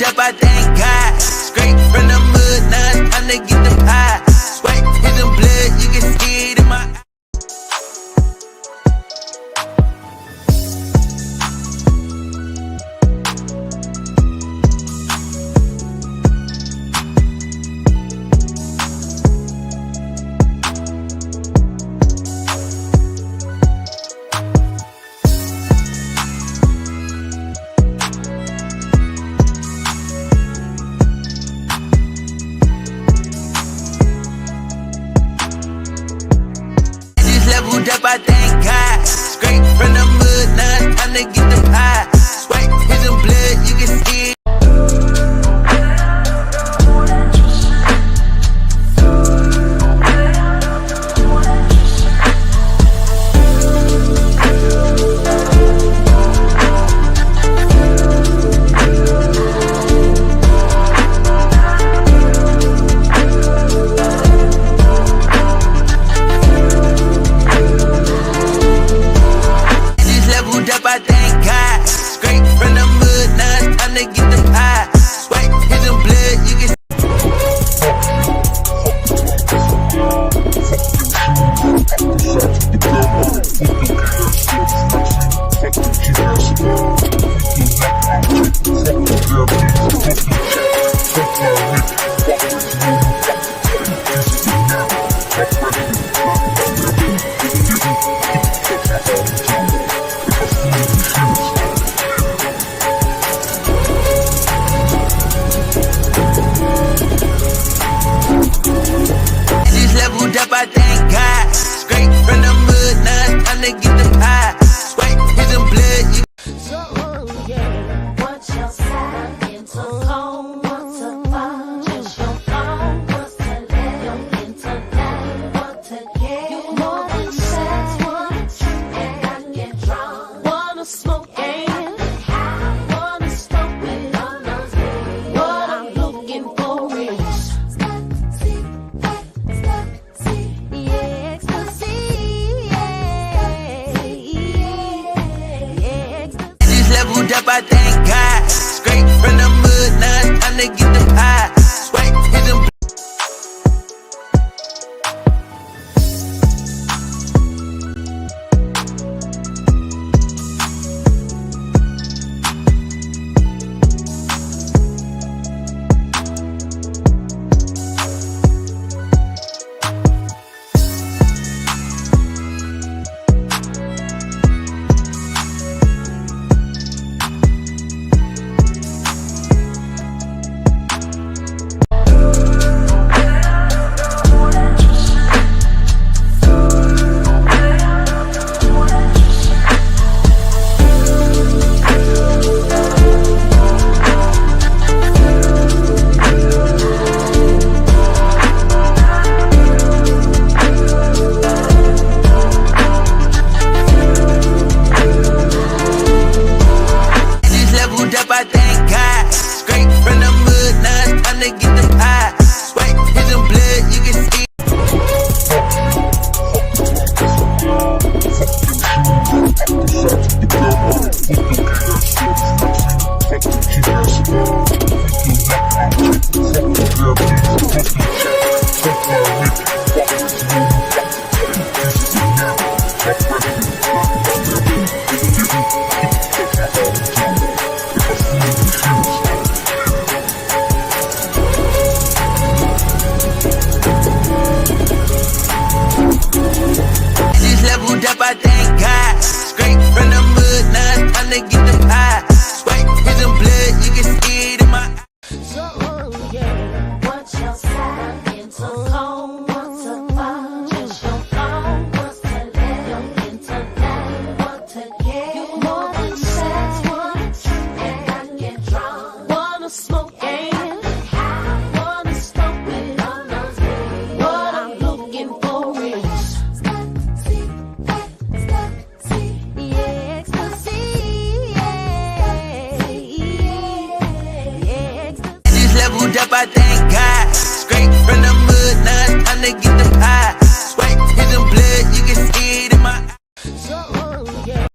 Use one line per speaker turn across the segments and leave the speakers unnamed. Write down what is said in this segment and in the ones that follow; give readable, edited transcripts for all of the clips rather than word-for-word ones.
leveled up, I thank God. Straight from the mud, now it's time to get the pie. Swipe with the blood, you can see it in my eye. Leveled up, I thank God. Straight from the mud, now it's time to get the pie. Swipe with the blood, you can see it. I thank God. Straight from the mud, now it's time to get the pie. Swipe with the blood, you can up, I thank God. Straight from the mud, now it's time to get the pie. Swipe with the blood, you
so yeah, what your side into home, what's a fun, just your phone, what's to let your internet, what to get, more than sex, wanna drink and I get drunk, wanna smoke and wanna smoke with others, what I'm looking for is
leveled up, I thank God. Straight from the mud, now it's time to get the pie. Swipe with the blood. I thank God. Straight from the mud, now it's time to get the pie. Swipe with the blood, you can see it. Leveled up, I thank God. Straight from the mud, now it's time to get the pie. Swipe with the blood, you can see it in my eye.
so yeah, what your side into home, what's a fun, just your phone, what's to let your internet, what to get, more than sex, wanna drink and I get drunk, wanna smoke and wanna smoke with others, what I'm looking for is
leveled up, I thank God. Straight from the mud, now it's time to get the pie. Swipe with the blood, you can see it in my eye.
so yeah.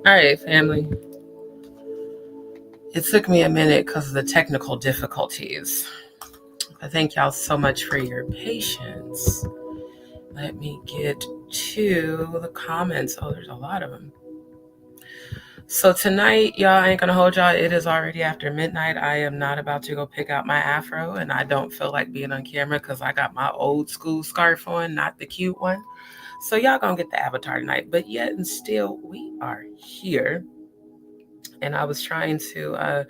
All right, family. It took me a minute because of the technical difficulties. I thank y'all so much for your patience. Let me get to the comments. Oh, there's a lot of them. So tonight, y'all, I ain't gonna hold y'all. It is already after midnight. I am not about to go pick out my afro, and I don't feel like being on camera because I got my old school scarf on, not the cute one. So y'all gonna get the avatar tonight. But yet and still, we are here. And I was trying to,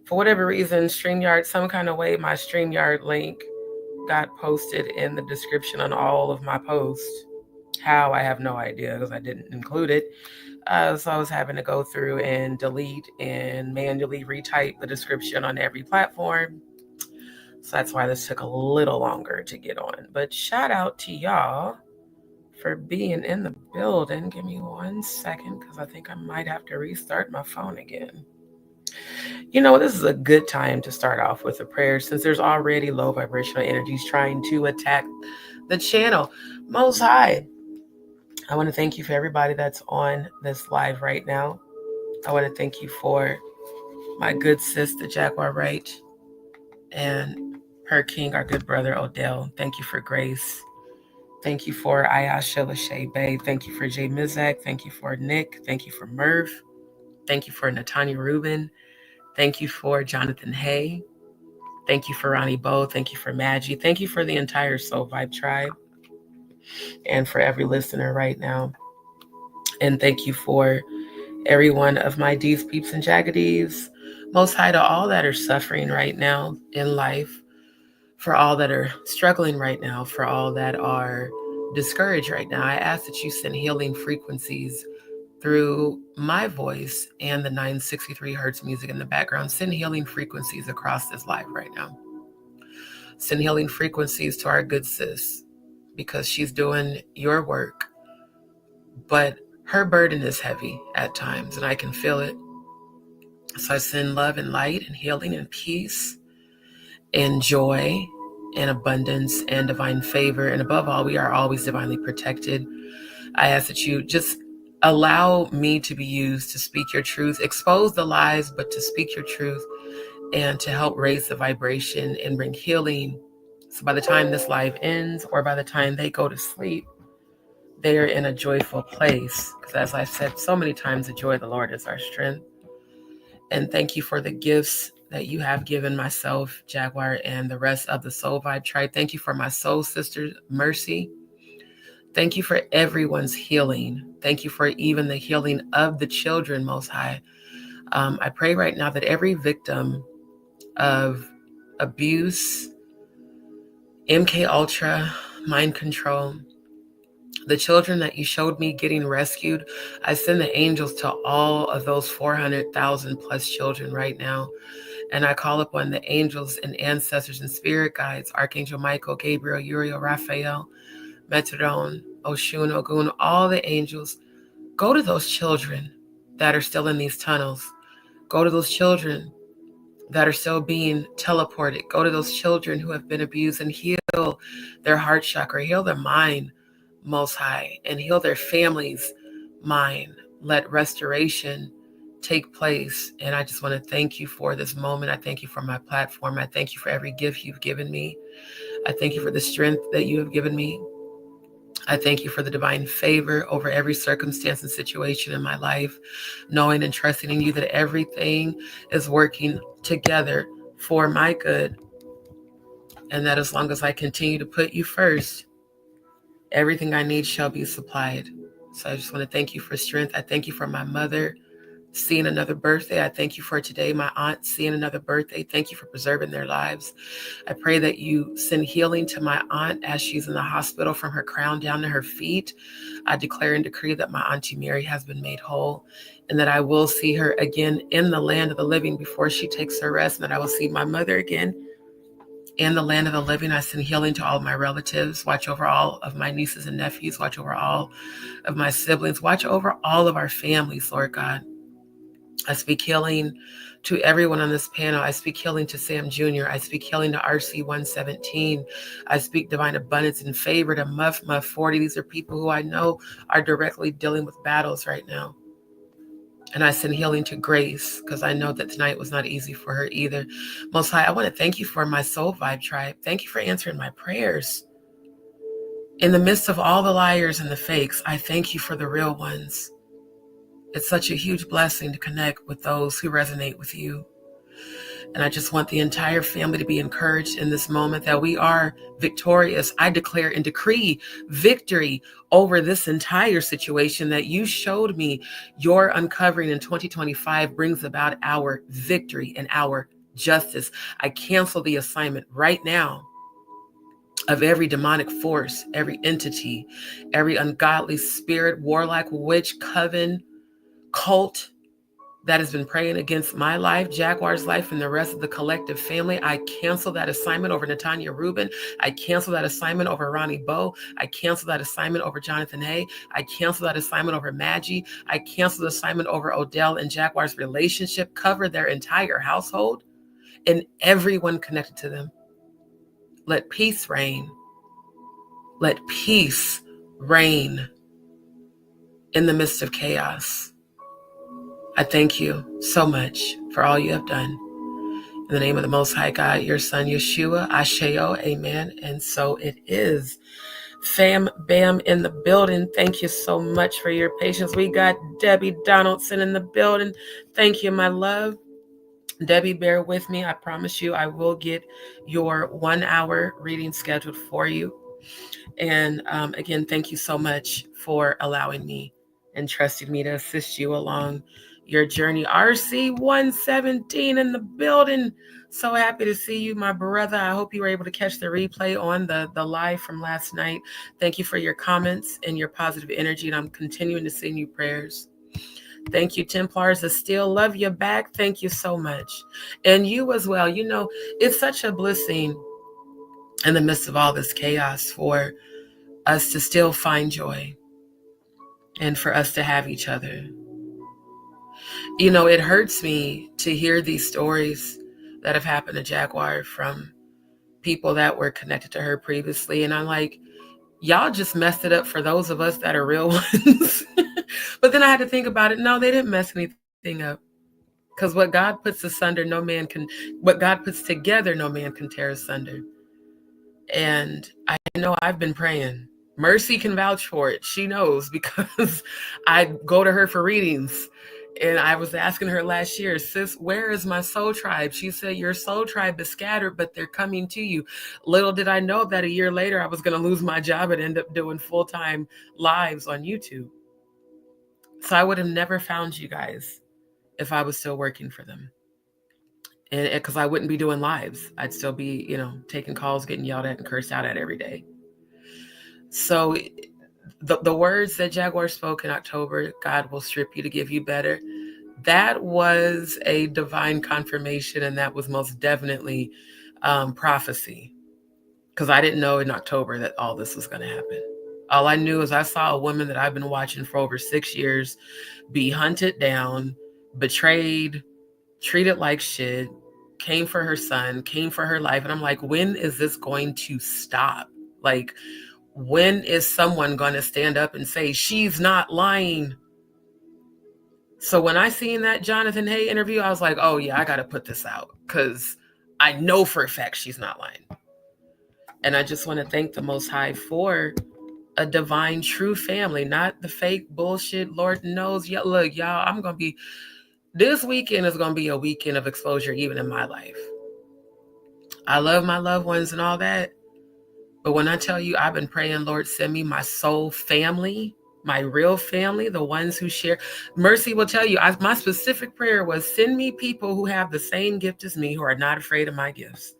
for whatever reason, StreamYard, some kind of way, my StreamYard link got posted in the description on all of my posts. How, I have no idea because I didn't include it. So I was having to go through and delete and manually retype the description on every platform. So that's why this took a little longer to get on. But shout out to y'all for being in the building. Give me 1 second because I think I might have to restart my phone again. You know, this is a good time to start off with a prayer since there's already low vibrational energies trying to attack the channel. Most High, I want to thank you for everybody that's on this live right now. I want to thank you for my good sis, the Jaguar Wright, and her king, our good brother, Odell. Thank you for Grace. Thank you for Ayasha Lachey Bay. Thank you for Jay Mizak. Thank you for Nick. Thank you for Merv. Thank you for Natanya Rubin. Thank you for Jonathan Hay. Thank you for Ronnie Bowe. Thank you for Maggie. Thank you for the entire Soul Vibe tribe and for every listener right now. And thank you for every one of my DzPeepz and JagaDz. Most High, to all that are suffering right now in life, for all that are struggling right now, for all that are discouraged right now, I ask that you send healing frequencies through my voice and the 963 hertz music in the background. Send healing frequencies across this live right now. Send healing frequencies to our good sis because she's doing your work, but her burden is heavy at times and I can feel it. So I send love and light and healing and peace and joy and abundance and divine favor. And above all, we are always divinely protected. I ask that you just allow me to be used to speak your truth, expose the lies, but to speak your truth and to help raise the vibration and bring healing. So by the time this live ends or by the time they go to sleep, they are in a joyful place. Because as I've said so many times, the joy of the Lord is our strength. And thank you for the gifts that you have given myself, Jaguar, and the rest of the Soul Vibe tribe. Thank you for my soul sister, Mercy. Thank you for everyone's healing. Thank you for even the healing of the children, Most High. I pray right now that every victim of abuse, MK Ultra, mind control, the children that you showed me getting rescued, I send the angels to all of those 400,000 plus children right now. And I call upon the angels and ancestors and spirit guides, Archangel Michael, Gabriel, Uriel, Raphael, Metrodon, Oshun, Ogun, all the angels. Go to those children that are still in these tunnels. Go to those children that are still being teleported. Go to those children who have been abused and heal their heart chakra, heal their mind, Most High, and heal their families' mind. Let restoration take place. And I just want to thank you for this moment. I thank you for my platform. I thank you for every gift you've given me. I thank you for the strength that you have given me. I thank you for the divine favor over every circumstance and situation in my life, knowing and trusting in you that everything is working together for my good. And that as long as I continue to put you first, everything I need shall be supplied. So I just want to thank you for strength. I thank you for my mother seeing another birthday. I thank you for today, my aunt seeing another birthday. Thank you for preserving their lives. I pray that you send healing to my aunt as she's in the hospital from her crown down to her feet. I declare and decree that my Auntie Mary has been made whole and that I will see her again in the land of the living before she takes her rest, and that I will see my mother again in the land of the living. I send healing to all of my relatives. Watch over all of my nieces and nephews. Watch over all of my siblings. Watch over all of our families, Lord God. I speak healing to everyone on this panel. I speak healing to Sam Jr. I speak healing to RC 117. I speak divine abundance and favor to Muff 40. These are people who I know are directly dealing with battles right now. And I send healing to Grace, because I know that tonight was not easy for her either. Most High, I want to thank you for my Soul Vibe tribe. Thank you for answering my prayers. In the midst of all the liars and the fakes, I thank you for the real ones. It's such a huge blessing to connect with those who resonate with you. And I just want the entire family to be encouraged in this moment that we are victorious. I declare and decree victory over this entire situation that you showed me. Your uncovering in 2025 brings about our victory and our justice. I cancel the assignment right now of every demonic force, every entity, every ungodly spirit, warlock, witch, coven, cult that has been praying against my life, Jaguar's life, and the rest of the collective family. I cancel that assignment over Natanya Rubin. I cancel that assignment over Ronnie Bowe. I cancel that assignment over Jonathan Hay. I cancel that assignment over Maggie. I cancel the assignment over Odell and Jaguar's relationship. Cover their entire household and everyone connected to them. Let peace reign. Let peace reign in the midst of chaos. I thank you so much for all you have done. In the name of the Most High God, your Son, Yeshua, Asheo, amen. And so it is. Fam Bam in the building. Thank you so much for your patience. We got Debbie Donaldson in the building. Thank you, my love. Debbie, bear with me. I promise you I will get your 1 hour reading scheduled for you. And again, thank you so much for allowing me and trusting me to assist you along your journey. RC 117 in the building. So happy to see you, my brother. I hope you were able to catch the replay on the live from last night. Thank you for your comments and your positive energy. And I'm continuing to send you prayers. Thank you, Templars. I still love you back. Thank you so much. And you as well. You know, it's such a blessing in the midst of all this chaos for us to still find joy and for us to have each other. You know, it hurts me to hear these stories that have happened to Jaguar from people that were connected to her previously. And I'm like, y'all just messed it up for those of us that are real ones. But then I had to think about it. No, they didn't mess anything up. Because what God puts asunder, what God puts together, no man can tear asunder. And I know I've been praying. Mercy can vouch for it. She knows, because I go to her for readings. And I was asking her last year, sis, where is my soul tribe? She said, your soul tribe is scattered, but they're coming to you. Little did I know that a year later, I was going to lose my job and end up doing full-time lives on YouTube. So I would have never found you guys if I was still working for them. And because I wouldn't be doing lives. I'd still be, taking calls, getting yelled at and cursed out at every day. So the words that Jaguar spoke in October, God will strip you to give you better, that was a divine confirmation. And that was most definitely prophecy. Because I didn't know in October that all this was going to happen. All I knew is I saw a woman that I've been watching for over 6 years be hunted down, betrayed, treated like shit, came for her son, came for her life. And I'm like, when is this going to stop? Like, when is someone going to stand up and say, she's not lying? So when I seen that Jonathan Hay interview, I was like, oh yeah, I got to put this out, because I know for a fact she's not lying. And I just want to thank the Most High for a divine, true family, not the fake bullshit. Lord knows, look, y'all, this weekend is going to be a weekend of exposure, even in my life. I love my loved ones and all that. But when I tell you, I've been praying, Lord, send me my soul family, my real family, the ones who share. Mercy will tell you, my specific prayer was, send me people who have the same gift as me, who are not afraid of my gifts.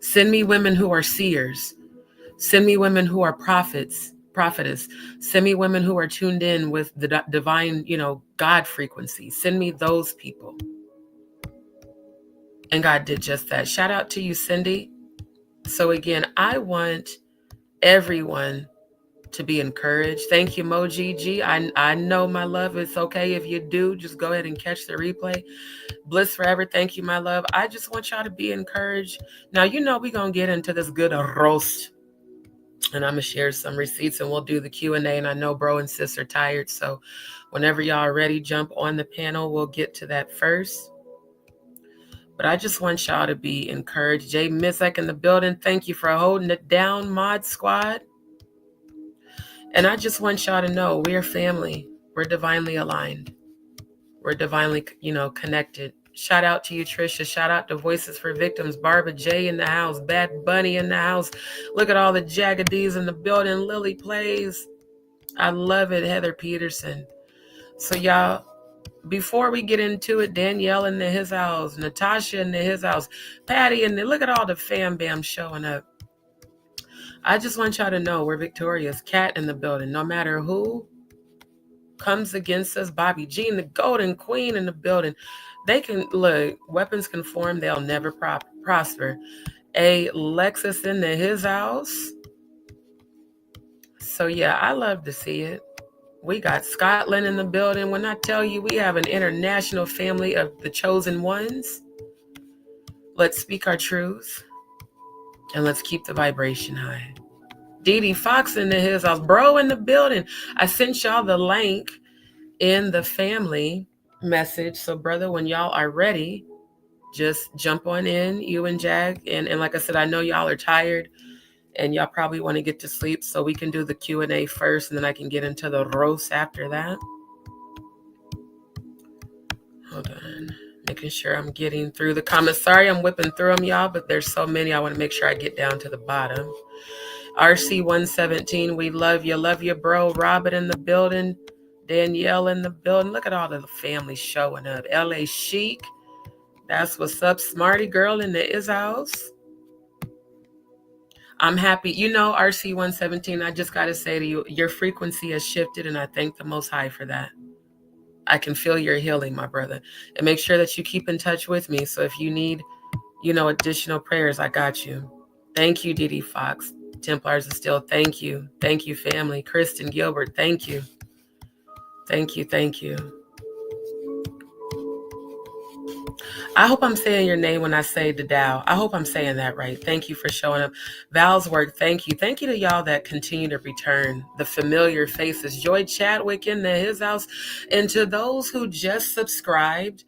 Send me women who are seers. Send me women who are prophetess. Send me women who are tuned in with the divine, God frequency. Send me those people. And God did just that. Shout out to you, Cindy. So again, I want everyone to be encouraged. Thank you, Mo GG. I know, my love, it's okay if you do. Just go ahead and catch the replay. Bliss forever. Thank you, my love. I just want y'all to be encouraged. Now, we're going to get into this good roast And I'm going to share some receipts and we'll do the Q&A. And I know bro and sis are tired. So whenever y'all are ready, jump on the panel. We'll get to that first. But I just want y'all to be encouraged. Jay Misak in the building. Thank you for holding it down, Mod Squad. And I just want y'all to know we're family. We're divinely aligned. We're divinely, connected. Shout out to you, Trisha. Shout out to Voices for Victims. Barbara J in the house. Bad Bunny in the house. Look at all the JagaDz in the building. Lily Plays. I love it. Heather Peterson. So y'all, before we get into it, Danielle in the his house. Natasha in the his house. Patty in the, look at all the fam bam showing up. I just want y'all to know we're victorious. Cat in the building. No matter who comes against us, Bobby Jean, the Golden Queen in the building. They can, look, weapons can form, they'll never prosper. A Lexus in the his house. So yeah, I love to see it. We got Scotland in the building. When I tell you we have an international family of the chosen ones, let's speak our truth and let's keep the vibration high. Dee Dee Fox in the his house. Bro in the building. I sent y'all the link in the family message. So brother, when y'all are ready, just jump on in, you and Jag. And like I said, I know y'all are tired and y'all probably want to get to sleep. So we can do the Q&A first and then I can get into the roast after that. Hold on. Making sure I'm getting through the comments. Sorry, I'm whipping through them, y'all, but there's so many. I want to make sure I get down to the bottom. RC117, we love you. Love you, bro. Robert in the building. Danielle in the building. Look at all the family showing up. LA Chic. That's what's up. Smarty girl in the his house. I'm happy. RC117, I just got to say to you, your frequency has shifted and I thank the Most High for that. I can feel your healing, my brother. And make sure that you keep in touch with me. So if you need, additional prayers, I got you. Thank you, Dee Dee Fox. Templars of Steel, thank you. Thank you, family. Kristen Gilbert, thank you. Thank you, thank you. I hope I'm saying your name when I say Dadao. I hope I'm saying that right. Thank you for showing up. Val's work, thank you. Thank you to y'all that continue to return. The familiar faces. Joy Chadwick in his house. And to those who just subscribed,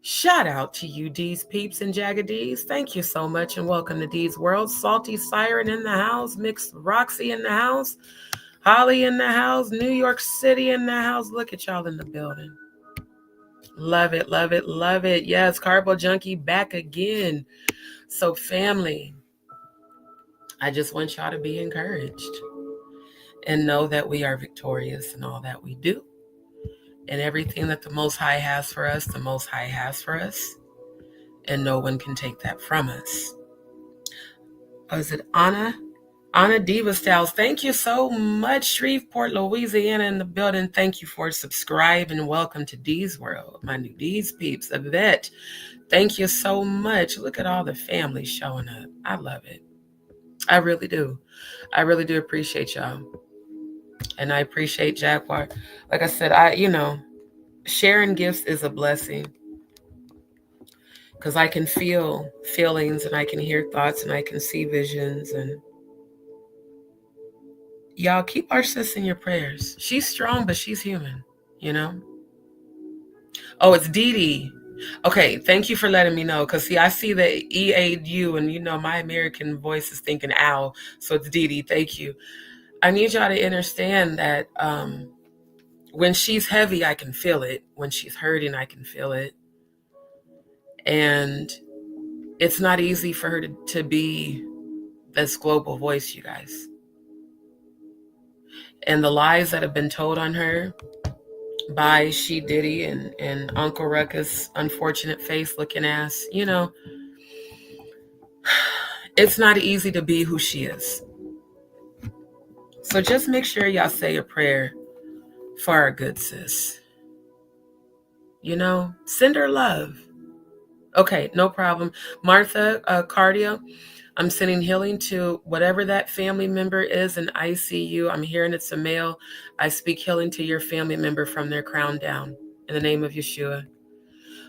shout out to you, DzPeepz and JagaDz. Thank you so much and welcome to D's World. Salty Siren in the house. Mixed Roxy in the house. Holly in the house. New York City in the house. Look at y'all in the building. Love it, love it, love it. Yes, Carbo Junkie back again. So family, I just want y'all to be encouraged and know that we are victorious in all that we do. And everything that the Most High has for us, the Most High has for us. And no one can take that from us. Oh, is it Anna? Anna Diva Styles, thank you so much. Shreveport, Louisiana in the building. Thank you for subscribing. Welcome to D's World, my new DzPeepz, Yvette. Thank you so much. Look at all the family showing up. I love it. I really do. I really do appreciate y'all. And I appreciate Jaguar. Like I said, sharing gifts is a blessing. Because I can feel feelings and I can hear thoughts and I can see visions and y'all keep our sis in your prayers. She's strong, but she's human, Oh, it's Dee Dee. Okay, thank you for letting me know. Because, see, I see the EAU, and, my American voice is thinking ow. So it's Dee Dee. Thank you. I need y'all to understand that when she's heavy, I can feel it. When she's hurting, I can feel it. And it's not easy for her to be this global voice, you guys. And the lies that have been told on her by She Diddy and Uncle Rukus, unfortunate face looking ass, it's not easy to be who she is. So just make sure y'all say a prayer for our good sis. Send her love. Okay, no problem. Martha Cardio, I'm sending healing to whatever that family member is in ICU. I'm hearing it's a male. I speak healing to your family member from their crown down in the name of Yeshua.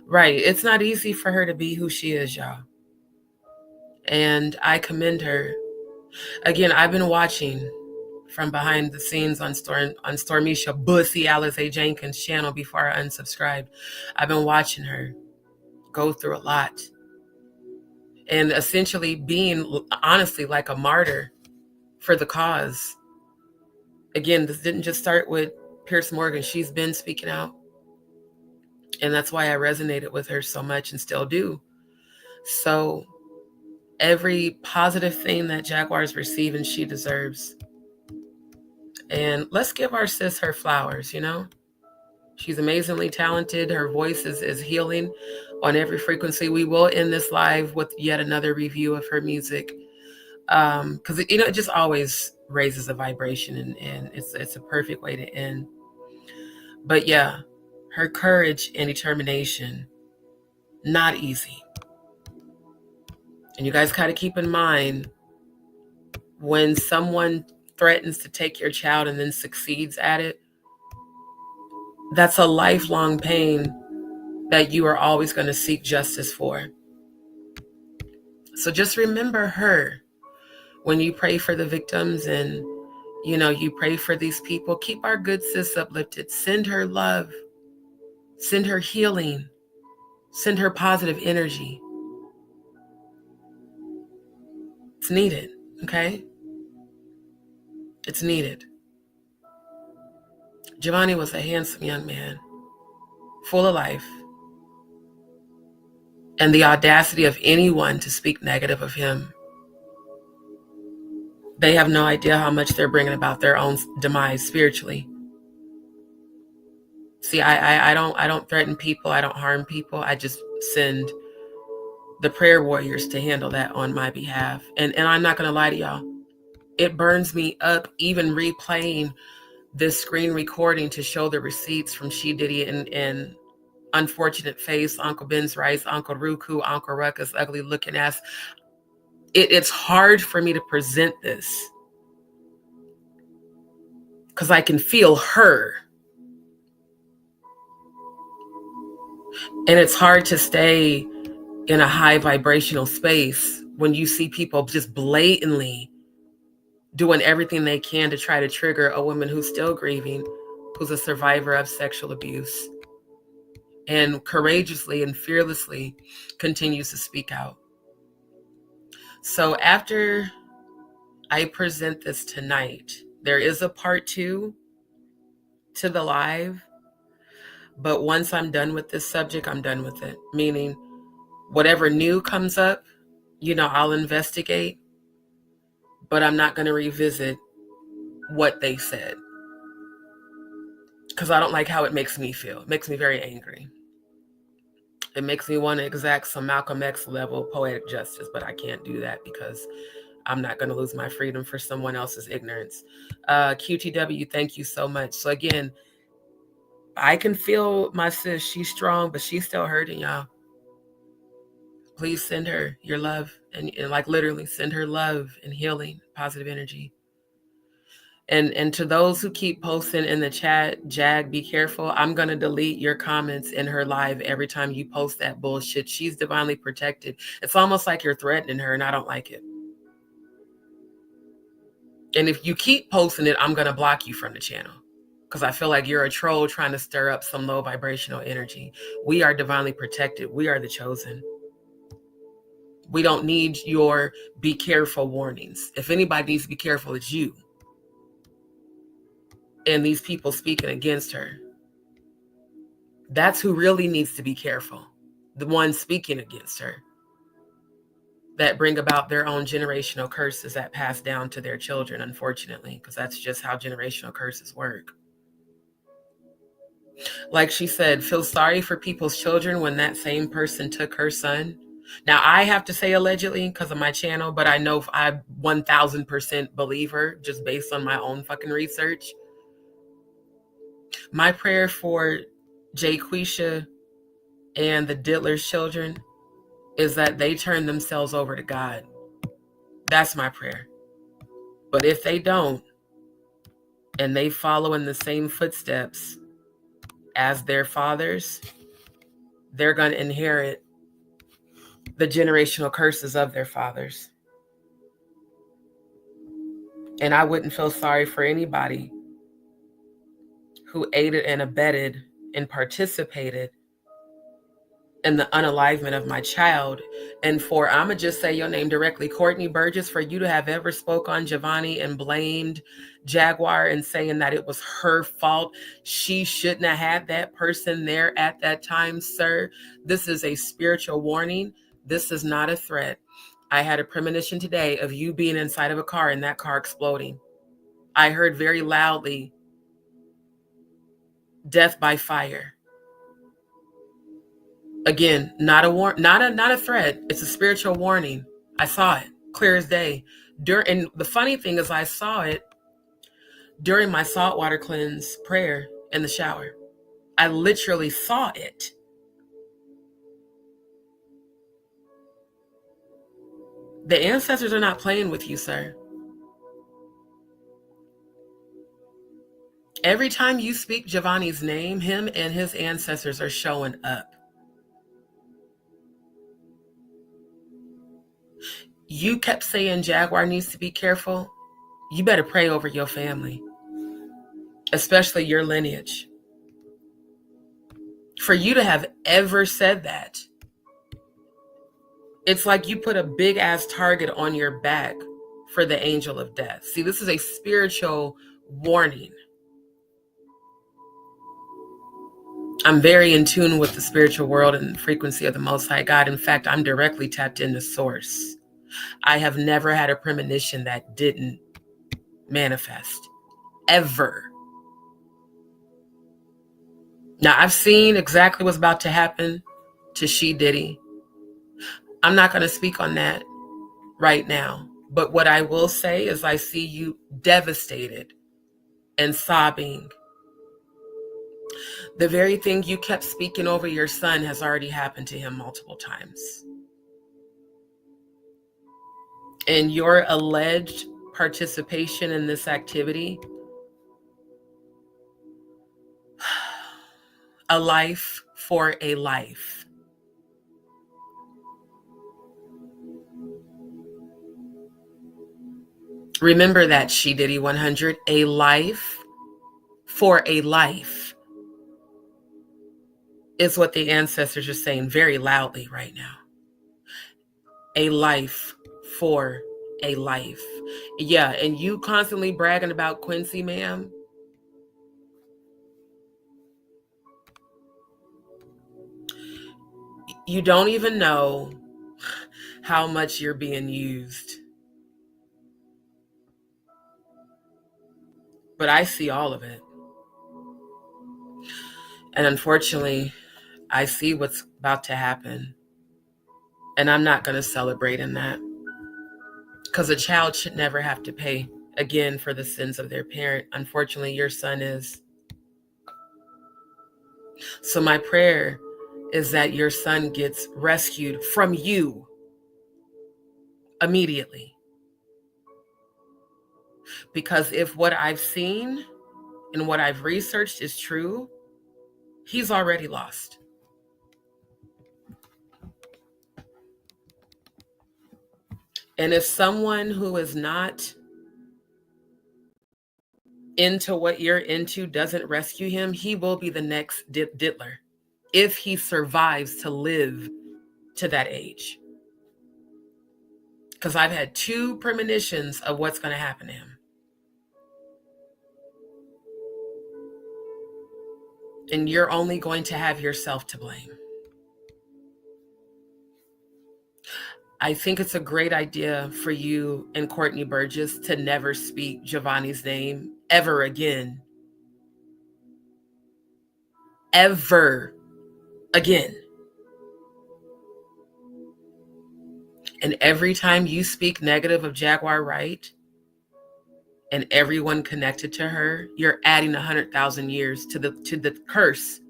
Right. It's not easy for her to be who she is, y'all. And I commend her. Again, I've been watching from behind the scenes on Stormisha Bussy Alize Jenkins' channel before I unsubscribed. I've been watching her go through a lot and essentially being honestly like a martyr for the cause. Again, this didn't just start with Pierce Morgan. She's been speaking out. And that's why I resonated with her so much and still do. So every positive thing that Jaguar's receiving, she deserves. And let's give our sis her flowers, you know? She's amazingly talented. Her voice is healing on every frequency. We will end this live with yet another review of her music. Because, you know, it just always raises a vibration, and it's a perfect way to end. But yeah, her courage and determination, not easy. And you guys got to keep in mind, when someone threatens to take your child and then succeeds at it, that's a lifelong pain that you are always going to seek justice for. So just remember her when you pray for the victims, and, you know, you pray for these people. Keep our good sis uplifted. Send her love. Send her healing. Send her positive energy. It's needed, okay? It's needed. Giovanni was a handsome young man, full of life. And the audacity of anyone to speak negative of him, they have no idea how much they're bringing about their own demise spiritually. See, I don't threaten people. I don't harm people. I just send the prayer warriors to handle that on my behalf. And I'm not going to lie to y'all. It burns me up even replaying this screen recording to show the receipts from She Diddy and Unfortunate Face, Uncle Ben's Rice, Uncle Rukus, Uncle Rukus, ugly looking ass. It's hard for me to present this because I can feel her. And it's hard to stay in a high vibrational space when you see people just blatantly doing everything they can to try to trigger a woman who's still grieving, who's a survivor of sexual abuse, and courageously and fearlessly continues to speak out. So after I present this tonight, there is a part 2 to the live, but once I'm done with this subject, I'm done with it. Meaning, whatever new comes up, you know, I'll investigate, but I'm not going to revisit what they said, because I don't like how it makes me feel. It makes me very angry. It makes me want to exact some Malcolm X level poetic justice, but I can't do that because I'm not going to lose my freedom for someone else's ignorance. QTW, thank you so much. So again, I can feel my sis. She's strong, but she's still hurting, y'all. Please send her your love, and like literally send her love and healing, positive energy. And to those who keep posting in the chat, Jag, be careful. I'm going to delete your comments in her live every time you post that bullshit. She's divinely protected. It's almost like you're threatening her, and I don't like it. And if you keep posting it, I'm going to block you from the channel because I feel like you're a troll trying to stir up some low vibrational energy. We are divinely protected. We are the chosen. We don't need your be careful warnings. If anybody needs to be careful, it's you. And these people speaking against her. That's who really needs to be careful. The ones speaking against her. That bring about their own generational curses that pass down to their children, unfortunately, because that's just how generational curses work. Like she said, feel sorry for people's children when that same person took her son. Now, I have to say allegedly because of my channel, but I know I 1000% believe her just based on my own fucking research. My prayer for Jaquisha and the Diddler's children is that they turn themselves over to God. That's my prayer. But if they don't, and they follow in the same footsteps as their fathers, they're going to inherit the generational curses of their fathers. And I wouldn't feel sorry for anybody who aided and abetted and participated in the unalivement of my child. And for, I'ma just say your name directly, Courtney Burgess, for you to have ever spoke on Giovanni and blamed Jaguar and saying that it was her fault, she shouldn't have had that person there at that time, sir. This is a spiritual warning. This is not a threat. I had a premonition today of you being inside of a car and that car exploding. I heard very loudly, death by fire. Again, not a threat. It's a spiritual warning. I saw it clear as day. And the funny thing is, I saw it during my saltwater cleanse prayer in the shower. I literally saw it. The ancestors are not playing with you, sir. Every time you speak Giovanni's name, him and his ancestors are showing up. You kept saying Jaguar needs to be careful. You better pray over your family, especially your lineage. For you to have ever said that, it's like you put a big ass target on your back for the angel of death. See, this is a spiritual warning. I'm very in tune with the spiritual world and the frequency of the Most High God. In fact, I'm directly tapped into source. I have never had a premonition that didn't manifest, ever. Now, I've seen exactly what's about to happen to She Diddy. I'm not going to speak on that right now. But what I will say is I see you devastated and sobbing. The very thing you kept speaking over your son has already happened to him multiple times. And your alleged participation in this activity, a life for a life. Remember that, She Diddy 100, a life for a life is what the ancestors are saying very loudly right now. A life for a life. Yeah, and you constantly bragging about Quincy, ma'am. You don't even know how much you're being used. But I see all of it. And unfortunately, I see what's about to happen. And I'm not going to celebrate in that. Because a child should never have to pay again for the sins of their parent. Unfortunately, your son is. So my prayer is that your son gets rescued from you immediately. Because if what I've seen and what I've researched is true, he's already lost. And if someone who is not into what you're into doesn't rescue him, he will be the next diddler if he survives to live to that age. Because I've had 2 premonitions of what's going to happen to him. And you're only going to have yourself to blame. I think it's a great idea for you and Courtney Burgess to never speak Giovanni's name ever again. Ever again. And every time you speak negative of Jaguar Wright and everyone connected to her, you're adding 100,000 years to the curse,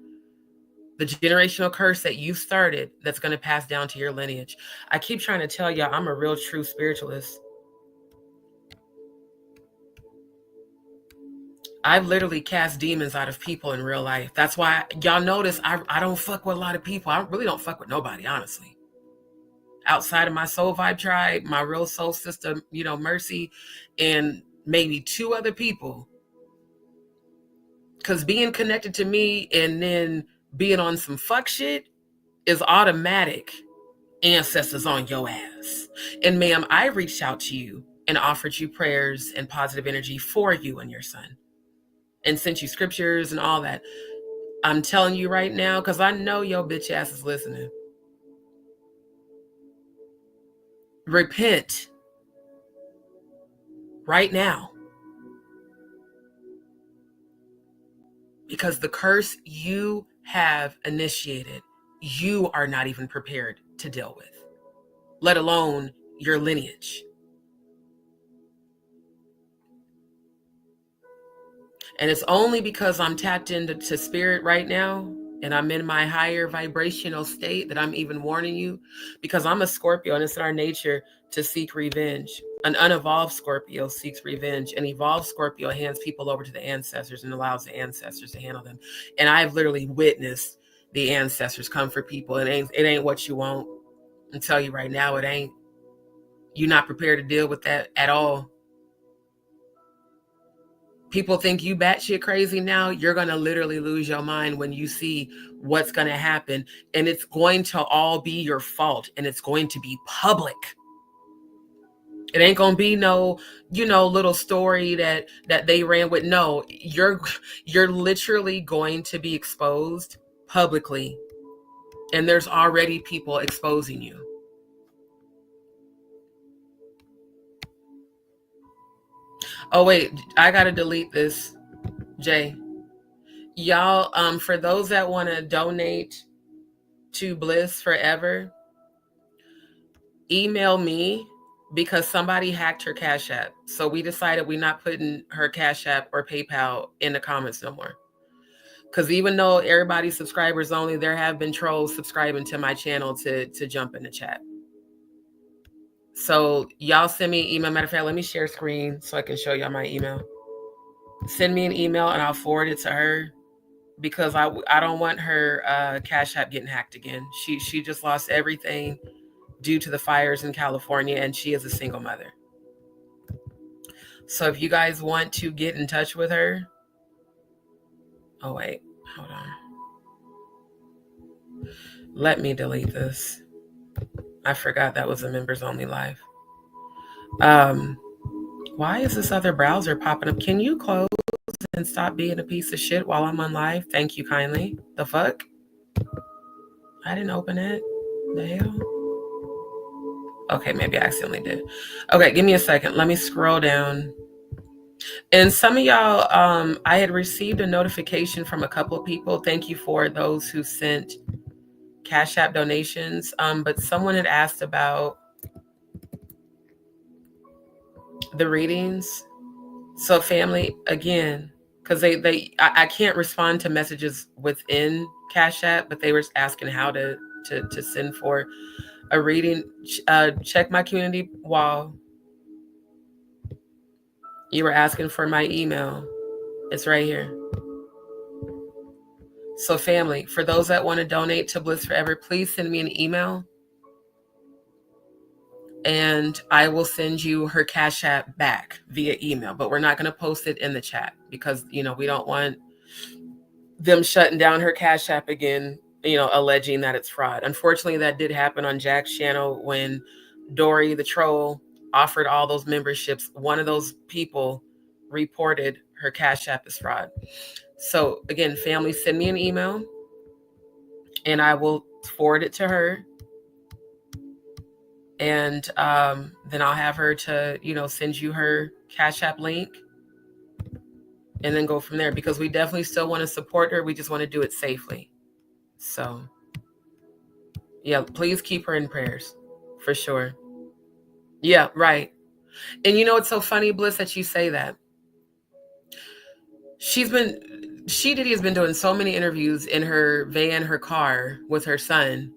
the generational curse that you started that's going to pass down to your lineage. I keep trying to tell y'all I'm a real true spiritualist. I've literally cast demons out of people in real life. That's why y'all notice I don't fuck with a lot of people. I really don't fuck with nobody, honestly. Outside of my soul vibe tribe, my real soul sister, Mercy, and maybe 2 other people. Because being connected to me and then being on some fuck shit is automatic ancestors on your ass. And ma'am, I reached out to you and offered you prayers and positive energy for you and your son and sent you scriptures and all that. I'm telling you right now, because I know your bitch ass is listening. Repent right now. Because the curse you have initiated, you are not even prepared to deal with, let alone your lineage. And it's only because I'm tapped into spirit right now and I'm in my higher vibrational state that I'm even warning you, because I'm a Scorpio and it's in our nature to seek revenge. An unevolved Scorpio seeks revenge. An evolved Scorpio hands people over to the ancestors and allows the ancestors to handle them. And I've literally witnessed the ancestors come for people. It ain't what you want. I tell you right now, it ain't. You're not prepared to deal with that at all. People think you batshit crazy now. You're going to literally lose your mind when you see what's going to happen. And it's going to all be your fault. And it's going to be public. It ain't going to be no, little story that they ran with. No, you're literally going to be exposed publicly. And there's already people exposing you. Oh, wait, I got to delete this, Jay. Y'all, for those that want to donate to Bliss Forever, email me, because somebody hacked her Cash App. So we decided we're not putting her Cash App or PayPal in the comments no more. Because even though everybody's subscribers only, there have been trolls subscribing to my channel to jump in the chat. So y'all send me an email. Matter of fact, let me share screen so I can show y'all my email. Send me an email and I'll forward it to her, because I don't want her Cash App getting hacked again. She just lost everything due to the fires in California, and she is a single mother. So if you guys want to get in touch with her, oh wait, hold on. Let me delete this. I forgot that was a members only live. Why is this other browser popping up? Can you close and stop being a piece of shit while I'm on live? Thank you kindly. The fuck? I didn't open it. The hell? Okay, maybe I accidentally did. Okay, give me a second. Let me scroll down. And some of y'all, I had received a notification from a couple of people. Thank you for those who sent Cash App donations. But someone had asked about the readings. So family, again, because I can't respond to messages within Cash App, but they were asking how to send for a reading. Check my community wall. You were asking for my email. It's right here. So family, for those that want to donate to Bliss Forever, please send me an email and I will send you her Cash App back via email. But we're not going to post it in the chat because, we don't want them shutting down her Cash App again, alleging that it's fraud. Unfortunately, that did happen on Jack's channel when Dory the troll offered all those memberships. One of those people reported her Cash App as fraud. So again, family, send me an email and I will forward it to her. And then I'll have her to, send you her Cash App link and then go from there, because we definitely still want to support her. We just want to do it safely. So yeah, please keep her in prayers for sure. Yeah, right. And it's so funny, Bliss, that you say that. Diddy has been doing so many interviews in her van, her car with her son.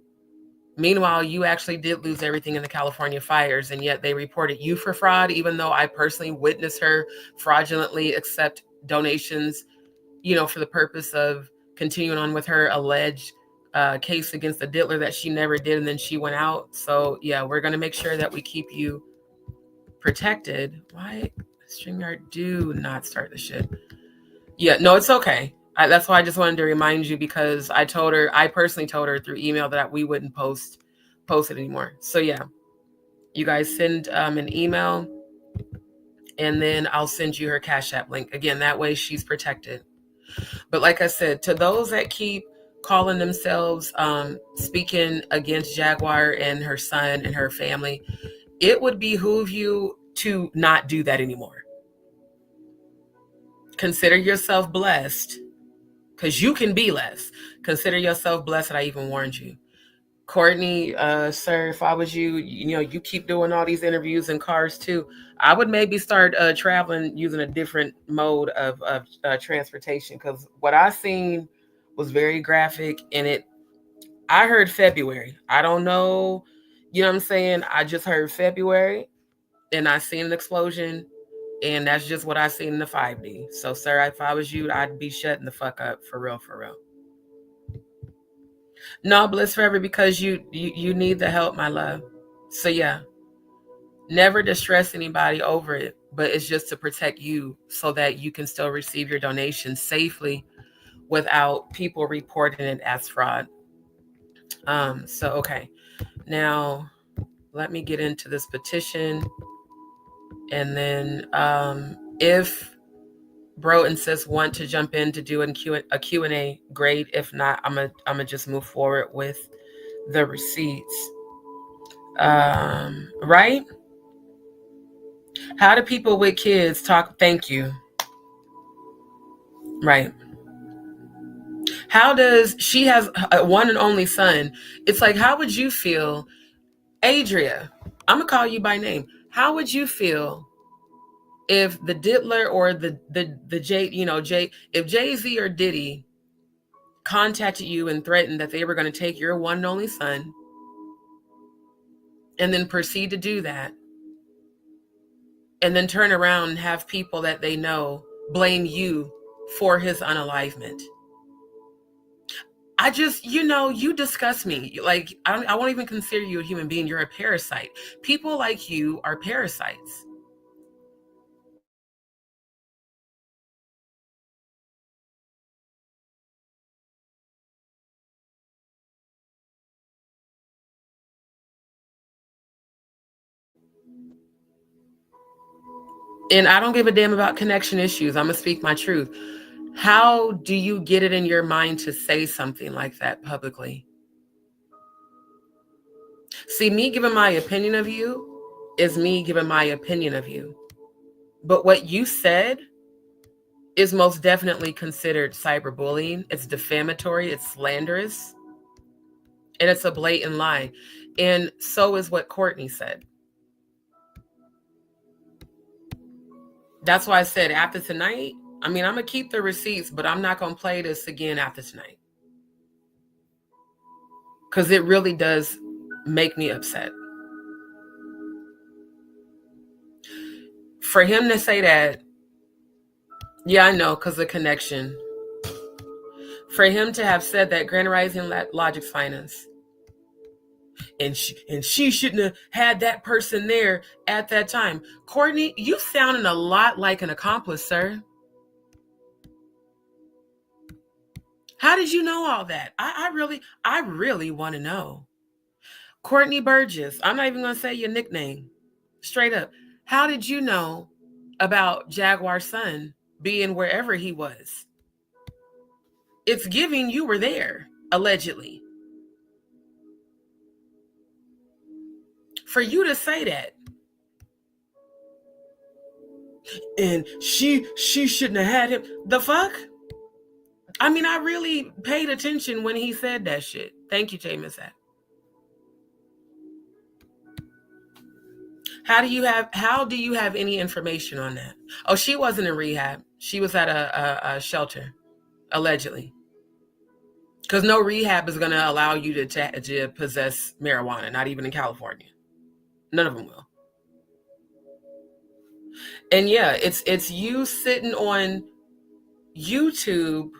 Meanwhile, you actually did lose everything in the California fires, and yet they reported you for fraud, even though I personally witnessed her fraudulently accept donations, for the purpose of continuing on with her alleged case against the diddler that she never did, and then she went out. So yeah, we're going to make sure that we keep you protected. Why? StreamYard, do not start the shit. Yeah, no, it's okay. That's why I just wanted to remind you, because I personally told her through email that we wouldn't post it anymore. So yeah, you guys send an email, and then I'll send you her Cash App link. Again, that way she's protected. But like I said, to those that keep calling themselves speaking against Jaguar and her son and her family, it would behoove you to not do that anymore. Consider yourself blessed, because you can be less. Consider yourself blessed that I even warned you. Courtney, sir, if I was you, you keep doing all these interviews in cars too. I would maybe start traveling using a different mode of transportation, because what I seen was very graphic, and I heard February. I don't know, you know what I'm saying? I just heard February, and I seen an explosion. And that's just what I seen in the 5D. So, sir, if I was you, I'd be shutting the fuck up, for real, for real. No, bliss forever, because you need the help, my love. So yeah, never distress anybody over it, but it's just to protect you so that you can still receive your donations safely without people reporting it as fraud. So okay, now let me get into this petition. And then if Bro and Sis want to jump in to do a Q&A, great. If not, I'm gonna just move forward with the receipts. Right? How do people with kids talk? Thank you. Right. How does she has a one and only son? It's like, how would you feel, Adria? I'm gonna call you by name. How would you feel if the Diddler or the Jay, if Jay-Z or Diddy contacted you and threatened that they were going to take your one and only son, and then proceed to do that, and then turn around and have people that they know blame you for his unalivement? I just, you disgust me. Like, I won't even consider you a human being. You're a parasite. People like you are parasites. And I don't give a damn about connection issues. I'm going to speak my truth. How do you get it in your mind to say something like that publicly? See, me giving my opinion of you is me giving my opinion of you. But what you said is most definitely considered cyberbullying. It's defamatory, it's slanderous, and it's a blatant lie. And so is what Courtney said. That's why I said after tonight, I'm going to keep the receipts, but I'm not going to play this again after tonight. Because it really does make me upset. For him to say that, yeah, I know, because the connection. For him to have said that, Grand Rising Logic's Finest, and she shouldn't have had that person there at that time. Courtney, you sounding a lot like an accomplice, sir. How did you know all that? I really want to know. Courtney Burgess, I'm not even going to say your nickname. Straight up. How did you know about Jaguar's son being wherever he was? It's giving you were there, allegedly. For you to say that. And she shouldn't have had him. The fuck? I really paid attention when he said that shit. Thank you, James. How do you have any information on that? Oh, she wasn't in rehab. She was at a shelter, allegedly. Because no rehab is going to allow you to possess marijuana, not even in California. None of them will. And yeah, it's you sitting on YouTube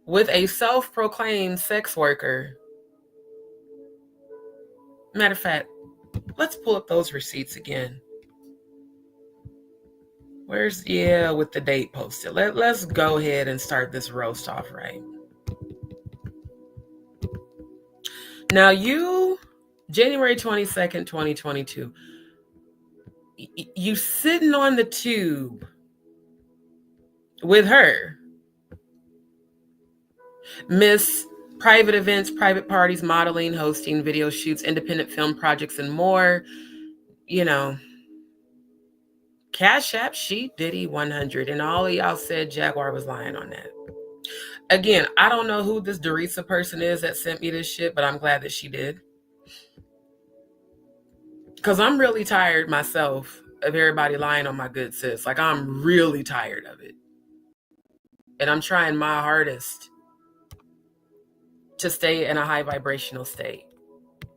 with a self-proclaimed sex worker. Matter of fact, let's pull up those receipts again. Where's, yeah, with the date posted. Let's go ahead and start this roast off right. Now you, January 22nd, 2022, you sitting on the tube with her. Miss private events, private parties, modeling, hosting, video shoots, independent film projects, and more. You know, Cash App, She Diddy 100. And all of y'all said Jaguar was lying on that. Again, I don't know who this Dorisa person is that sent me this shit, but I'm glad that she did. Because I'm really tired myself of everybody lying on my good sis. Like, I'm really tired of it. And I'm trying my hardest to stay in a high vibrational state.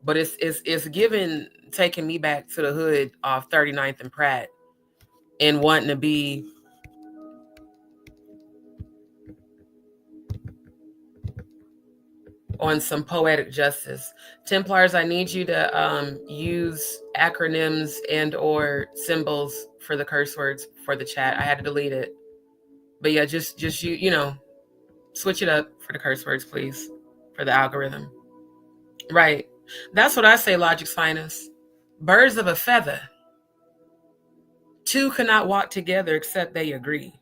But it's given taking me back to the hood off 39th and Pratt and wanting to be on some poetic justice. Templars, I need you to use acronyms and or symbols for the curse words for the chat. I had to delete it. But yeah, just you know, switch it up for the curse words, please, for the algorithm. Right. That's what I say, Logic's finest. Birds of a feather. Two cannot walk together except they agree.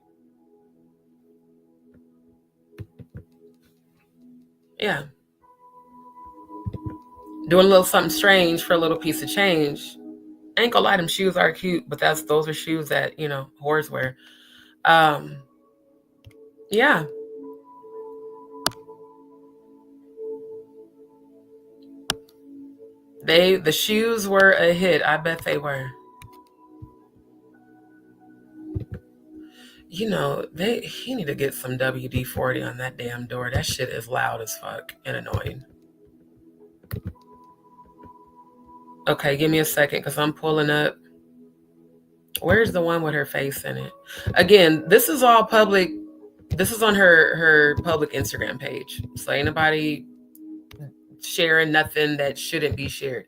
Yeah. Doing a little something strange for a little piece of change. Ain't gonna lie, them shoes are cute, but those are shoes that, you know, whores wear. Yeah. The shoes were a hit. I bet they were. You know, he need to get some WD-40 on that damn door. That shit is loud as fuck and annoying. Okay, give me a second because I'm pulling up. Where's the one with her face in it? Again, this is all public. This is on her public Instagram page. So ain't nobody sharing nothing that shouldn't be shared.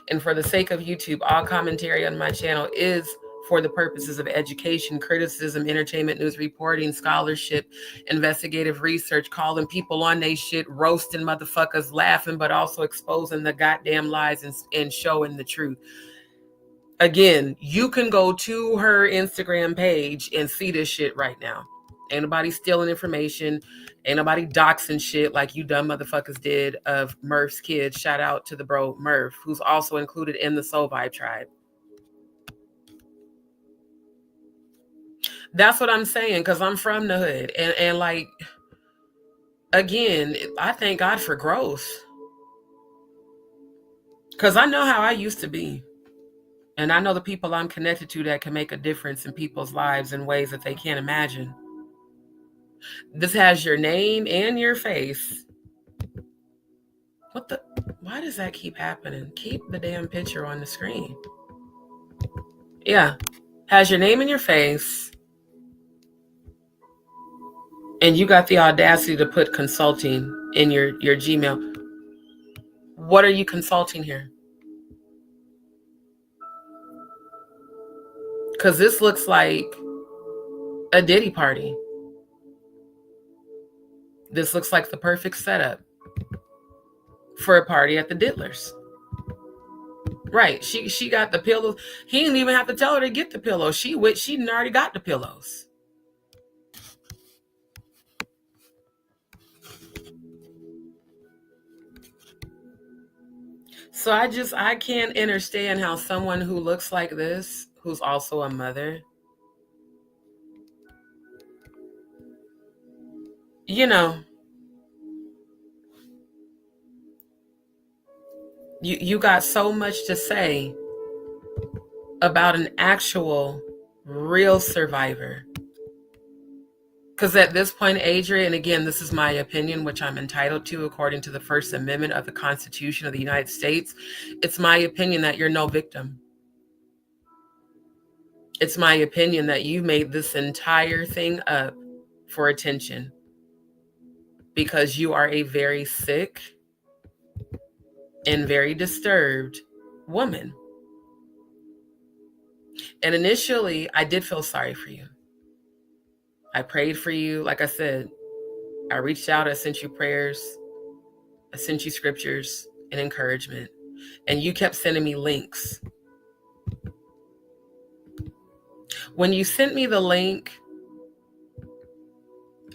And for the sake of YouTube, all commentary on my channel is for the purposes of education, criticism, entertainment, news reporting, scholarship, investigative research, calling people on they shit, roasting motherfuckers, laughing, but also exposing the goddamn lies and showing the truth. Again, you can go to her Instagram page and see this shit right now. Ain't nobody stealing information. Ain't nobody doxing shit like you dumb motherfuckers did of Murph's kids. Shout out to the bro Murph, who's also included in the Soul Vibe tribe. That's what I'm saying, because I'm from the hood. And like, again, I thank God for growth. Because I know how I used to be. And I know the people I'm connected to that can make a difference in people's lives in ways that they can't imagine. This has your name and your face. What the? Why does that keep happening? Keep the damn picture on the screen. Yeah. Has your name and your face. And you got the audacity to put consulting in your Gmail. What are you consulting here? Because this looks like a Diddy party. This looks like the perfect setup for a party at the Diddlers. Right. She got the pillows. He didn't even have to tell her to get the pillows. She already got the pillows. So I can't understand how someone who looks like this, who's also a mother, you know, you got so much to say about an actual real survivor. Because at this point, Adria, and again, this is my opinion, which I'm entitled to according to the First Amendment of the Constitution of the United States, it's my opinion that you're no victim. It's my opinion that you made this entire thing up for attention because you are a very sick and very disturbed woman. And initially, I did feel sorry for you. I prayed for you. Like I said, I reached out, I sent you prayers, I sent you scriptures and encouragement, and you kept sending me links. When you sent me the link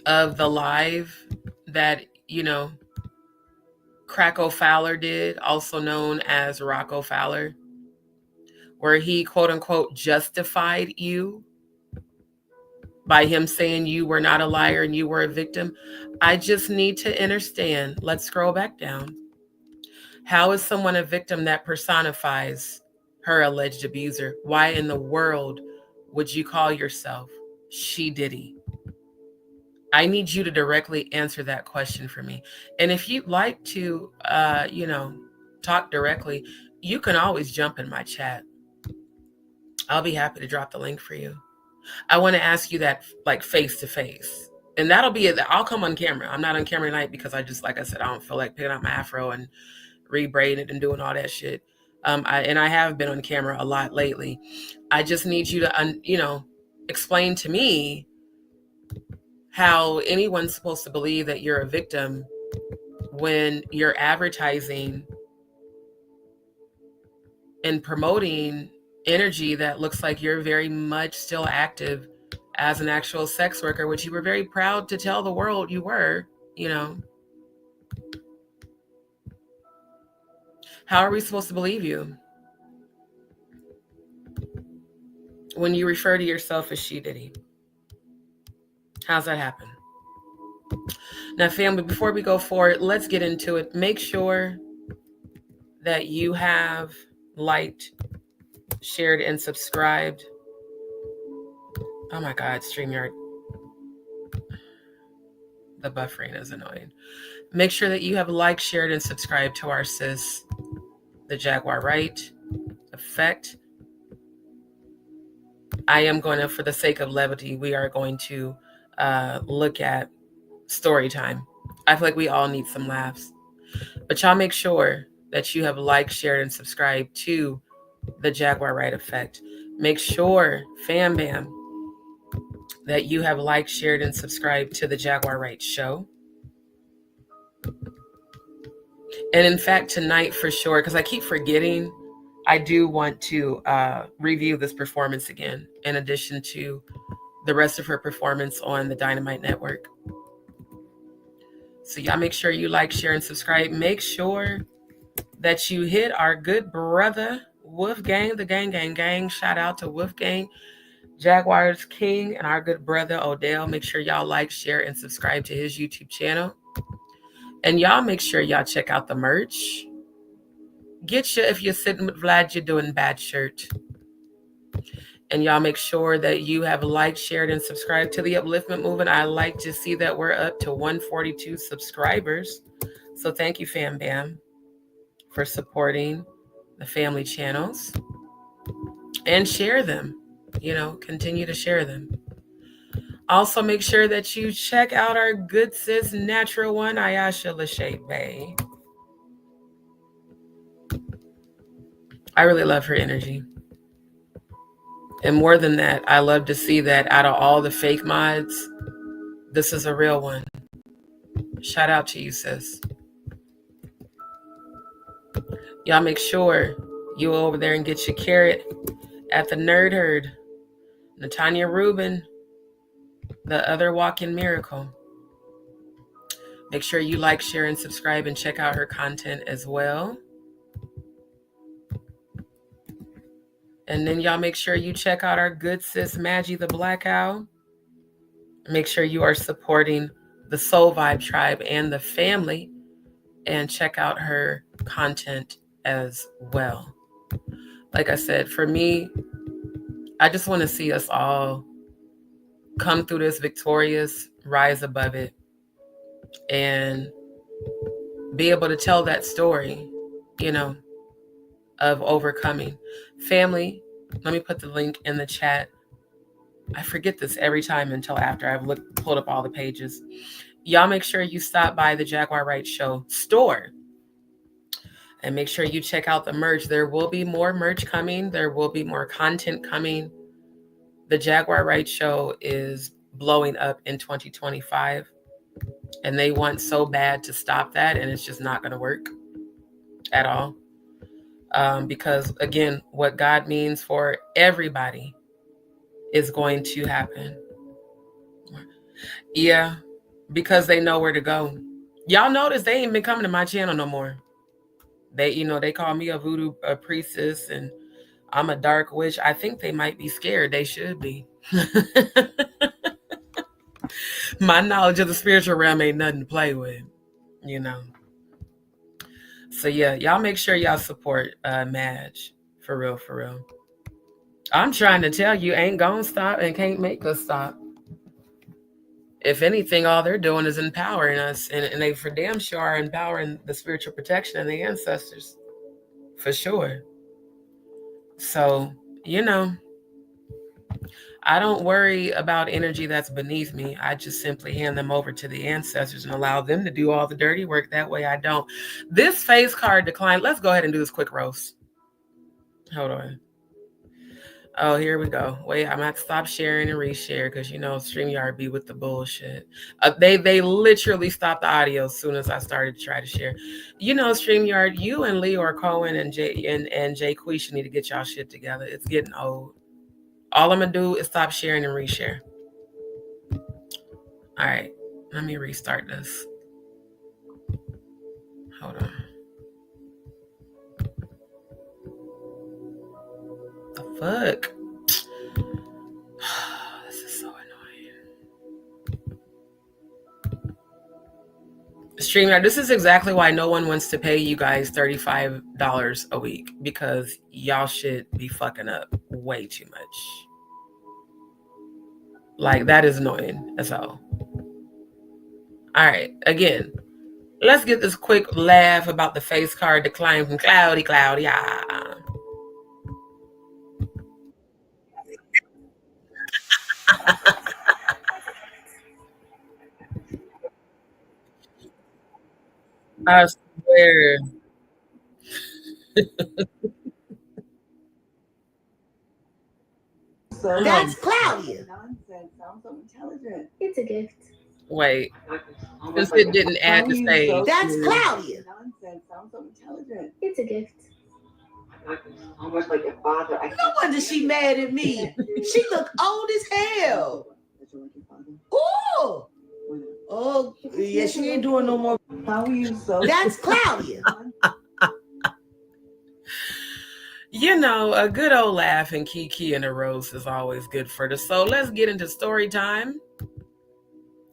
of the live that, Cracko Fowler did, also known as Rocco Fowler, where he quote unquote justified you by him saying you were not a liar and you were a victim. I just need to understand. Let's scroll back down. How is someone a victim that personifies her alleged abuser? Why in the world would you call yourself She Diddy? I need you to directly answer that question for me. And if you'd like to, talk directly, you can always jump in my chat. I'll be happy to drop the link for you. I want to ask you that like face to face. And that'll be it. I'll come on camera. I'm not on camera tonight because I just, like I said, I don't feel like picking up my afro and rebraiding it and doing all that shit. I have been on camera a lot lately. I just need you to, explain to me how anyone's supposed to believe that you're a victim when you're advertising and promoting energy that looks like you're very much still active as an actual sex worker, which you were very proud to tell the world you were, How are we supposed to believe you when you refer to yourself as She Diddy? How's that happen? Now, family, before we go forward, let's get into it. Make sure that you have liked, shared, and subscribed. Oh my God, StreamYard. The buffering is annoying. Make sure that you have liked, shared, and subscribed to our sis, the Jaguar Wright effect. I am going to, for the sake of levity, we are going to look at story time. I feel like we all need some laughs. But y'all make sure that you have liked, shared, and subscribed to the Jaguar Wright effect. Make sure, fam bam, that you have liked, shared, and subscribed to the Jaguar Wright show. And in fact, tonight for sure, because I keep forgetting, I do want to review this performance again, in addition to the rest of her performance on the Dynamite Network. So y'all make sure you like, share, and subscribe. Make sure that you hit our good brother Wolfgang, the gang. Shout out to Wolfgang, Jaguar's King, and our good brother Odell. Make sure y'all like, share, and subscribe to his YouTube channel. And y'all make sure y'all check out the merch. Get your If You're Sitting with Vlad, You're Doing Bad shirt. And y'all make sure that you have liked, shared, and subscribed to the Upliftment Movement. I like to see that we're up to 142 subscribers. So thank you, Fam Bam, for supporting the family channels. And share them. Continue to share them. Also, make sure that you check out our good sis, Natural One, Ayasha Lachey Bay. I really love her energy. And more than that, I love to see that out of all the fake mods, this is a real one. Shout out to you, sis. Y'all make sure you go over there and get your carrot at the Nerd Herd. Natanya Rubin, the other walking miracle. Make sure you like, share, and subscribe and check out her content as well. And then y'all make sure you check out our good sis, Maggie the Black Owl. Make sure you are supporting the Soul Vibe Tribe and the family and check out her content as well. Like I said, for me, I just want to see us all come through this victorious, rise above it, and be able to tell that story, of overcoming. Family, let me put the link in the chat. I forget this every time until after I've pulled up all the pages. Y'all make sure you stop by the Jaguar Wright Show store And make sure you check out the merch. There will be more merch coming. There will be more content coming. The Jaguar Wright show is blowing up in 2025. And they want so bad to stop that. And it's just not going to work at all. Because, again, what God means for everybody is going to happen. Yeah, because they know where to go. Y'all notice they ain't been coming to my channel no more. They call me a voodoo priestess and I'm a dark witch. I think they might be scared. They should be. My knowledge of the spiritual realm ain't nothing to play with, So yeah, y'all make sure y'all support Madge. For real, for real. I'm trying to tell you, ain't gonna stop and can't make us stop. If anything, all they're doing is empowering us, and they for damn sure are empowering the spiritual protection of the ancestors, for sure. So, I don't worry about energy that's beneath me. I just simply hand them over to the ancestors and allow them to do all the dirty work. That way I don't. This face card declined. Let's go ahead and do this quick roast. Hold on. Oh, here we go. Wait, I'm gonna have to stop sharing and reshare because StreamYard be with the bullshit. They literally stopped the audio as soon as I started to try to share. StreamYard, you and Leo or Cohen and Jay Quisha need to get y'all shit together. It's getting old. All I'm gonna do is stop sharing and reshare. All right, let me restart this. Hold on. The fuck? This is so annoying. StreamYard, this is exactly why no one wants to pay you guys $35 a week, because y'all should be fucking up way too much. Like, that is annoying as hell. All right, again, let's get this quick laugh about the face card decline from Cloudy. I swear.
That's Claudia.
Nonsense. Sounds so intelligent.
It's a gift.
Wait, since it didn't add the stage.
That's Claudia.
Nonsense. Sounds so intelligent.
It's a gift.
Almost like your father.
No wonder she mad at me. She look old as hell. Ooh. Oh, yeah, she ain't doing no more.
How are you so?
That's Claudia.
A good old laugh and Kiki and a roast is always good for the soul. Let's get into story time.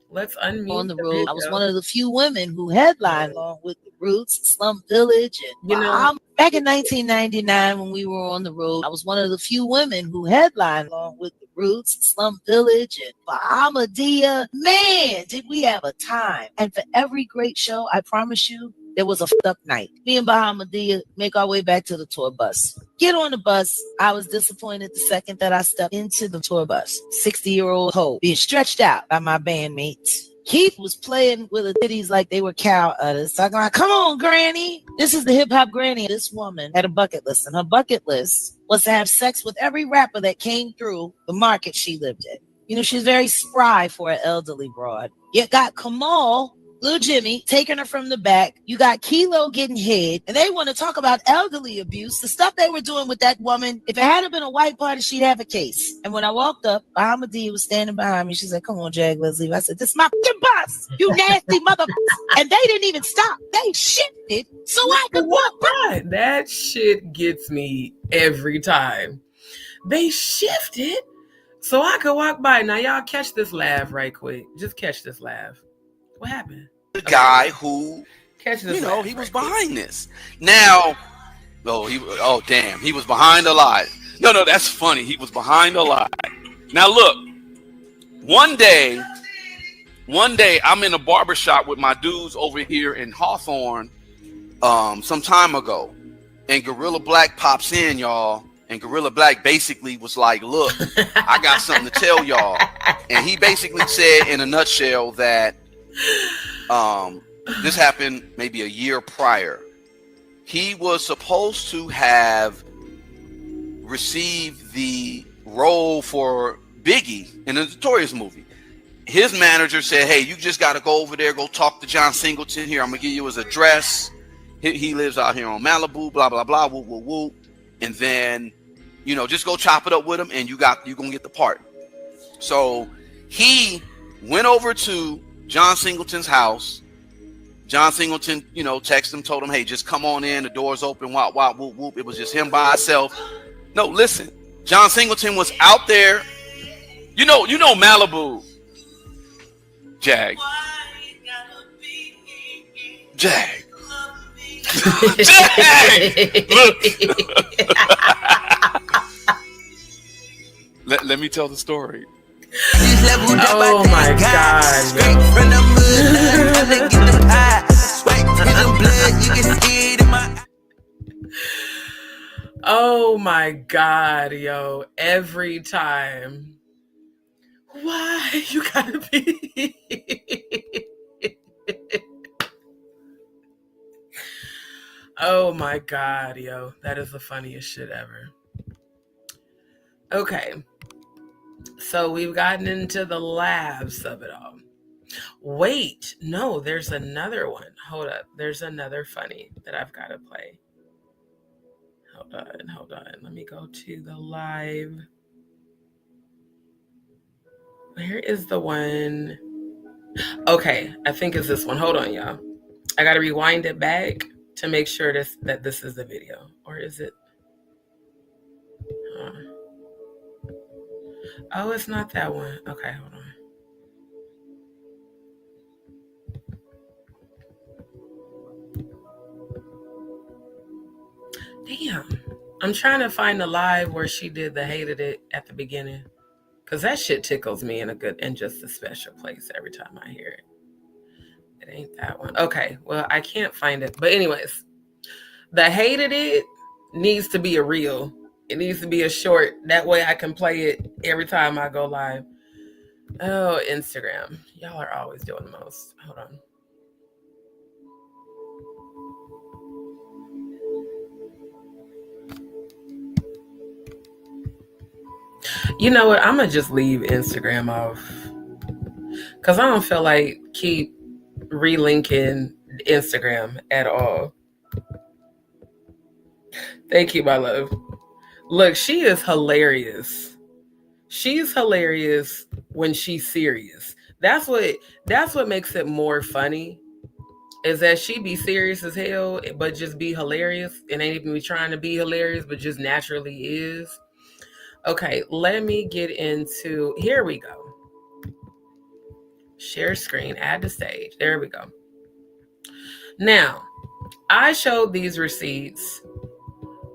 Let's unmute
on the road. I was one of the few women who headlined along with the Roots, Slum Village, and back in 1999 when we were on the road. I was one of the few women who headlined along with the Roots, Slum Village, and Bahamadia. Man, did we have a time! And for every great show, I promise you, there was a up night. Me and Bahamadia make our way back to the tour bus. Get on the bus. I was disappointed the second that I stepped into the tour bus. 60-year-old hoe being stretched out by my bandmates. Keith was playing with the titties like they were cow udders. So I'm like, come on, granny. This is the hip-hop granny. This woman had a bucket list, and her bucket list was to have sex with every rapper that came through the market she lived in. She's very spry for an elderly broad. You got Kamal, Lil Jimmy, taking her from the back. You got Kilo getting head. And they want to talk about elderly abuse. The stuff they were doing with that woman, if it hadn't been a white party, she'd have a case. And when I walked up, Bahamadia was standing behind me. She said, come on, Jag, let's leave. I said, this is my fucking bus, you nasty mother. And they didn't even stop. They shifted so I could walk by.
That shit gets me every time. They shifted so I could walk by. Now, y'all catch this laugh right quick. Just catch this laugh. What happened?
The guy who, he was behind this. Now, he was behind a lot. No, that's funny. He was behind a lot. Now, look, one day, I'm in a barbershop with my dudes over here in Hawthorne some time ago. And Gorilla Black pops in, y'all. And Gorilla Black basically was like, look, I got something to tell y'all. And he basically said in a nutshell that this happened maybe a year prior. he was supposed to have received the role for Biggie in the Notorious movie. His manager said, hey, you just got to go over there, go talk to John Singleton here. I'm going to give you his address. He lives out here on Malibu, blah, blah, blah, whoop, whoop, whoop. And then, you know, just go chop it up with him and you're going to get the part. So he went over to John Singleton's house. John Singleton, you know, texted him, told him, hey, just come on in. The door's open, wop, wop, whoop, whoop. It was just him by himself. No, listen, John Singleton was out there. You know Malibu. Jag. Jag. Look. Let me tell the story.
Oh my God.
Straight from the mud, trying to get them high. Sweat to the blood, you can see it in my.
Oh my God, yo. Every time. Why you gotta be? Oh my God, yo. That is the funniest shit ever. Okay. So we've gotten into the laughs of it all. Wait, no, there's another one. Hold up. There's another funny that I've got to play. Hold on. Let me go to the live. Where is the one? Okay, I think it's this one. Hold on, y'all. I got to rewind it back to make sure that this is the video. Or is it? Oh, it's not that one. Okay, hold on. Damn. I'm trying to find the live where she did the hated it at the beginning. Because that shit tickles me in a good and just a special place every time I hear it. It ain't that one. Okay, well, I can't find it. But anyways, the hated it needs to be a reel. It needs to be a short. That way I can play it every time I go live. Oh, Instagram. Y'all are always doing the most. Hold on. You know what? I'm going to just leave Instagram off. Because I don't feel like keep relinking Instagram at all. Thank you, my love. Look, she is hilarious. She's hilarious when she's serious. That's what makes it more funny. Is that she be serious as hell, but just be hilarious and ain't even be trying to be hilarious, but just naturally is. Okay, let me get into, here we go. Share screen, add to stage. There we go. Now, I showed these receipts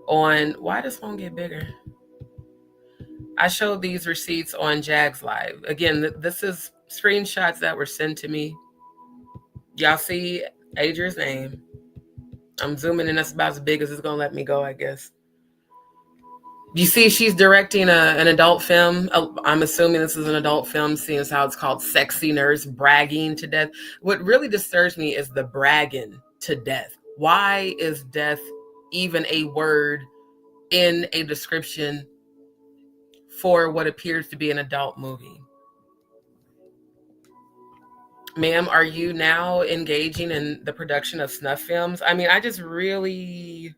on, why does phone get bigger? I showed these receipts on Jag's Live. Again, this is screenshots that were sent to me. Y'all see Adria's name. I'm zooming in. That's about as big as it's going to let me go, I guess. You see she's directing an adult film. I'm assuming this is an adult film, seeing as how it's called Sexy Nurse Bragging to Death. What really disturbs me is the bragging to death. Why is death even a word in a description for what appears to be an adult movie? Ma'am, are you now engaging in the production of snuff films? I mean, I just really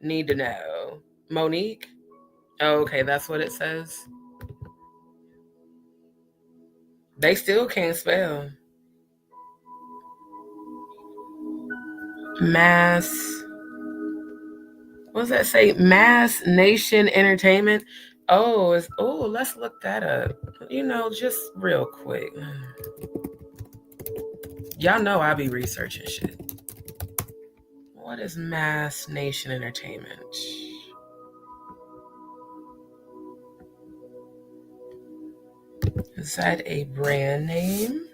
need to know. Monique? Oh, okay, that's what it says. They still can't spell. Mass. What does that say? Mass Nation Entertainment. Oh, let's look that up. You know, just real quick. Y'all know I be researching shit. What is Mass Nation Entertainment? Is that a brand name?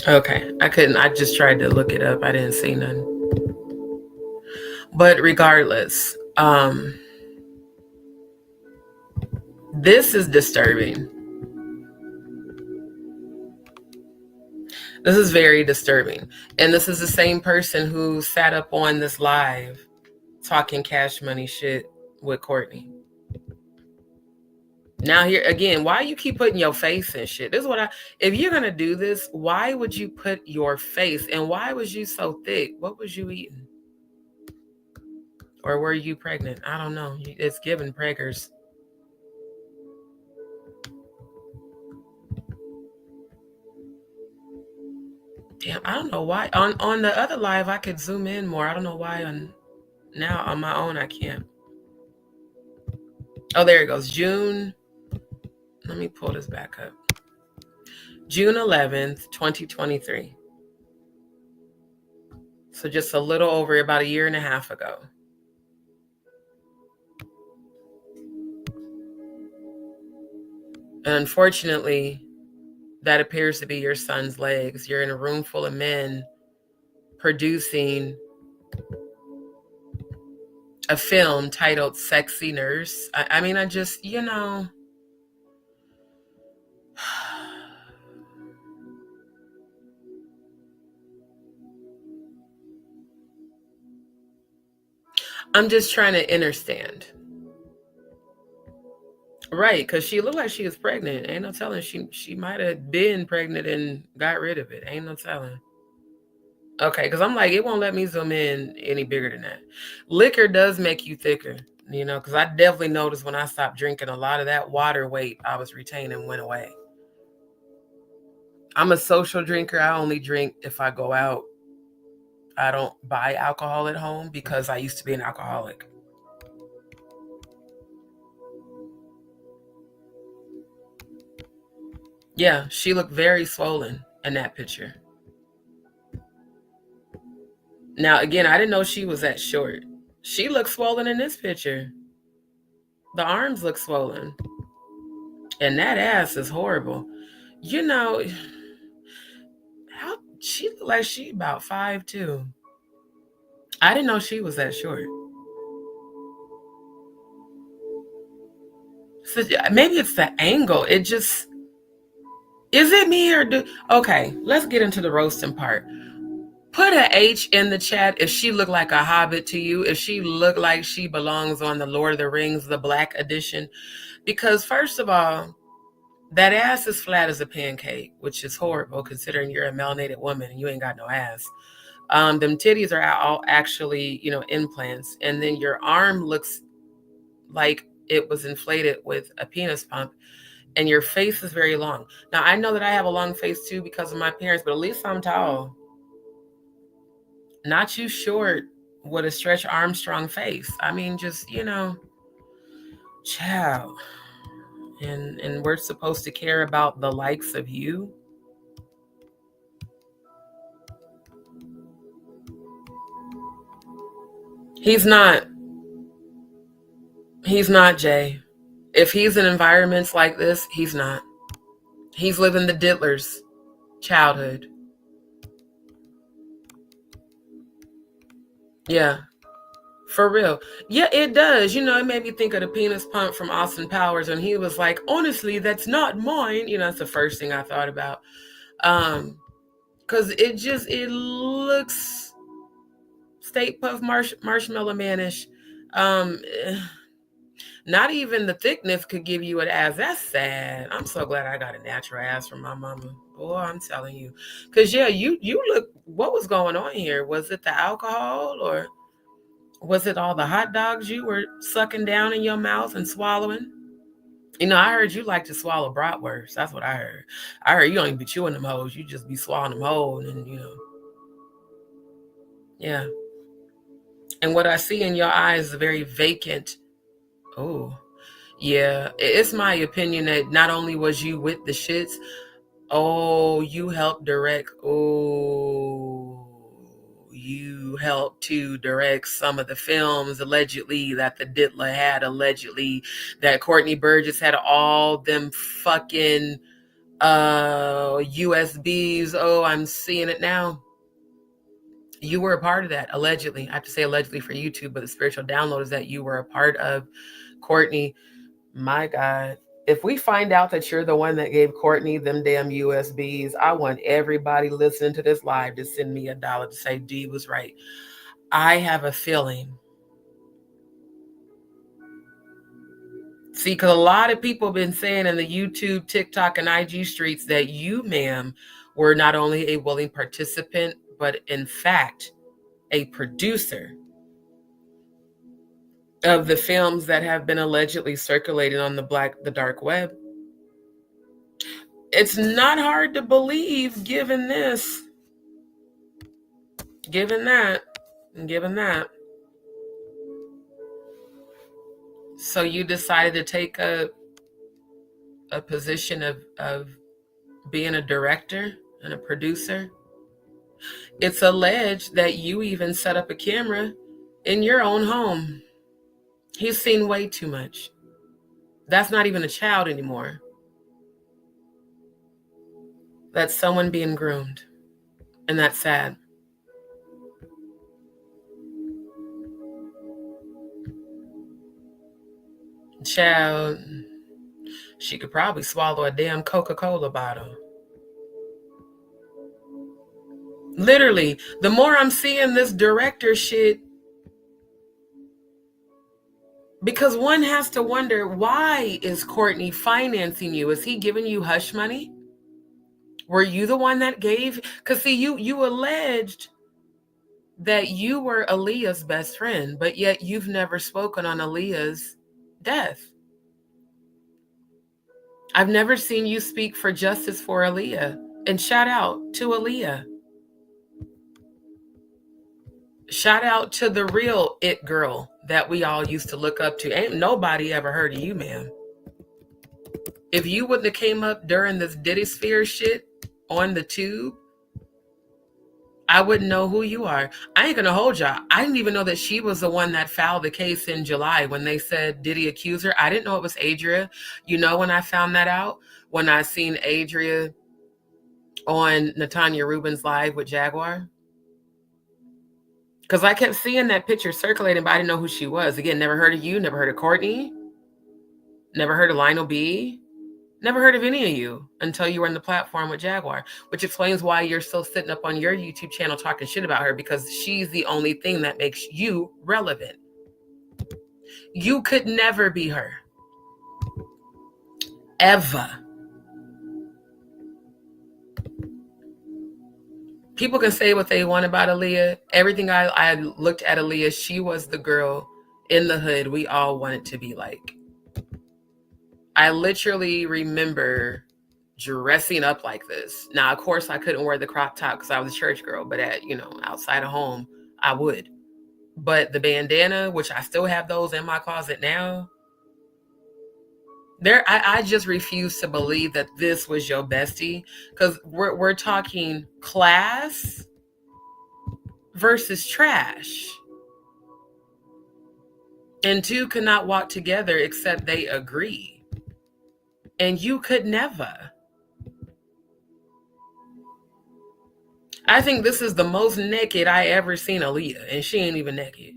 Okay, I couldn't. I just tried to look it up. I didn't see none. But regardless, this is disturbing. This is very disturbing. And this is the same person who sat up on this live talking Cash Money shit with Courtney. Now here again, why you keep putting your face in shit? This is what if you're gonna do this, why would you put your face? And why was you so thick? What was you eating? Or were you pregnant? I don't know. It's given preggers. Damn, I don't know why. On the other live, I could zoom in more. I don't know why now on my own I can't. Oh, there it goes. June. Let me pull this back up. June 11th, 2023. So just a little over about a year and a half ago. And unfortunately, that appears to be your son's legs. You're in a room full of men producing a film titled Sexy Nurse. I mean, I just, I'm just trying to understand. Right, because she looked like she was pregnant. Ain't no telling. She might have been pregnant and got rid of it. Ain't no telling. Okay, because I'm like, it won't let me zoom in any bigger than that. Liquor does make you thicker, because I definitely noticed when I stopped drinking, a lot of that water weight I was retaining went away. I'm a social drinker. I only drink if I go out. I don't buy alcohol at home because I used to be an alcoholic. Yeah, she looked very swollen in that picture. Now, again, I didn't know she was that short. She looked swollen in this picture. The arms look swollen. And that ass is horrible. How she looked like she about 5'2". I didn't know she was that short. So maybe it's the angle. It just... Is it me or okay, let's get into the roasting part. Put a H in the chat if she looked like a hobbit to you, if she looked like she belongs on the Lord of the Rings, the Black Edition. Because first of all, that ass is flat as a pancake, which is horrible considering you're a melanated woman and you ain't got no ass. Them titties are all actually, implants. And then your arm looks like it was inflated with a penis pump. And your face is very long. Now, I know that I have a long face too because of my parents, but at least I'm tall. Not you short with a Stretch Armstrong face. I mean, just, child. And we're supposed to care about the likes of you. He's not. He's not, Jay. If he's in environments like this, he's not. He's living the diddler's childhood. Yeah, for real. Yeah, it does. It made me think of the penis pump from Austin Powers, and he was like, honestly, that's not mine. That's the first thing I thought about. Because it looks State Puff Marshmallow Man-ish. Not even the thickness could give you an ass. That's sad. I'm so glad I got a natural ass from my mama. Boy, I'm telling you. Because, yeah, you look, what was going on here? Was it the alcohol or was it all the hot dogs you were sucking down in your mouth and swallowing? I heard you like to swallow bratwurst. That's what I heard. I heard you don't even be chewing them hoes. You just be swallowing them whole and, Yeah. And what I see in your eyes is a very vacant. Oh, yeah. It's my opinion that not only was you with the shits, you helped direct. You helped to direct some of the films, allegedly, that the Diddler had, allegedly, that Courtney Burgess had all them fucking USBs. Oh, I'm seeing it now. You were a part of that, allegedly. I have to say allegedly for YouTube, but the spiritual download is that you were a part of. Courtney, my God. If we find out that you're the one that gave Courtney them damn USBs, I want everybody listening to this live to send me $1 to say D was right. I have a feeling. See, because a lot of people have been saying in the YouTube, TikTok, and IG streets that you, ma'am, were not only a willing participant, but in fact, a producer of the films that have been allegedly circulating on the dark web. It's not hard to believe given this, given that, and given that. So you decided to take a position of being a director and a producer. It's alleged that you even set up a camera in your own home. He's seen way too much. That's not even a child anymore. That's someone being groomed. And that's sad. Child, she could probably swallow a damn Coca-Cola bottle. Literally, the more I'm seeing this director shit, because one has to wonder, why is Courtney financing you? Is he giving you hush money? Were you the one that gave? Because see, you alleged that you were Aaliyah's best friend, but yet you've never spoken on Aaliyah's death. I've never seen you speak for justice for Aaliyah. And shout out to Aaliyah. Shout out to the real it girl that we all used to look up to. Ain't nobody ever heard of you, ma'am. If you wouldn't have came up during this Diddy Sphere shit on the tube, I wouldn't know who you are. I ain't gonna hold y'all. I didn't even know that she was the one that filed the case in July when they said Diddy accused her. I didn't know it was Adria. You know when I found that out? When I seen Adria on Natanya Rubin's live with Jaguar. Because I kept seeing that picture circulating, but I didn't know who she was. Again, never heard of you, never heard of Courtney, never heard of Lionel B, never heard of any of you until you were on the platform with Jaguar, which explains why you're still sitting up on your YouTube channel talking shit about her, because she's the only thing that makes you relevant. You could never be her. Ever. People can say what they want about Aaliyah. Everything I looked at Aaliyah, she was the girl in the hood we all wanted to be like. I literally remember dressing up like this. Now, of course, I couldn't wear the crop top because I was a church girl, but outside of home, I would. But the bandana, which I still have those in my closet now, I just refuse to believe that this was your bestie, because we're talking class versus trash. And two cannot walk together except they agree. And you could never. I think this is the most naked I ever seen Aaliyah, and she ain't even naked.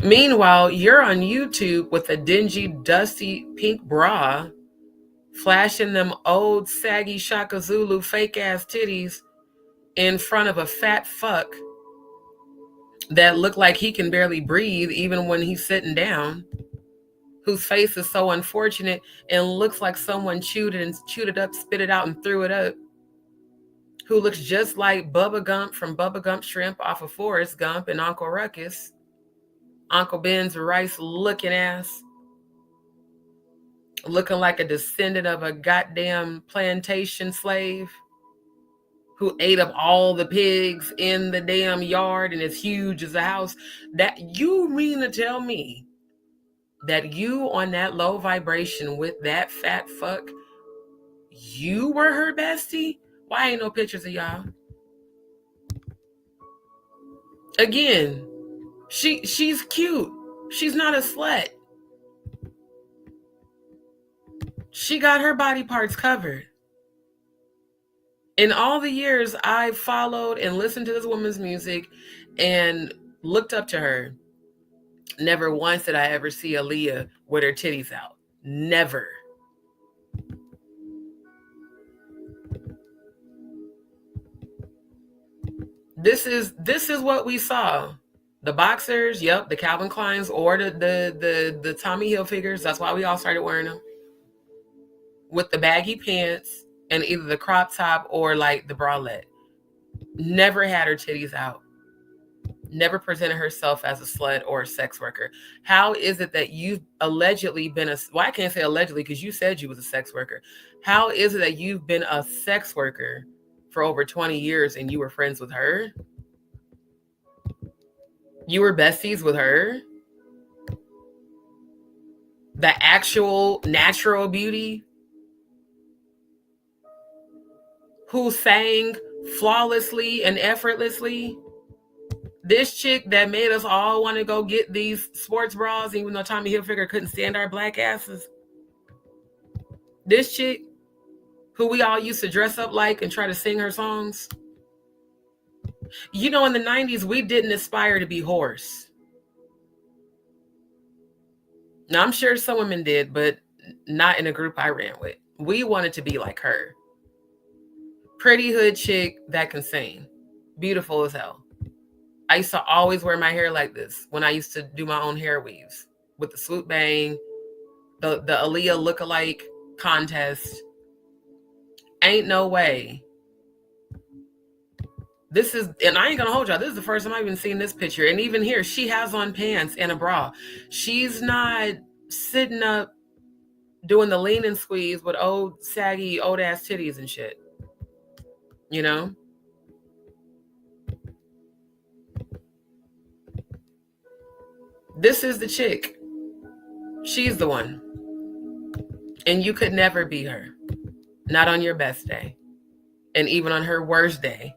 Meanwhile, you're on YouTube with a dingy, dusty pink bra, flashing them old, saggy Shaka Zulu fake-ass titties in front of a fat fuck that looked like he can barely breathe even when he's sitting down, whose face is so unfortunate and looks like someone chewed it up, spit it out, and threw it up, who looks just like Bubba Gump from Bubba Gump Shrimp off of Forrest Gump and Uncle Rukus. Uncle Ben's rice looking ass, looking like a descendant of a goddamn plantation slave who ate up all the pigs in the damn yard and is huge as a house. That you mean to tell me that you on that low vibration with that fat fuck, you were her bestie? Why ain't no pictures of y'all? Again, she's cute. She's not a slut. She got her body parts covered. In all the years I followed and listened to this woman's music and looked up to her, never once did I ever see Aaliyah with her titties out. Never. This is what we saw. The boxers, yep, the Calvin Kleins, or the Tommy Hilfigers. That's why we all started wearing them. With the baggy pants and either the crop top or like the bralette. Never had her titties out. Never presented herself as a slut or a sex worker. How is it that you've allegedly been well, I can't say allegedly because you said you was a sex worker. How is it that you've been a sex worker for over 20 years and you were friends with her? You were besties with her? The actual natural beauty who sang flawlessly and effortlessly? This chick that made us all want to go get these sports bras, even though Tommy Hilfiger couldn't stand our black asses. This chick who we all used to dress up like and try to sing her songs. You know, in the 90s, we didn't aspire to be whores. Now, I'm sure some women did, but not in a group I ran with. We wanted to be like her. Pretty hood chick that can sing. Beautiful as hell. I used to always wear my hair like this when I used to do my own hair weaves with the swoop bang, the Aaliyah lookalike contest. Ain't no way. This is, and I ain't gonna hold y'all, this is the first time I've even seen this picture. And even here, she has on pants and a bra. She's not sitting up doing the lean and squeeze with old, saggy, old ass titties and shit. You know? This is the chick. She's the one. And you could never be her. Not on your best day. And even on her worst day,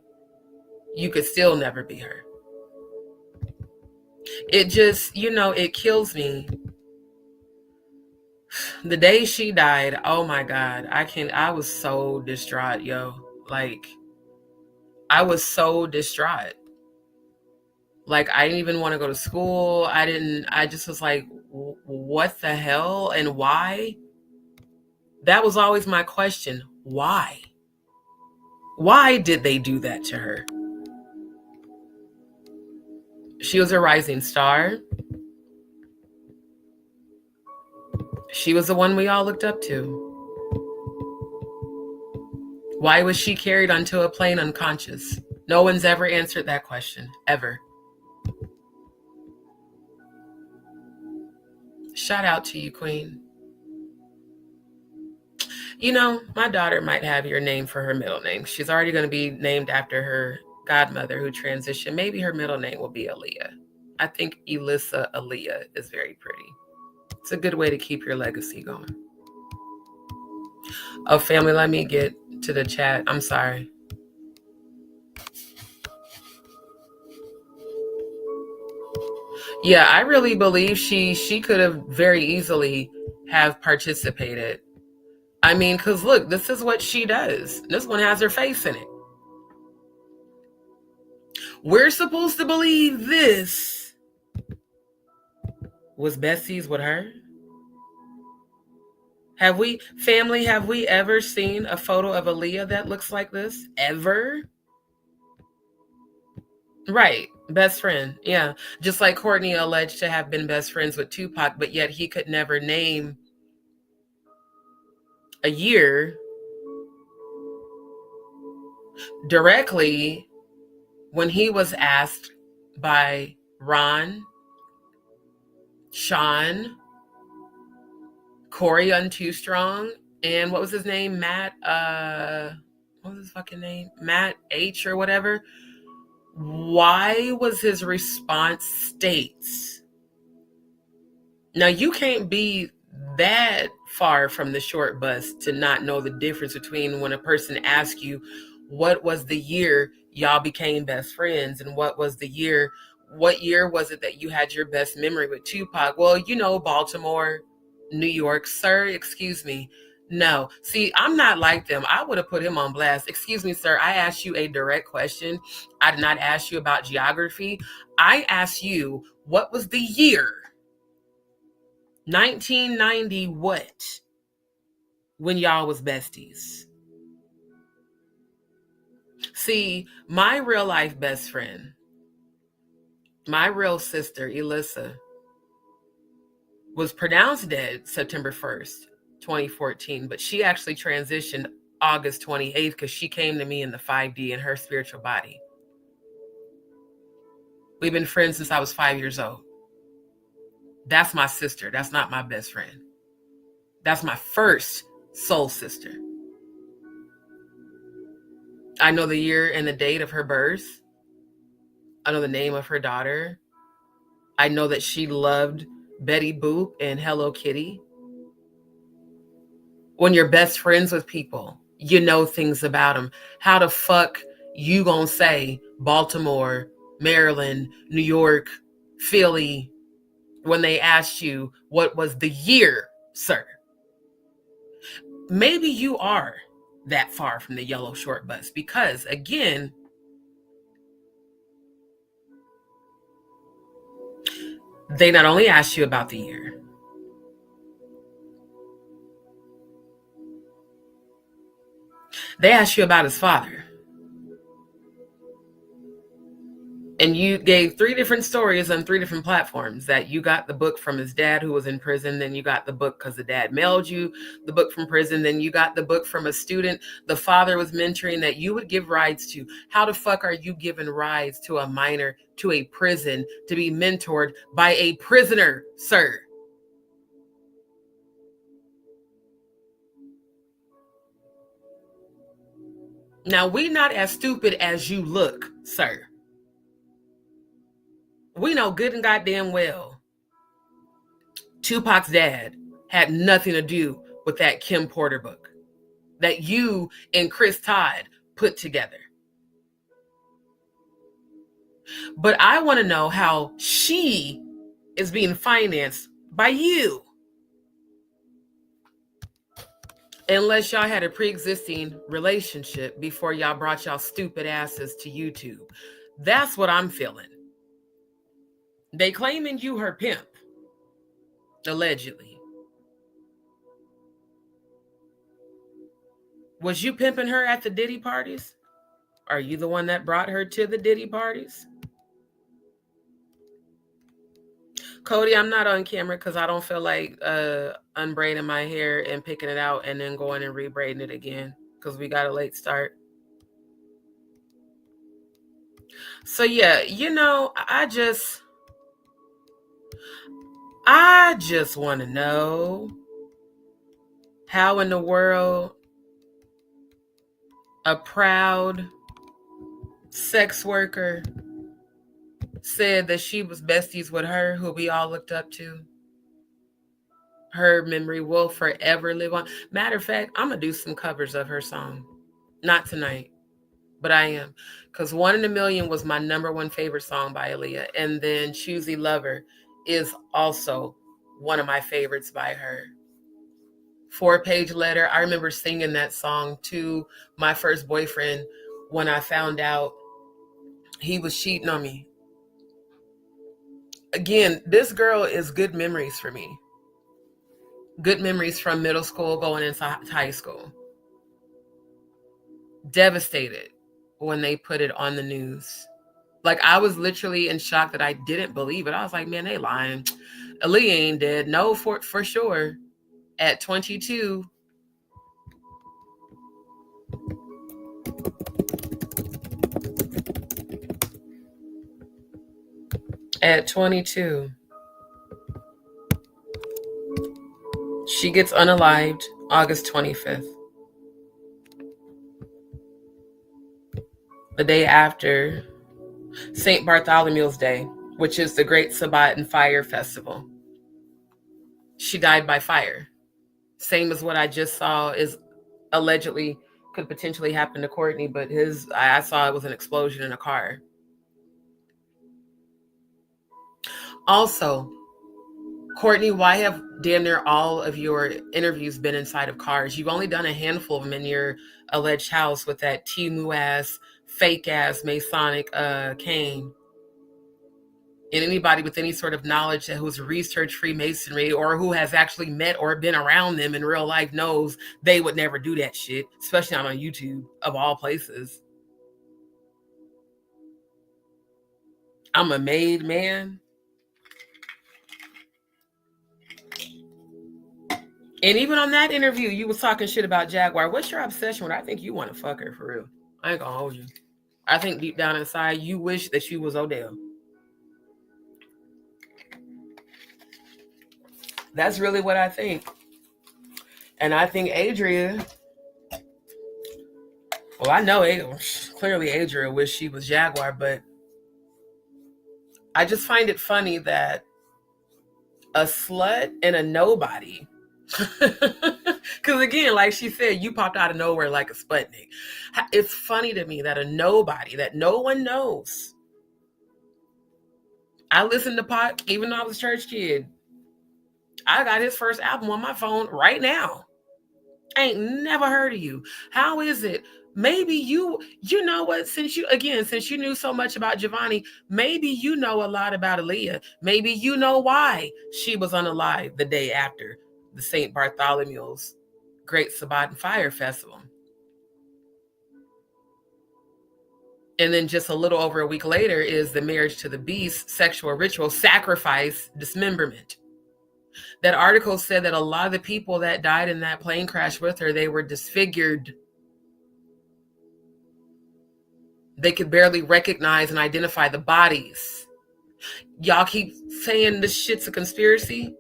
you could still never be her. It just, you know, it kills me. The day she died, oh my God, I was so distraught, yo. Like, I was so distraught. Like, I didn't even want to go to school. I just was like, what the hell and why? That was always my question. Why? Why did they do that to her? She was a rising star. She was the one we all looked up to. Why was she carried onto a plane unconscious? No one's ever answered that question, ever. Shout out to you, Queen. You know, my daughter might have your name for her middle name. She's already going to be named after her godmother who transitioned. Maybe her middle name will be Aaliyah. I think Elissa Aaliyah is very pretty. It's a good way to keep your legacy going. Oh, family, let me get to the chat. I'm sorry. Yeah, I really believe she could have very easily have participated. I mean, because look, this is what she does. This one has her face in it. We're supposed to believe this was besties with her? Have we ever seen a photo of Aaliyah that looks like this? Ever? Right. Best friend. Yeah. Just like Courtney alleged to have been best friends with Tupac, but yet he could never name a year directly when he was asked by Ron, Sean, Corey Too Strong, and what was his name? Matt, what was his fucking name? Matt H or whatever. Why was his response states? Now, you can't be that far from the short bus to not know the difference between when a person asks you, what was the year y'all became best friends? And what year was it that you had your best memory with Tupac? Well, you know, Baltimore, New York. Sir, excuse me. No. See, I'm not like them. I would have put him on blast. Excuse me, sir. I asked you a direct question. I did not ask you about geography. I asked you, what was the year? 1990 what? When y'all was besties. See, my real life best friend, my real sister, Elissa, was pronounced dead September 1st, 2014, but she actually transitioned August 28th because she came to me in the 5D in her spiritual body. We've been friends since I was 5 years old. That's my sister. That's not my best friend. That's my first soul sister. I know the year and the date of her birth. I know the name of her daughter. I know that she loved Betty Boop and Hello Kitty. When you're best friends with people, you know things about them. How the fuck you gonna say Baltimore, Maryland, New York, Philly, when they asked you what was the year, sir? Maybe you are that far from the yellow short bus because, again, they not only asked you about the year, they asked you about his father. And you gave 3 different stories on 3 different platforms, that you got the book from his dad who was in prison. Then you got the book because the dad mailed you the book from prison. Then you got the book from a student the father was mentoring that you would give rides to. How the fuck are you giving rides to a minor to a prison to be mentored by a prisoner, sir? Now, we not as stupid as you look, sir. We know good and goddamn well Tupac's dad had nothing to do with that Kim Porter book that you and Chris Todd put together. But I want to know how she is being financed by you. Unless y'all had a pre-existing relationship before y'all brought y'all stupid asses to YouTube. That's what I'm feeling. They claiming you her pimp, allegedly. Was you pimping her at the Diddy parties? Are you the one that brought her to the Diddy parties? Cody, I'm not on camera because I don't feel like unbraiding my hair and picking it out and then going and rebraiding it again because we got a late start. So yeah, you know, I just want to know how in the world a proud sex worker said that she was besties with her, who we all looked up to. Her memory will forever live on. Matter of fact, I'm going to do some covers of her song. Not tonight, but I am. Because 1 in a Million was my #1 favorite song by Aaliyah. And then Choosy Lover is also one of my favorites by her. 4-Page Letter. I remember singing that song to my first boyfriend when I found out he was cheating on me. Again, this girl is good memories for me. Good memories from middle school going into high school. Devastated when they put it on the news. Like, I was literally in shock that I didn't believe it. I was like, man, they lying. Aaliyah ain't dead. No, for sure. At 22. At 22. She gets unalived August 25th. The day after St. Bartholomew's Day, which is the Great Sabbat and Fire Festival. She died by fire. Same as what I just saw is allegedly could potentially happen to Courtney, but I saw it was an explosion in a car. Also, Courtney, why have damn near all of your interviews been inside of cars? You've only done a handful of them in your alleged house with that Timu ass, fake ass Masonic cane. And anybody with any sort of knowledge who's researched Freemasonry or who has actually met or been around them in real life knows they would never do that shit, especially not on YouTube, of all places. I'm a made man. And even on that interview, you was talking shit about Jaguar. What's your obsession with her? I think you want to fuck her for real. I ain't gonna hold you. I think deep down inside, you wish that you was Odell. That's really what I think. And I think Adria, well, I know clearly Adria wish she was Jaguar, but I just find it funny that a slut and a nobody, because again, like she said, you popped out of nowhere like a Sputnik. It's funny to me that a nobody that no one knows. I listened to Pac even though I was a church kid. I got his first album on my phone right now. Ain't never heard of you. How is it? Maybe you know what, since you knew so much about Giovanni, maybe you know a lot about Aaliyah. Maybe you know why she was unalive the day after the St. Bartholomew's Great Sabbath and Fire Festival. And then just a little over a week later is the marriage to the beast, sexual ritual, sacrifice, dismemberment. That article said that a lot of the people that died in that plane crash with her, they were disfigured. They could barely recognize and identify the bodies. Y'all keep saying this shit's a conspiracy?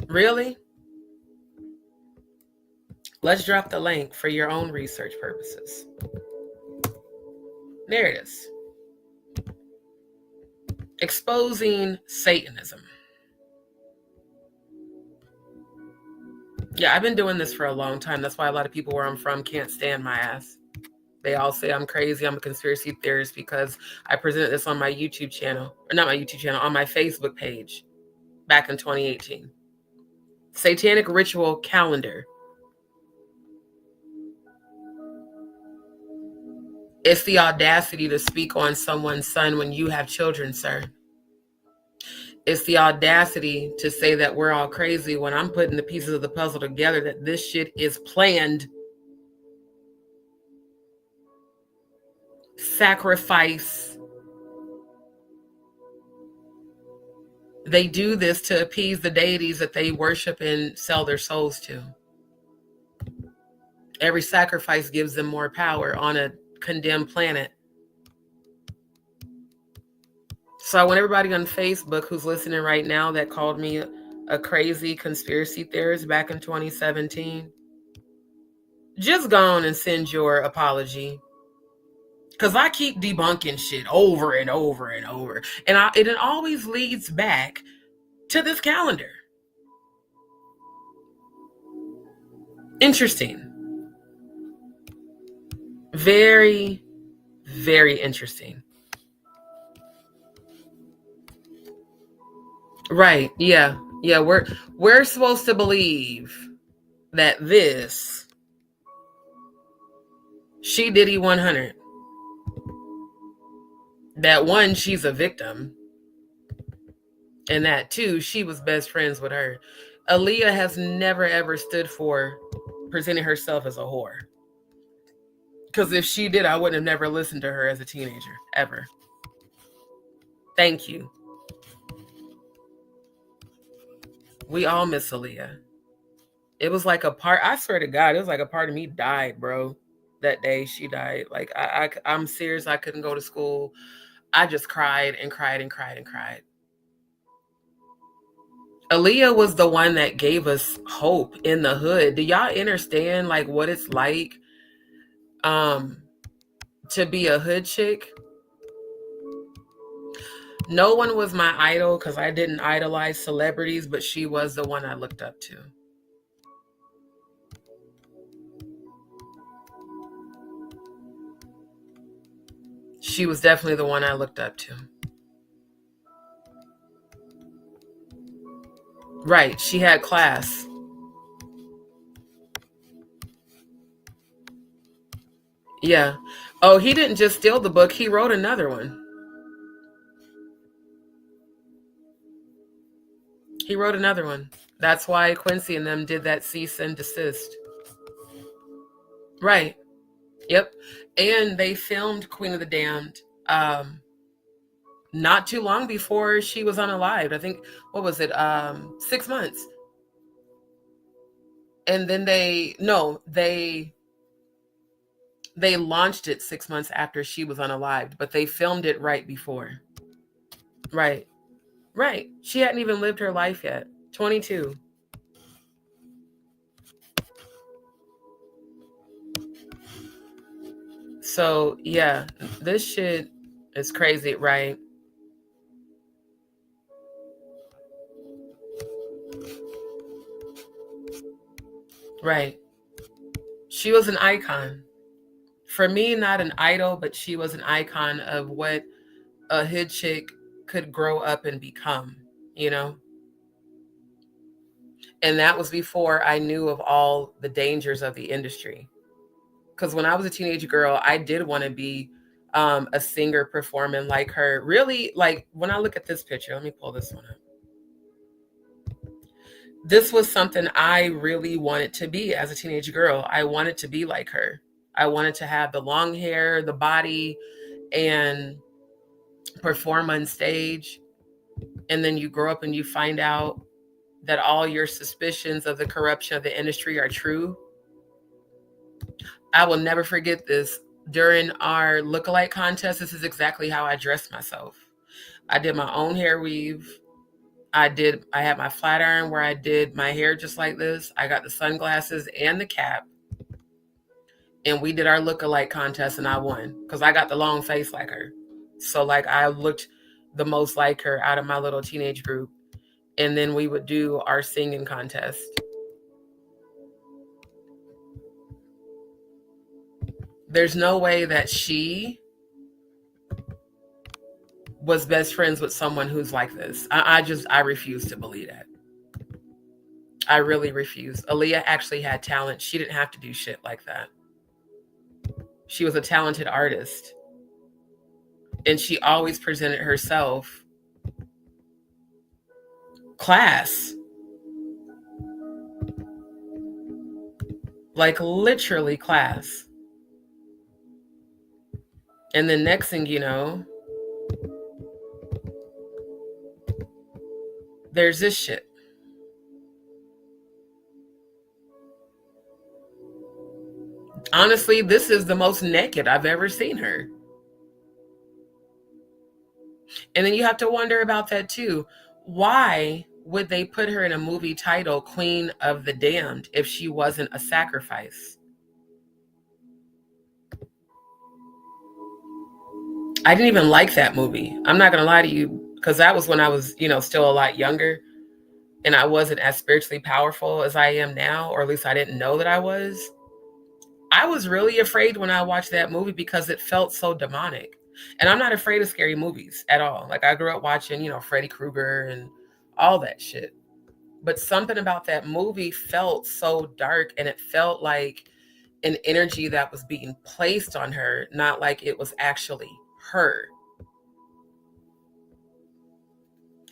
Really? Let's drop the link for your own research purposes. There it is. Exposing Satanism. Yeah, I've been doing this for a long time. That's why a lot of people where I'm from can't stand my ass. They all say I'm crazy, I'm a conspiracy theorist, because I presented this on my YouTube channel, or not my YouTube channel, on my Facebook page back in 2018. Satanic Ritual Calendar. It's the audacity to speak on someone's son when you have children, sir. It's the audacity to say that we're all crazy when I'm putting the pieces of the puzzle together that this shit is planned. Sacrifice. They do this to appease the deities that they worship and sell their souls to. Every sacrifice gives them more power on a condemned planet. So I want everybody on Facebook who's listening right now that called me a crazy conspiracy theorist back in 2017, just go on and send your apology. Because I keep debunking shit over and over and over. And it always leads back to this calendar. Interesting. Very, very interesting. Right. Yeah. Yeah. We're supposed to believe that this She Diddy 100. That one, she's a victim. And that two, she was best friends with her. Aaliyah has never ever stood for presenting herself as a whore. Because if she did, I wouldn't have never listened to her as a teenager. Ever. Thank you. We all miss Aaliyah. It was like a part, I swear to God, it was like a part of me died, bro. That day she died. Like, I'm serious. I couldn't go to school. I just cried and cried and cried and cried. Aaliyah was the one that gave us hope in the hood. Do y'all understand, like, what it's like to be a hood chick? No one was my idol because I didn't idolize celebrities, but she was the one I looked up to. She was definitely the one I looked up to. Right. She had class. Yeah. Oh, he didn't just steal the book. He wrote another one. He wrote another one. That's why Quincy and them did that cease and desist. Right. Yep. And they filmed Queen of the Damned not too long before she was unalived. I think, what was it? 6 months. And then they launched it 6 months after she was unalived, but they filmed it right before. Right. Right. She hadn't even lived her life yet. 22. So, yeah, this shit is crazy, right? Right. She was an icon. For me, not an idol, but she was an icon of what a hood chick could grow up and become, you know? And that was before I knew of all the dangers of the industry. Because when I was a teenage girl, I did want to be a singer performing like her. Really, like when I look at this picture, let me pull this one up. This was something I really wanted to be as a teenage girl. I wanted to be like her. I wanted to have the long hair, the body, and perform on stage. And then you grow up and you find out that all your suspicions of the corruption of the industry are true. I will never forget this. During our lookalike contest, this is exactly how I dressed myself. I did my own hair weave. I had my flat iron where I did my hair just like this. I got the sunglasses and the cap. And we did our lookalike contest and I won because I got the long face like her. So like I looked the most like her out of my little teenage group. And then we would do our singing contest. There's no way that she was best friends with someone who's like this. I refuse to believe that. I really refuse. Aaliyah actually had talent. She didn't have to do shit like that. She was a talented artist. And she always presented herself class. Like literally class. And the next thing you know, there's this shit. Honestly, this is the most naked I've ever seen her. And then you have to wonder about that too. Why would they put her in a movie titled Queen of the Damned if she wasn't a sacrifice? I didn't even like that movie. I'm not going to lie to you, because that was when I was, still a lot younger and I wasn't as spiritually powerful as I am now, or at least I didn't know that I was. I was really afraid when I watched that movie because it felt so demonic. And I'm not afraid of scary movies at all. Like I grew up watching, Freddy Krueger and all that shit. But something about that movie felt so dark, and it felt like an energy that was being placed on her, not like it was actually her.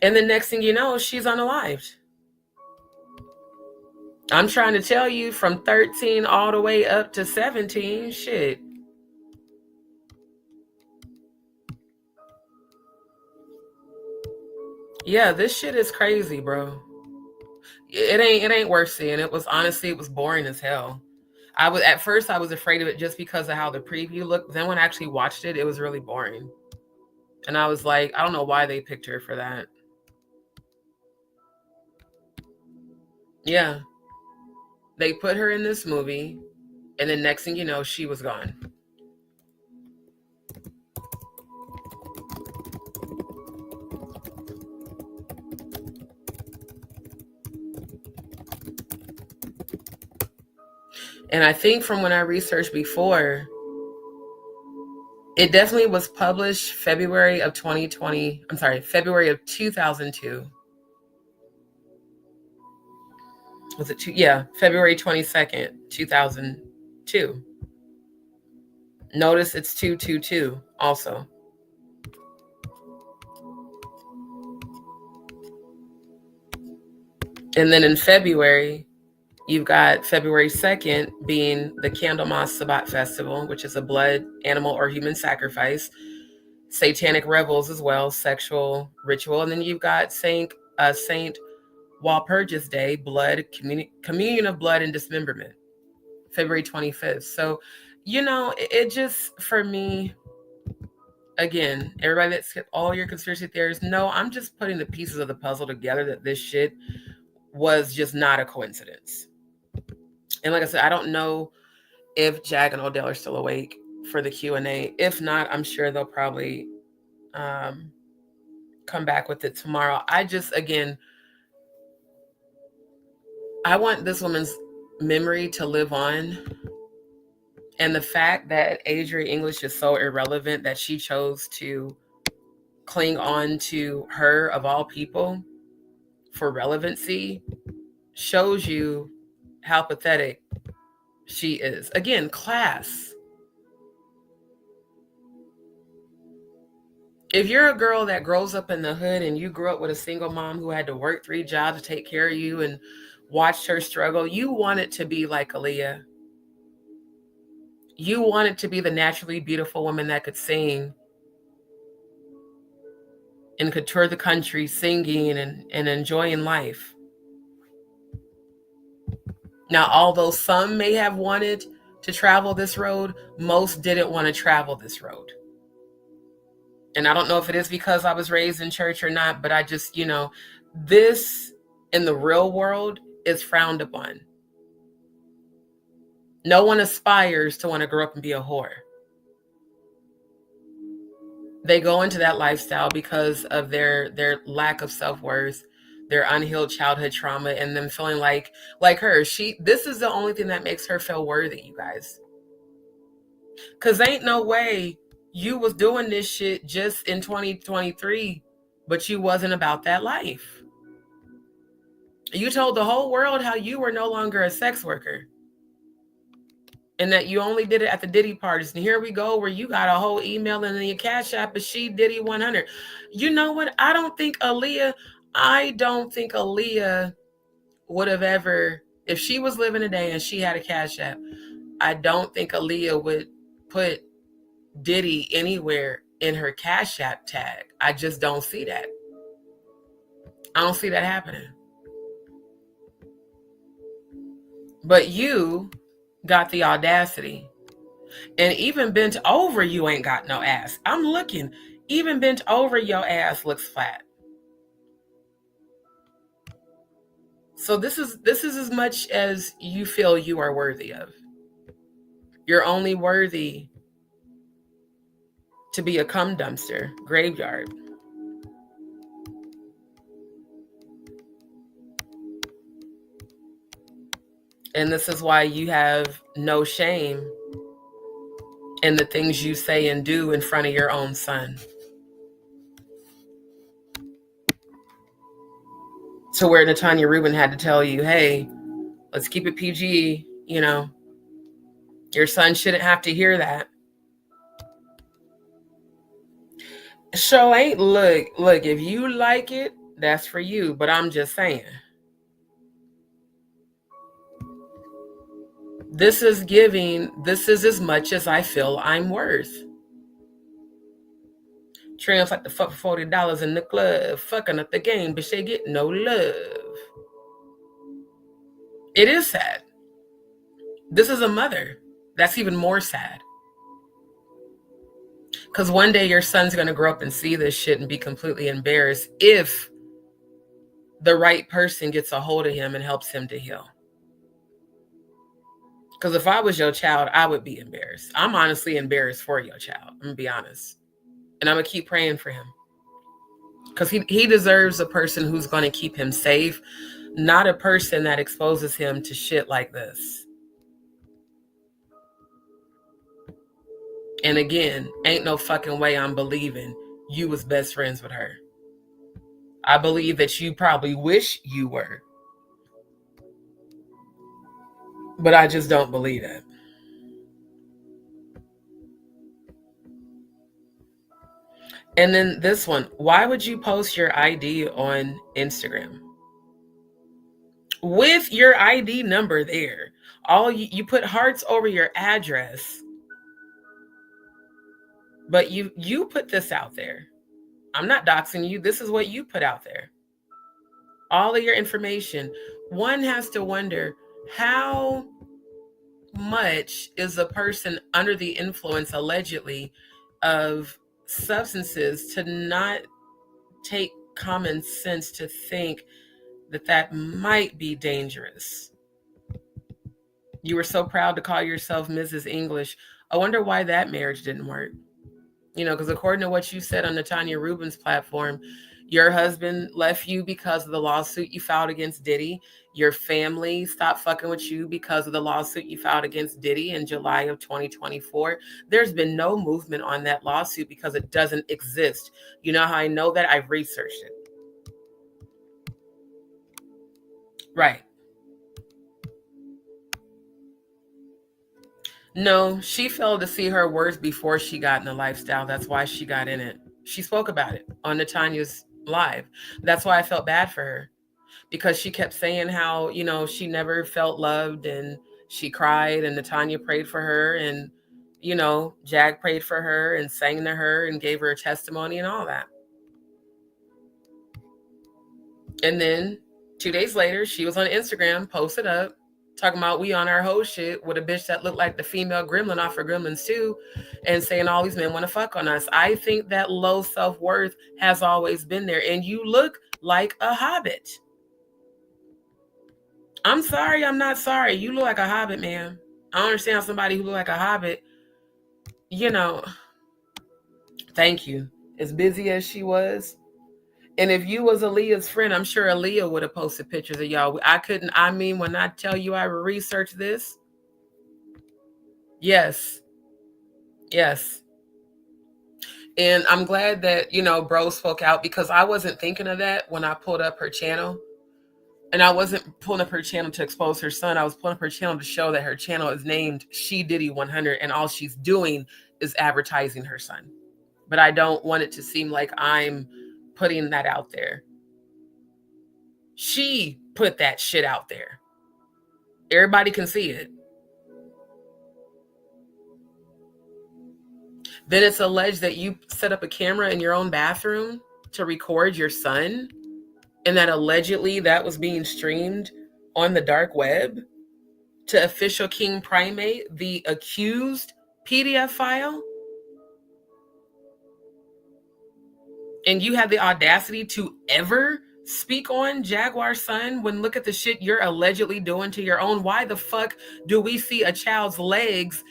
And the next thing you know, she's unalived. I'm trying to tell you, from 13 all the way up to 17, shit. Yeah, this shit is crazy, bro. It ain't worth seeing. It was boring as hell. At first I was afraid of it just because of how the preview looked. Then when I actually watched it, it was really boring. And I was like, I don't know why they picked her for that. Yeah. They put her in this movie, and then next thing you know, she was gone. And I think from when I researched before, it definitely was published February of 2002. Was it February 22nd, 2002. Notice it's 222 also. And then in February, you've got February 2nd being the Candlemas Sabbat Festival, which is a blood, animal, or human sacrifice. Satanic revels as well, sexual ritual. And then you've got Saint Walpurgis Day, blood, communion of blood and dismemberment, February 25th. So, it just, for me, again, everybody that's all your conspiracy theories, no, I'm just putting the pieces of the puzzle together that this shit was just not a coincidence. And like I said, I don't know if Jag and Odell are still awake for the Q&A. If not, I'm sure they'll probably come back with it tomorrow. I want this woman's memory to live on. And the fact that Adria English is so irrelevant that she chose to cling on to her, of all people, for relevancy shows you how pathetic she is. Again, class. If you're a girl that grows up in the hood and you grew up with a single mom who had to work 3 jobs to take care of you and watched her struggle, you want it to be like Aaliyah. You want it to be the naturally beautiful woman that could sing and could tour the country singing and enjoying life. Now, although some may have wanted to travel this road, most didn't want to travel this road. And I don't know if it is because I was raised in church or not, but I just, this in the real world is frowned upon. No one aspires to want to grow up and be a whore. They go into that lifestyle because of their lack of self-worth, their unhealed childhood trauma, and them feeling like her. This is the only thing that makes her feel worthy, you guys. Because ain't no way you was doing this shit just in 2023, but you wasn't about that life. You told the whole world how you were no longer a sex worker. And that you only did it at the Diddy parties. And here we go, where you got a whole email and then your Cash App is She Diddy 100. You know what? I don't think Aaliyah would have ever, if she was living today and she had a Cash App, I don't think Aaliyah would put Diddy anywhere in her Cash App tag. I just don't see that. I don't see that happening. But you got the audacity, and even bent over, you ain't got no ass. I'm looking, even bent over, your ass looks flat. So this is as much as you feel you are worthy of. You're only worthy to be a cum dumpster, graveyard. And this is why you have no shame in the things you say and do in front of your own son. To where Natanya Rubin had to tell you, hey, let's keep it PG, your son shouldn't have to hear that. Show ain't, look, if you like it, that's for you, but I'm just saying. This is as much as I feel I'm worth. Trans like the fuck for $40 in the club, fucking up the game, but they get no love. It is sad. This is a mother. That's even more sad. Because one day your son's going to grow up and see this shit and be completely embarrassed if the right person gets a hold of him and helps him to heal. Because if I was your child, I would be embarrassed. I'm honestly embarrassed for your child. I'm going to be honest. And I'm going to keep praying for him. Because he deserves a person who's going to keep him safe, not a person that exposes him to shit like this. And again, ain't no fucking way I'm believing you was best friends with her. I believe that you probably wish you were. But I just don't believe it. And then this one, why would you post your ID on Instagram? With your ID number there. All you put hearts over your address. But you put this out there. I'm not doxing you. This is what you put out there. All of your information. One has to wonder, how much is a person under the influence, allegedly, of substances to not take common sense to think that that might be dangerous? You were so proud to call yourself Mrs. English. I wonder why that marriage didn't work. You know, because according to what you said on Natanya Rubin's platform, your husband left you because of the lawsuit you filed against Diddy. Your family stopped fucking with you because of the lawsuit you filed against Diddy in July of 2024. There's been no movement on that lawsuit because it doesn't exist. You know how I know that? I've researched it. Right. No, she failed to see her worth before she got in the lifestyle. That's why she got in it. She spoke about it on Natanya's live. That's why I felt bad for her, because she kept saying how, you know, she never felt loved, and she cried, and Natanya prayed for her, and, you know, Jag prayed for her and sang to her and gave her a testimony and all that. And then 2 days later, she was on Instagram, posted up, talking about we on our whole shit with a bitch that looked like the female gremlin off of Gremlins 2, and saying all these men want to fuck on us. I think that low self-worth has always been there, and you look like a hobbit. I'm sorry, I'm not sorry. You look like a hobbit, man. I don't understand somebody who look like a hobbit, you know. Thank you. As busy as she was. And if you was Aaliyah's friend, I'm sure Aaliyah would have posted pictures of y'all. I mean, when I tell you I researched this, yes. And I'm glad that, you know, bro spoke out, because I wasn't thinking of that when I pulled up her channel. And I wasn't pulling up her channel to expose her son. I was pulling up her channel to show that her channel is named She Diddy 100, and all she's doing is advertising her son. But I don't want it to seem like I'm putting that out there. She put that shit out there. Everybody can see it. Then it's alleged that you set up a camera in your own bathroom to record your son, and that allegedly that was being streamed on the dark web to Official King Primate, the accused PDF file. And you have the audacity to ever speak on Jaguar's son when look at the shit you're allegedly doing to your own. Why the fuck do we see a child's legs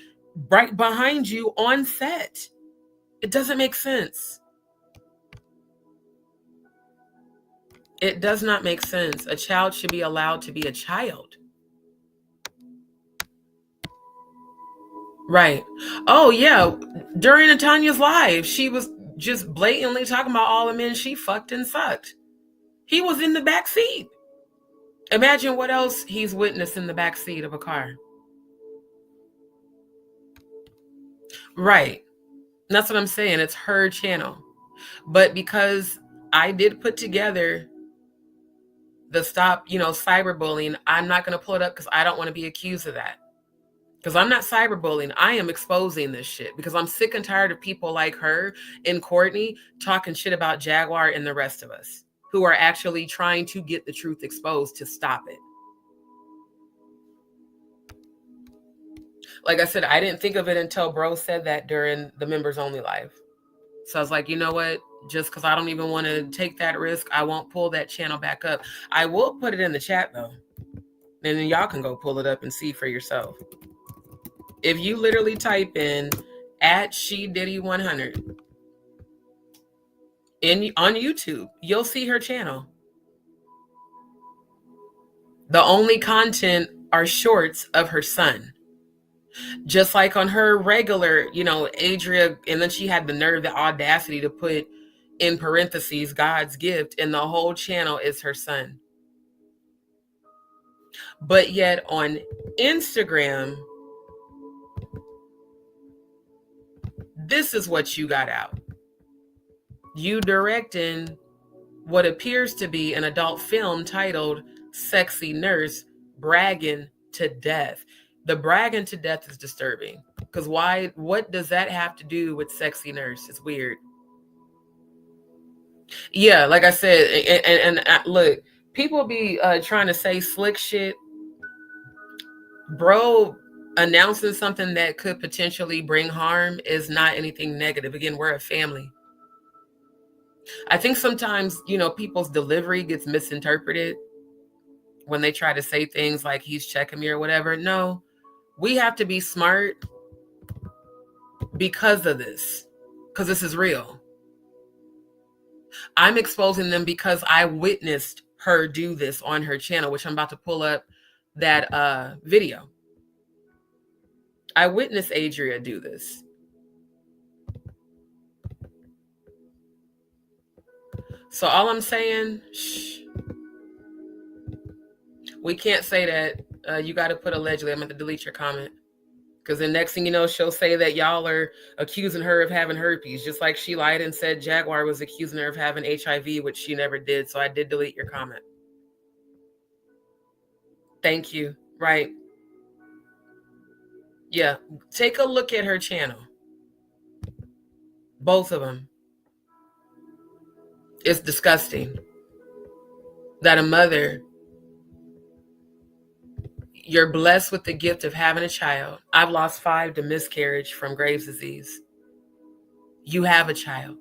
right behind you on set? It doesn't make sense. It does not make sense. A child should be allowed to be a child. Right. Oh, yeah. During Natanya's live, she was just blatantly talking about all the men she fucked and sucked. He was in the back seat. Imagine what else he's witnessed in the back seat of a car. Right. That's what I'm saying. It's her channel. But because I did put together the stop, cyberbullying, I'm not going to pull it up because I don't want to be accused of that. Because I'm not cyberbullying. I am exposing this shit because I'm sick and tired of people like her and Courtney talking shit about Jaguar and the rest of us who are actually trying to get the truth exposed to stop it. Like I said, I didn't think of it until bro said that during the members only live. So I was like, you know what? Just because I don't even want to take that risk, I won't pull that channel back up. I will put it in the chat though. And then y'all can go pull it up and see for yourself. If you literally type in @SheDiddy100 on YouTube, you'll see her channel. The only content are shorts of her son. Just like on her regular, Adria, and then she had the nerve, the audacity to put in parentheses, God's gift, and the whole channel is her son. But yet on Instagram, this is what you got out. You directing what appears to be an adult film titled Sexy Nurse Bragging to Death. The bragging to death is disturbing. Because why? What does that have to do with Sexy Nurse? It's weird. Yeah, like I said, and look, people be trying to say slick shit. Bro, announcing something that could potentially bring harm is not anything negative. Again, we're a family. I think sometimes, people's delivery gets misinterpreted when they try to say things like he's checking me or whatever. No, we have to be smart because of this, because this is real. I'm exposing them because I witnessed her do this on her channel, which I'm about to pull up that video. I witnessed Adria do this. So all I'm saying, we can't say that. You got to put allegedly. I'm going to delete your comment. Because the next thing you know, she'll say that y'all are accusing her of having herpes, just like she lied and said Jaguar was accusing her of having HIV, which she never did. So I did delete your comment. Thank you. Right. Yeah. Take a look at her channel. Both of them. It's disgusting that a mother, you're blessed with the gift of having a child. I've lost 5 to miscarriage from Graves' disease. You have a child.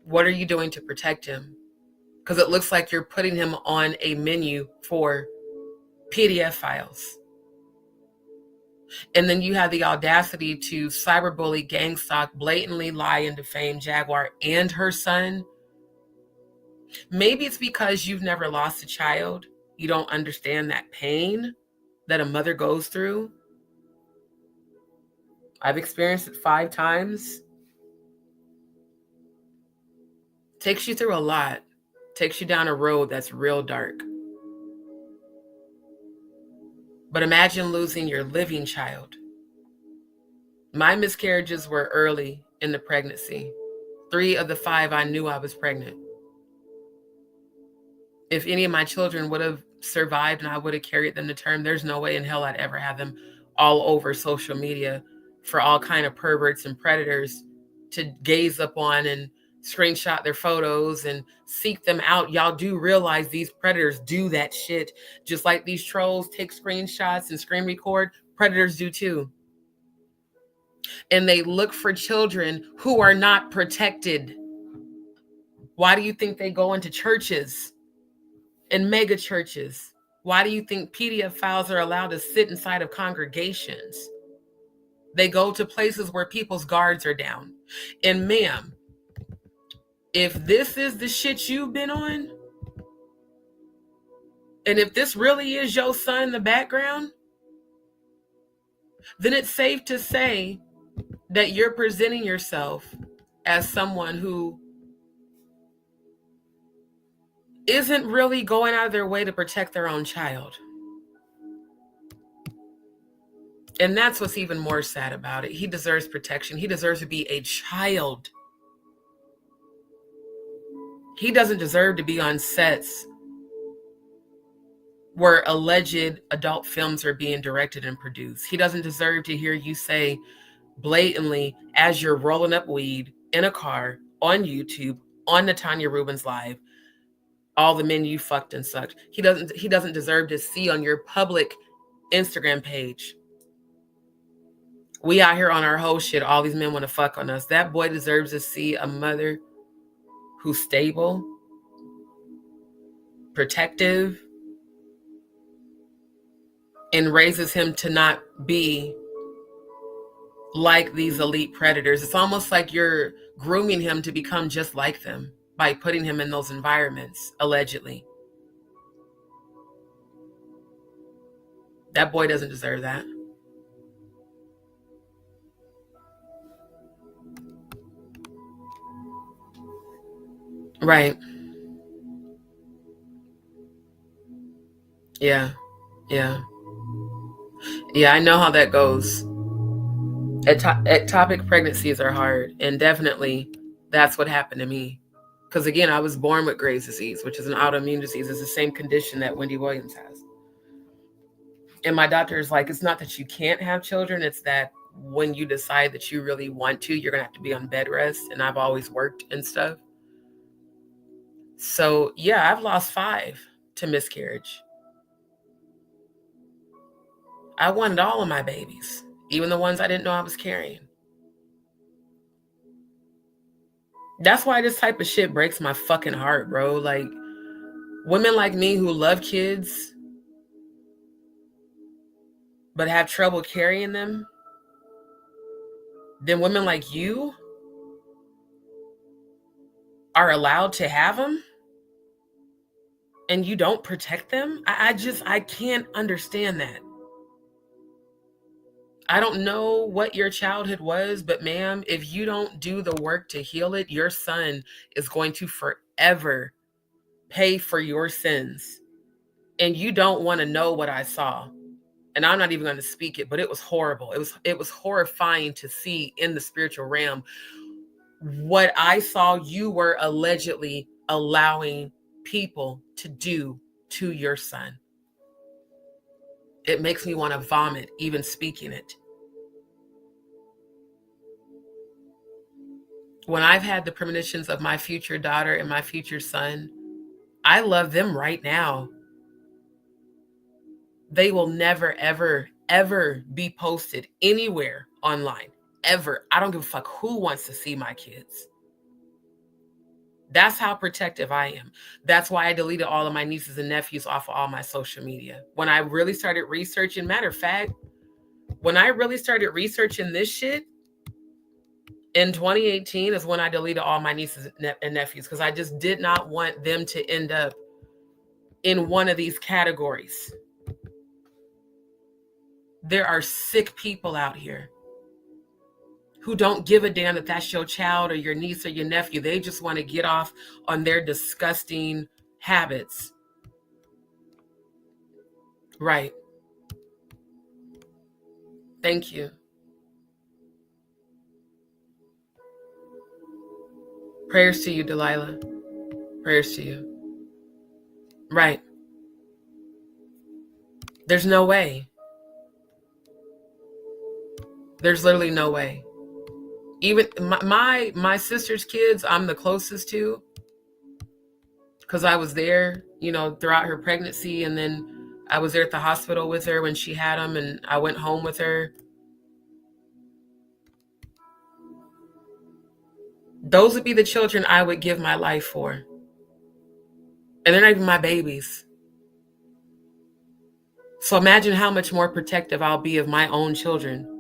What are you doing to protect him? Because it looks like you're putting him on a menu for PDF files. And then you have the audacity to cyberbully, gang stalk, blatantly lie and defame Jaguar and her son. Maybe it's because you've never lost a child. You don't understand that pain that a mother goes through. I've experienced it 5 times. Takes you through a lot. Takes you down a road that's real dark. But imagine losing your living child. My miscarriages were early in the pregnancy. 3 of the 5, I knew I was pregnant. If any of my children would have survived and I would have carried them to term, there's no way in hell I'd ever have them all over social media for all kind of perverts and predators to gaze upon and screenshot their photos and seek them out. Y'all do realize these predators do that shit. Just like these trolls take screenshots and screen record, predators do too. And they look for children who are not protected. Why do you think they go into churches and mega churches? Why do you think PDF files are allowed to sit inside of congregations? They go to places where people's guards are down. And ma'am, if this is the shit you've been on, and if this really is your son in the background, then it's safe to say that you're presenting yourself as someone who isn't really going out of their way to protect their own child. And that's what's even more sad about it. He deserves protection. He deserves to be a child. He doesn't deserve to be on sets where alleged adult films are being directed and produced. He doesn't deserve to hear you say blatantly, as you're rolling up weed in a car on YouTube, on Natanya Rubin's live, all the men you fucked and sucked. He doesn't deserve to see on your public Instagram page, we out here on our whole shit, all these men want to fuck on us. That boy deserves to see a mother who's stable, protective, and raises him to not be like these elite predators. It's almost like you're grooming him to become just like them by putting him in those environments, allegedly. That boy doesn't deserve that. Right. Yeah. Yeah. Yeah, I know how that goes. Ectopic pregnancies are hard, and definitely that's what happened to me. Because again, I was born with Graves' disease, which is an autoimmune disease. It's the same condition that Wendy Williams has. And my doctor is like, it's not that you can't have children, it's that when you decide that you really want to, you're gonna have to be on bed rest. And I've always worked and stuff. So yeah, I've lost 5 to miscarriage. I wanted all of my babies, even the ones I didn't know I was carrying. That's why this type of shit breaks my fucking heart, bro. Like, women like me who love kids but have trouble carrying them, then women like you are allowed to have them and you don't protect them. I can't understand that. I don't know what your childhood was, but ma'am, if you don't do the work to heal it, your son is going to forever pay for your sins. And you don't want to know what I saw. And I'm not even going to speak it, but it was horrible. It was horrifying to see in the spiritual realm what I saw you were allegedly allowing people to do to your son. It makes me want to vomit even speaking it. When I've had the premonitions of my future daughter and my future son, I love them right now. They will never, ever, ever be posted anywhere online. Ever. I don't give a fuck who wants to see my kids. That's how protective I am. That's why I deleted all of my nieces and nephews off of all my social media. When I really started researching, matter of fact, when I really started researching this shit in 2018 is when I deleted all my nieces and nephews, because I just did not want them to end up in one of these categories. There are sick people out here who don't give a damn that that's your child or your niece or your nephew. They just want to get off on their disgusting habits. Right. Thank you. Prayers to you, Delilah. Prayers to you. Right. There's no way. There's literally no way. Even my sister's kids, I'm the closest to, because I was there, throughout her pregnancy, and then I was there at the hospital with her when she had them, and I went home with her. Those would be the children I would give my life for. And they're not even my babies. So imagine how much more protective I'll be of my own children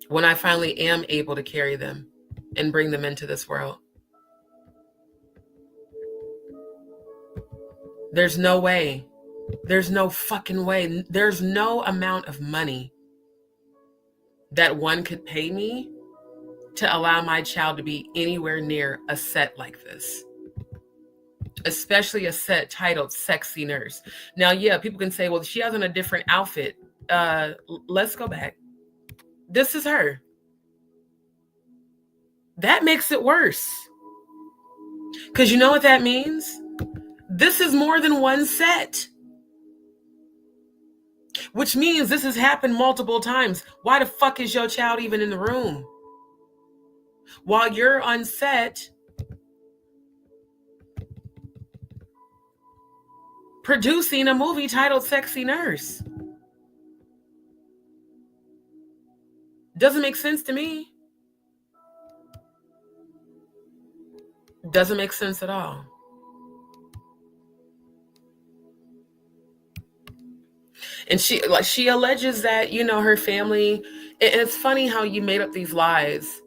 when I finally am able to carry them and bring them into this world. There's no way. There's no fucking way. There's no amount of money that one could pay me to allow my child to be anywhere near a set like this. Especially a set titled Sexy Nurse. Now, yeah, people can say, well, she has on a different outfit. Let's go back. This is her. That makes it worse. Because you know what that means? This is more than one set. Which means this has happened multiple times. Why the fuck is your child even in the room? While you're on set, producing a movie titled Sexy Nurse. Doesn't make sense to me. Doesn't make sense at all. And she alleges that, her family, and it's funny how you made up these lies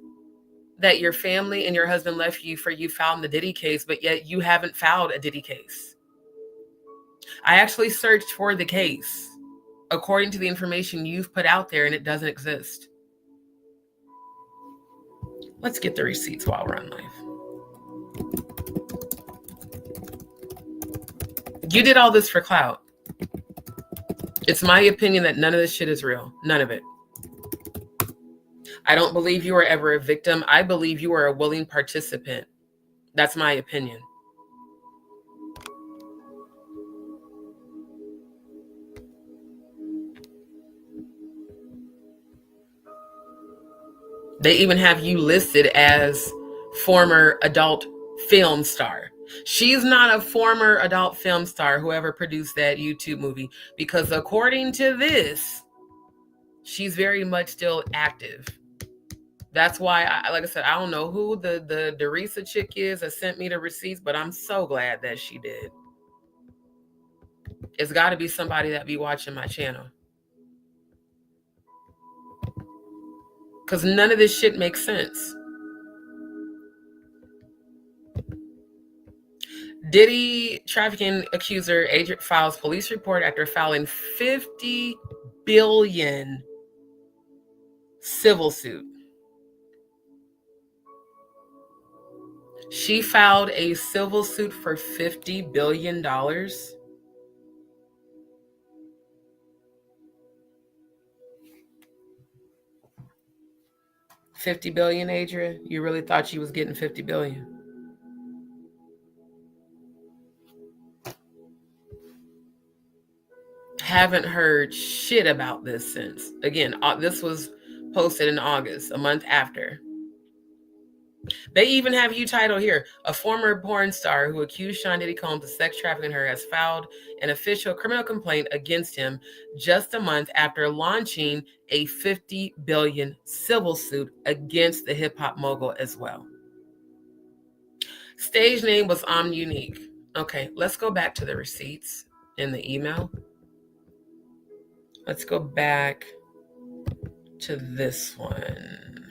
that your family and your husband left you for you filed the Diddy case, but yet you haven't filed a Diddy case. I actually searched for the case according to the information you've put out there, and it doesn't exist. Let's get the receipts while we're on live. You did all this for clout. It's my opinion that none of this shit is real. None of it. I don't believe you were ever a victim. I believe you were a willing participant. That's my opinion. They even have you listed as former adult film star. She's not a former adult film star, whoever produced that YouTube movie, because according to this, she's very much still active. That's why, like I said, I don't know who the Derisa chick is that sent me the receipts, but I'm so glad that she did. It's got to be somebody that be watching my channel. Because none of this shit makes sense. Diddy trafficking accuser Adria files police report after filing $50 billion civil suit. She filed a civil suit for $50 billion. $50 billion, Adria? You really thought she was getting $50 billion? Haven't heard shit about this since. Again, this was posted in August, a month after. They even have you titled here, a former porn star who accused Sean Diddy Combs of sex trafficking her has filed an official criminal complaint against him just a month after launching a $50 billion civil suit against the hip-hop mogul as well. Stage name was Unique. Okay, let's go back to the receipts in the email. Let's go back to this one.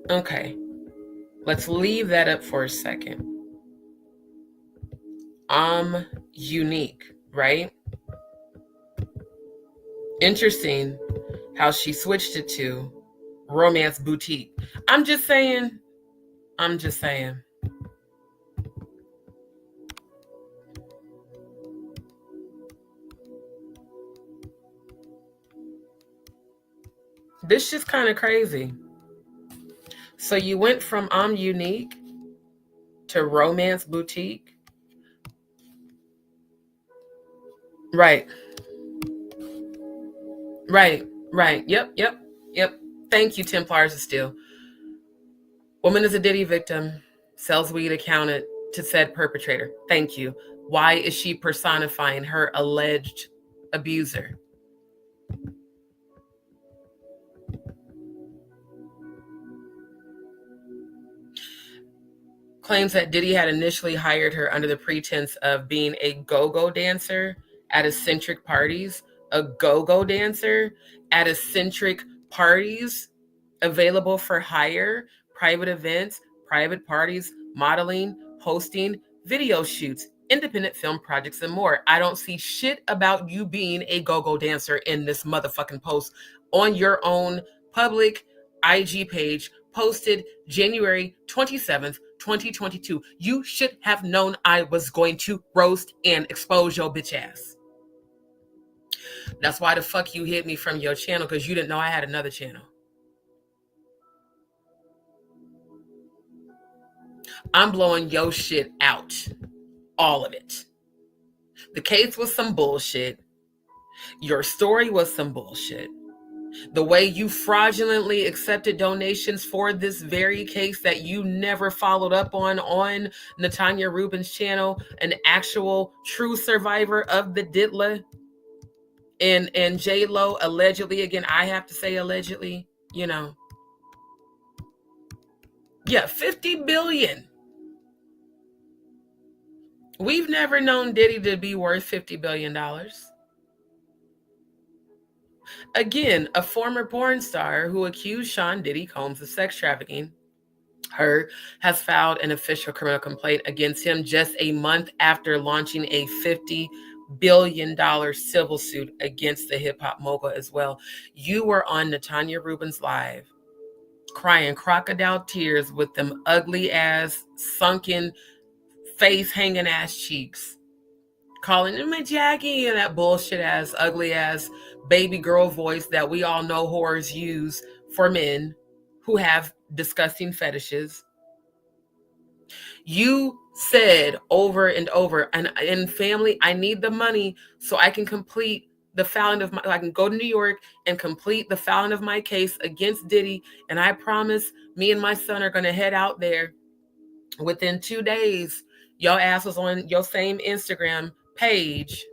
Okay, let's leave that up for a second. Unique, right? Interesting how she switched it to Romance Boutique. I'm just saying. This is kind of crazy. So you went from Unique to Romance Boutique. Right. Yep. Thank you, Templars of Steel. Woman is a Diddy victim, sells weed accounted to said perpetrator. Thank you. Why is she personifying her alleged abuser? Claims that Diddy had initially hired her under the pretense of being a go-go dancer at eccentric parties. A go-go dancer at eccentric parties available for hire, private events, private parties, modeling, hosting, video shoots, independent film projects, and more. I don't see shit about you being a go-go dancer in this motherfucking post on your own public IG page, posted January 27th, 2022. You should have known I was going to roast and expose your bitch ass. That's why the fuck you hid me from your channel, because you didn't know I had another channel. I'm blowing your shit out. All of it. The case was some bullshit. Your story was some bullshit. The way you fraudulently accepted donations for this very case that you never followed up on Natanya Rubin's channel, an actual true survivor of the Didla, and J-Lo, allegedly, again, I have to say allegedly, you know. Yeah, $50 billion. We've never known Diddy to be worth $50 billion. Again, a former porn star who accused Sean Diddy Combs of sex trafficking her has filed an official criminal complaint against him just a month after launching a $50 billion civil suit against the hip-hop mogul as well. You were on Natanya Rubin's live crying crocodile tears with them ugly ass sunken face hanging ass cheeks, calling him a Jackie and that bullshit ass, ugly ass baby girl voice that we all know whores use for men who have disgusting fetishes. You said over and over, and in family, I need the money so I can complete the filing of I can go to New York and complete the filing of my case against Diddy. And I promise me and my son are going to head out there within 2 days. Your ass was on your same Instagram page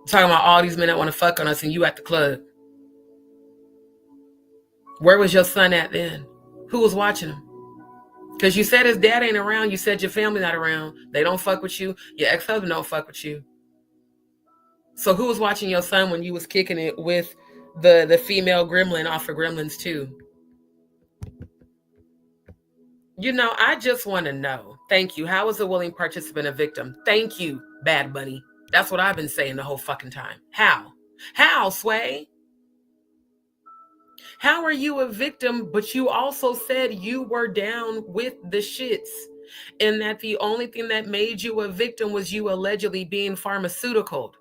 talking about all these men that want to fuck on us and you at the club. Where was your son at then? Who was watching him? Because you said his dad ain't around. You said your family not around. They don't fuck with you. Your ex-husband don't fuck with you. So who was watching your son when you was kicking it with the female gremlin off of Gremlins 2? You know, I just want to know. Thank you. How is a willing participant a victim? Thank you, Bad Bunny. That's what I've been saying the whole fucking time. How? How, Sway? How are you a victim, but you also said you were down with the shits and that the only thing that made you a victim was you allegedly being pharmaceutical?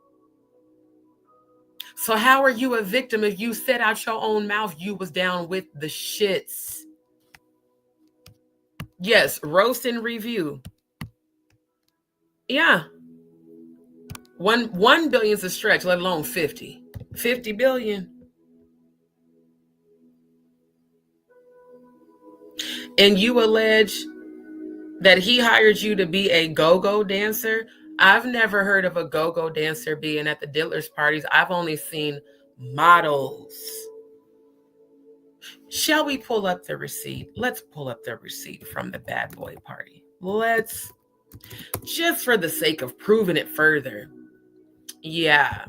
So how are you a victim if you said out your own mouth you was down with the shits? Yes, roast and review. Yeah. 1 billion's a stretch, let alone 50. 50 billion. And you allege that he hired you to be a go-go dancer. I've never heard of a go-go dancer being at the Diddlers parties. I've only seen models. Shall we pull up the receipt? Let's pull up the receipt from the bad boy party. Let's, just for the sake of proving it further. Yeah.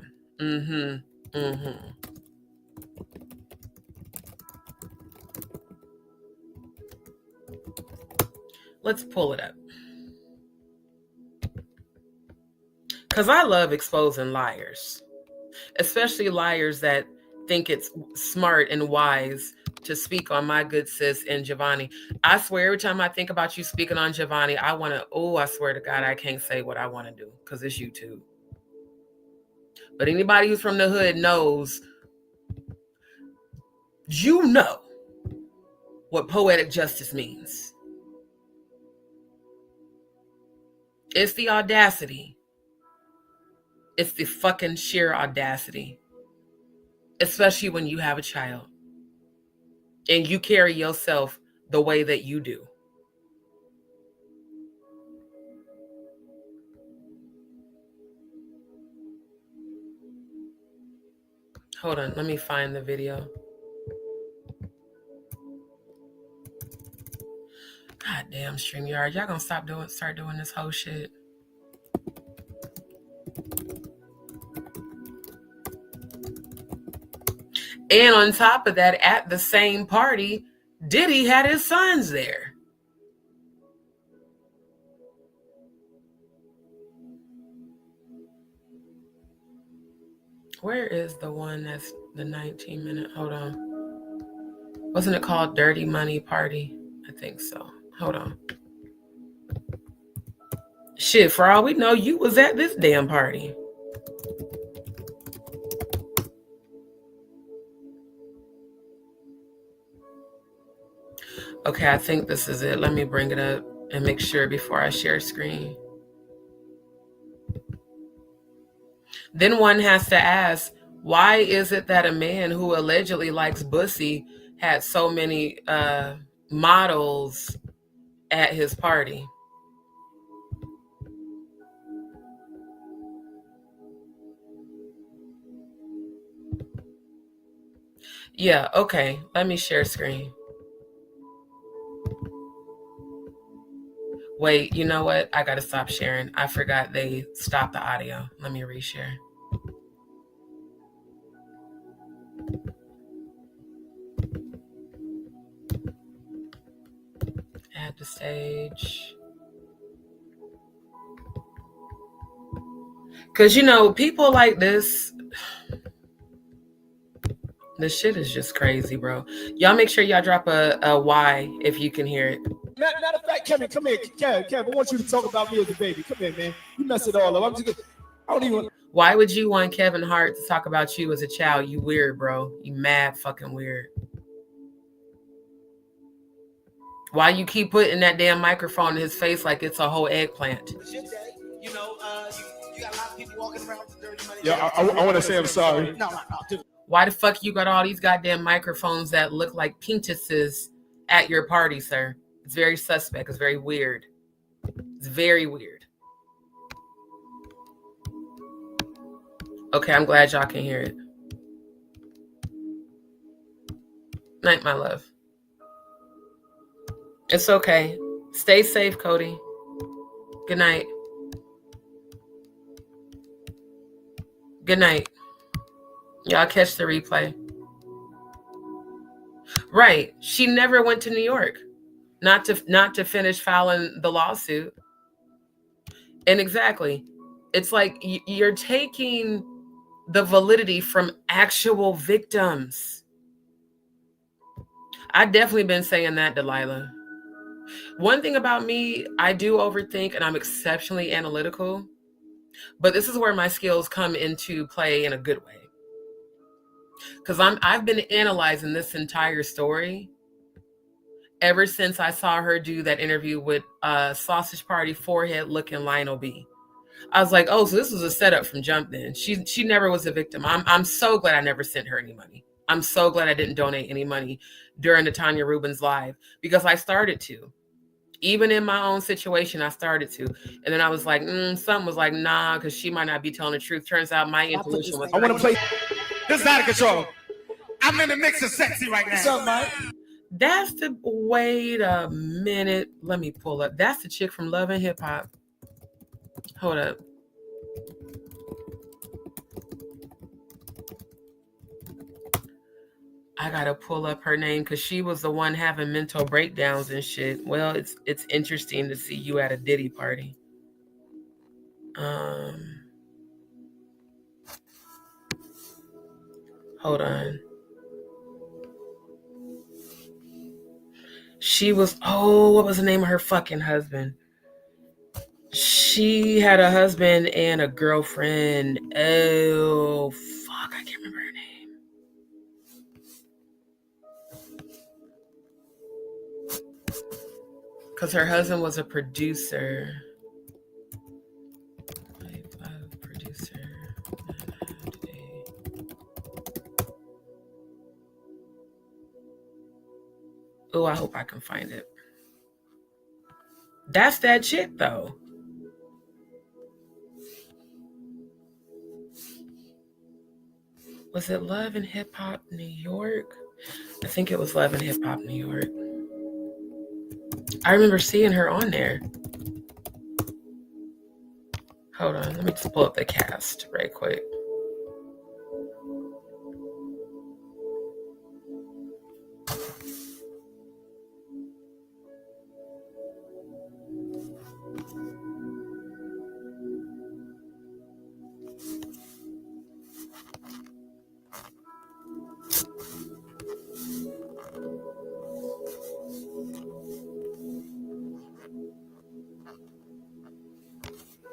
Let's pull it up. Because I love exposing liars, especially liars that think it's smart and wise to speak on my good sis and Giovanni. I swear every time I think about you speaking on Giovanni, I want to, I swear to God, I can't say what I want to do because it's YouTube. But anybody who's from the hood knows, you know what poetic justice means. It's the audacity. It's the fucking sheer audacity. Especially when you have a child. And you carry yourself the way that you do. Hold on, let me find the video. God damn, StreamYard. Y'all gonna start doing this whole shit. And on top of that, at the same party, Diddy had his sons there. Where is the one that's the 19-minute? Hold on. Wasn't it called Dirty Money Party? I think so. Hold on. Shit, for all we know, you was at this damn party. Okay, I think this is it. Let me bring it up and make sure before I share screen. Then one has to ask, why is it that a man who allegedly likes Bussy had so many models at his party? Yeah, okay. Let me share screen. Wait, you know what? I gotta stop sharing. I forgot they stopped the audio. Let me reshare. Add to stage. Because, you know, people like this shit is just crazy, bro. Y'all make sure y'all drop a Y if you can hear it.
Matter of fact, Kevin, come here. Kevin, I want you to talk about me as a baby. Come here, man. You mess it all up. I don't even.
Why would you want Kevin Hart to talk about you as a child? You weird, bro. You mad fucking weird. Why you keep putting that damn microphone in his face like it's a whole eggplant?
You know, you got a lot of people walking around with dirty money.
Yeah, I want to say I'm sorry.
No.
Why the fuck you got all these goddamn microphones that look like penises at your party, sir? It's very suspect. It's very weird. It's very weird. Okay, I'm glad y'all can hear it. Night, my love. It's okay. Stay safe, Cody. Good night. Good night. Y'all catch the replay. Right. She never went to New York. Not to finish filing the lawsuit. And exactly. It's like you're taking the validity from actual victims. I've definitely been saying that, Delilah. One thing about me, I do overthink and I'm exceptionally analytical, but this is where my skills come into play in a good way. Because I've been analyzing this entire story ever since I saw her do that interview with Sausage Party forehead looking Lionel B. I was like, oh, so this was a setup from jump then. She never was a victim. I'm so glad I never sent her any money. I'm so glad I didn't donate any money during the Tanya Rubens live because I started to. Even in my own situation, I started to. And then I was like, something was like, nah, because she might not be telling the truth. Turns out my intuition was...
I want to play...
This is out of control. I'm in the mix of sexy right now.
What's up, Mike?
That's the... Wait a minute. Let me pull up. That's the chick from Love and Hip Hop. Hold up. I gotta pull up her name because she was the one having mental breakdowns and shit. Well, it's interesting to see you at a Diddy party. Hold on. She was, what was the name of her fucking husband? She had a husband and a girlfriend. Oh, fuck, I can't remember her name. Because her husband was a producer. Oh, I hope I can find it. That's that chick, though. Was it Love and Hip Hop New York? I think it was Love and Hip Hop New York. I remember seeing her on there. Hold on, let me just pull up the cast right quick.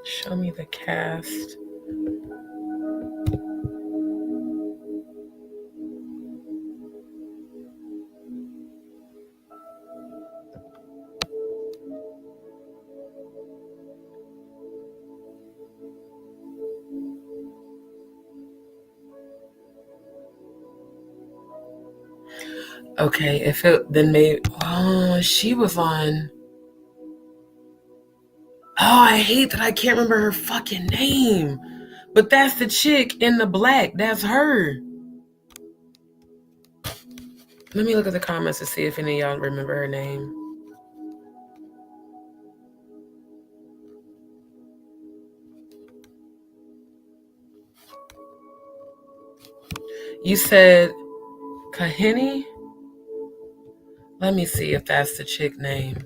Show me the cast. Okay, if it then maybe she was on. Oh, I hate that I can't remember her fucking name. But that's the chick in the black. That's her. Let me look at the comments to see if any of y'all remember her name. You said Kahini? Let me see if that's the chick name.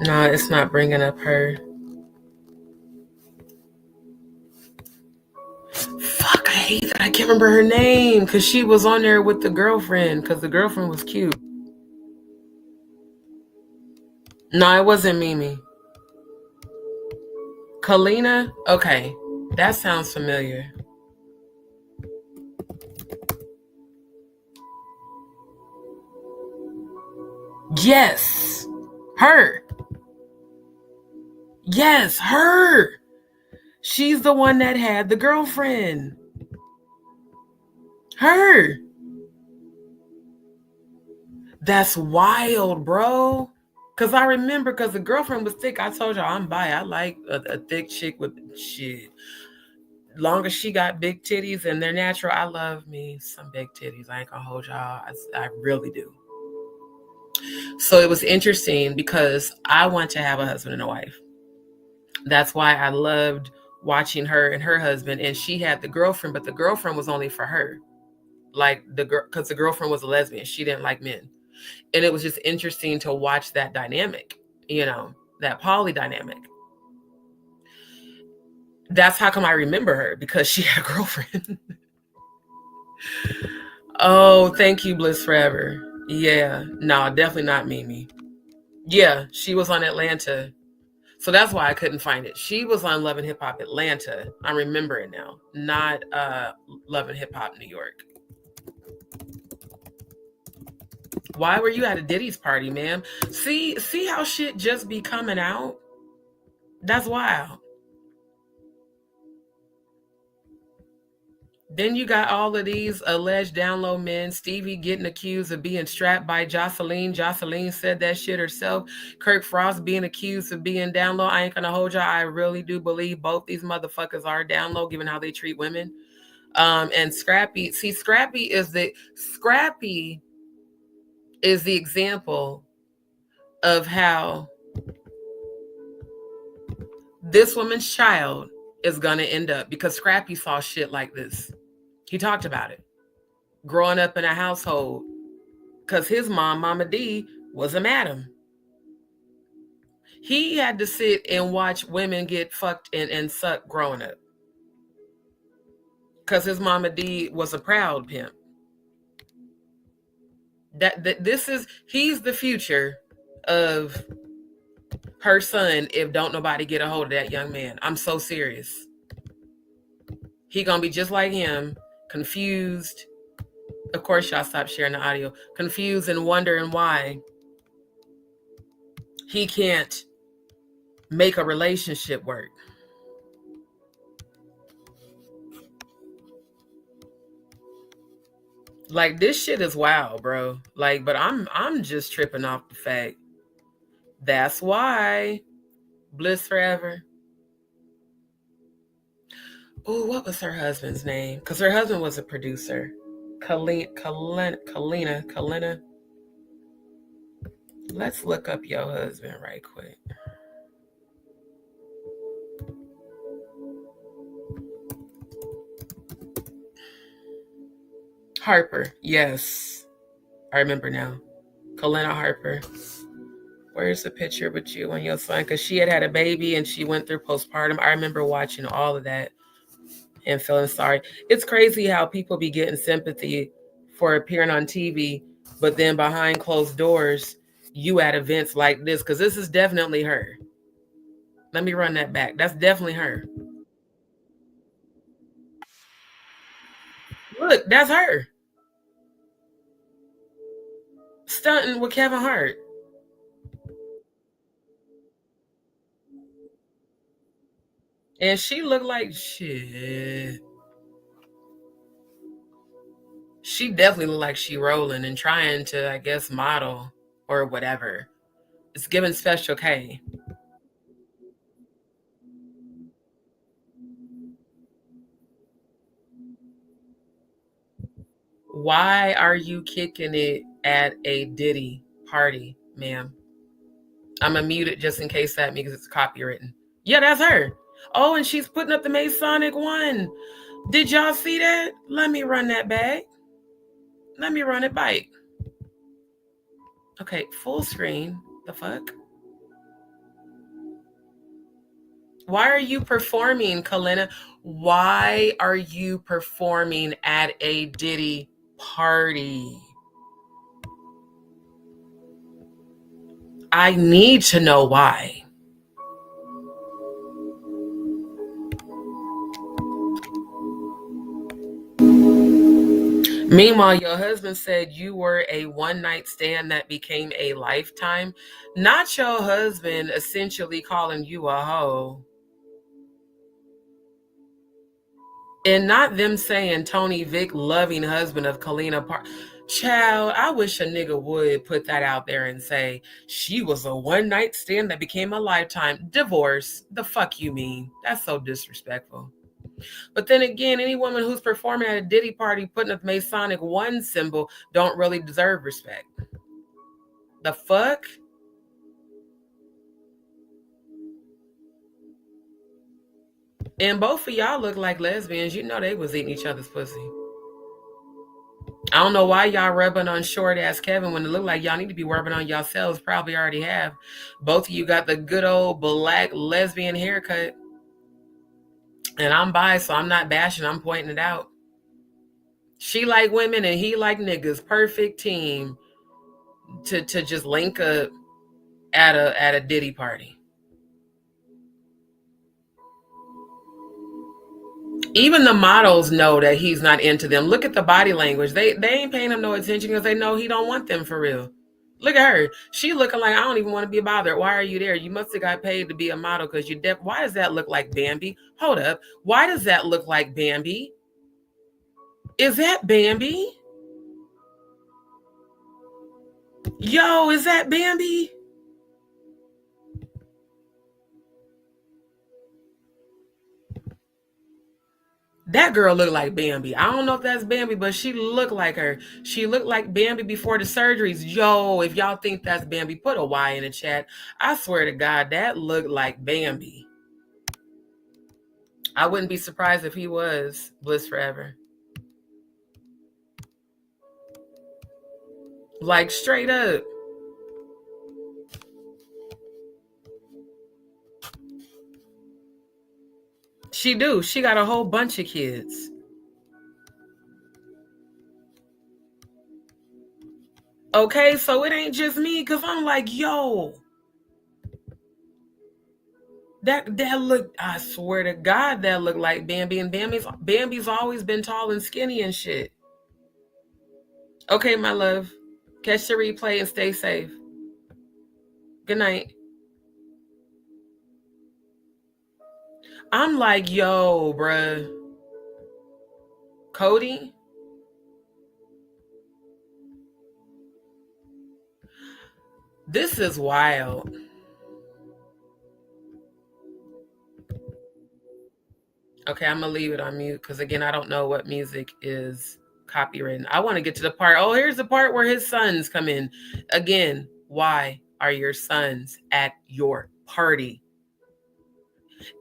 No, it's not bringing up her. Fuck, I hate that. I can't remember her name because she was on there with the girlfriend because the girlfriend was cute. No, it wasn't Mimi. Kalina? Okay. That sounds familiar. Yes. Her. Yes, her. She's the one that had the girlfriend. Her. That's wild, bro. Because I remember, because the girlfriend was thick. I told y'all I'm bi. I like a thick chick with shit. Long as she got big titties and they're natural, I love me some big titties. I ain't gonna hold y'all. I really do. So it was interesting because I want to have a husband and a wife. That's why I loved watching her and her husband. And she had the girlfriend, but the girlfriend was only for her. Like the girl, because the girlfriend was a lesbian. She didn't like men. And it was just interesting to watch that dynamic, that poly dynamic. That's how come I remember her, because she had a girlfriend. Oh, thank you, Bliss Forever. Yeah, no, definitely not Mimi. Yeah, she was on Atlanta. So that's why I couldn't find it. She was on Love and Hip Hop Atlanta. I remember it now. Not Love and Hip Hop New York. Why were you at a Diddy's party, ma'am? See how shit just be coming out? That's wild. Then you got all of these alleged down low men. Stevie getting accused of being strapped by Jocelyn. Jocelyn said that shit herself. Kirk Frost being accused of being down low. I ain't gonna hold y'all. I really do believe both these motherfuckers are down low, given how they treat women. And Scrappy. See, Scrappy is the example of how this woman's child is gonna end up, because Scrappy saw shit like this. He talked about it. Growing up in a household, because his mom, Mama D, was a madam. He had to sit and watch women get fucked and sucked growing up, because his Mama D was a proud pimp. He's the future of her son if don't nobody get a hold of that young man. I'm so serious. He gonna be just like him, confused. Of course, y'all stop sharing the audio. Confused and wondering why he can't make a relationship work. Like, this shit is wild, bro. Like, but I'm just tripping off the fact. That's why Bliss Forever. Oh, what was her husband's name? Because her husband was a producer. Kalina. Let's look up your husband right quick. Harper. Yes. I remember now. Kalina Harper. Where's the picture with you and your son? Because she had a baby and she went through postpartum. I remember watching all of that and feeling sorry. It's crazy how people be getting sympathy for appearing on TV, but then behind closed doors, you at events like this, because this is definitely her. Let me run that back. That's definitely her. Look, that's her. Stunting with Kevin Hart. And she looked like shit. She definitely looked like she rolling and trying to, I guess, model or whatever. It's giving Special K. Why are you kicking it at a Diddy party, ma'am? I'm gonna mute it just in case that means it's copywritten. Yeah, that's her. Oh, and she's putting up the Masonic one. Did y'all see that? Let me run that back. Let me run it back. Okay, full screen. The fuck? Why are you performing, Kalina? Why are you performing at a Diddy party? I need to know why. Meanwhile, your husband said you were a one-night stand that became a lifetime. Not your husband essentially calling you a hoe. And not them saying Tony Vick, loving husband of Kalina Park. Child, I wish a nigga would put that out there and say she was a one-night stand that became a lifetime. Divorce. The fuck you mean? That's so disrespectful. But then again, any woman who's performing at a Diddy party putting a Masonic 1 symbol don't really deserve respect. The fuck? And both of y'all look like lesbians. You know they was eating each other's pussy. I don't know why y'all rubbing on short ass Kevin when it look like y'all need to be rubbing on yourselves. Probably already have. Both of you got the good old black lesbian haircut. And I'm bi, so I'm not bashing. I'm pointing it out. She like women and he like niggas. Perfect team to just link up at a Diddy party. Even the models know that he's not into them. Look at the body language. They ain't paying him no attention because they know he don't want them for real. Look at her. She looking like, I don't even want to be bothered. Why are you there? You must have got paid to be a model because you're deaf. Why does that look like Bambi? Hold up. Why does that look like Bambi? Is that Bambi? Yo, is that Bambi? That girl looked like Bambi. I don't know if that's Bambi, but she looked like her. She looked like Bambi before the surgeries. Yo, if y'all think that's Bambi, put a Y in the chat. I swear to God, that looked like Bambi. I wouldn't be surprised if he was Bliss Forever. Like straight up. She do. She got a whole bunch of kids. Okay, so it ain't just me because I'm like, yo. That looked, I swear to God, that looked like Bambi. And Bambi's always been tall and skinny and shit. Okay, my love. Catch the replay and stay safe. Good night. I'm like, yo, bruh. Cody? This is wild. Okay, I'm going to leave it on mute because, again, I don't know what music is copywritten. I want to get to the part. Oh, here's the part where his sons come in. Again, why are your sons at your party?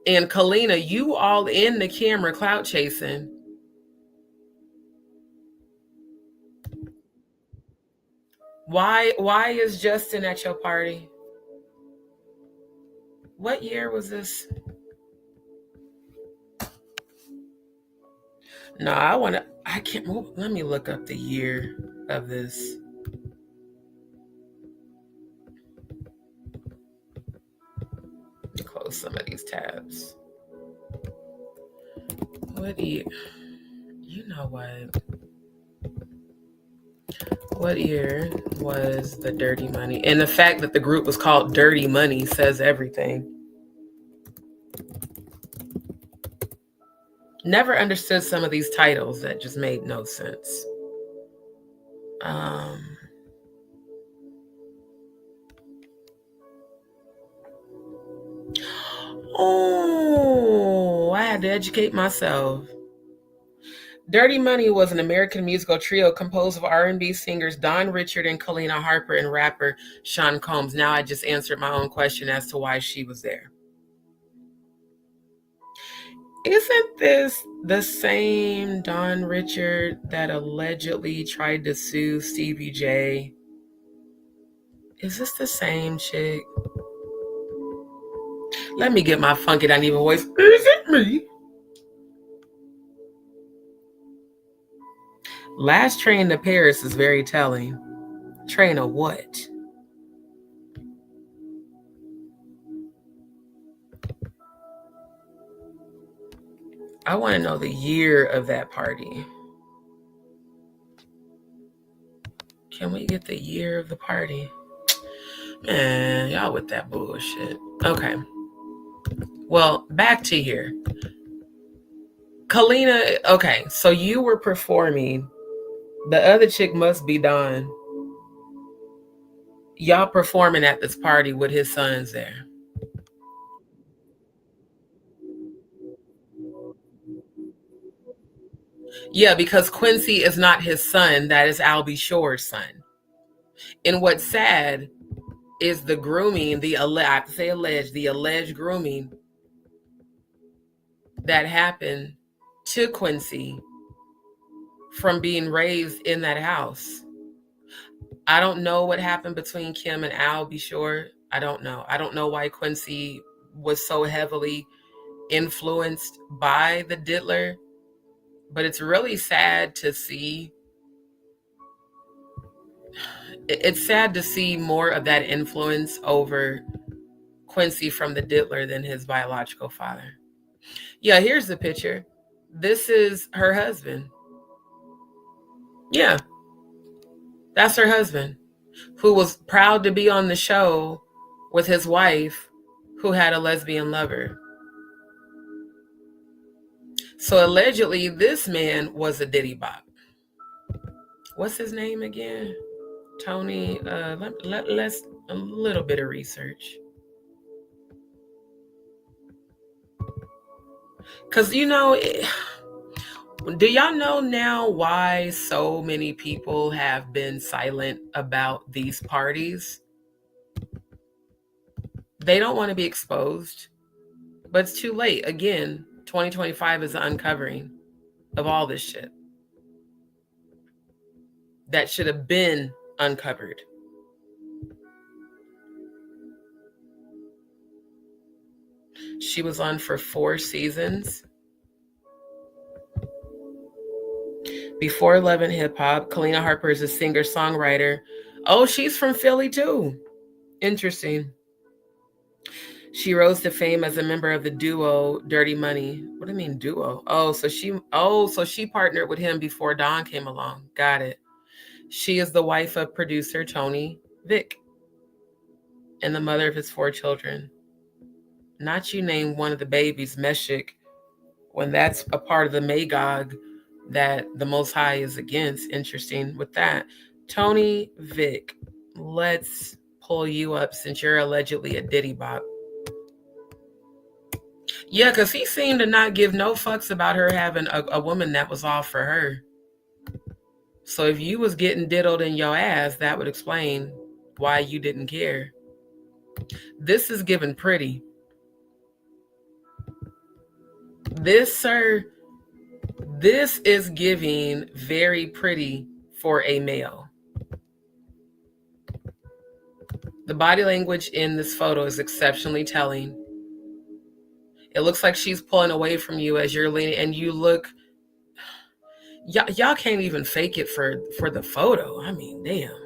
And Kalina, you all in the camera clout chasing. Why is Justin at your party? What year was this? No, I can't move. Let me look up the year of this. Close some of these tabs. What year? You know what? What year was the Dirty Money? And the fact that the group was called Dirty Money says everything. Never understood some of these titles that just made no sense. Oh, I had to educate myself. Dirty Money was an American musical trio composed of R&B singers Don Richard and Kalina Harper and rapper Sean Combs. Now I just answered my own question as to why she was there. Isn't this the same Don Richard that allegedly tried to sue Stevie J? Is this the same chick? Let me get my funky down even voice. Is it me? Last train to Paris is very telling. Train of what? I want to know the year of that party. Can we get the year of the party? Man, y'all with that bullshit. Okay. Well, back to here. Kalina, okay, so you were performing. The other chick must be Dawn. Y'all performing at this party with his sons there. Yeah, because Quincy is not his son. That is Albie Shore's son. And what's sad is the grooming, I have to say alleged, the alleged grooming that happened to Quincy from being raised in that house. I don't know what happened between Kim and Albie Shore. I don't know. I don't know why Quincy was so heavily influenced by the diddler, but it's really sad to see. It's sad to see more of that influence over Quincy from the diddler than his biological father. Yeah, here's the picture. This is her husband. Yeah, that's her husband, who was proud to be on the show with his wife, who had a lesbian lover. So allegedly, this man was a diddy bop. What's his name again? Tony. Let's a little bit of research. Because, do y'all know now why so many people have been silent about these parties? They don't want to be exposed, but it's too late. Again, 2025 is the uncovering of all this shit that should have been uncovered. She was on for 4 seasons. Before Love and Hip Hop, Kalina Harper is a singer-songwriter. Oh, she's from Philly too. Interesting. She rose to fame as a member of the duo Dirty Money. What do you mean duo? So she partnered with him before Dawn came along. Got it. She is the wife of producer Tony Vick and the mother of his 4 children. Not you name one of the babies Meshach, when that's a part of the Magog that the Most High is against. Interesting with that. Tony Vick, let's pull you up since you're allegedly a diddy bop. Yeah, because he seemed to not give no fucks about her having a woman that was all for her. So if you was getting diddled in your ass, that would explain why you didn't care. This is given pretty. This, sir, this is giving very pretty for a male. The body language in this photo is exceptionally telling. It looks like she's pulling away from you as you're leaning, and you look, y'all can't even fake it for the photo. I mean, damn.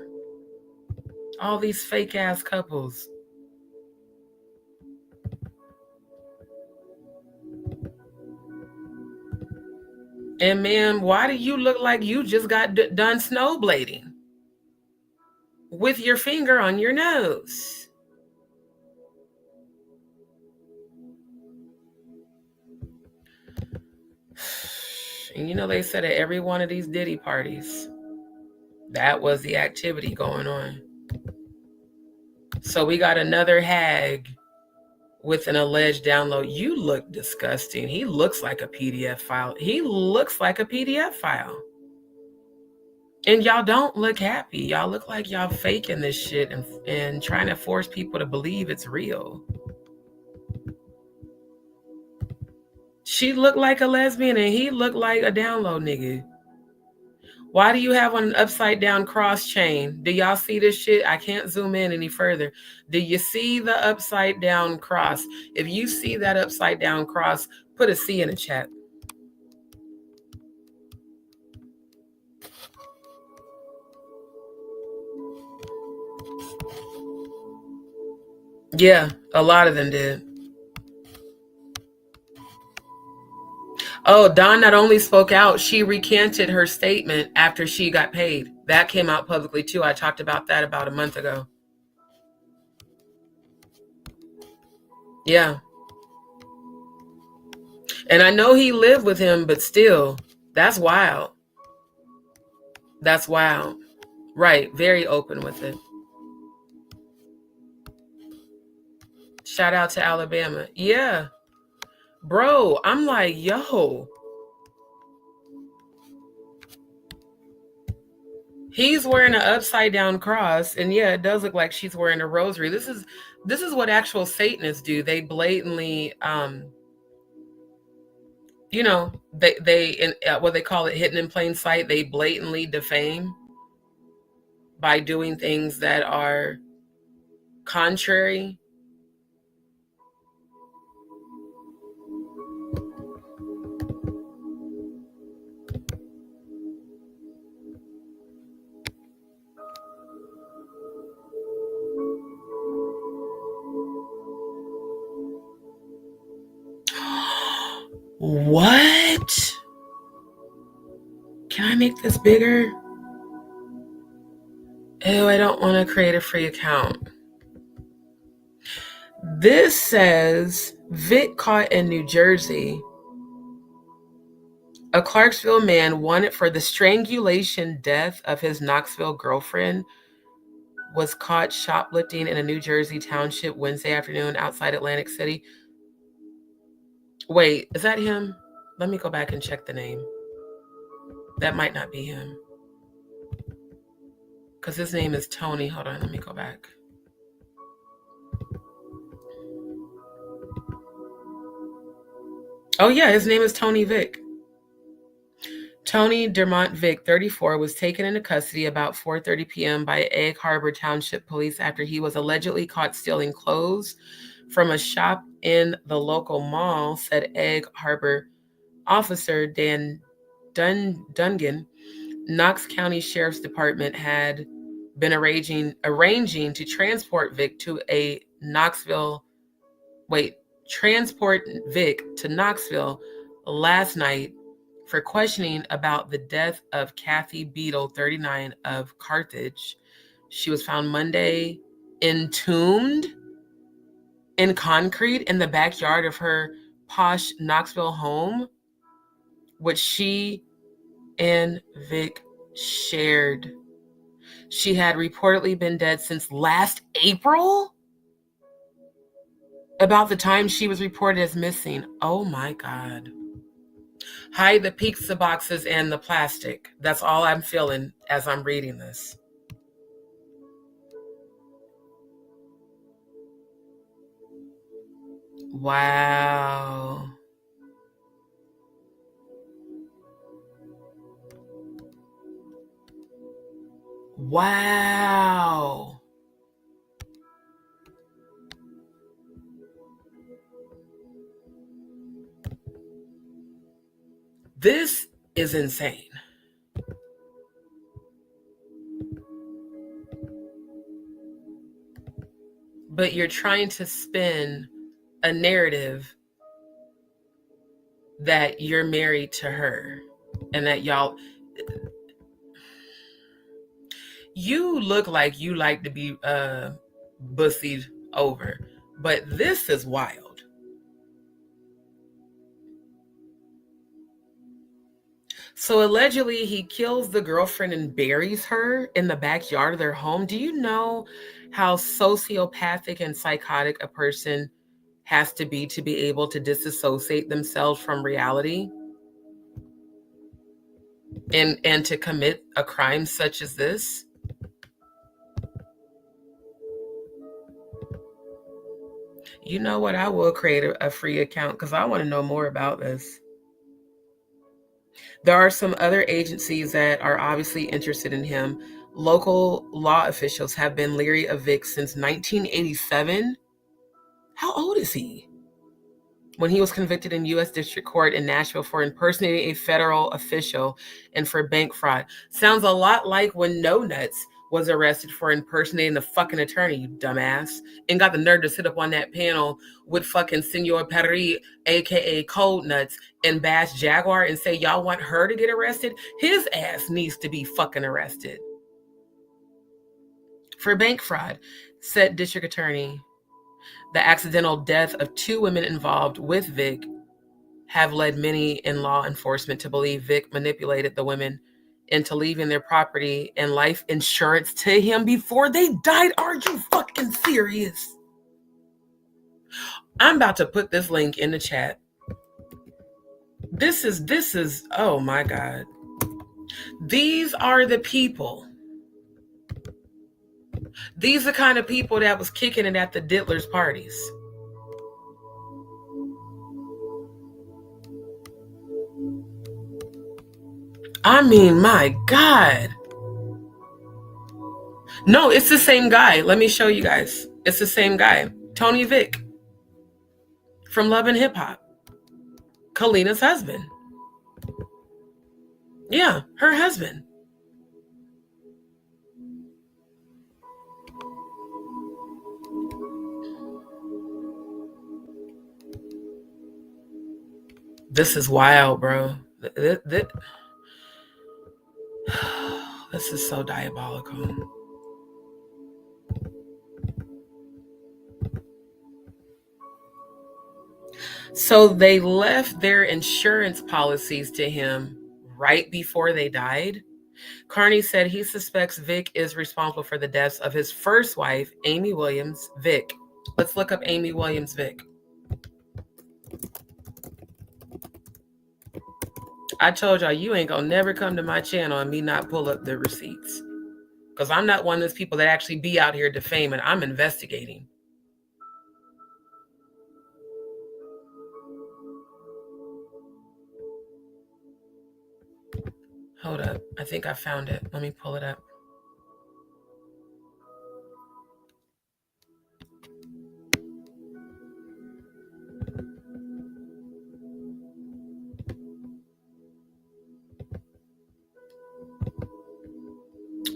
All these fake ass couples. And man, why do you look like you just got done snowblading with your finger on your nose? And they said at every one of these Diddy parties, that was the activity going on. So we got another hag with an alleged download. You look disgusting. He looks like a PDF file. And y'all don't look happy. Y'all look like y'all faking this shit and trying to force people to believe it's real. She looked like a lesbian and he looked like a download nigga. Why do you have on an upside down cross chain? Do y'all see this shit? I can't zoom in any further. Do you see the upside down cross? If you see that upside down cross, put a C in the chat. Yeah, a lot of them did. Oh, Dawn not only spoke out, she recanted her statement after she got paid. That came out publicly too. I talked about that about a month ago. Yeah. And I know he lived with him, but still, that's wild. That's wild. Right. Very open with it. Shout out to Alabama. Yeah. Bro, I'm like, yo. He's wearing an upside down cross. And yeah, it does look like she's wearing a rosary. This is what actual Satanists do. They blatantly, you know, they what they call it, hidden in plain sight. They blatantly defame by doing things that are contrary. What? Can I make this bigger? Oh, I don't want to create a free account. This says Vic caught in New Jersey. A Clarksville man wanted for the strangulation death of his Knoxville girlfriend was caught shoplifting in a New Jersey township Wednesday afternoon outside Atlantic City. Wait, is that him? Let me go back and check the name. That might not be him. Because his name is Tony. Hold on, let me go back. Oh yeah, his name is Tony Vick. Tony Dermont Vick, 34, was taken into custody about 4:30 p.m. by Egg Harbor Township Police after he was allegedly caught stealing clothes from a shop in the local mall, said Egg Harbor Officer Dan Dungan. Knox County Sheriff's Department had been arranging to transport Vic to Knoxville last night for questioning about the death of Kathy Beadle, 39, of Carthage. She was found Monday entombed in concrete in the backyard of her posh Knoxville home, which she and Vic shared. She had reportedly been dead since last April, about the time she was reported as missing. Oh my God. Hide the pizza boxes and the plastic. That's all I'm feeling as I'm reading this. Wow. Wow. This is insane. But you're trying to spin a narrative that you're married to her and that y'all... You look like you like to be bussied over, but this is wild. So allegedly he kills the girlfriend and buries her in the backyard of their home. Do you know how sociopathic and psychotic a person has to be able to disassociate themselves from reality and to commit a crime such as this? You know what? I will create a free account because I want to know more about this. There are some other agencies that are obviously interested in him. Local law officials have been leery of Vic since 1987. How old is he? When he was convicted in U.S. District Court in Nashville for impersonating a federal official and for bank fraud. Sounds a lot like when No Nuts was arrested for impersonating the fucking attorney, you dumbass, and got the nerve to sit up on that panel with fucking Senor Paris, aka Cold Nuts, and bash Jaguar and say y'all want her to get arrested. His ass needs to be fucking arrested for bank fraud, said District Attorney. The accidental death of 2 women involved with Vic have led many in law enforcement to believe Vic manipulated the women into leaving their property and life insurance to him before they died. Are you fucking serious? I'm about to put this link in the chat. This is, oh my God. These are the people. These are the kind of people that was kicking it at the Diddler's parties. I mean, my God. No, it's the same guy. Let me show you guys. It's the same guy. Tony Vick from Love and Hip Hop. Kalina's husband. Yeah, her husband. This is wild, bro. This is so diabolical. So they left their insurance policies to him right before they died. Carney said he suspects Vic is responsible for the deaths of his first wife, Amy Williams Vick. Let's look up Amy Williams Vick. I told y'all, you ain't gonna never come to my channel and me not pull up the receipts. Because I'm not one of those people that actually be out here defaming. I'm investigating. Hold up. I think I found it. Let me pull it up.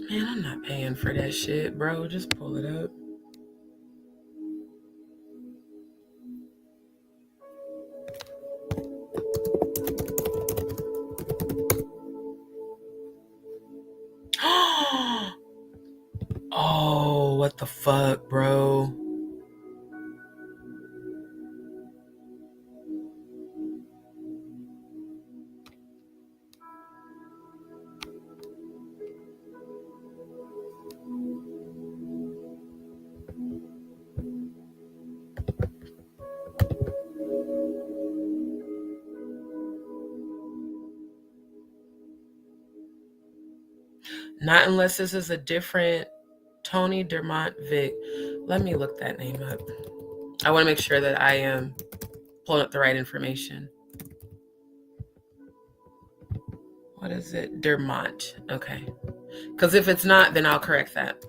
Man, I'm not paying for that shit, bro. Just pull it up. Oh, what the fuck, bro? Not unless this is a different Tony Dermont Vick. Let me look that name up. I want to make sure that I am pulling up the right information. What is it? Dermont. Okay. Because if it's not, then I'll correct that.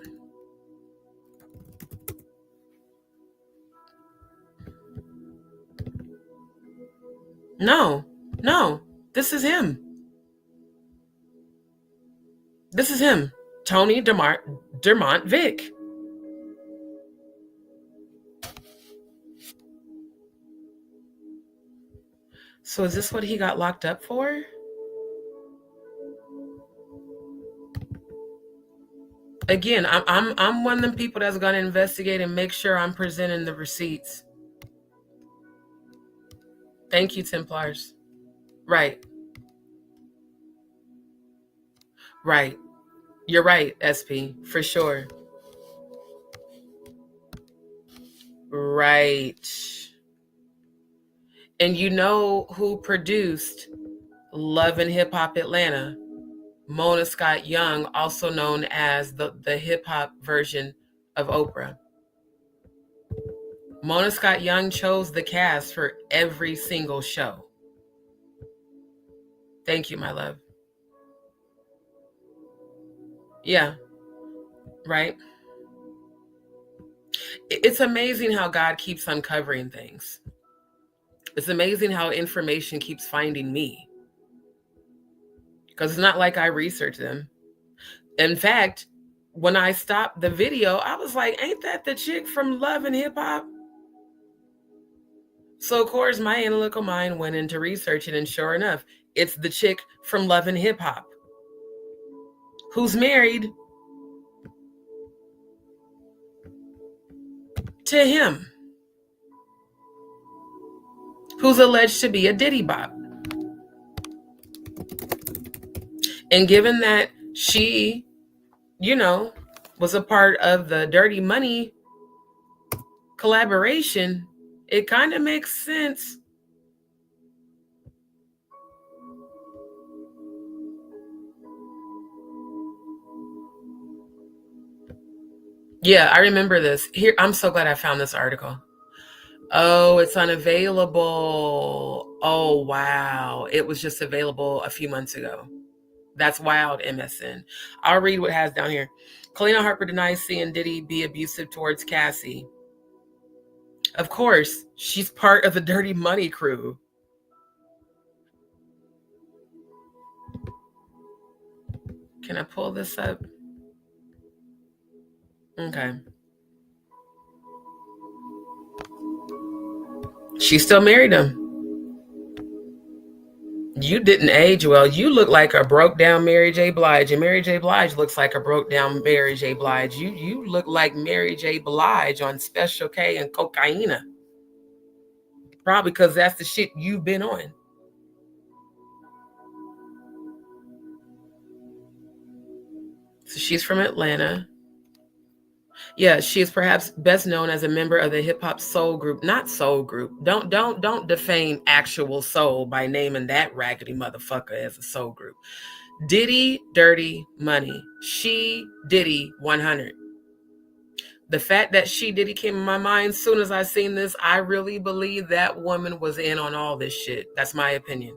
No. This is him. This is him. Tony Dermont Vick. So is this what he got locked up for? Again, I'm one of them people that's gonna investigate and make sure I'm presenting the receipts. Thank you, Templars. Right. You're right, SP, for sure. Right. And you know who produced Love and Hip Hop Atlanta? Mona Scott Young, also known as the hip hop version of Oprah. Mona Scott Young chose the cast for every single show. Thank you, my love. Yeah, right. It's amazing how God keeps uncovering things. It's amazing how information keeps finding me. Because it's not like I research them. In fact, when I stopped the video, I was like, ain't that the chick from Love and Hip Hop? So, of course, my analytical mind went into researching, and sure enough, it's the chick from Love and Hip Hop who's married to him, who's alleged to be a Diddy Bop. And given that she, was a part of the Dirty Money collaboration, it kind of makes sense. Yeah, I remember this. Here, I'm so glad I found this article. Oh, it's unavailable. Oh, wow. It was just available a few months ago. That's wild, MSN. I'll read what it has down here. Kalina Harper denies seeing Diddy be abusive towards Cassie. Of course, she's part of the Dirty Money crew. Can I pull this up? Okay. She still married him. You didn't age well. You look like a broke down Mary J. Blige, and Mary J. Blige looks like a broke down Mary J. Blige. You look like Mary J. Blige on Special K and Cocaina. Probably because that's the shit you've been on. So she's from Atlanta. Yeah, she is perhaps best known as a member of the hip hop soul group, not soul group. Don't defame actual soul by naming that raggedy motherfucker as a soul group. Diddy Dirty Money. She Diddy 100. The fact that She Diddy came in my mind as soon as I seen this, I really believe that woman was in on all this shit. That's my opinion.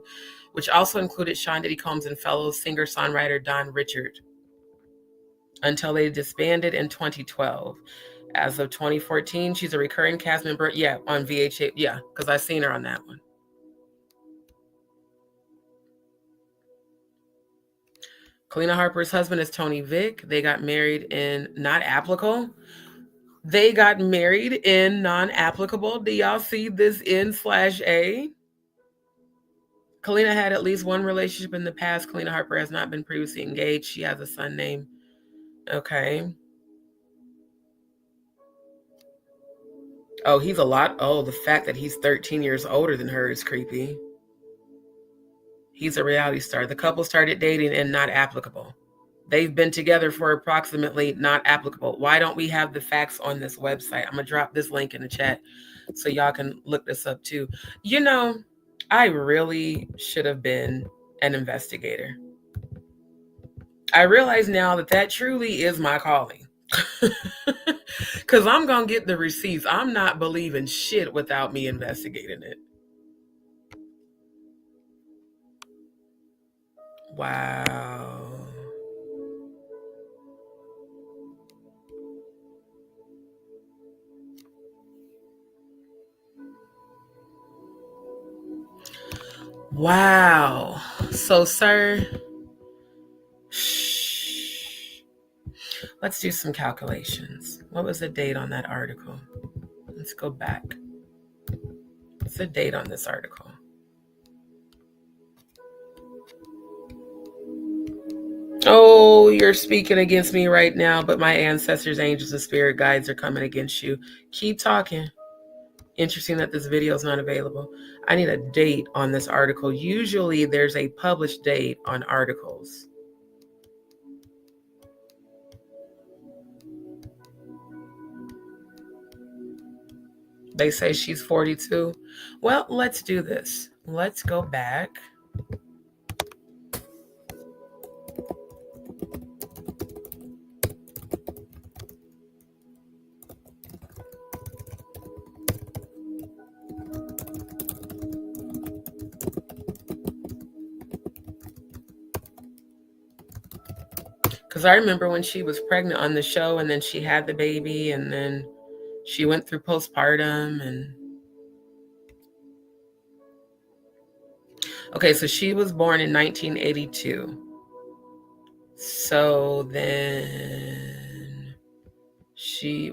Which also included Sean Diddy Combs and fellow singer-songwriter Don Richard, until they disbanded in 2012. As of 2014, she's a recurring cast member. Yeah, on VH8. Yeah, because I seen her on that one. Kalina Harper's husband is Tony Vick. They got married in Not Applicable. They got married in Non-Applicable. Do y'all see this N/A? Kalina had at least one relationship in the past. Kalina Harper has not been previously engaged. She has a son named... Okay. Oh, he's a lot. Oh, the fact that he's 13 years older than her is creepy. He's a reality star. The couple started dating in Not Applicable. They've been together for approximately Not Applicable. Why don't we have the facts on this website? I'm going to drop this link in the chat so y'all can look this up too. I really should have been an investigator. I realize now that truly is my calling. Because I'm going to get the receipts. I'm not believing shit without me investigating it. Wow. Wow. So, sir, let's do some calculations. What was the date on that article? Let's go back. What's the date on this article? Oh, you're speaking against me right now, but my ancestors, angels, and spirit guides are coming against you. Keep talking. Interesting that this video is not available. I need a date on this article. Usually there's a published date on articles. They say she's 42. Well, let's do this. Let's go back. Because I remember when she was pregnant on the show, and then she had the baby, and then she went through postpartum. And okay, so she was born in 1982. So then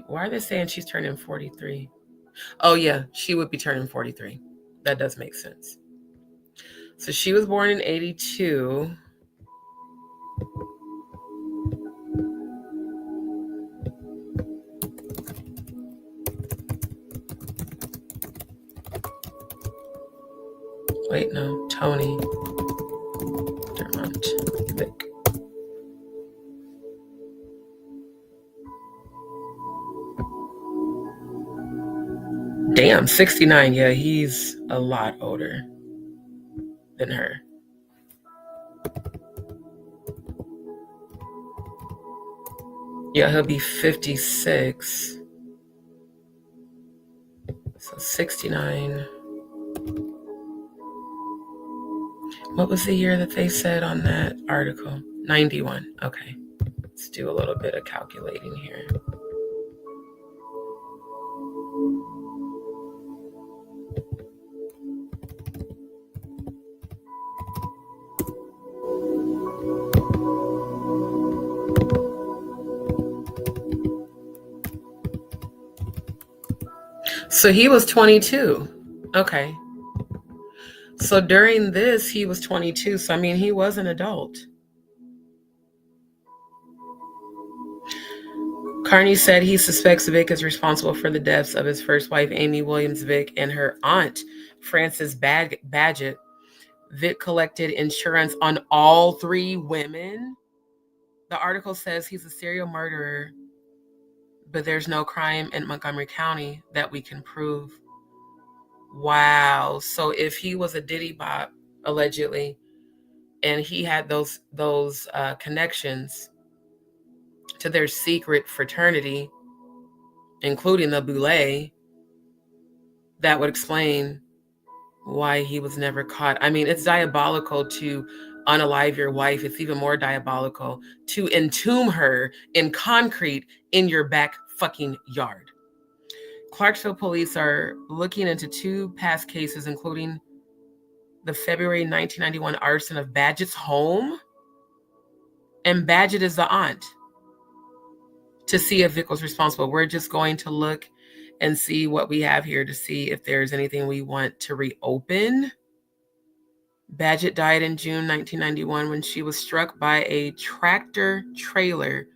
why are they saying she's turning 43? Oh yeah, she would be turning 43. That does make sense. So she was born in 82. Wait, no, Tony Dermont Vic. Damn, 69. Yeah, he's a lot older than her. Yeah, he'll be 56. So 69. What was the year that they said on that article? 91. Okay. Let's do a little bit of calculating here. So he was 22. Okay. So during this, he was 22. So, I mean, he was an adult. Carney said he suspects Vic is responsible for the deaths of his first wife, Amy Williams Vic, and her aunt, Frances Badgett. Vic collected insurance on all three women. The article says he's a serial murderer, but there's no crime in Montgomery County that we can prove. Wow. So if he was a Diddy Bop, allegedly, and he had those connections to their secret fraternity, including the Boulay, that would explain why he was never caught. I mean, it's diabolical to unalive your wife. It's even more diabolical to entomb her in concrete in your back fucking yard. Clarksville police are looking into 2 past cases, including the February 1991 arson of Badgett's home. And Badgett is the aunt, to see if Vic was responsible. We're just going to look and see what we have here to see if there's anything we want to reopen. Badgett died in June 1991 when she was struck by a tractor trailer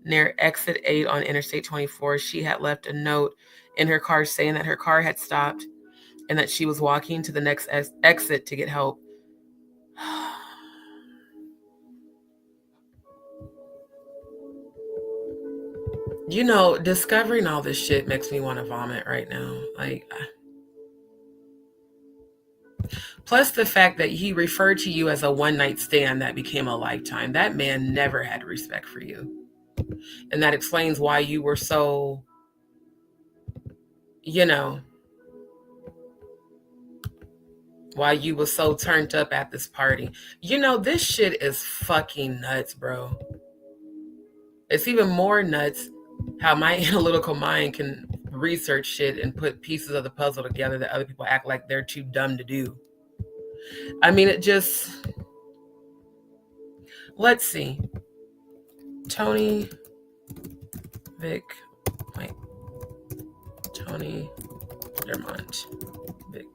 near exit 8 on Interstate 24. She had left a note in her car saying that her car had stopped and that she was walking to the next exit to get help. You know, discovering all this shit makes me want to vomit right now. Like, plus the fact that he referred to you as a one-night stand that became a lifetime. That man never had respect for you. And that explains why you were so, you know, why you were so turned up at this party. You know, this shit is fucking nuts, bro. It's even more nuts how my analytical mind can research shit and put pieces of the puzzle together that other people act like they're too dumb to do. I mean, it just... Let's see. Tony Vic. Wait. Tony Dermont Vic.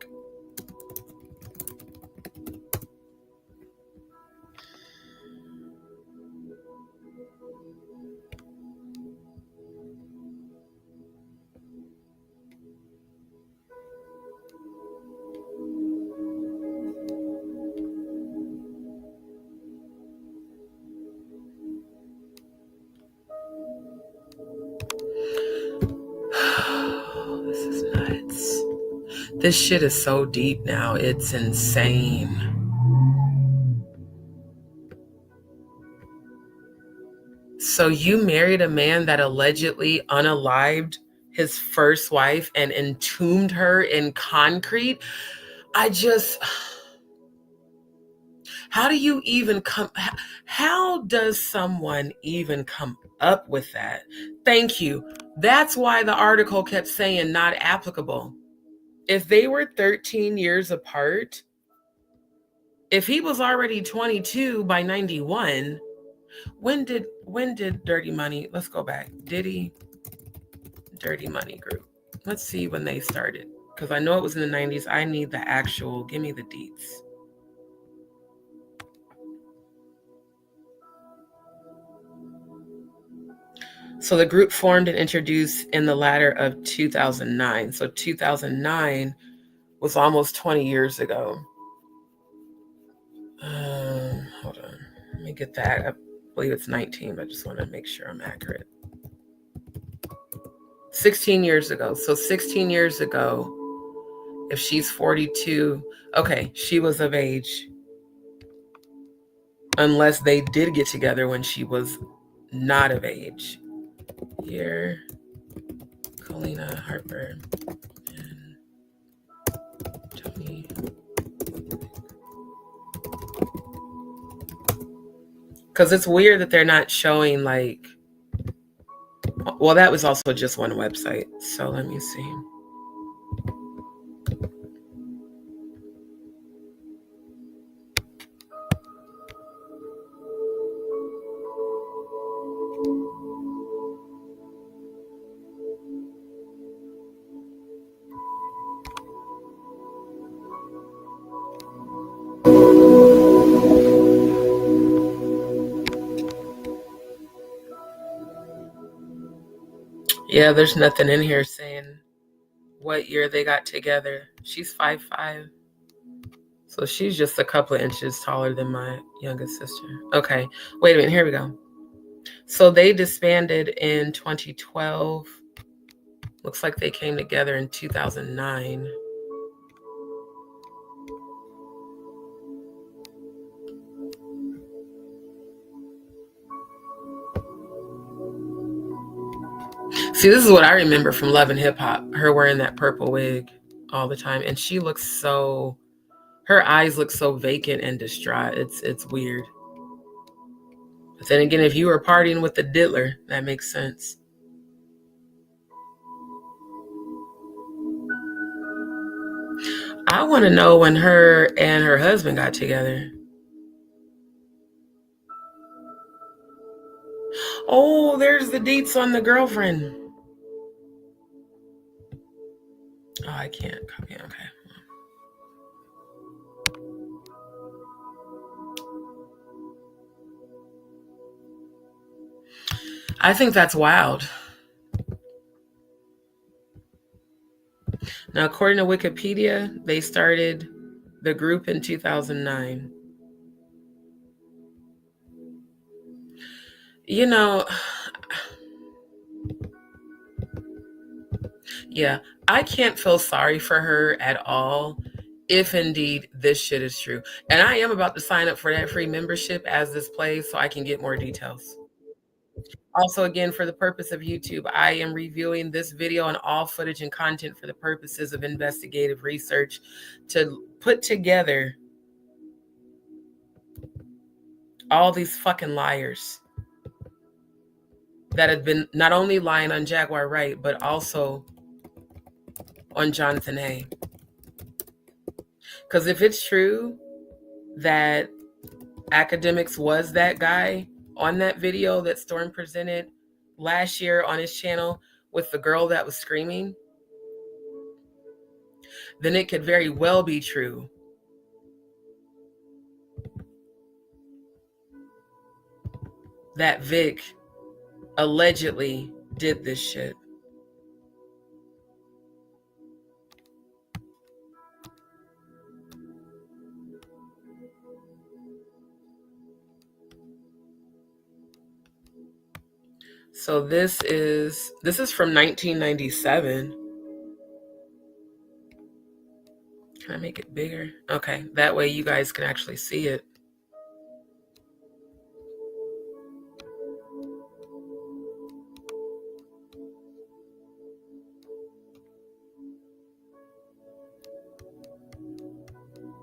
This is nuts. This shit is so deep now. It's insane. So you married a man that allegedly unalived his first wife and entombed her in concrete? How do you even how does someone even come up with that? Thank you. That's why the article kept saying not applicable. If they were 13 years apart, if he was already 22 by 91, when did Dirty Money, let's go back. Diddy, Dirty Money Group. Let's see when they started. Because I know it was in the 90s. I need the actual, give me the deets. So the group formed and introduced in the latter of 2009. So 2009 was almost 20 years ago. Hold on. Let me get that. I believe it's 19, but I just want to make sure I'm accurate. 16 years ago. So 16 years ago, if she's 42, okay, she was of age. Unless they did get together when she was not of age. Here, Kalina Harper and Tony. Because it's weird that they're not showing like, well, that was also just one website. So let me see. Yeah, there's nothing in here saying what year they got together. She's 5'5". So she's just a couple of inches taller than my youngest sister. Okay, wait a minute, here we go. So they disbanded in 2012. Looks like they came together in 2009. See, this is what I remember from Love and Hip Hop, her wearing that purple wig all the time. And she looks so, her eyes look so vacant and distraught. It's weird. But then again, if you were partying with the diddler, that makes sense. I want to know when her and her husband got together. Oh, there's the deets on the girlfriend. Oh, I can't copy. Okay. I think that's wild. Now, according to Wikipedia, they started the group in 2009. You know, yeah, I can't feel sorry for her at all if indeed this shit is true. And I am about to sign up for that free membership as this plays so I can get more details. Also, again, for the purpose of YouTube, I am reviewing this video and all footage and content for the purposes of investigative research to put together all these fucking liars that have been not only lying on Jaguar Wright, but also on Jonathan A. Because if it's true that Academics was that guy on that video that Storm presented last year on his channel with the girl that was screaming, then it could very well be true that Vic allegedly did this shit. So this is from 1997. Can I make it bigger? Okay, that way you guys can actually see it.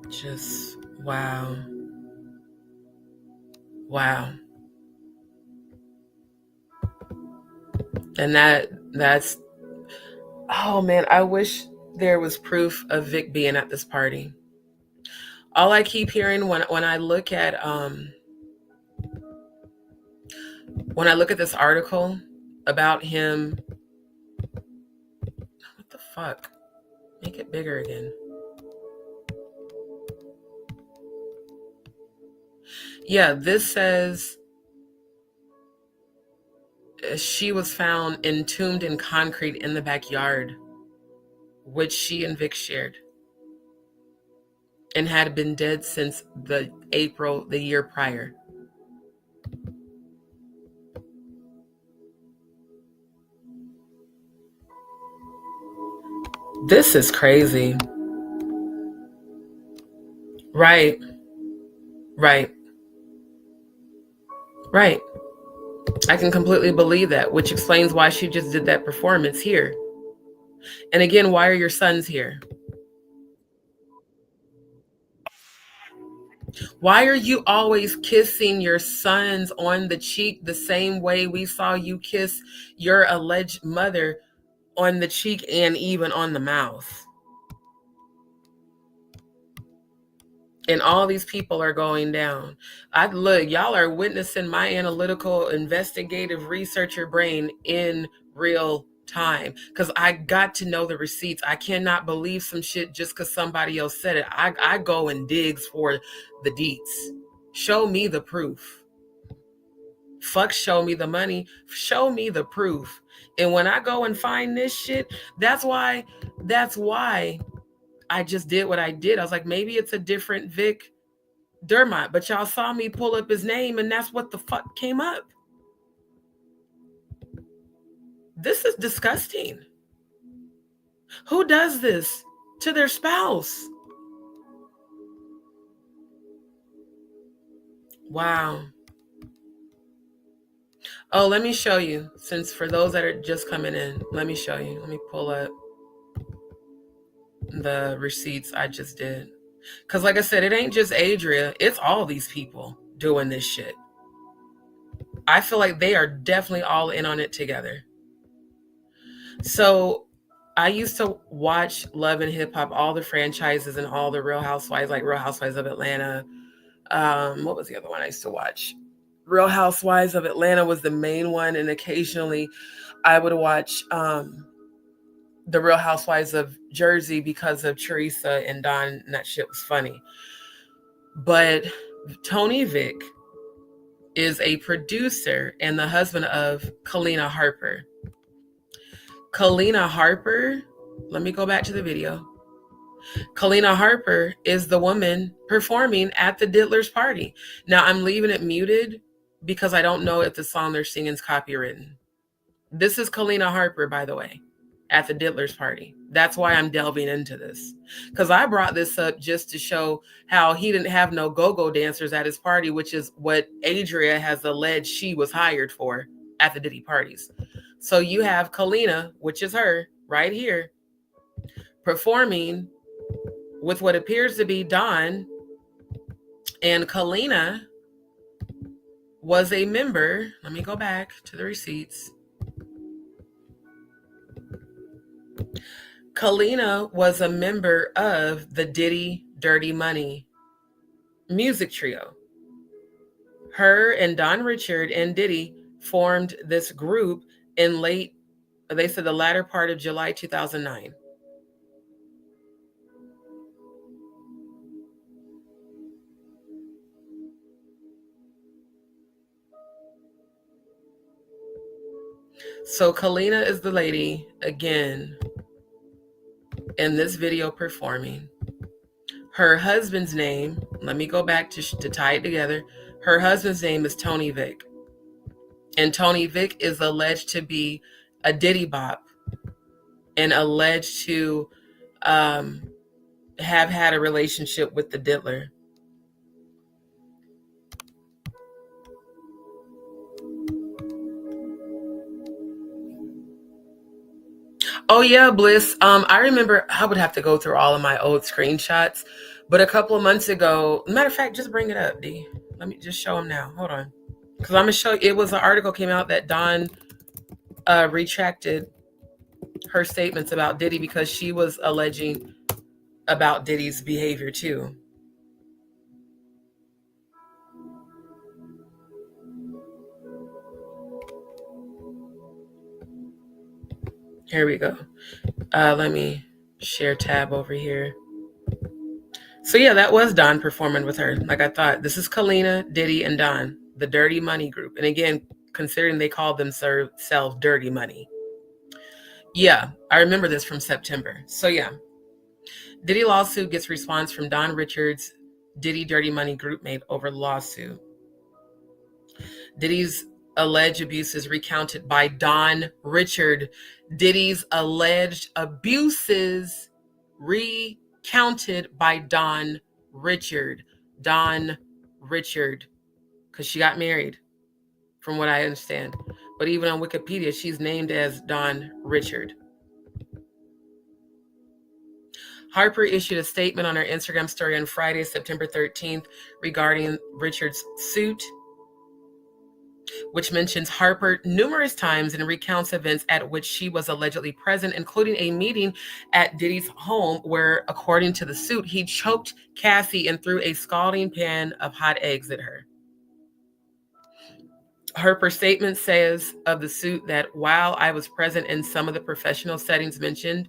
Just wow. Wow. And that's, oh man, I wish there was proof of Vic being at this party. All I keep hearing when I look at this article about him, what the fuck? Make it bigger again. Yeah, this says she was found entombed in concrete in the backyard, which she and Vic shared, and had been dead since the year prior. This is crazy. Right. I can completely believe that, which explains why she just did that performance here. And again, why are your sons here? Why are you always kissing your sons on the cheek the same way we saw you kiss your alleged mother on the cheek and even on the mouth? And all these people are going down. Look, y'all are witnessing my analytical, investigative researcher brain in real time, because I got to know the receipts. I cannot believe some shit just because somebody else said it. I go and digs for the deets. Show me the proof. Fuck, show me the money. Show me the proof. And when I go and find this shit, that's why I just did what I did. I was like, maybe it's a different Vic Dermott, but y'all saw me pull up his name and that's what the fuck came up. This is disgusting. Who does this to their spouse? Wow. Oh, let me show you. Since for those that are just coming in, let me show you. Let me pull up the receipts I just did. Because like I said, it ain't just Adria. It's all these people doing this shit. I feel like they are definitely all in on it together. So I used to watch Love and Hip Hop, all the franchises and all the Real Housewives, like Real Housewives of Atlanta. What was the other one I used to watch? Real Housewives of Atlanta was the main one. And occasionally I would watch the Real Housewives of Jersey because of Teresa and Don, and that shit was funny. But Tony Vick is a producer and the husband of Kalina Harper. Kalina Harper, let me go back to the video. Kalina Harper is the woman performing at the Diddler's party. Now I'm leaving it muted because I don't know if the song they're singing is copywritten. This is Kalina Harper, by the way, at the Diddler's party. That's why I'm delving into this. Because I brought this up just to show how he didn't have no go-go dancers at his party, which is what Adria has alleged she was hired for at the Diddy parties. So you have Kalina, which is her, right here, performing with what appears to be Don. And Kalina was a member. Let me go back to the receipts. Kalina was a member of the Diddy Dirty Money music trio. Her and Don Richard and Diddy formed this group in they said the latter part of July 2009. So Kalina is the lady, again, in this video performing. Her husband's name, let me go back to tie it together. Her husband's name is Tony Vick. And Tony Vick is alleged to be a Diddy Bop and alleged to have had a relationship with the Diddler. Oh yeah, Bliss. I remember I would have to go through all of my old screenshots, but a couple of months ago, matter of fact, just bring it up, D. Let me just show them now. Hold on. Because I'm going to show you. It was an article came out that Dawn retracted her statements about Diddy because she was alleging about Diddy's behavior too. Here we go. Let me share tab over here. So yeah, that was Dawn performing with her. Like I thought, this is Kalina, Diddy, and Dawn, the Dirty Money group. And again, considering they called themselves Dirty Money. Yeah, I remember this from September. So yeah, Diddy lawsuit gets response from Don Richards, Diddy Dirty Money group mate over lawsuit. Diddy's alleged abuses recounted by Don Richard. Diddy's alleged abuses recounted by Don Richard. Don Richard, because she got married, from what I understand. But even on Wikipedia, she's named as Don Richard. Harper issued a statement on her Instagram story on Friday, September 13th, regarding Richard's suit, which mentions Harper numerous times and recounts events at which she was allegedly present, including a meeting at Diddy's home where, according to the suit, he choked Cassie and threw a scalding pan of hot eggs at her. Harper's statement says of the suit that while I was present in some of the professional settings mentioned,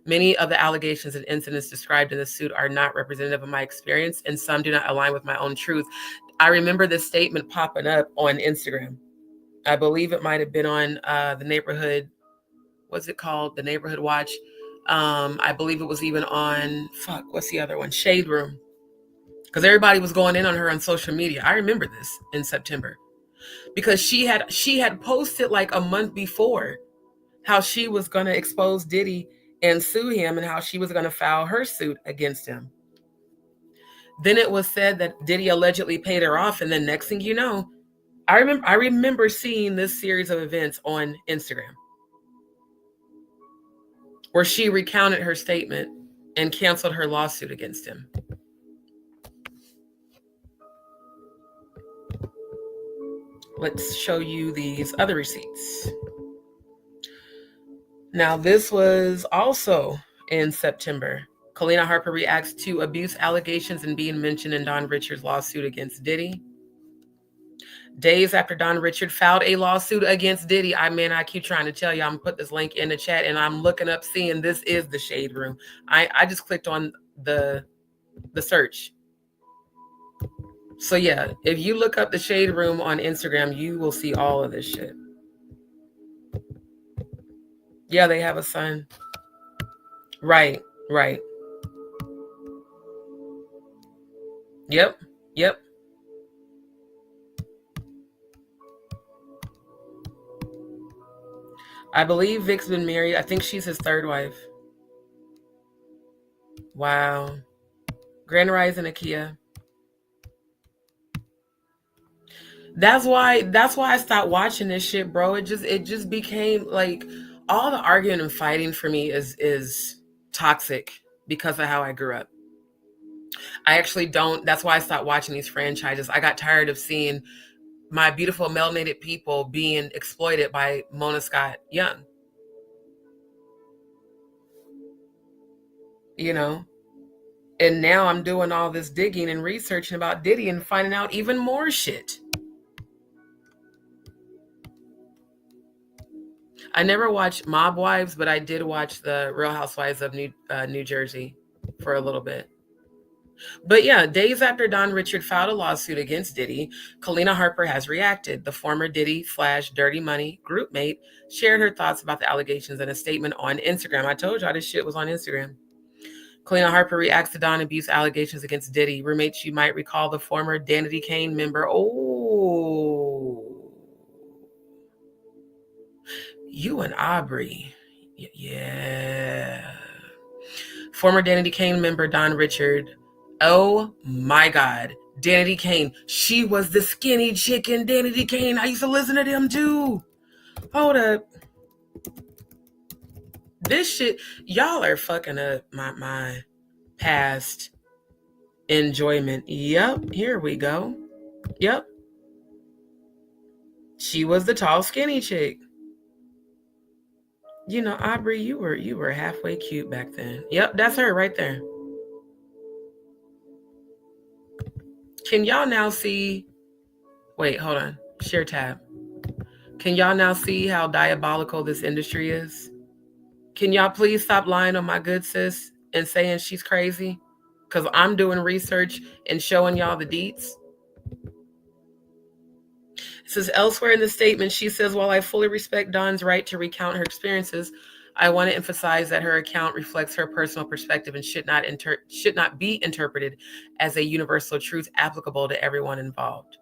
many of the allegations and incidents described in the suit are not representative of my experience, and some do not align with my own truth. I remember this statement popping up on Instagram. I believe it might have been on the neighborhood. What's it called? The Neighborhood Watch. I believe it was even on, what's the other one? Shade Room. Because everybody was going in on her on social media. I remember this in September. Because she had posted like a month before how she was going to expose Diddy and sue him and how she was going to file her suit against him. Then it was said that Diddy allegedly paid her off. And then next thing you know, I remember seeing this series of events on Instagram where she recounted her statement and canceled her lawsuit against him. Let's show you these other receipts. Now, this was also in September. Kalina Harper reacts to abuse allegations and being mentioned in Don Richard's lawsuit against Diddy. Days after Don Richard filed a lawsuit against Diddy, I keep trying to tell you, I'm gonna put this link in the chat, and I'm looking up, seeing this is the Shade Room. I just clicked on the search. So yeah, if you look up the Shade Room on Instagram, you will see all of this shit. Yeah, they have a son. Right. Yep. I believe Vic's been married. I think she's his third wife. Wow. Grand Rising Akia. That's why I stopped watching this shit, bro. It just became like all the arguing and fighting for me is toxic because of how I grew up. I actually don't. That's why I stopped watching these franchises. I got tired of seeing my beautiful melanated people being exploited by Mona Scott Young. You know? And now I'm doing all this digging and researching about Diddy and finding out even more shit. I never watched Mob Wives, but I did watch the Real Housewives of New Jersey for a little bit. But yeah, days after Don Richard filed a lawsuit against Diddy, Kalina Harper has reacted. The former Diddy/Dirty Money group mate shared her thoughts about the allegations in a statement on Instagram. I told y'all this shit was on Instagram. Kalina Harper reacts to Don abuse allegations against Diddy. Roommates, you might recall the former Danity Kane member. Oh, you and Aubrey. Yeah. Former Danity Kane member Don Richard. Oh my God. Danity Kane. She was the skinny chicken Danity Kane. I used to listen to them too. Hold up. This shit, y'all are fucking up my past enjoyment. Yep, here we go. Yep. She was the tall, skinny chick. You know, Aubrey, you were halfway cute back then. Yep, that's her right there. Can y'all now see? Wait, hold on. Share tab. Can y'all now see how diabolical this industry is? Can y'all please stop lying on my good sis and saying she's crazy? Because I'm doing research and showing y'all the deets. It says elsewhere in the statement, she says, while I fully respect Dawn's right to recount her experiences, I want to emphasize that her account reflects her personal perspective and should not be interpreted as a universal truth applicable to everyone involved.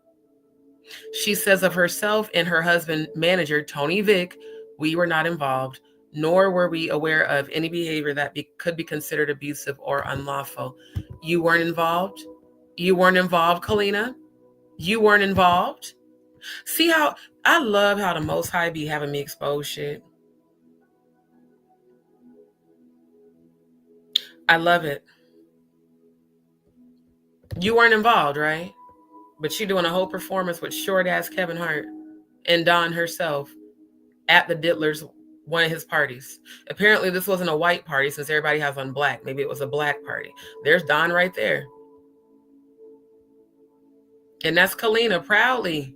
She says of herself and her husband, manager Tony Vick, we were not involved, nor were we aware of any behavior that could be considered abusive or unlawful. You weren't involved? You weren't involved, Kalina? You weren't involved? See how I love how the Most High be having me expose shit. I love it. You weren't involved, right? But you doing a whole performance with short ass Kevin Hart and Dawn herself at the Diddler's, one of his parties. Apparently this wasn't a white party since everybody has on black. Maybe it was a black party. There's Dawn right there. And that's Kalina proudly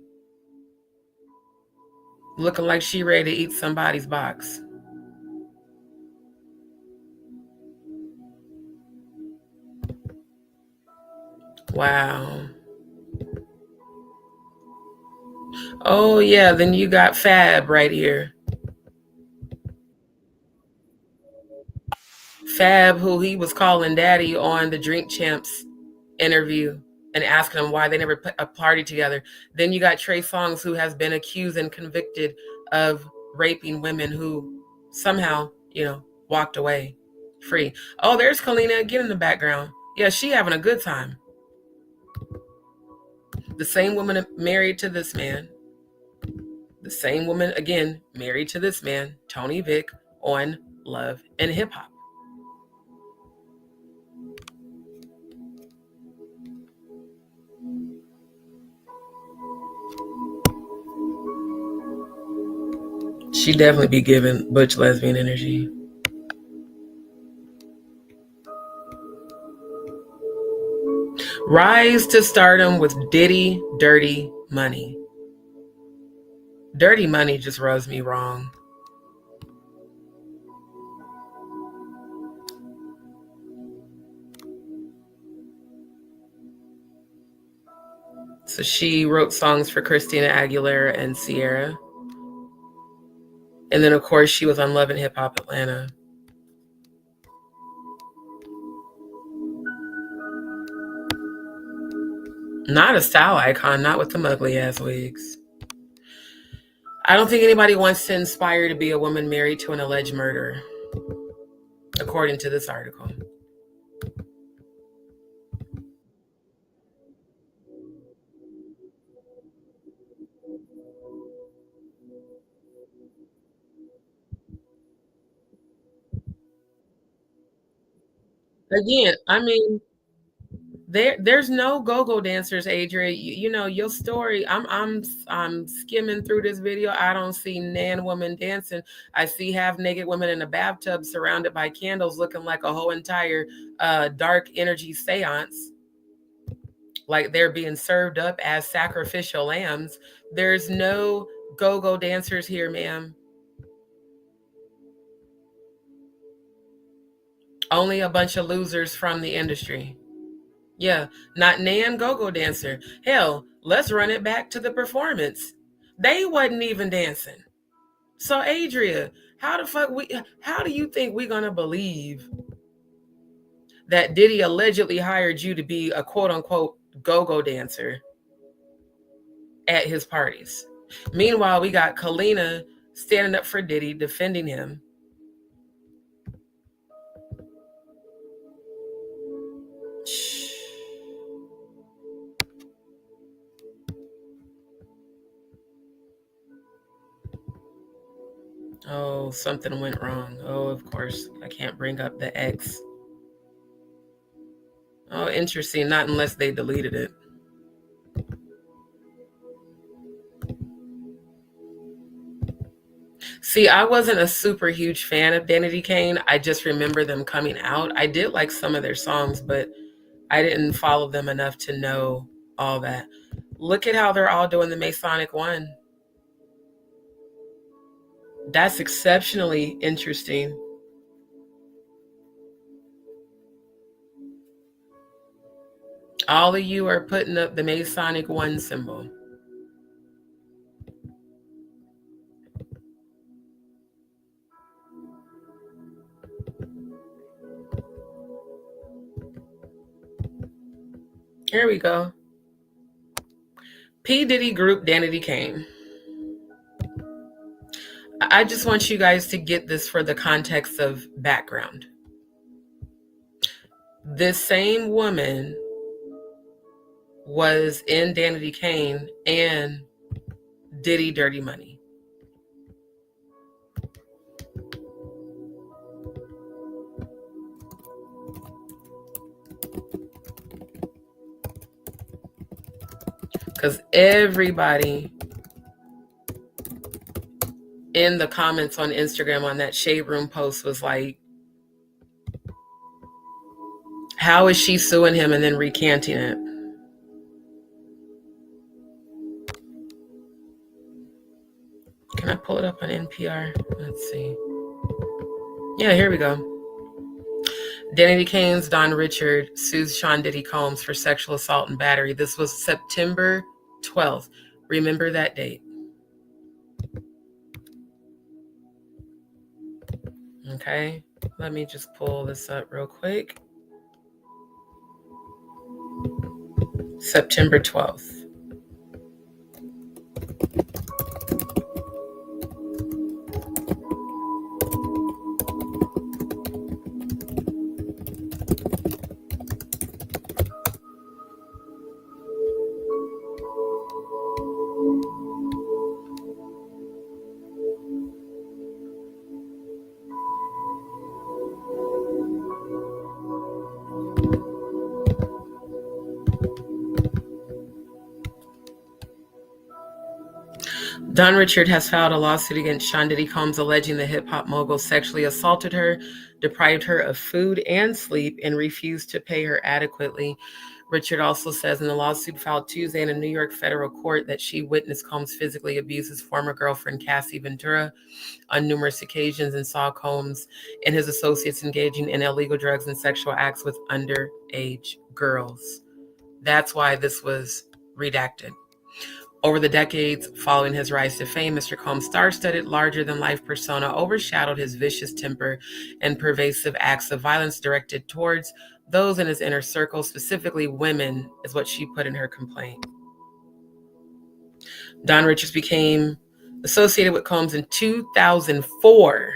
looking like she ready to eat somebody's box. Wow. Oh yeah, then you got Fab right here. Fab, who he was calling daddy on the Drink Champs interview and asking him why they never put a party together. Then you got Trey Songz, who has been accused and convicted of raping women who somehow, walked away free. Oh, there's Kalina again in the background. Yeah, she having a good time. The same woman married to this man. The same woman, again, married to this man, Tony Vick, on Love and Hip Hop. She definitely be giving butch lesbian energy. Rise to stardom with Diddy Dirty Money. Dirty Money just rubs me wrong. So she wrote songs for Christina Aguilera and Ciara. And then, of course, she was on Love and Hip Hop Atlanta. Not a style icon, not with the ugly ass wigs. I don't think anybody wants to inspire to be a woman married to an alleged murderer, according to this article. Again, I mean, there's no go-go dancers, Adria. You know your story. I'm skimming through this video. I don't see nan woman dancing. I see half naked women in a bathtub surrounded by candles, looking like a whole entire dark energy seance, like they're being served up as sacrificial lambs. There's no go-go dancers here, ma'am. Only a bunch of losers from the industry. Yeah, not nan go-go dancer. Hell, let's run it back to the performance. They wasn't even dancing. So Adria, how do you think we're gonna believe that Diddy allegedly hired you to be a quote-unquote go-go dancer at his parties? Meanwhile, we got Kalina standing up for Diddy, defending him. Oh, something went wrong. Oh, of course. I can't bring up the X. Oh, interesting. Not unless they deleted it. See, I wasn't a super huge fan of Danity Kane. I just remember them coming out. I did like some of their songs, but I didn't follow them enough to know all that. Look at how they're all doing the Masonic one. That's exceptionally interesting. All of you are putting up the Masonic one symbol. Here we go. P. Diddy Group Danity Kane. I just want you guys to get this for the context of background. This same woman was in Danity Kane and Diddy Dirty Money. Because everybody in the comments on Instagram on that Shade Room post was like, how is she suing him and then recanting it? Can I pull it up on NPR? Let's see. Yeah, here we go. Danity Kane's Don Richard sues Sean Diddy Combs for sexual assault and battery. This was September 12th. Remember that date. Okay, let me just pull this up real quick. September 12th. Don Richard has filed a lawsuit against Sean Diddy Combs alleging the hip-hop mogul sexually assaulted her, deprived her of food and sleep, and refused to pay her adequately. Richard also says in the lawsuit filed Tuesday in a New York federal court that she witnessed Combs physically abuse his former girlfriend, Cassie Ventura, on numerous occasions and saw Combs and his associates engaging in illegal drugs and sexual acts with underage girls. That's why this was redacted. Over the decades following his rise to fame, Mr. Combs' star-studded, larger-than-life persona overshadowed his vicious temper and pervasive acts of violence directed towards those in his inner circle, specifically women, is what she put in her complaint. Don Richards became associated with Combs in 2004.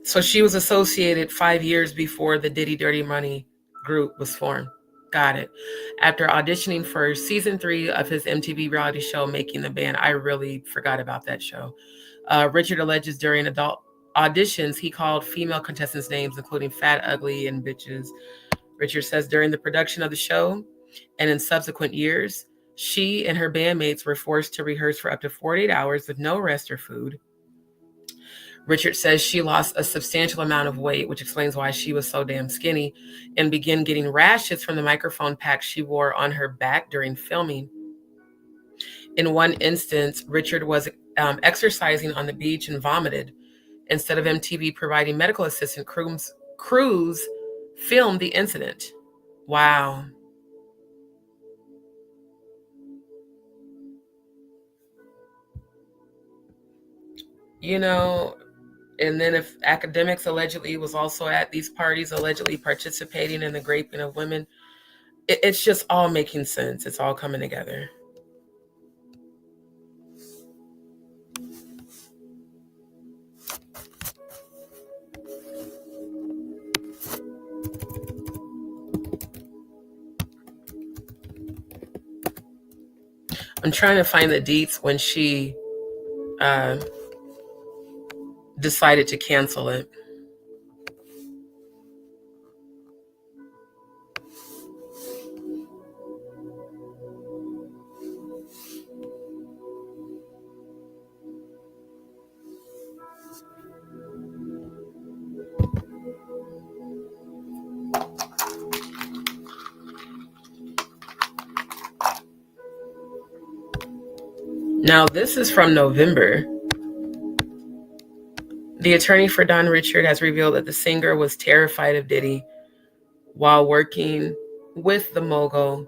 So she was associated 5 years before the Diddy Dirty Money group was formed. Got it. After auditioning for season 3 of his MTV reality show, Making the Band, I really forgot about that show. Richard alleges during adult auditions, he called female contestants names, including fat, ugly, and bitches. Richard says during the production of the show and in subsequent years, she and her bandmates were forced to rehearse for up to 48 hours with no rest or food. Richard says she lost a substantial amount of weight, which explains why she was so damn skinny, and began getting rashes from the microphone pack she wore on her back during filming. In one instance, Richard was exercising on the beach and vomited. Instead of MTV providing medical assistance, crews filmed the incident. Wow. You know, and then if academics allegedly was also at these parties, allegedly participating in the raping of women, it's just all making sense. It's all coming together. I'm trying to find the deets when she decided to cancel it. Now, this is from November. The attorney for Don Richard has revealed that the singer was terrified of Diddy while working with the mogul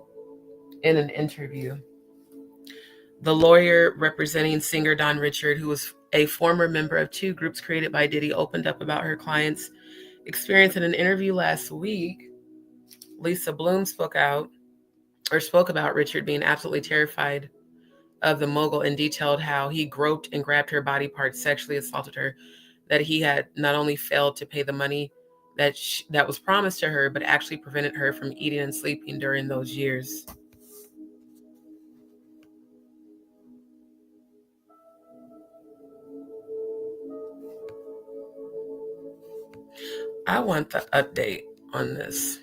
in an interview. The lawyer representing singer Don Richard, who was a former member of two groups created by Diddy, opened up about her client's experience in an interview last week. Lisa Bloom spoke about Richard being absolutely terrified of the mogul and detailed how he groped and grabbed her body parts, sexually assaulted her, that he had not only failed to pay the money that was promised to her, but actually prevented her from eating and sleeping during those years. I want the update on this.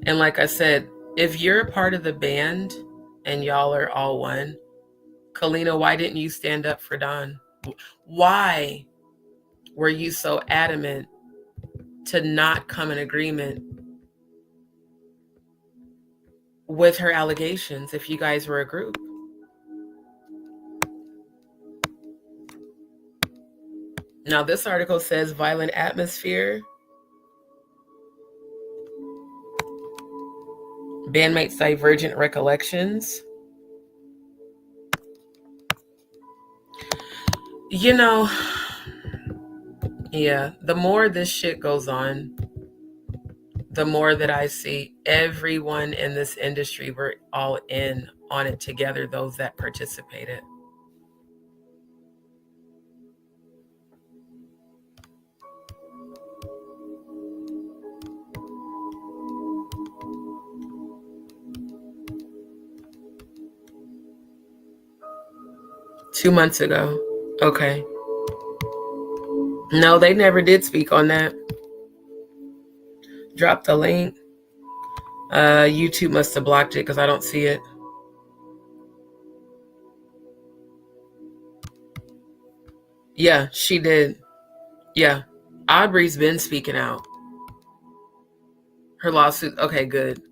And like I said, if you're a part of the band and y'all are all one, Kalina, why didn't you stand up for Don? Why were you so adamant to not come in agreement with her allegations if you guys were a group? Now, this article says violent atmosphere. Bandmates' divergent recollections. You know, yeah, the more this shit goes on, the more that I see everyone in this industry, we're all in on it together, those that participated. Two months ago. Okay. No, they never did speak on that. Drop the link. YouTube must have blocked it because I don't see it. Yeah, she did. Yeah. Aubrey's been speaking out. Her lawsuit. Okay, good.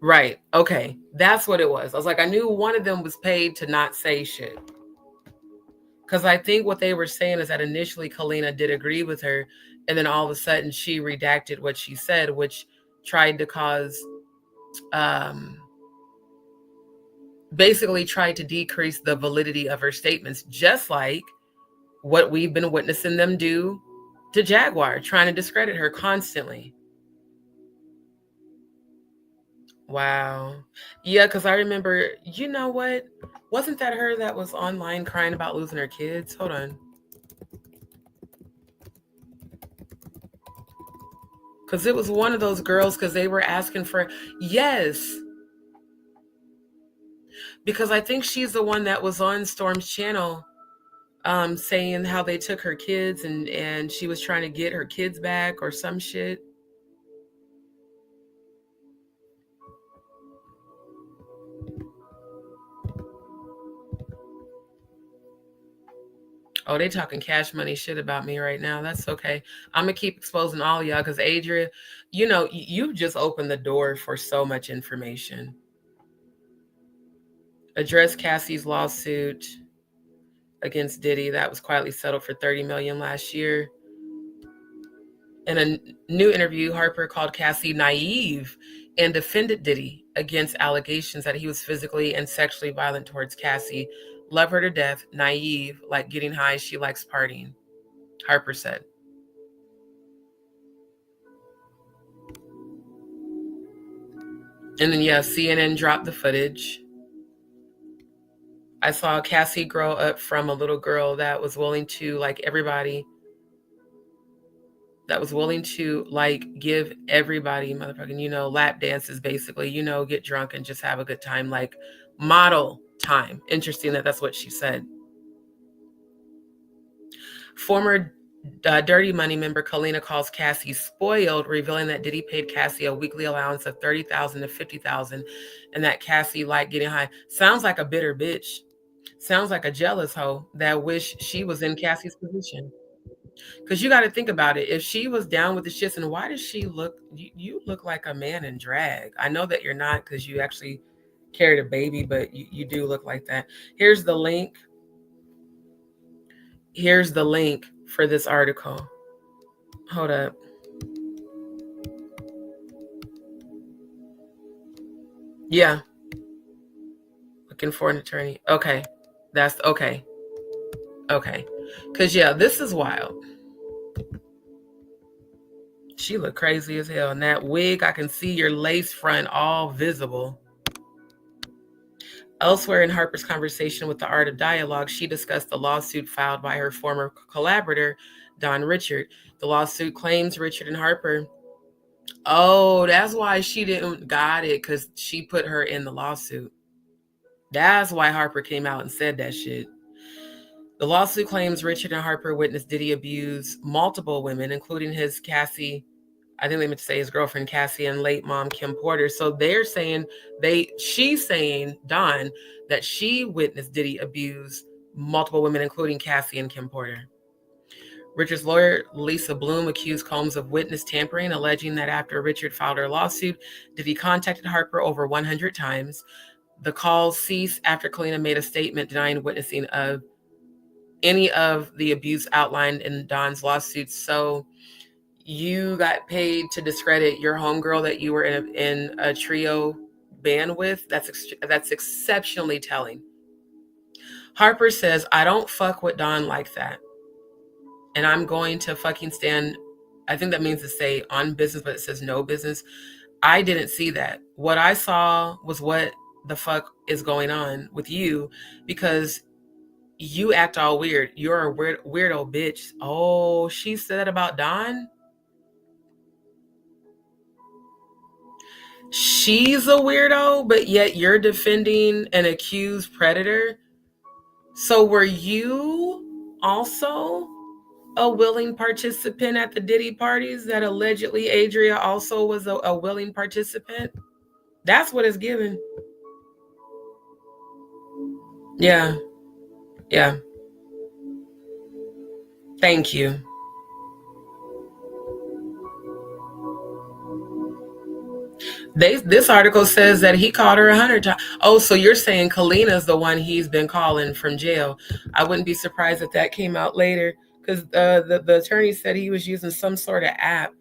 Right. Okay. That's what it was. I was like, I knew one of them was paid to not say shit. Because I think what they were saying is that initially Kalina did agree with her, and then all of a sudden she redacted what she said, which tried to cause, basically tried to decrease the validity of her statements, just like what we've been witnessing them do to Jaguar, trying to discredit her constantly. Wow. Yeah, because I remember, you know what? Wasn't that her that was online crying about losing her kids? Hold on. Because it was one of those girls, because they were asking for, yes. Because I think she's the one that was on Storm's channel saying how they took her kids and she was trying to get her kids back or some shit. Oh, they talking cash money shit about me right now. That's okay. I'm going to keep exposing all y'all because Adria, you know, you just opened the door for so much information. Address Cassie's lawsuit against Diddy. That was quietly settled for $30 million last year. In a new interview, Harper called Cassie naive and defended Diddy against allegations that he was physically and sexually violent towards Cassie. Love her to death, naive, like getting high, she likes partying, Harper said. And then, yeah, CNN dropped the footage. I saw Cassie grow up from a little girl that was willing to, like everybody, that was willing to, like, give everybody motherfucking, you know, lap dances, basically, you know, get drunk and just have a good time, like model time. Interesting that that's what she said. Former Dirty Money member Kalina calls Cassie spoiled, revealing that Diddy paid Cassie a weekly allowance of $30,000 to $50,000 and that Cassie liked getting high. Sounds like a bitter bitch. Sounds like a jealous hoe that wish she was in Cassie's position. Because you got to think about it. If she was down with the shits, and why does she look? You look like a man in drag. I know that you're not because you actually carried a baby, but you do look like that. Here's the link. Here's the link for this article. Hold up. Yeah. Looking for an attorney. Okay. That's okay. Okay. Because, yeah, this is wild. She looked crazy as hell. And that wig, I can see your lace front all visible. Elsewhere in Harper's conversation with the Art of Dialogue, she discussed the lawsuit filed by her former collaborator, Don Richard. The lawsuit claims Richard and Harper. Oh, that's why she didn't got it, because she put her in the lawsuit. That's why Harper came out and said that shit. The lawsuit claims Richard and Harper witnessed Diddy abuse multiple women, including his Cassie, I think they meant to say his girlfriend Cassie, and late mom Kim Porter. So they're saying she's saying, Dawn, that she witnessed Diddy abuse multiple women, including Cassie and Kim Porter. Richard's lawyer, Lisa Bloom, accused Combs of witness tampering, alleging that after Richard filed her lawsuit, Diddy contacted Harper over 100 times. The calls ceased after Kalina made a statement denying witnessing of any of the abuse outlined in Dawn's lawsuit. So you got paid to discredit your homegirl that you were in a trio band with? That's exceptionally telling. Harper says, I don't fuck with Dawn like that. And I'm going to fucking stand, I think that means to say on business, but it says no business. I didn't see that. What I saw was what the fuck is going on with you, because you act all weird. You're a weirdo bitch. Oh, she said that about Dawn? She's a weirdo, but yet you're defending an accused predator. So were you also a willing participant at the Diddy parties that allegedly Adria also was a willing participant? That's what it's given. Yeah. Yeah. Thank you. This article says that he called her 100 times. Oh, so you're saying Kalina's the one he's been calling from jail. I wouldn't be surprised if that came out later, because the attorney said he was using some sort of app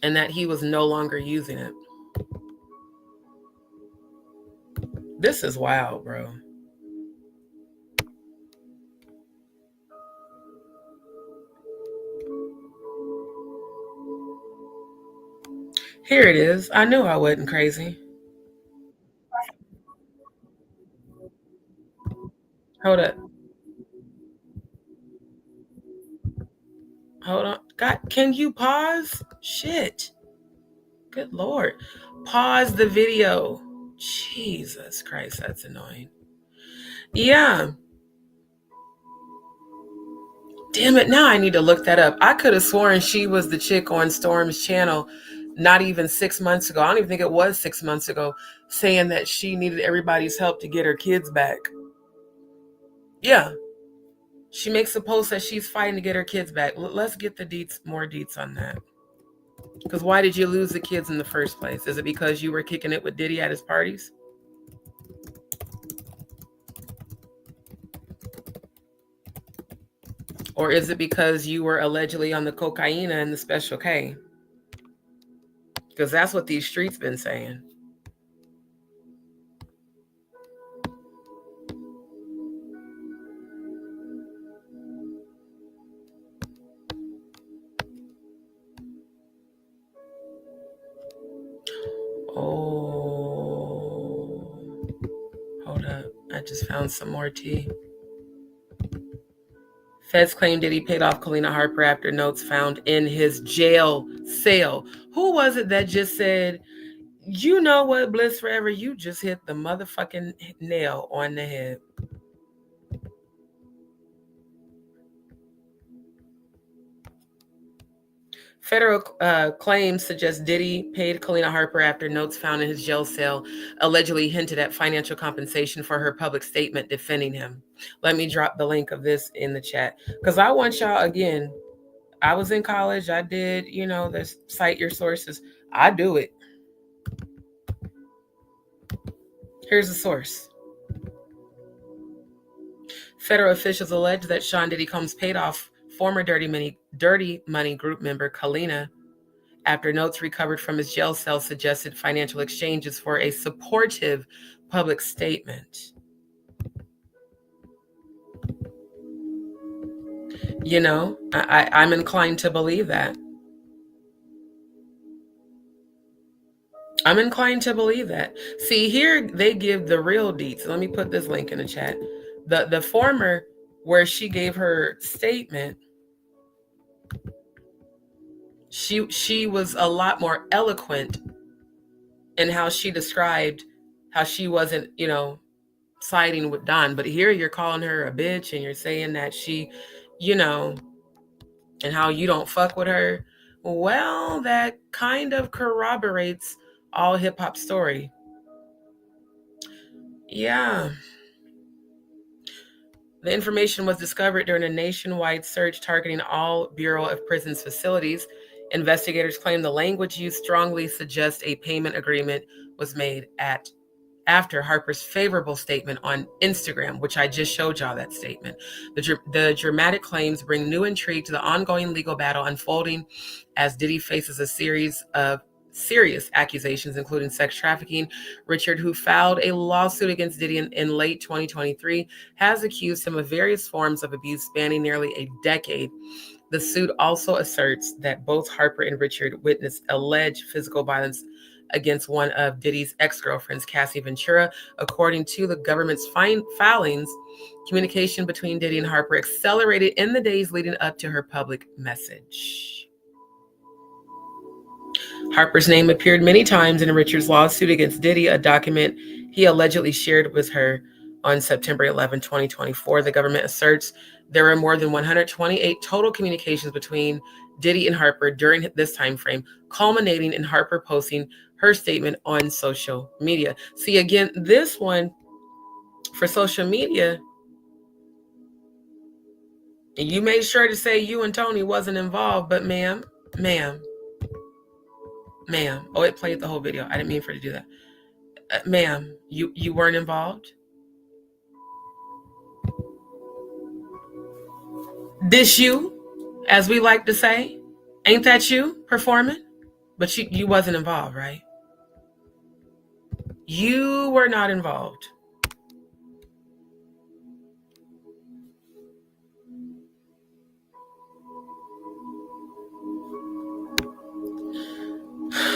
and that he was no longer using it. This is wild, bro. Here it is. I knew I wasn't crazy. Hold up. Hold on. God, can you pause? Shit. Good Lord. Pause the video. Jesus Christ, that's annoying. Yeah. Damn it, now I need to look that up. I could have sworn she was the chick on Storm's channel not even 6 months ago. I don't even think it was 6 months ago, saying that she needed everybody's help to get her kids back. Yeah. She makes a post that she's fighting to get her kids back. Let's get the more deets on that. Because why did you lose the kids in the first place? Is it because you were kicking it with Diddy at his parties? Or is it because you were allegedly on the cocaine and the Special K? Because that's what these streets been saying. Oh, hold up. I just found some more tea. Feds claimed Diddy paid off Kalina Harper after notes found in his jail cell. Who was it that just said, you know what, Bliss Forever, you just hit the motherfucking nail on the head? Federal claims suggest Diddy paid Kalina Harper after notes found in his jail cell allegedly hinted at financial compensation for her public statement defending him. Let me drop the link of this in the chat because I want y'all, again, I was in college. I did, this cite your sources. I do it. Here's the source. Federal officials allege that Sean Diddy Combs paid off former Dirty Money group member Kalina after notes recovered from his jail cell suggested financial exchanges for a supportive public statement. I'm inclined to believe that. I'm inclined to believe that. See, here they give the real deets. Let me put this link in the chat. The former, where she gave her statement, she was a lot more eloquent in how she described how she wasn't, siding with Don. But here you're calling her a bitch and you're saying that she, and how you don't fuck with her. Well, that kind of corroborates all hip hop story. Yeah. The information was discovered during a nationwide search targeting all Bureau of Prisons facilities. Investigators claim the language used strongly suggests a payment agreement was made after Harper's favorable statement on Instagram, which I just showed y'all that statement. The dramatic claims bring new intrigue to the ongoing legal battle unfolding as Diddy faces a series of serious accusations, including sex trafficking. Richard, who filed a lawsuit against Diddy in late 2023, has accused him of various forms of abuse spanning nearly a decade. The suit also asserts that both Harper and Richard witnessed alleged physical violence against one of Diddy's ex-girlfriends, Cassie Ventura. According to the government's filings, communication between Diddy and Harper accelerated in the days leading up to her public message. Harper's name appeared many times in Richard's lawsuit against Diddy, a document he allegedly shared with her on September 11, 2024. The government asserts there were more than 128 total communications between Diddy and Harper during this time frame, culminating in Harper posting her statement on social media. See, again, this one for social media, you made sure to say you and Tony wasn't involved, but ma'am. Oh, it played the whole video. I didn't mean for it to do that. Ma'am, you weren't involved? This you, as we like to say, ain't that you performing? But you wasn't involved, right? You were not involved.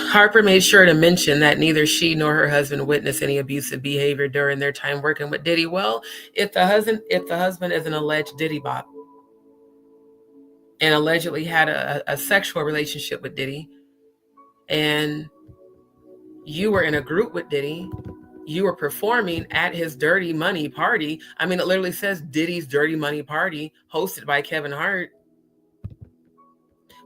Harper made sure to mention that neither she nor her husband witnessed any abusive behavior during their time working with Diddy. Well, if the husband is an alleged Diddy bop and allegedly had a sexual relationship with Diddy, and you were in a group with Diddy, you were performing at his Dirty Money party. I mean, it literally says Diddy's Dirty Money party, hosted by Kevin Hart.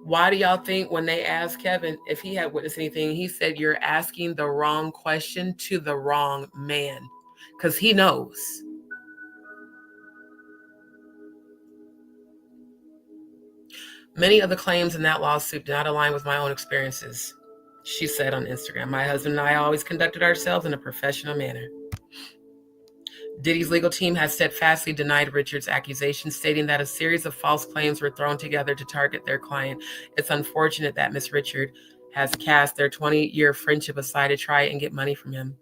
Why do y'all think when they asked Kevin if he had witnessed anything, he said, you're asking the wrong question to the wrong man? Because he knows. Many of the claims in that lawsuit do not align with my own experiences, she said on Instagram. My husband and I always conducted ourselves in a professional manner. Diddy's legal team has steadfastly denied Richard's accusations, stating that a series of false claims were thrown together to target their client. It's unfortunate that Miss Richard has cast their 20-year friendship aside to try and get money from him.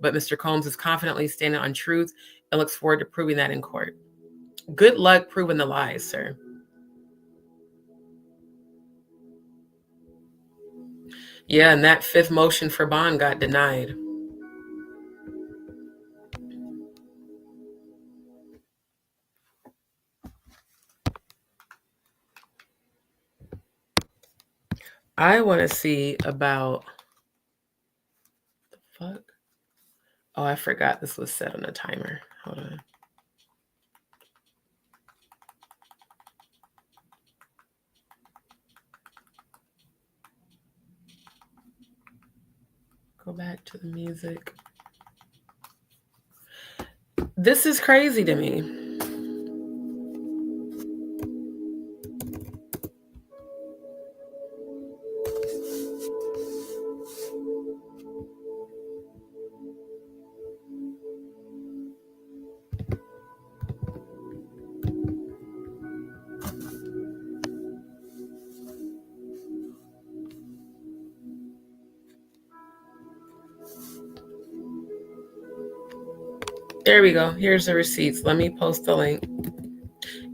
But Mr. Combs is confidently standing on truth and looks forward to proving that in court. Good luck proving the lies, sir. Yeah, and that fifth motion for bond got denied. I want to see about the fuck. Oh, I forgot this was set on a timer. Hold on. Go back to the music. This is crazy to me. There we go. Here's the receipts. Let me post the link.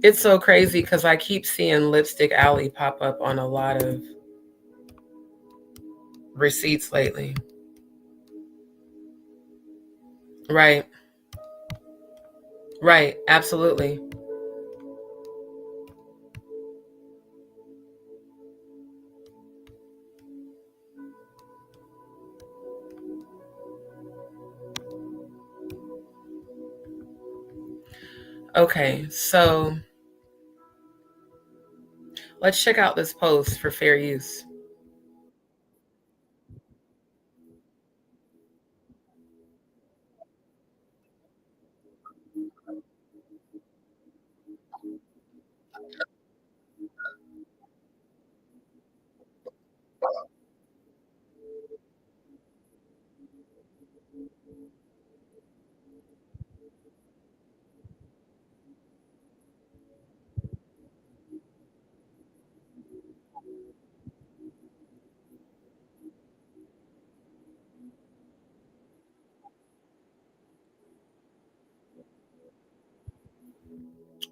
It's so crazy because I keep seeing Lipstick Alley pop up on a lot of receipts lately. Right. Right. Absolutely. Okay, so let's check out this post for fair use.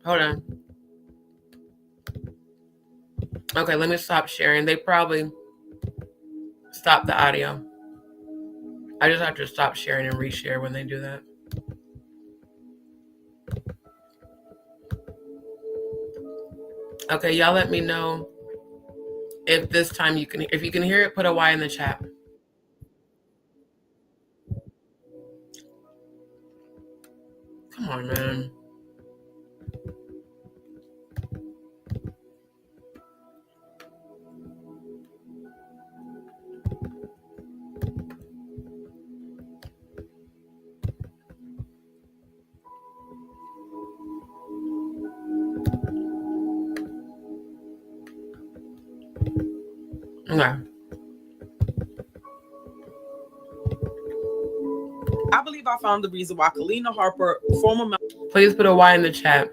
Hold on. Okay, let me stop sharing. They probably stopped the audio. I just have to stop sharing and reshare when they do that. Okay, y'all let me know if this time you can, if you can hear it, put a Y in the chat. Come on, man. Okay.
I believe I found the reason why Kalina Harper, former
Please put a Y in the chat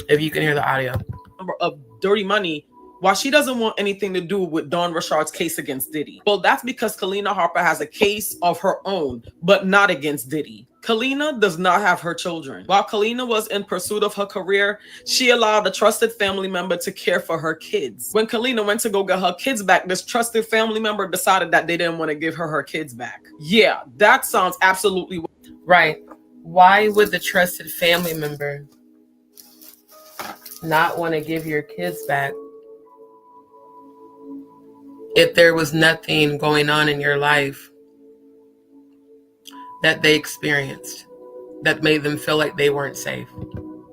if you can hear the audio.
member of Dirty Money, why she doesn't want anything to do with Dawn Richard's case against Diddy. Well, that's because Kalina Harper has a case of her own, but not against Diddy. Kalina does not have her children. While Kalina was in pursuit of her career, she allowed a trusted family member to care for her kids. When Kalina went to go get her kids back, this trusted family member decided that they didn't want to give her kids back. Yeah, that sounds absolutely
right. Why would the trusted family member not want to give your kids back if there was nothing going on in your life that they experienced that made them feel like they weren't safe?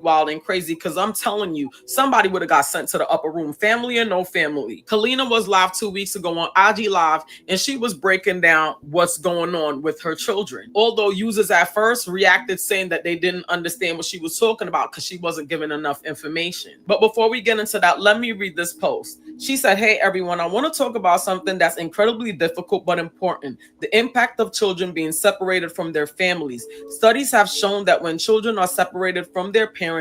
Wild and crazy, because I'm telling you, somebody would have got sent to the upper room, family or no family. Kalina was live 2 weeks ago on IG Live, and she was breaking down what's going on with her children. Although users at first reacted saying that they didn't understand what she was talking about because she wasn't giving enough information. But before we get into that, let me read this post. She said, "Hey everyone, I want to talk about something that's incredibly difficult but important. The impact of children being separated from their families. Studies have shown that when children are separated from their parents,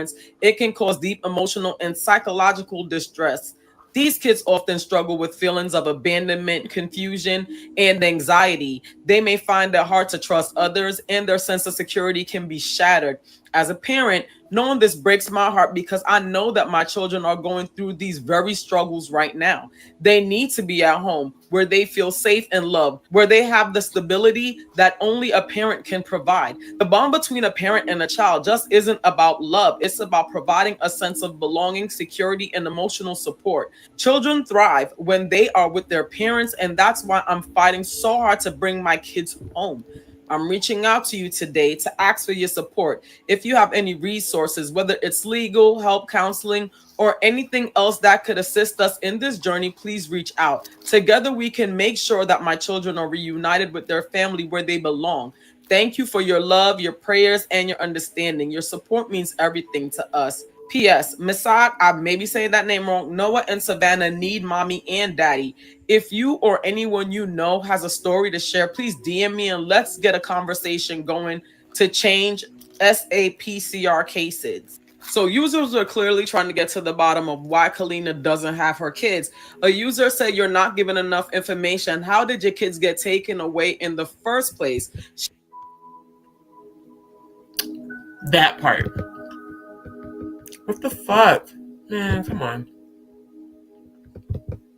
it can cause deep emotional and psychological distress. These kids often struggle with feelings of abandonment, confusion, and anxiety. They may find it hard to trust others, and their sense of security can be shattered. As a parent, knowing this breaks my heart because I know that my children are going through these very struggles right now. They need to be at home where they feel safe and loved, where they have the stability that only a parent can provide. The bond between a parent and a child just isn't about love. It's about providing a sense of belonging, security, and emotional support. Children thrive when they are with their parents, and that's why I'm fighting so hard to bring my kids home. I'm reaching out to you today to ask for your support. If you have any resources, whether it's legal, help, counseling, or anything else that could assist us in this journey, please reach out. Together, we can make sure that my children are reunited with their family where they belong. Thank you for your love, your prayers, and your understanding. Your support means everything to us. P.S. Masad, I may be saying that name wrong. Noah and Savannah need mommy and daddy. If you or anyone you know has a story to share, please DM me and let's get a conversation going to change SAPCR cases. So users are clearly trying to get to the bottom of why Kalina doesn't have her kids. A user said, you're not given enough information. How did your kids get taken away in the first place?
That part. What the fuck? Man, come on.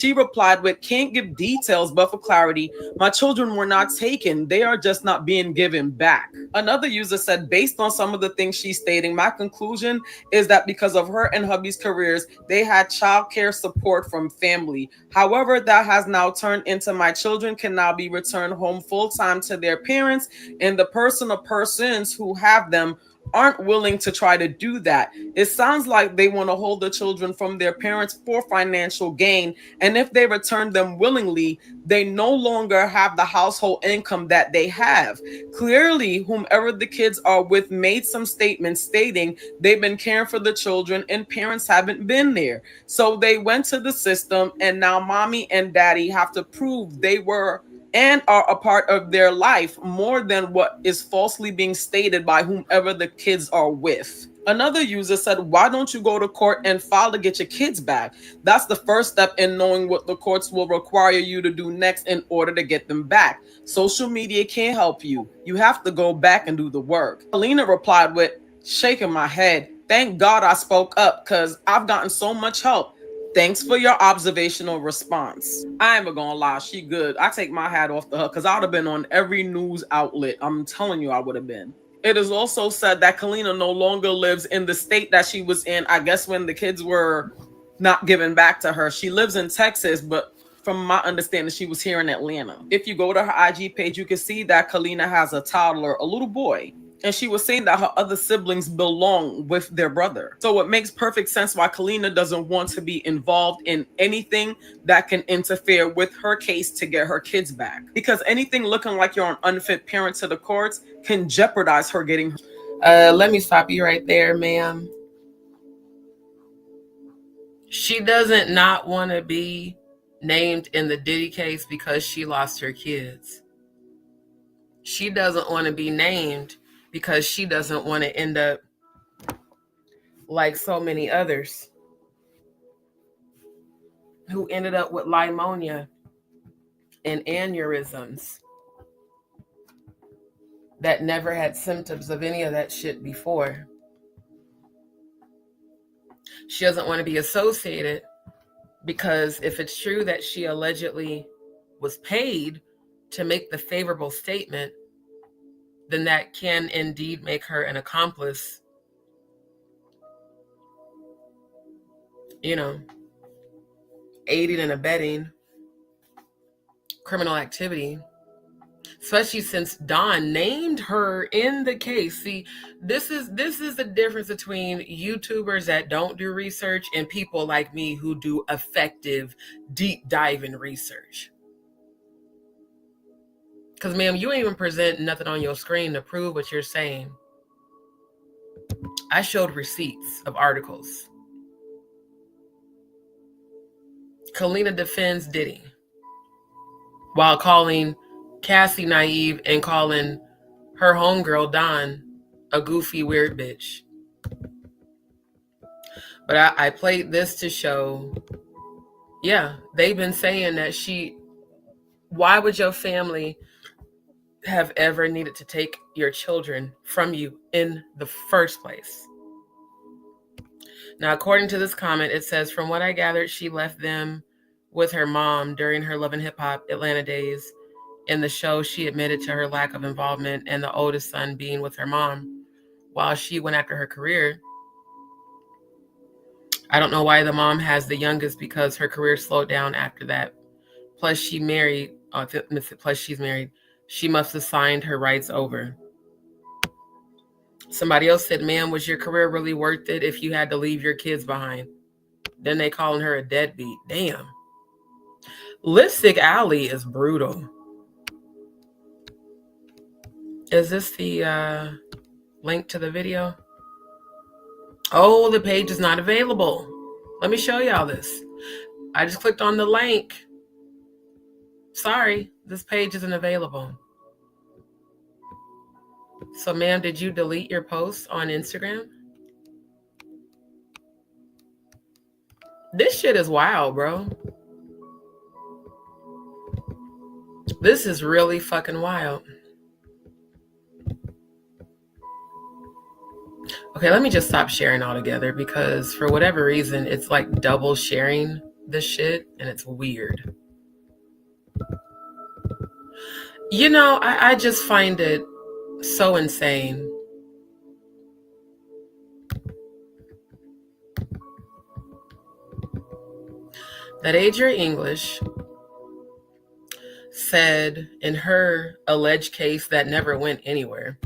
She replied with, can't give details, but for clarity, my children were not taken. They are just not being given back. Another user said, based on some of the things she's stating, my conclusion is that because of her and hubby's careers, they had childcare support from family. However, that has now turned into my children can now be returned home full-time to their parents, and the person or persons who have them aren't willing to try to do that. It sounds like they want to hold the children from their parents for financial gain, and if they return them willingly, they no longer have the household income that they have. Clearly, whomever the kids are with made some statements stating they've been caring for the children and parents haven't been there. So they went to the system, and now mommy and daddy have to prove they were and are a part of their life more than what is falsely being stated by whomever the kids are with. Another user said, why don't you go to court and file to get your kids back? That's the first step in knowing what the courts will require you to do next in order to get them back. Social media can't help you. You have to go back and do the work. Alina replied with, shaking my head, thank God I spoke up because I've gotten so much help. Thanks for your observational response. I ain't gonna lie, she good. I take my hat off to her because I would have been on every news outlet. I'm telling you, I would have been. It is also said that Kalina no longer lives in the state that she was in, I guess, when the kids were not given back to her. She lives in Texas, but from my understanding, she was here in Atlanta. If you go to her IG page, you can see that Kalina has a toddler, a little boy. And she was saying that her other siblings belong with their brother. So it makes perfect sense why Kalina doesn't want to be involved in anything that can interfere with her case to get her kids back. Because anything looking like you're an unfit parent to the courts can jeopardize her getting her.
Let me stop you right there, ma'am. She doesn't not want to be named in the Diddy case because she lost her kids. She doesn't want to be named because she doesn't want to end up like so many others who ended up with pneumonia and aneurysms that never had symptoms of any of that shit before. She doesn't want to be associated because if it's true that she allegedly was paid to make the favorable statement, then that can indeed make her an accomplice, you know, aiding and abetting criminal activity, especially since Don named her in the case. See, this is the difference between YouTubers that don't do research and people like me who do effective deep diving research. Because, ma'am, you ain't even present nothing on your screen to prove what you're saying. I showed receipts of articles. Kalina defends Diddy while calling Cassie naive and calling her homegirl Don a goofy, weird bitch. But I played this to show, yeah, they've been saying that why would your family have ever needed to take your children from you in the first place? Now, according to this comment, it says, from what I gathered, she left them with her mom during her Love and Hip Hop Atlanta days. In the show, she admitted to her lack of involvement and the oldest son being with her mom while she went after her career. I don't know why the mom has the youngest because her career slowed down after that. Plus, she's married. She must have signed her rights over. Somebody else said, ma'am, was your career really worth it if you had to leave your kids behind? Then they calling her a deadbeat. Damn. Lipstick Alley is brutal. Is this the link to the video? Oh, the page is not available. Let me show y'all this. I just clicked on the link. Sorry, this page isn't available. So, ma'am, did you delete your post on Instagram? This shit is wild, bro. This is really fucking wild. Okay, let me just stop sharing altogether because for whatever reason, it's like double sharing this shit and it's weird. You know, I just find it so insane. That Adria English said in her alleged case that never went anywhere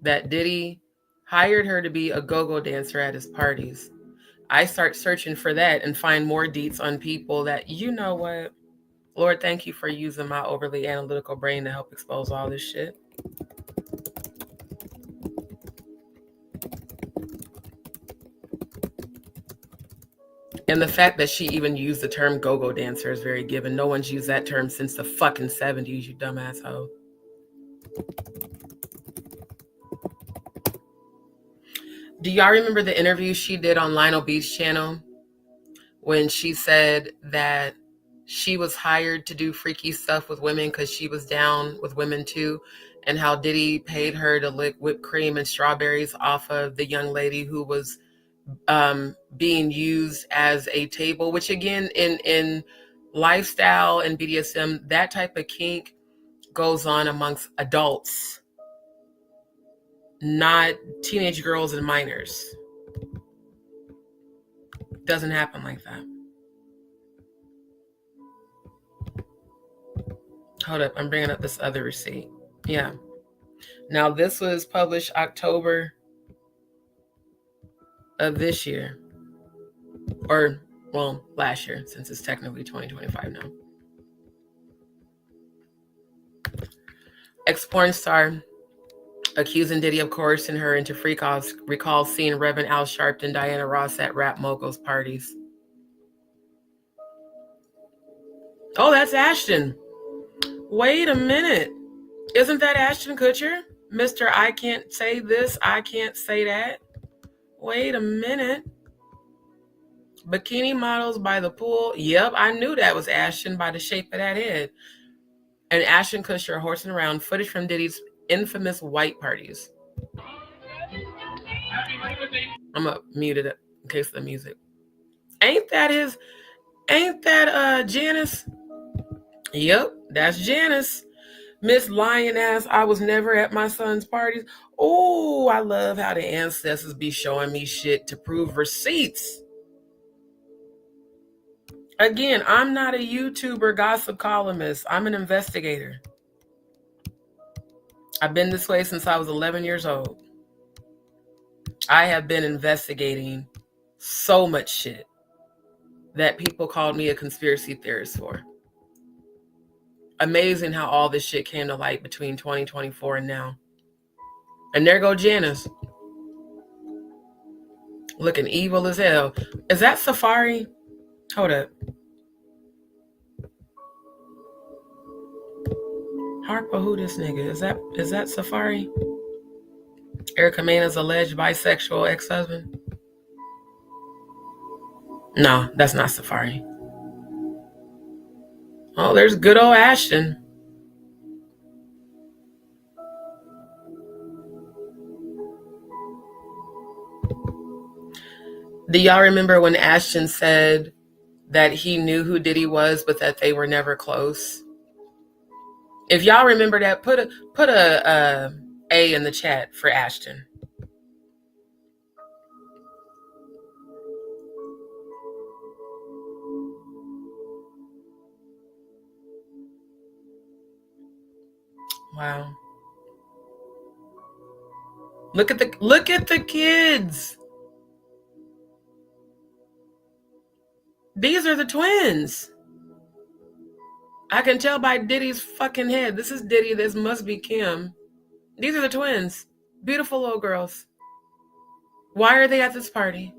that Diddy hired her to be a go-go dancer at his parties. I start searching for that and find more deets on people that, you know what? Lord, thank you for using my overly analytical brain to help expose all this shit. And the fact that she even used the term go-go dancer is very given. No one's used that term since the fucking 70s, you dumbass hoe. Do y'all remember the interview she did on Lionel B's channel when she said that she was hired to do freaky stuff with women because she was down with women too, and how Diddy paid her to lick whipped cream and strawberries off of the young lady who was being used as a table, which again, in lifestyle and BDSM, that type of kink goes on amongst adults, not teenage girls and minors. Doesn't happen like that. Hold up, I'm bringing up this other receipt. Yeah. Now this was published October of this year. Or, well, last year, since it's technically 2025 now. Ex-porn star accusing Diddy of coercing her into free calls, recalls seeing Reverend Al Sharpton and Diana Ross at rap moguls parties. Oh, that's Ashton. Wait a minute. Isn't that Ashton Kutcher? Mr. I can't say this, I can't say that. Wait a minute. Bikini models by the pool. Yep, I knew that was Ashton by the shape of that head. And Ashton Kutcher horsing around, footage from Diddy's infamous white parties. I'm gonna mute it in case of the music. Ain't that Janice? Yep, that's Janice. Miss Lion ass, I was never at my son's parties. Oh, I love how the ancestors be showing me shit to prove receipts. Again, I'm not a YouTuber gossip columnist. I'm an investigator. I've been this way since I was 11 years old. I have been investigating so much shit that people called me a conspiracy theorist for. Amazing how all this shit came to light between 2024 and now. And there go Janice. Looking evil as hell. Is that Safari? Hold up. Harper, who this nigga? Is that Safari? Erica Mena's alleged bisexual ex-husband? No, that's not Safari. Oh, there's good old Ashton. Do y'all remember when Ashton said that he knew who Diddy was, but that they were never close? If y'all remember that, put a A in the chat for Ashton. Wow. Look at the kids. These are the twins. I can tell by Diddy's fucking head. This is Diddy. This must be Kim. These are the twins. Beautiful little girls. Why are they at this party?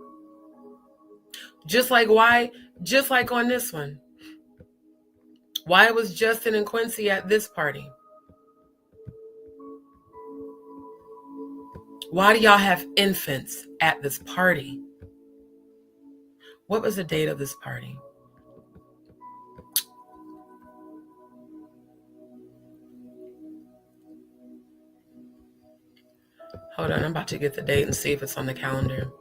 Just like on this one. Why was Justin and Quincy at this party? Why do y'all have infants at this party? What was the date of this party? Hold on, I'm about to get the date and see if it's on the calendar.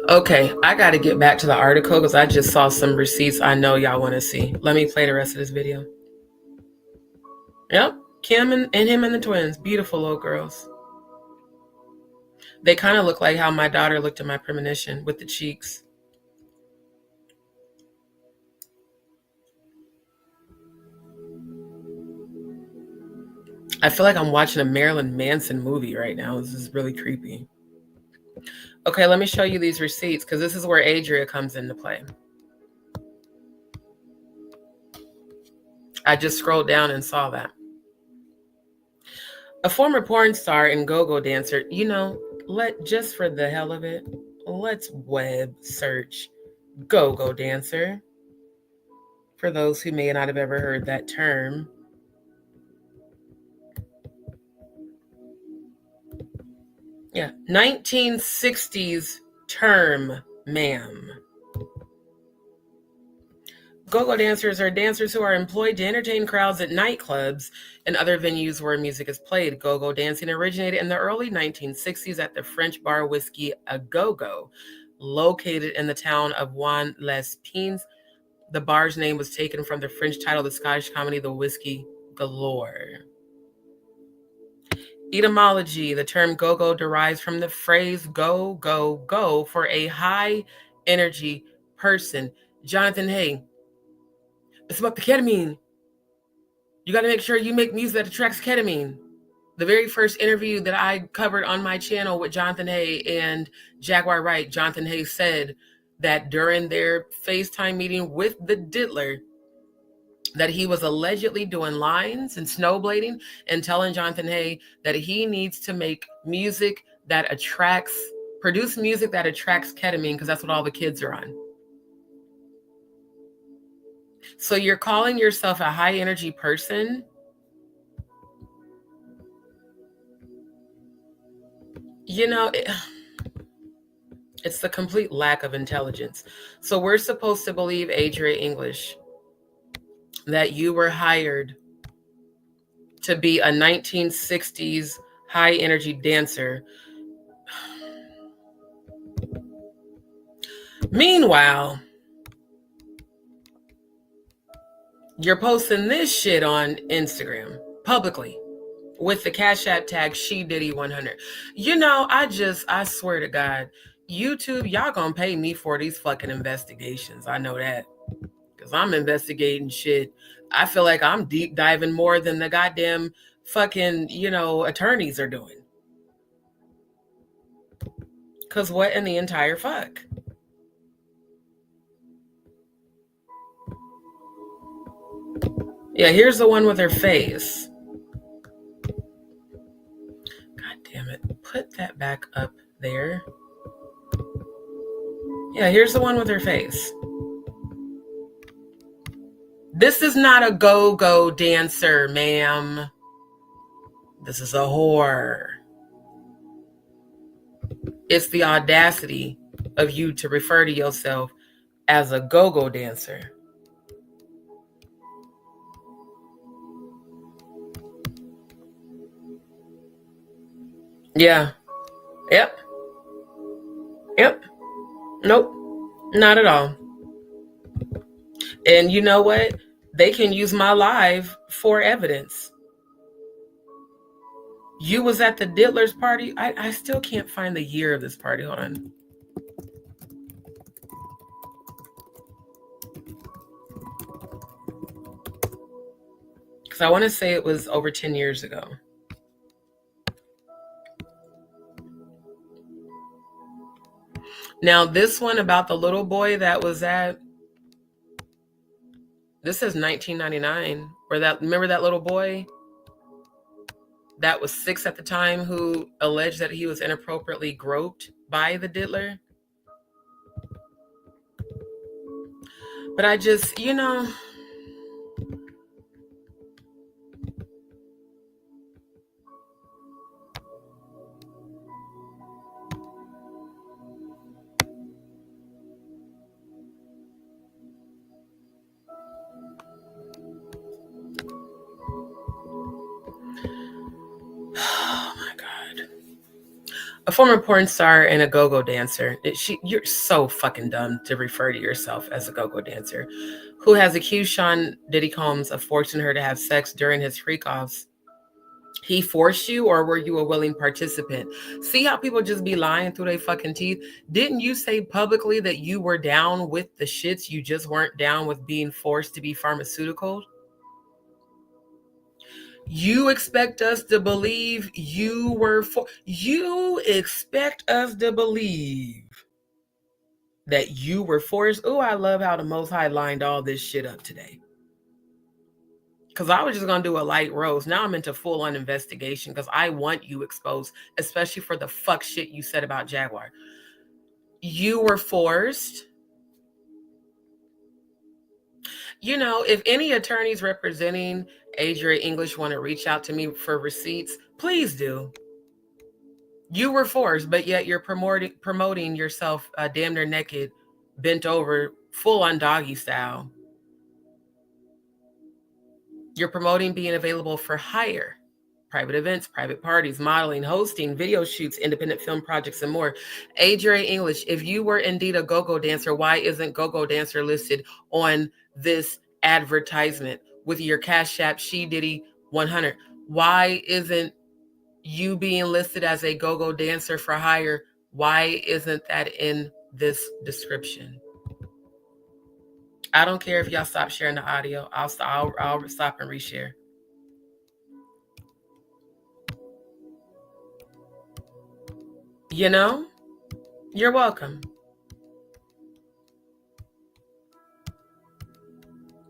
Okay, I got to get back to the article because I just saw some receipts I know y'all want to see. Let me play the rest of this video. Yep, Kim and him and the twins. Beautiful little girls. They kind of look like how my daughter looked at my premonition with the cheeks. I feel like I'm watching a Marilyn Manson movie right now. This is really creepy. Okay, let me show you these receipts because this is where Adria comes into play. I just scrolled down and saw that. A former porn star and go-go dancer, you know, just for the hell of it, let's web search go-go dancer. For those who may not have ever heard that term. Yeah, 1960s term, ma'am. Go-go dancers are dancers who are employed to entertain crowds at nightclubs and other venues where music is played. Go-go dancing originated in the early 1960s at the French bar Whiskey A Go-Go, located in the town of Juan-les-Pins. The bar's name was taken from the French title of the Scottish comedy The Whiskey Galore. Etymology, the term go-go derives from the phrase go, go, go for a high-energy person. Jonathan Hay, it's about the ketamine. You got to make sure you make music that attracts ketamine. The very first interview that I covered on my channel with Jonathan Hay and Jaguar Wright, Jonathan Hay said that during their FaceTime meeting with the diddler, that he was allegedly doing lines and snowblading and telling Jonathan Hay that he needs to make music that produce music that attracts ketamine because that's what all the kids are on. So you're calling yourself a high energy person? You know, it's the complete lack of intelligence. So we're supposed to believe, Adria English, that you were hired to be a 1960s high energy dancer. Meanwhile, you're posting this shit on Instagram publicly with the Cash App tag SheDiddy100. You know, I swear to God, YouTube, y'all gonna pay me for these fucking investigations. I know that. Because I'm investigating shit. I feel like I'm deep diving more than the goddamn fucking, attorneys are doing. Because what in the entire fuck? Yeah, here's the one with her face. God damn it. Put that back up there. Yeah, here's the one with her face. This is not a go-go dancer, ma'am. This is a whore. It's the audacity of you to refer to yourself as a go-go dancer. Yeah. Yep. Nope. Not at all. And you know what? They can use my live for evidence. You was at the Diddler's party. I still can't find the year of this party. Hold on. Because I want to say it was over 10 years ago. Now, this one about the little boy that was at, this is 1999. Remember that little boy that was 6 at the time who alleged that he was inappropriately groped by the diddler? But I just, you know, oh my God. A former porn star and a go-go dancer. You're so fucking dumb to refer to yourself as a go-go dancer, who has accused Sean Diddy Combs of forcing her to have sex during his freak-offs. He forced you, or were you a willing participant? See how people just be lying through their fucking teeth? Didn't you say publicly that you were down with the shits, you just weren't down with being forced to be pharmaceutical? You expect us to believe you expect us to believe that you were forced? Oh, I love how the Most High lined all this shit up today. Because I was just going to do a light roast. Now I'm into full-on investigation because I want you exposed, especially for the fuck shit you said about Jaguar. You were forced. You know, if any attorneys representing Adria English want to reach out to me for receipts, please do. You were forced, but yet you're promoting yourself damn near naked, bent over, full-on doggy style. You're promoting being available for hire, private events, private parties, modeling, hosting, video shoots, independent film projects, and more. Adria English, if you were indeed a go-go dancer, why isn't go-go dancer listed on this advertisement with your Cash App She Diddy 100? Why isn't you being listed as a go-go dancer for hire? Why isn't that in this description? I don't care if y'all stop sharing the audio. I'll stop and reshare. You know, you're welcome.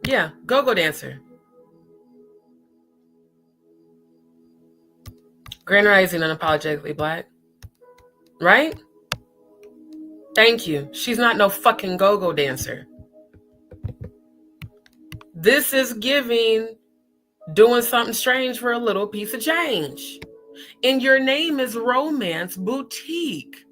Yeah, go-go dancer. Grand Rising, unapologetically black. Right? Thank you. She's not no fucking go-go dancer. This is giving doing something strange for a little piece of change. And your name is Romance Boutique.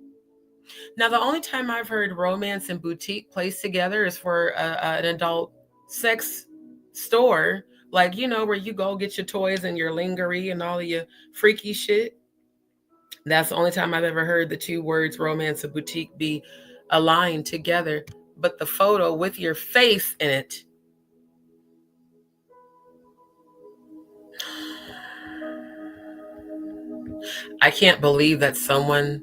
Now, the only time I've heard romance and boutique placed together is for an adult sex store. Like, you know, where you go get your toys and your lingerie and all of your freaky shit. That's the only time I've ever heard the two words romance and boutique be aligned together. But the photo with your face in it, I can't believe that someone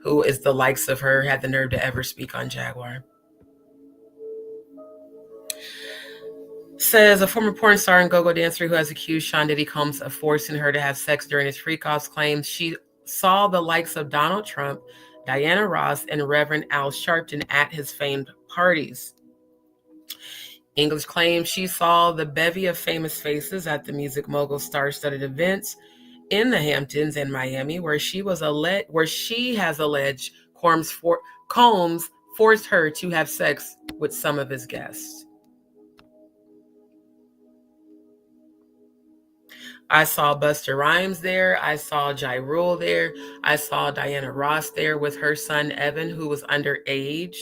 who is the likes of her had the nerve to ever speak on Jaguar. Says a former porn star and go-go dancer who has accused Sean Diddy Combs of forcing her to have sex during his freak-offs claims she saw the likes of Donald Trump, Diana Ross, and Reverend Al Sharpton at his famed parties. English claims she saw the bevy of famous faces at the music mogul star-studded events in the Hamptons and Miami, where she has alleged Combs forced her to have sex with some of his guests. I saw Busta Rhymes there. I saw Ja Rule there. I saw Diana Ross there with her son Evan, who was underage.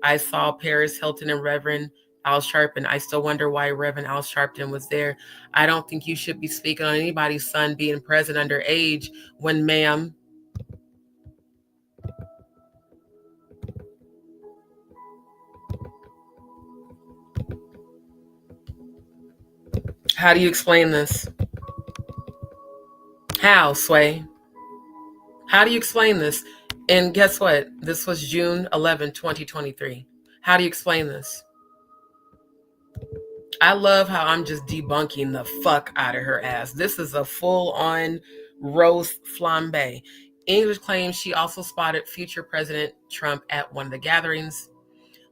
I saw Paris Hilton and Reverend Al Sharpton. I still wonder why Reverend Al Sharpton was there. I don't think you should be speaking on anybody's son being present underage when, ma'am, How do you explain this? How, Sway? How do you explain this? And guess what? This was June 11, 2023. How do you explain this? I love how I'm just debunking the fuck out of her ass. This is a full-on roast flambe. English claims she also spotted future President Trump at one of the gatherings.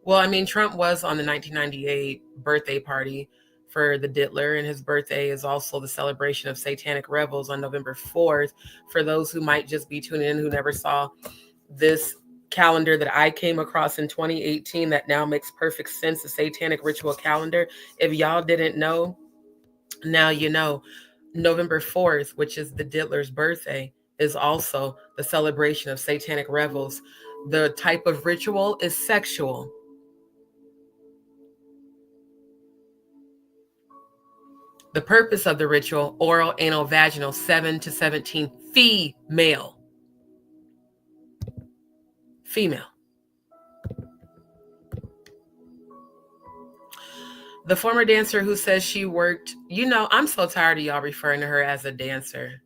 Well, I mean, Trump was on the 1998 birthday party for the Diddler, and his birthday is also the celebration of satanic revels on November 4th. For those who might just be tuning in who never saw this calendar that I came across in 2018 that now makes perfect sense, the satanic ritual calendar. If y'all didn't know, now you know. November 4th, which is the Diddler's birthday, is also the celebration of satanic revels. The type of ritual is sexual. The purpose of the ritual, oral, anal, vaginal, 7 to 17, female. The former dancer who says she worked, I'm so tired of y'all referring to her as a dancer.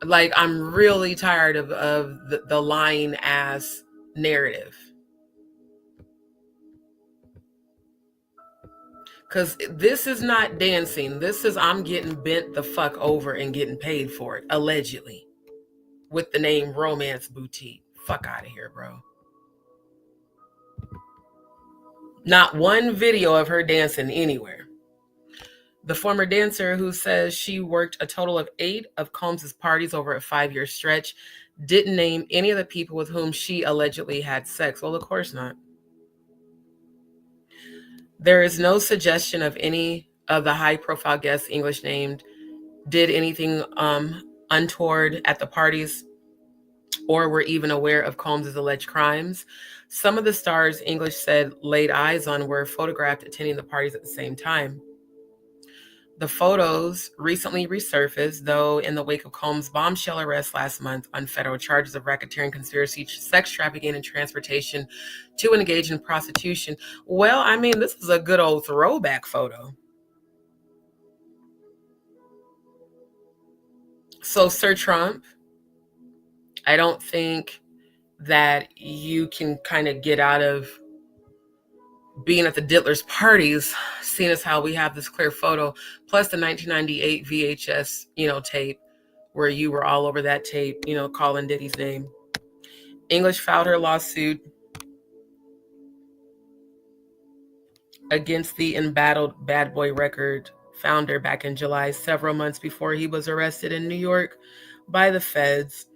Like, I'm really tired of the lying ass narrative. Because this is not dancing. This is I'm getting bent the fuck over and getting paid for it, allegedly. With the name Romance Boutique. Fuck out of here, bro. Not one video of her dancing anywhere. The former dancer who says she worked a total of 8 of Combs's parties over a 5-year stretch didn't name any of the people with whom she allegedly had sex. Well, of course not. There is no suggestion of any of the high-profile guests English named did anything untoward at the parties or were even aware of Combs's alleged crimes. Some of the stars English said laid eyes on were photographed attending the parties at the same time. The photos recently resurfaced, though, in the wake of Combs' bombshell arrest last month on federal charges of racketeering, conspiracy, sex trafficking, and transportation to engage in prostitution. Well, I mean, this is a good old throwback photo. So, Sir Trump, I don't think that you can kind of get out of being at the Diddler's parties, seeing as how we have this clear photo, plus the 1998 VHS, tape, where you were all over that tape, calling Diddy's name. English filed her lawsuit against the embattled Bad Boy Record founder back in July, several months before he was arrested in New York by the feds.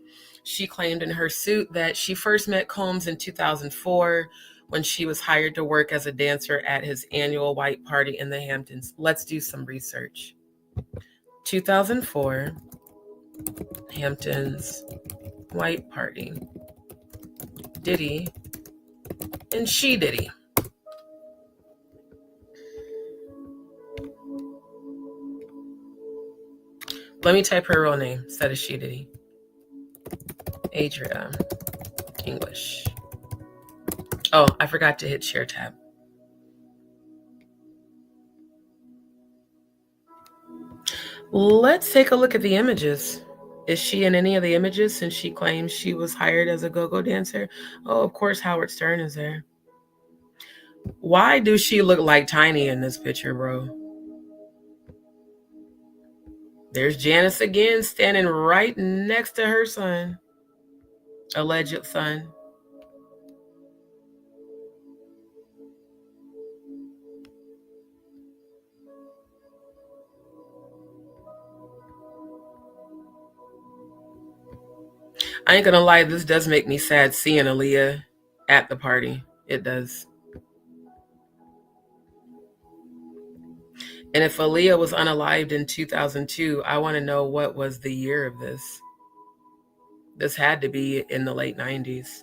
She claimed in her suit that she first met Combs in 2004 when she was hired to work as a dancer at his annual white party in the Hamptons. Let's do some research. 2004, Hamptons white party. Diddy and She Diddy. Let me type her real name instead of She Diddy. Adria English. Oh, I forgot to hit share tab. Let's take a look at the images. Is she in any of the images since she claims she was hired as a go-go dancer? Oh, of course, Howard Stern is there. Why do she look like Tiny in this picture, bro? There's Janice again, standing right next to her son. Alleged son. I ain't gonna lie, this does make me sad seeing Aaliyah at the party. It does. And if Aaliyah was unalived in 2002, I want to know what was the year of this. This had to be in the late 90s.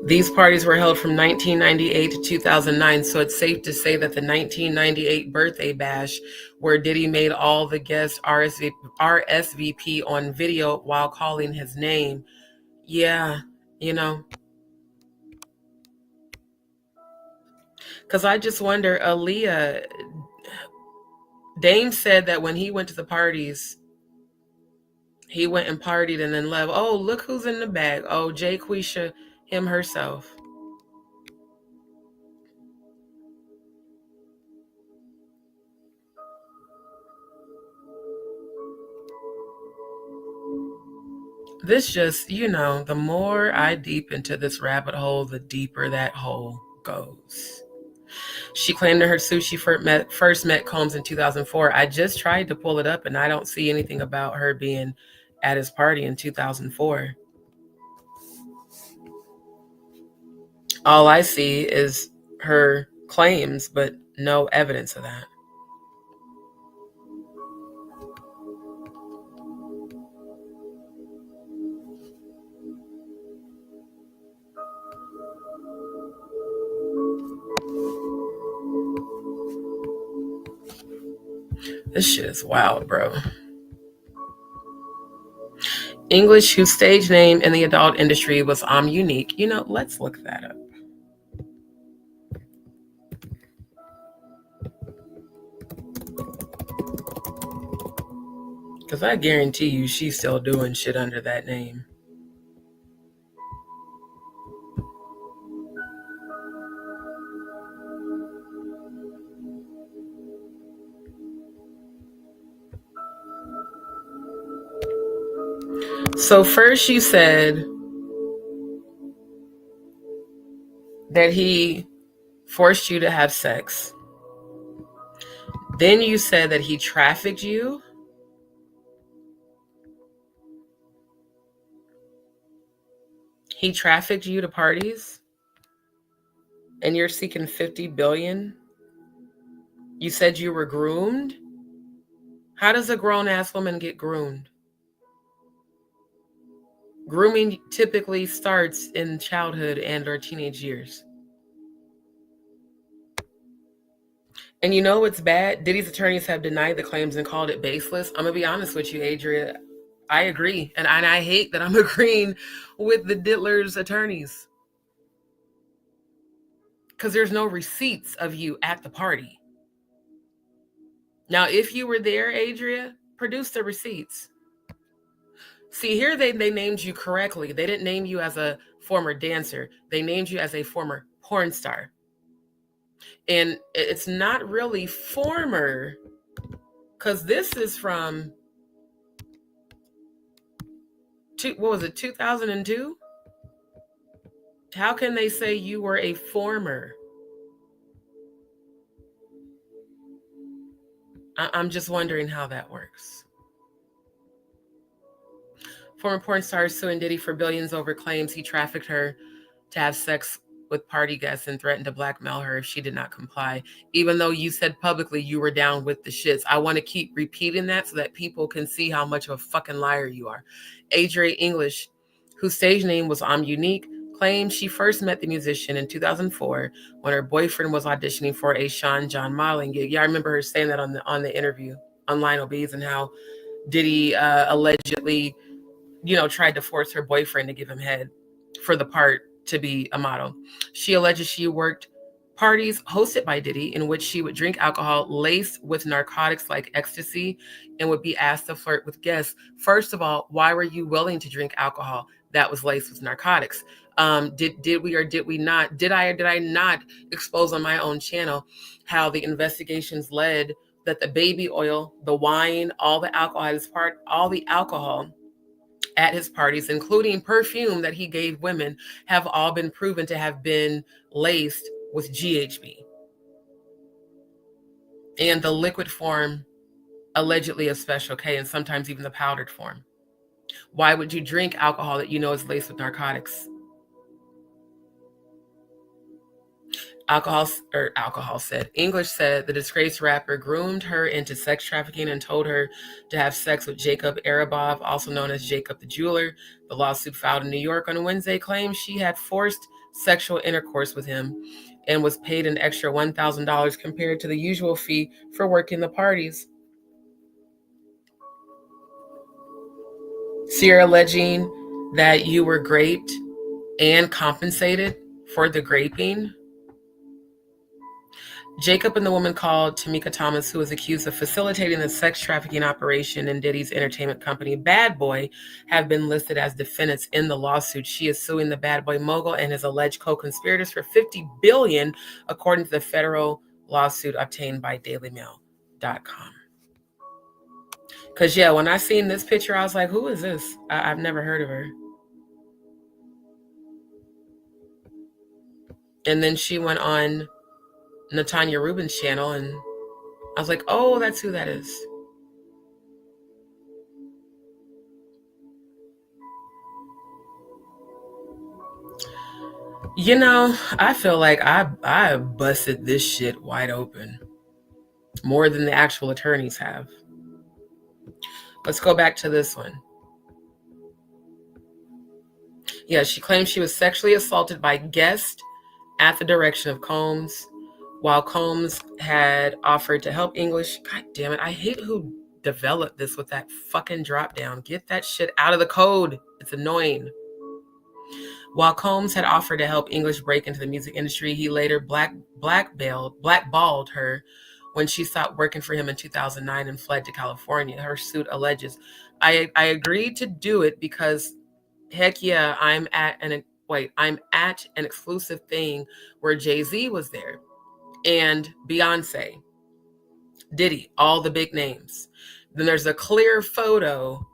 These parties were held from 1998 to 2009, so it's safe to say that the 1998 birthday bash, where Diddy made all the guests RSVP on video while calling his name, yeah, Because I just wonder, Aaliyah, Dame said that when he went to the parties, he went and partied and then left. Oh, look who's in the bag. Oh, Jayquisha, him herself. This just, the more I deep into this rabbit hole, the deeper that hole goes. She claimed in her suit she first met Combs in 2004. I just tried to pull it up and I don't see anything about her being at his party in 2004. All I see is her claims, but no evidence of that. This shit is wild, bro. English, whose stage name in the adult industry was Unique. Let's look that up. Because I guarantee you she's still doing shit under that name. So first you said that he forced you to have sex. Then you said that he trafficked you. He trafficked you to parties. And you're seeking $50 billion. You said you were groomed. How does a grown-ass woman get groomed? Grooming typically starts in childhood and or teenage years. And you know what's bad? Diddy's attorneys have denied the claims and called it baseless. I'm going to be honest with you, Adria. I agree. And I hate that I'm agreeing with the Diddler's attorneys. Because there's no receipts of you at the party. Now, if you were there, Adria, produce the receipts. See, here they named you correctly. They didn't name you as a former dancer. They named you as a former porn star. And it's not really former, because this is from, 2002? How can they say you were a former? I'm just wondering how that works. Former porn star suing Diddy for billions over claims he trafficked her to have sex with party guests and threatened to blackmail her if she did not comply. Even though you said publicly you were down with the shits. I want to keep repeating that so that people can see how much of a fucking liar you are. Adria English, whose stage name was Unique, claimed she first met the musician in 2004 when her boyfriend was auditioning for a Sean John modeling gig. Yeah, I remember her saying that on the interview on Lionel B's, and how Diddy allegedly, tried to force her boyfriend to give him head for the part to be a model. She alleges she worked parties hosted by Diddy in which she would drink alcohol laced with narcotics like ecstasy and would be asked to flirt with guests. First of all, why were you willing to drink alcohol that was laced with narcotics? Did we or did we not? Did I or did I not expose on my own channel how the investigations led that the baby oil, the wine, all the alcohol at his parties, including perfume that he gave women, have all been proven to have been laced with GHB. And the liquid form, allegedly of Special K, and sometimes even the powdered form. Why would you drink alcohol that you know is laced with narcotics? English said the disgraced rapper groomed her into sex trafficking and told her to have sex with Jacob Arabov, also known as Jacob the Jeweler. The lawsuit filed in New York on Wednesday claims she had forced sexual intercourse with him and was paid an extra $1,000 compared to the usual fee for working the parties. So you're alleging that you were raped and compensated for the raping? Jacob and the woman called Tamika Thomas, who was accused of facilitating the sex trafficking operation in Diddy's entertainment company, Bad Boy, have been listed as defendants in the lawsuit. She is suing the Bad Boy mogul and his alleged co-conspirators for $50 billion, according to the federal lawsuit obtained by DailyMail.com. Because, yeah, when I seen this picture, I was like, who is this? I've never heard of her. And then she went on Natanya Rubin's channel, and I was like, oh, that's who that is. You know, I feel like I busted this shit wide open. More than the actual attorneys have. Let's go back to this one. Yeah, she claims she was sexually assaulted by guests at the direction of Combs, while Combs had offered to help English. God damn it. I hate who developed this with that fucking drop down. Get that shit out of the code. It's annoying. While Combs had offered to help English break into the music industry, he later blackballed her when she stopped working for him in 2009 and fled to California. Her suit alleges, I agreed to do it because, heck yeah, I'm at an exclusive thing where Jay-Z was there and Beyonce, Diddy, all the big names. Then there's a clear photo.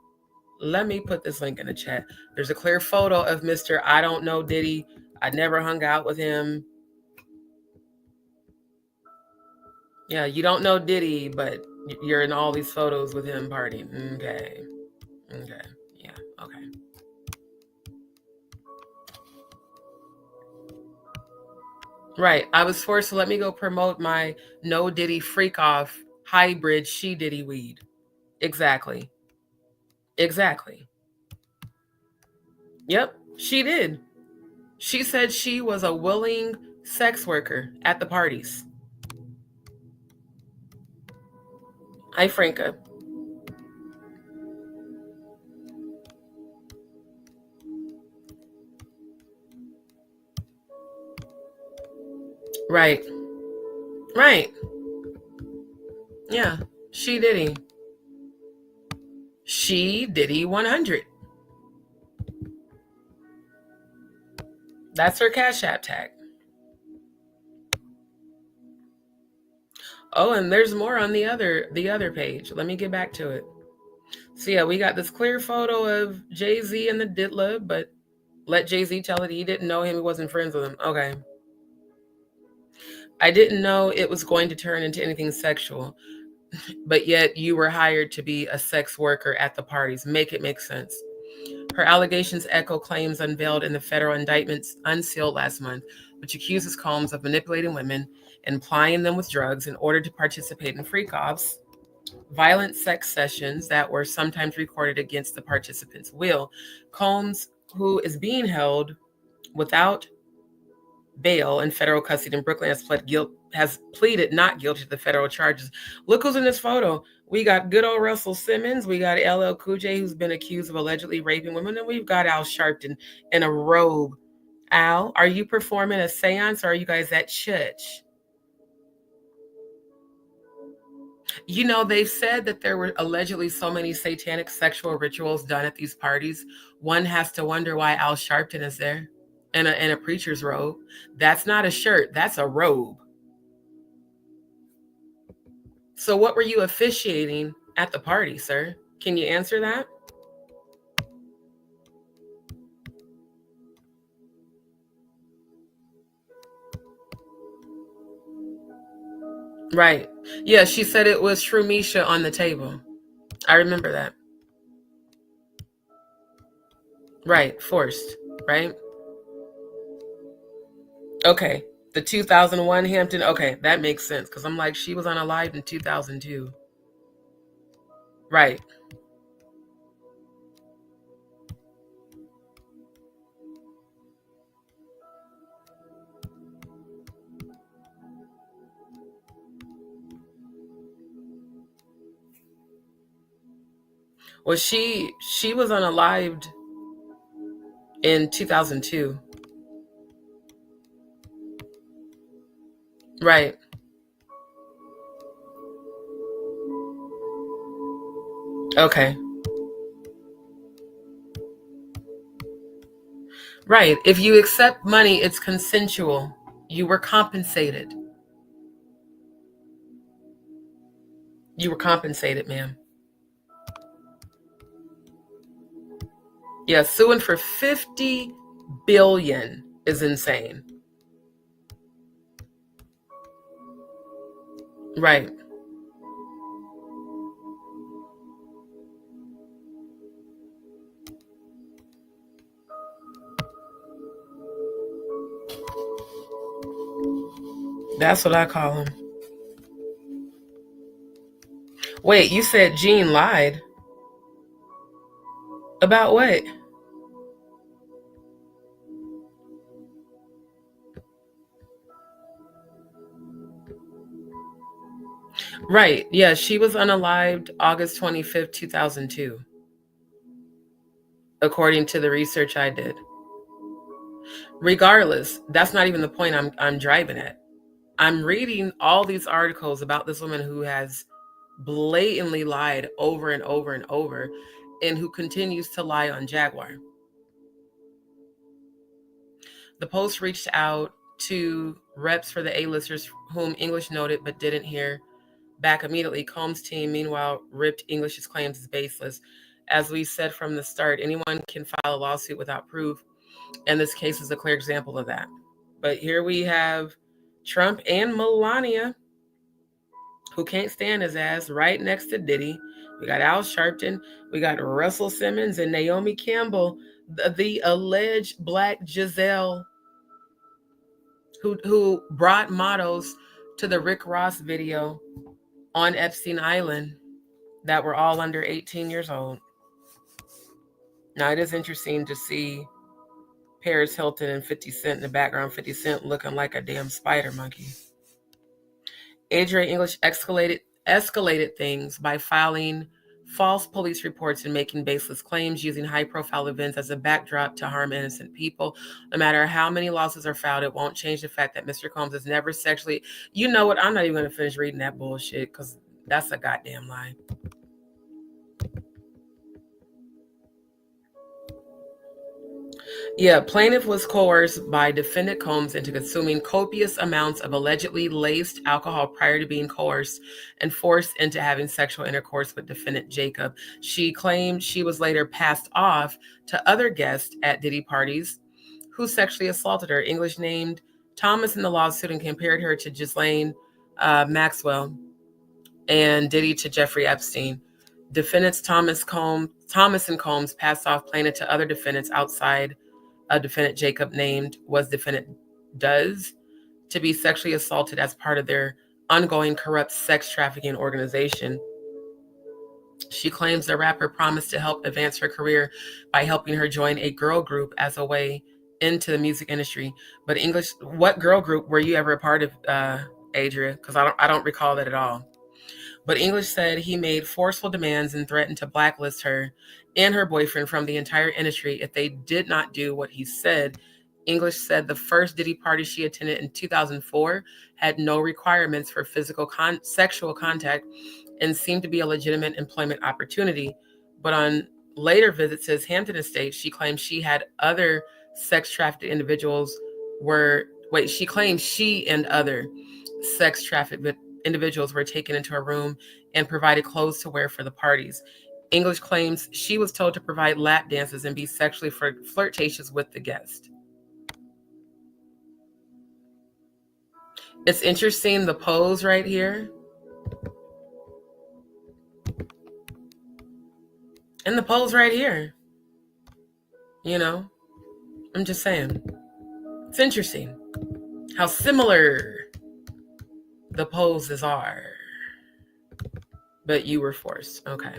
Let me put this link in the chat. There's a clear photo of Mr. I don't know Diddy. I never hung out with him. Yeah, you don't know Diddy, but you're in all these photos with him partying. Okay. Yeah, okay. Right. I was forced to let me go promote my no Diddy freak off hybrid she Diddy weed. Exactly. Yep, she did. She said she was a willing sex worker at the parties. Hi, Franca. Right. Yeah, she Diddy. She Diddy 100. That's her Cash App tag. Oh, and there's more on the other page. Let me get back to it. So yeah, we got this clear photo of Jay-Z and the Diddler, but let Jay-Z tell it he didn't know him, he wasn't friends with him. Okay. I didn't know it was going to turn into anything sexual, but yet you were hired to be a sex worker at the parties. Make it make sense. Her allegations echo claims unveiled in the federal indictments unsealed last month, which accuses Combs of manipulating women and plying them with drugs in order to participate in freak-offs, violent sex sessions that were sometimes recorded against the participants' will. Combs, who is being held without bail in federal custody in Brooklyn, has pleaded not guilty to the federal charges. Look who's in this photo. We got good old Russell Simmons. We got LL Cool J, who's been accused of allegedly raping women. And we've got Al Sharpton in a robe. Al, are you performing a seance or are you guys at church? You know, they've said that there were allegedly so many satanic sexual rituals done at these parties. One has to wonder why Al Sharpton is there in a preacher's robe. That's not a shirt. That's a robe. So what were you officiating at the party, sir? Can you answer that? Right. Yeah, she said it was Shrumisha on the table. I remember that. Right, forced, right? Okay, the 2001 Hampton. Okay, that makes sense because I'm like, she was on a live in 2002. Right. Well, she was on a live in 2002. Right. Okay. Right. If you accept money, it's consensual. You were compensated. You were compensated, ma'am. Yeah, suing for $50 billion is insane. Right. That's what I call him. Wait, you said Gene lied? About what? Right. Yeah, she was unalived August 25th, 2002. According to the research I did. Regardless, that's not even the point I'm driving at. I'm reading all these articles about this woman who has blatantly lied over and over and over, and who continues to lie on Jaguar. The Post reached out to reps for the A-listers whom English noted but didn't hear back immediately. Combs' team, meanwhile, ripped English's claims as baseless. As we said from the start, anyone can file a lawsuit without proof, and this case is a clear example of that. But here we have Trump and Melania, who can't stand his ass, right next to Diddy. We got Al Sharpton, we got Russell Simmons and Naomi Campbell, the alleged Black Giselle, who brought models to the Rick Ross video on Epstein Island that were all under 18 years old. Now, it is interesting to see Paris Hilton and 50 Cent in the background, 50 Cent looking like a damn spider monkey. Adria English escalated things by filing false police reports and making baseless claims, using high-profile events as a backdrop to harm innocent people. No matter how many lawsuits are filed, it won't change the fact that Mr. Combs is never sexually... You know what? I'm not even going to finish reading that bullshit because that's a goddamn lie. Yeah, plaintiff was coerced by defendant Combs into consuming copious amounts of allegedly laced alcohol prior to being coerced and forced into having sexual intercourse with defendant Jacob. She claimed she was later passed off to other guests at Diddy parties who sexually assaulted her. English named Thomas in the lawsuit and compared her to Ghislaine Maxwell and Diddy to Jeffrey Epstein. Defendants Thomas and Combs passed off plaintiff to other defendants outside a defendant Jacob named was defendant DzPeepz to be sexually assaulted as part of their ongoing corrupt sex trafficking organization. She claims the rapper promised to help advance her career by helping her join a girl group as a way into the music industry. But English, what girl group were you ever a part of, Adria? Because I don't recall that at all. But English said he made forceful demands and threatened to blacklist her and her boyfriend from the entire industry if they did not do what he said. English said the first Diddy party she attended in 2004 had no requirements for physical sexual contact and seemed to be a legitimate employment opportunity. But on later visits to his Hampton estate, she claimed she had other sex trafficked individuals she claimed she and other sex trafficked individuals were taken into a room and provided clothes to wear for the parties. English claims she was told to provide lap dances and be sexually flirtatious with the guest. It's interesting, the pose right here. And the pose right here. You know, I'm just saying. It's interesting how similar the poses are. But you were forced. Okay.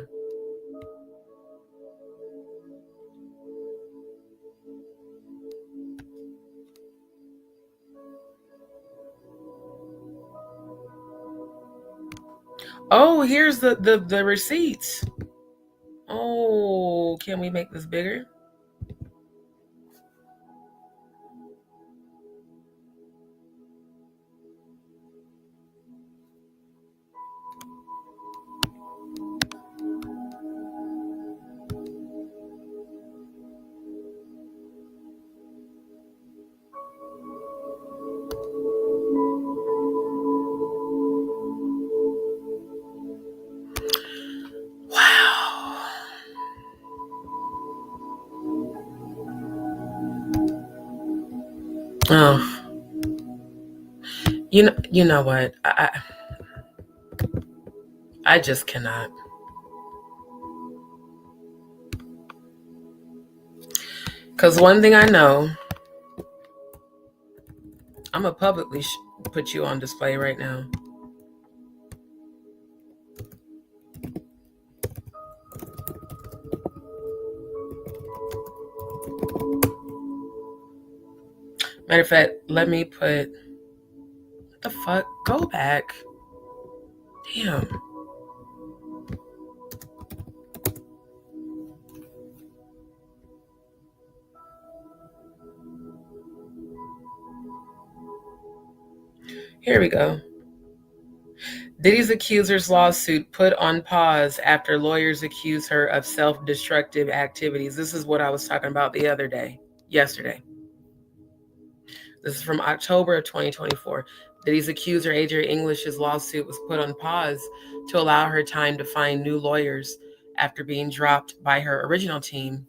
Oh, here's the receipts. Oh, can we make this bigger? Oh, you know what? I just cannot. Because one thing I know, I'm going to publicly put you on display right now. Matter of fact, let me put, what the fuck? Go back. Damn. Here we go. Diddy's accuser's lawsuit put on pause after lawyers accuse her of self-destructive activities. This is what I was talking about yesterday. This is from October of 2024. Diddy's accuser, Adria English's lawsuit was put on pause to allow her time to find new lawyers after being dropped by her original team.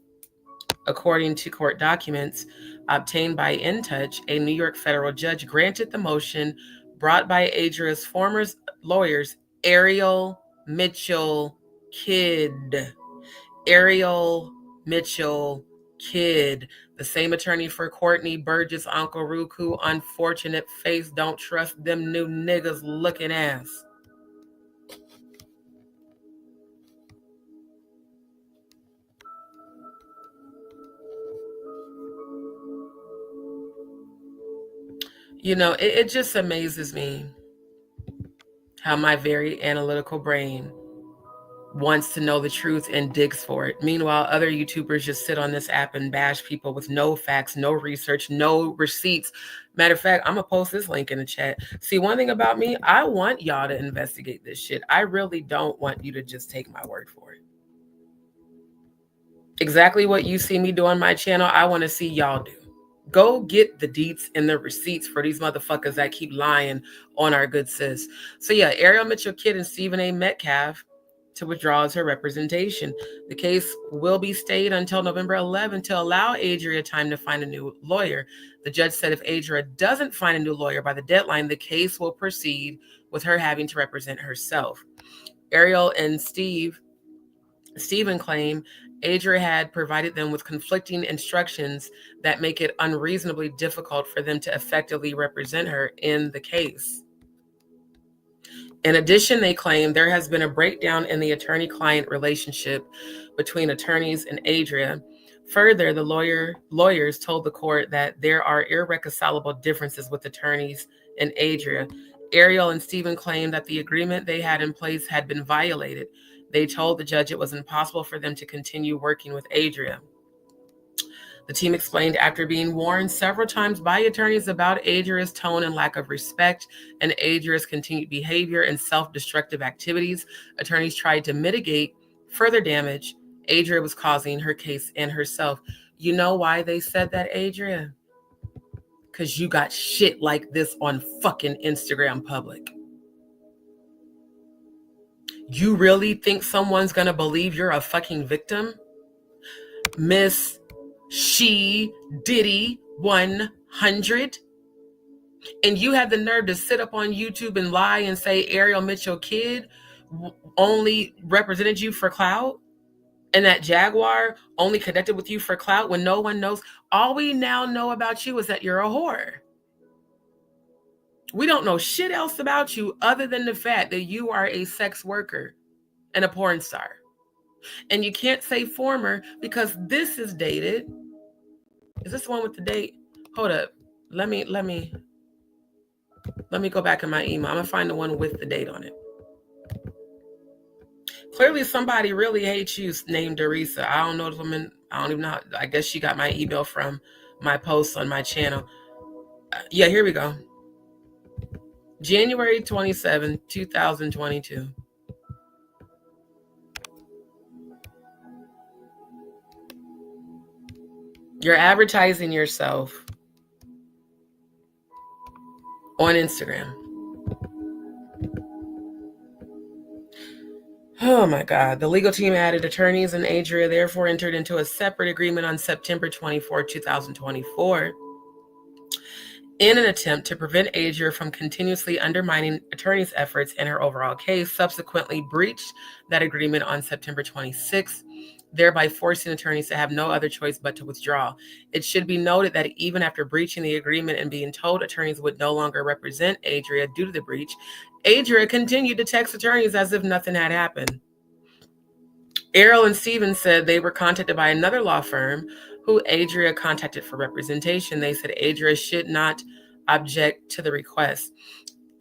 According to court documents obtained by InTouch, a New York federal judge granted the motion brought by Adria's former lawyers, Ariel Mitchell Kidd. Ariel Mitchell Kidd, the same attorney for Courtney Burgess' Uncle Rukus, unfortunate face, don't trust them new niggas looking ass. You know, it just amazes me how my very analytical brain wants to know the truth and digs for it. Meanwhile, other YouTubers just sit on this app and bash people with no facts, no research, no receipts. Matter of fact, I'm going to post this link in the chat. See, one thing about me, I want y'all to investigate this shit. I really don't want you to just take my word for it. Exactly what you see me do on my channel, I want to see y'all do. Go get the deets and the receipts for these motherfuckers that keep lying on our good sis. So yeah, Ariel Mitchell Kidd and Stephen A. Metcalf to withdraw as her representation. The case will be stayed until November 11 to allow Adria time to find a new lawyer. The judge said if Adria doesn't find a new lawyer by the deadline, the case will proceed with her having to represent herself. Ariel and Stephen claim Adria had provided them with conflicting instructions that make it unreasonably difficult for them to effectively represent her in the case. In addition, they claim there has been a breakdown in the attorney-client relationship between attorneys and Adria. Further, the lawyers told the court that there are irreconcilable differences with attorneys and Adria. Ariel and Stephen claimed that the agreement they had in place had been violated. They told the judge it was impossible for them to continue working with Adria. The team explained after being warned several times by attorneys about Adria's tone and lack of respect and Adria's continued behavior and self-destructive activities, attorneys tried to mitigate further damage Adria was causing her case and herself. You know why they said that, Adria? Because you got shit like this on fucking Instagram public. You really think someone's gonna believe you're a fucking victim? Miss She Diddy 100? And you had the nerve to sit up on YouTube and lie and say Ariel Mitchell Kidd only represented you for clout? And that Jaguar only connected with you for clout when no one knows? All we now know about you is that you're a whore. We don't know shit else about you other than the fact that you are a sex worker and a porn star. And you can't say former because this is dated. Is this the one with the date? Hold up. Let me go back in my email. I'm gonna find the one with the date on it. Clearly somebody really hates you named Dorisa. I don't know this woman. I don't even know. I guess she got my email from my posts on my channel. Yeah, here we go. January 27, 2022. You're advertising yourself on Instagram. Oh my God. The legal team added attorneys and Adria therefore entered into a separate agreement on September 24, 2024. in an attempt to prevent Adria from continuously undermining attorney's efforts in her overall case, subsequently breached that agreement on September 26th, thereby forcing attorneys to have no other choice but to withdraw. It should be noted that even after breaching the agreement and being told attorneys would no longer represent Adria due to the breach, Adria continued to text attorneys as if nothing had happened. Errol and Stevens said they were contacted by another law firm who Adria contacted for representation. They said Adria should not object to the request.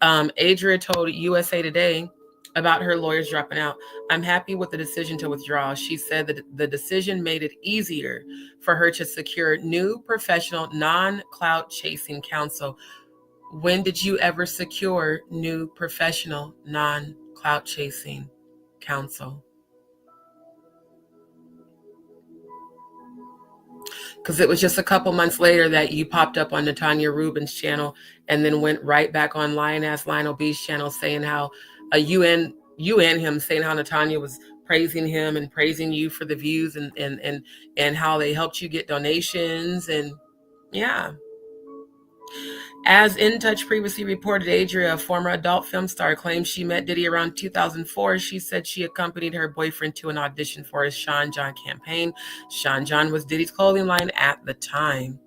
Adria told USA Today about her lawyers dropping out. I'm happy with the decision to withdraw. She said that the decision made it easier for her to secure new professional non-clout chasing counsel. When did you ever secure new professional non-clout chasing counsel? Because it was just a couple months later that you popped up on Natanya Rubin's channel and then went right back on Lionel B's channel saying how you and him saying how Natanya was praising him and praising you for the views and how they helped you get donations. And yeah. As In Touch previously reported, Adria, a former adult film star, claims she met Diddy around 2004. She said she accompanied her boyfriend to an audition for his Sean John campaign. Sean John was Diddy's clothing line at the time.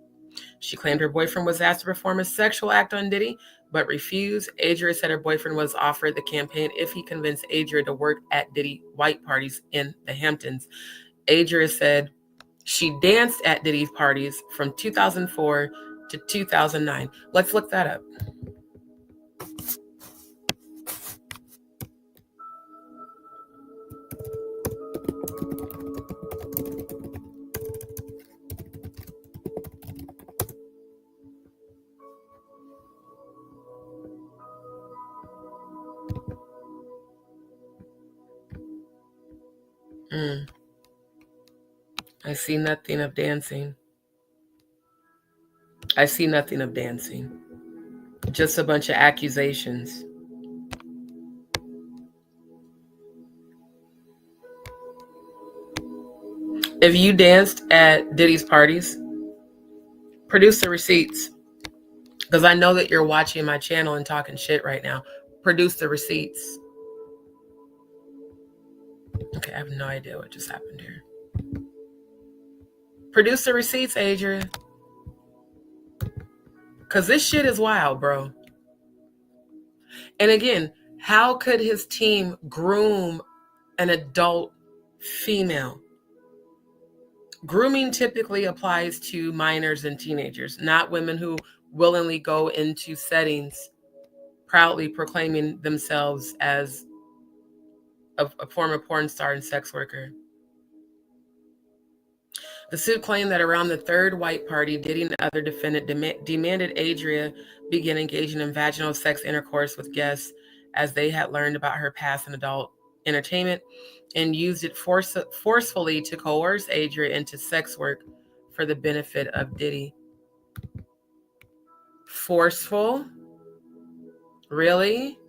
She claimed her boyfriend was asked to perform a sexual act on Diddy, but refused. Adria said her boyfriend was offered the campaign if he convinced Adria to work at Diddy white parties in the Hamptons. Adria said she danced at Diddy's parties from 2004 to 2009. Let's look that up. I see nothing of dancing. I see nothing of dancing. Just a bunch of accusations. If you danced at Diddy's parties, produce the receipts. Because I know that you're watching my channel and talking shit right now. Produce the receipts. Okay, I have no idea what just happened here. Produce the receipts, Adria. Because this shit is wild, bro. And again, how could his team groom an adult female? Grooming typically applies to minors and teenagers, not women who willingly go into settings proudly proclaiming themselves as a former porn star and sex worker. The suit claimed that around the third white party, Diddy and other defendant demanded Adria begin engaging in vaginal sex intercourse with guests as they had learned about her past in adult entertainment and used it forcefully to coerce Adria into sex work for the benefit of Diddy. Forceful? Really?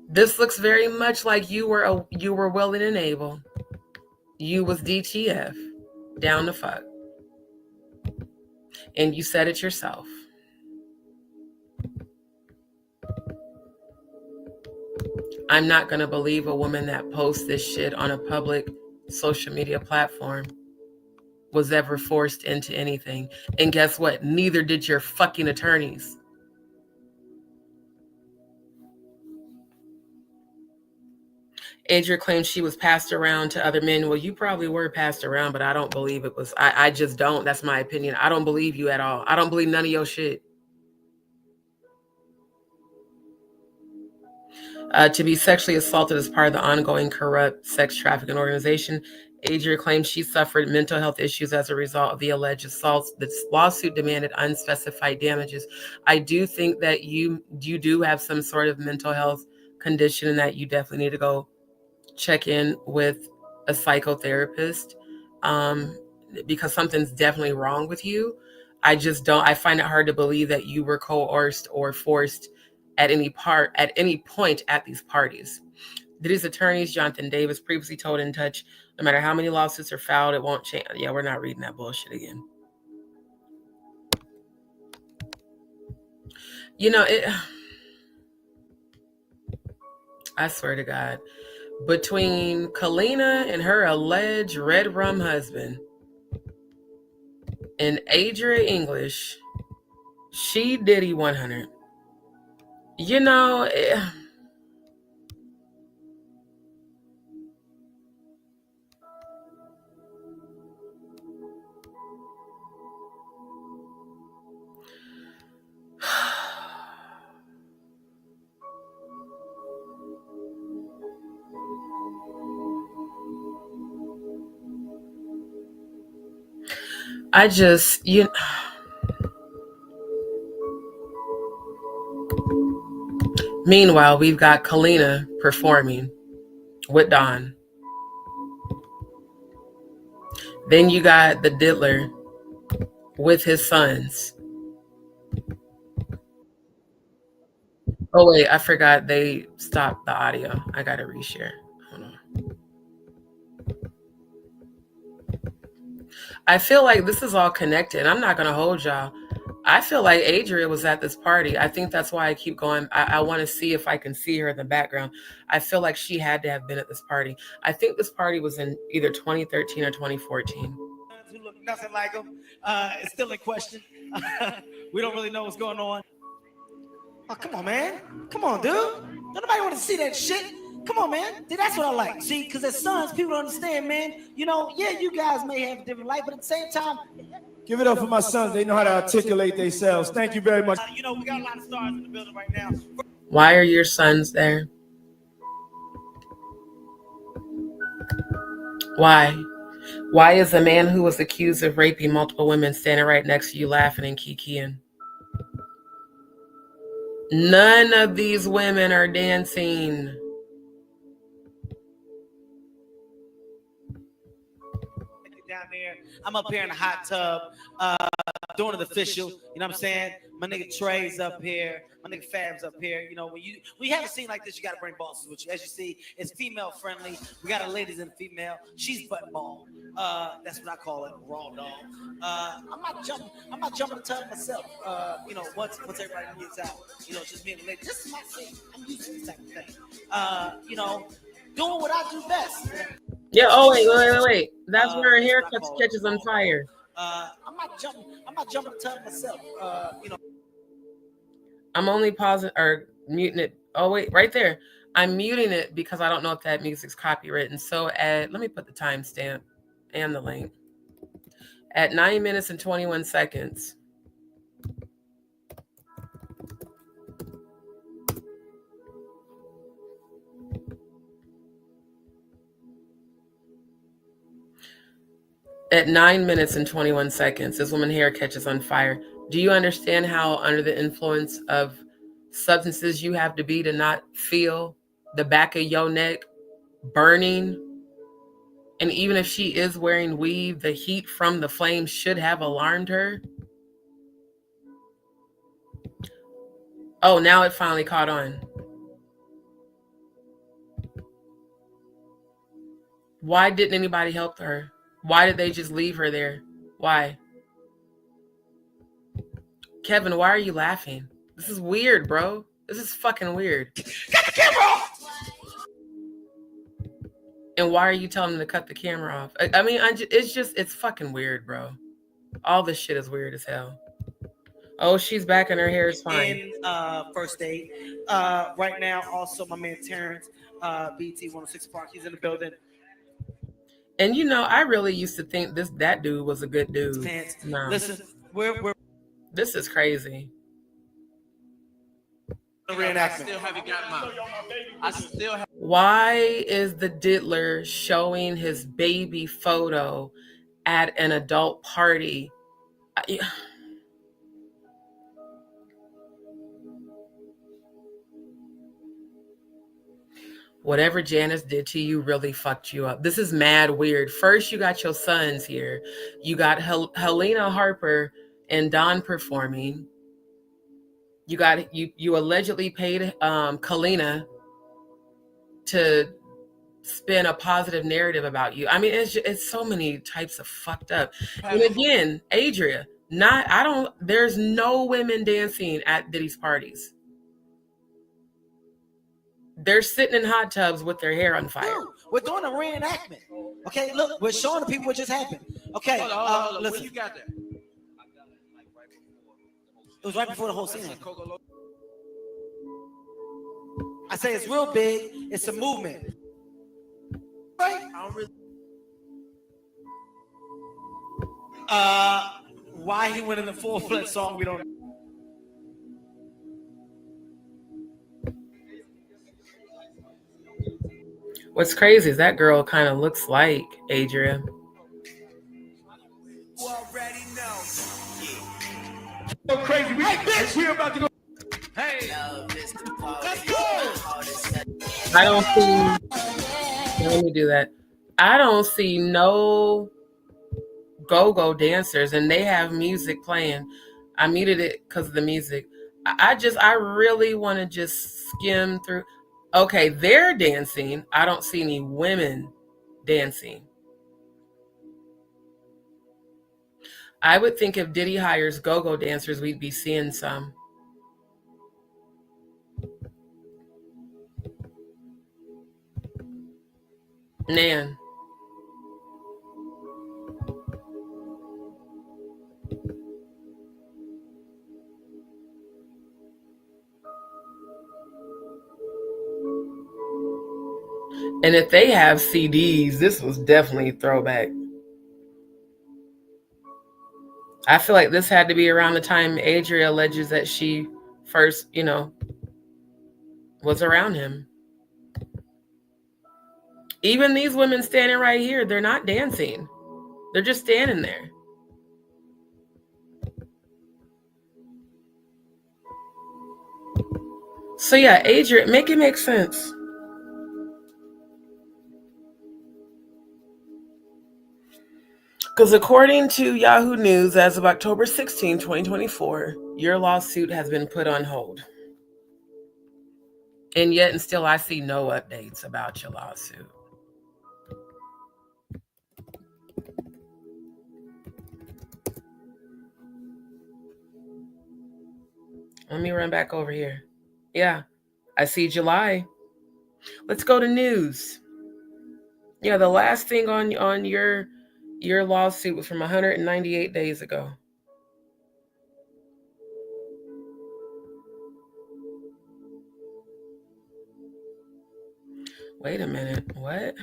This looks very much like you were willing and able. You was DTF, down the fuck. And you said it yourself. I'm not going to believe a woman that posts this shit on a public social media platform was ever forced into anything. And guess what? Neither did your fucking attorneys. Adria claims she was passed around to other men. Well, you probably were passed around, but I don't believe it was. I just don't. That's my opinion. I don't believe you at all. I don't believe none of your shit. To be sexually assaulted as part of the ongoing corrupt sex trafficking organization. Adria claims she suffered mental health issues as a result of the alleged assaults. This lawsuit demanded unspecified damages. I do think that you do have some sort of mental health condition and that you definitely need to go check in with a psychotherapist because something's definitely wrong with you. I find it hard to believe that you were coerced or forced at any point at these parties. Diddy's attorneys, Jonathan Davis, previously told In Touch, no matter how many lawsuits are filed, it won't change. Yeah, we're not reading that bullshit again. You know, I swear to God, between Kalina and her alleged red rum husband and Adria English, she Diddy 100. You know, I just, meanwhile, we've got Kalina performing with Don. Then you got the diddler with his sons. Oh wait, I forgot they stopped the audio. I gotta reshare. Hold on. I feel like this is all connected. I'm not gonna hold y'all. I feel like Adria was at this party. I think that's why I keep going. I want to see if I can see her in the background. I feel like she had to have been at this party. I think this party was in either 2013 or 2014.
Who look nothing like him. It's still in question. We don't really know what's going on. Oh, come on, man. Come on, dude. Don't nobody want to see that shit. Come on, man. See, that's what I like. See, because as sons, people don't understand, man. You know, yeah, you guys may have a different life, but at the same time,
Give it up for my sons. They know how to articulate themselves. Thank you very much.
you know, we got a lot of stars in the building right now.
Why are your sons there? Why? Why is a man who was accused of raping multiple women standing right next to you laughing and kikiing? None of these women are dancing.
Down there, I'm up here in the hot tub, doing it official. You know what I'm saying? My nigga Trey's up here, my nigga Fab's up here. You know, when you have a scene like this, you gotta bring bosses with you. As you see, it's female friendly. We got a ladies and female. She's butt ball. That's what I call it, raw dog. I'm not jumping the tub myself. You know, once everybody gets out, you know, just me and the lady. This is my scene. I'm used to this type of thing. You know, doing what I do best.
Yeah. Oh wait. That's where her hair catches on fire.
I'm not jumping the tub myself. You know.
I'm only pausing or muting it. Oh wait, right there. I'm muting it because I don't know if that music's copywritten. So let me put the timestamp and the link. At 9 minutes and 21 seconds. At 9 minutes and 21 seconds, this woman's hair catches on fire. Do you understand how under the influence of substances you have to be to not feel the back of your neck burning? And even if she is wearing weave, the heat from the flames should have alarmed her. Oh, now it finally caught on. Why didn't anybody help her? Why did they just leave her there? Why? Kevin, why are you laughing? This is weird, bro. This is fucking weird.
Cut the camera off!
And why are you telling them to cut the camera off? I mean, it's fucking weird, bro. All this shit is weird as hell. Oh, she's back and her hair is fine.
In first date. Right now, also my man Terrence, BT 106 Park, he's in the building.
And you know, I really used to think that dude was a good dude. No.
Listen,
this is crazy. Why is the diddler showing his baby photo at an adult party? Whatever Janice did to you really fucked you up. This is mad weird. First, you got your sons here. You got Helena Harper and Don performing. You got you allegedly paid Kalina to spin a positive narrative about you. I mean, it's so many types of fucked up. And again, Adria, There's no women dancing at Diddy's parties. They're sitting in hot tubs with their hair on fire.
We're doing a reenactment. Okay, look, we're showing the people what just happened. Okay, listen. You got that? It was right before the whole scene. I say it's real big. It's a movement. Right? I don't really. Why he went in the full-fledged song, we don't know.
What's crazy is that girl kind of looks like Adria.
Already know.
Go crazy. We bitch here about to go.
Hey,
Let's go.
I don't see. Let me do that. I don't see no go-go dancers, and they have music playing. I muted it because of the music. I really want to just skim through. Okay, they're dancing. I don't see any women dancing. I would think if Diddy hires go-go dancers, we'd be seeing some. Nan. And if they have CDs, this was definitely a throwback. I feel like this had to be around the time Adria alleges that she first, was around him. Even these women standing right here, they're not dancing. They're just standing there. So yeah, Adria, make it make sense. Because according to Yahoo News, as of October 16, 2024, your lawsuit has been put on hold. And yet and still I see no updates about your lawsuit. Let me run back over here. Yeah, I see July. Let's go to news. Yeah, the last thing on your lawsuit was from 198 days ago. Wait a minute, what?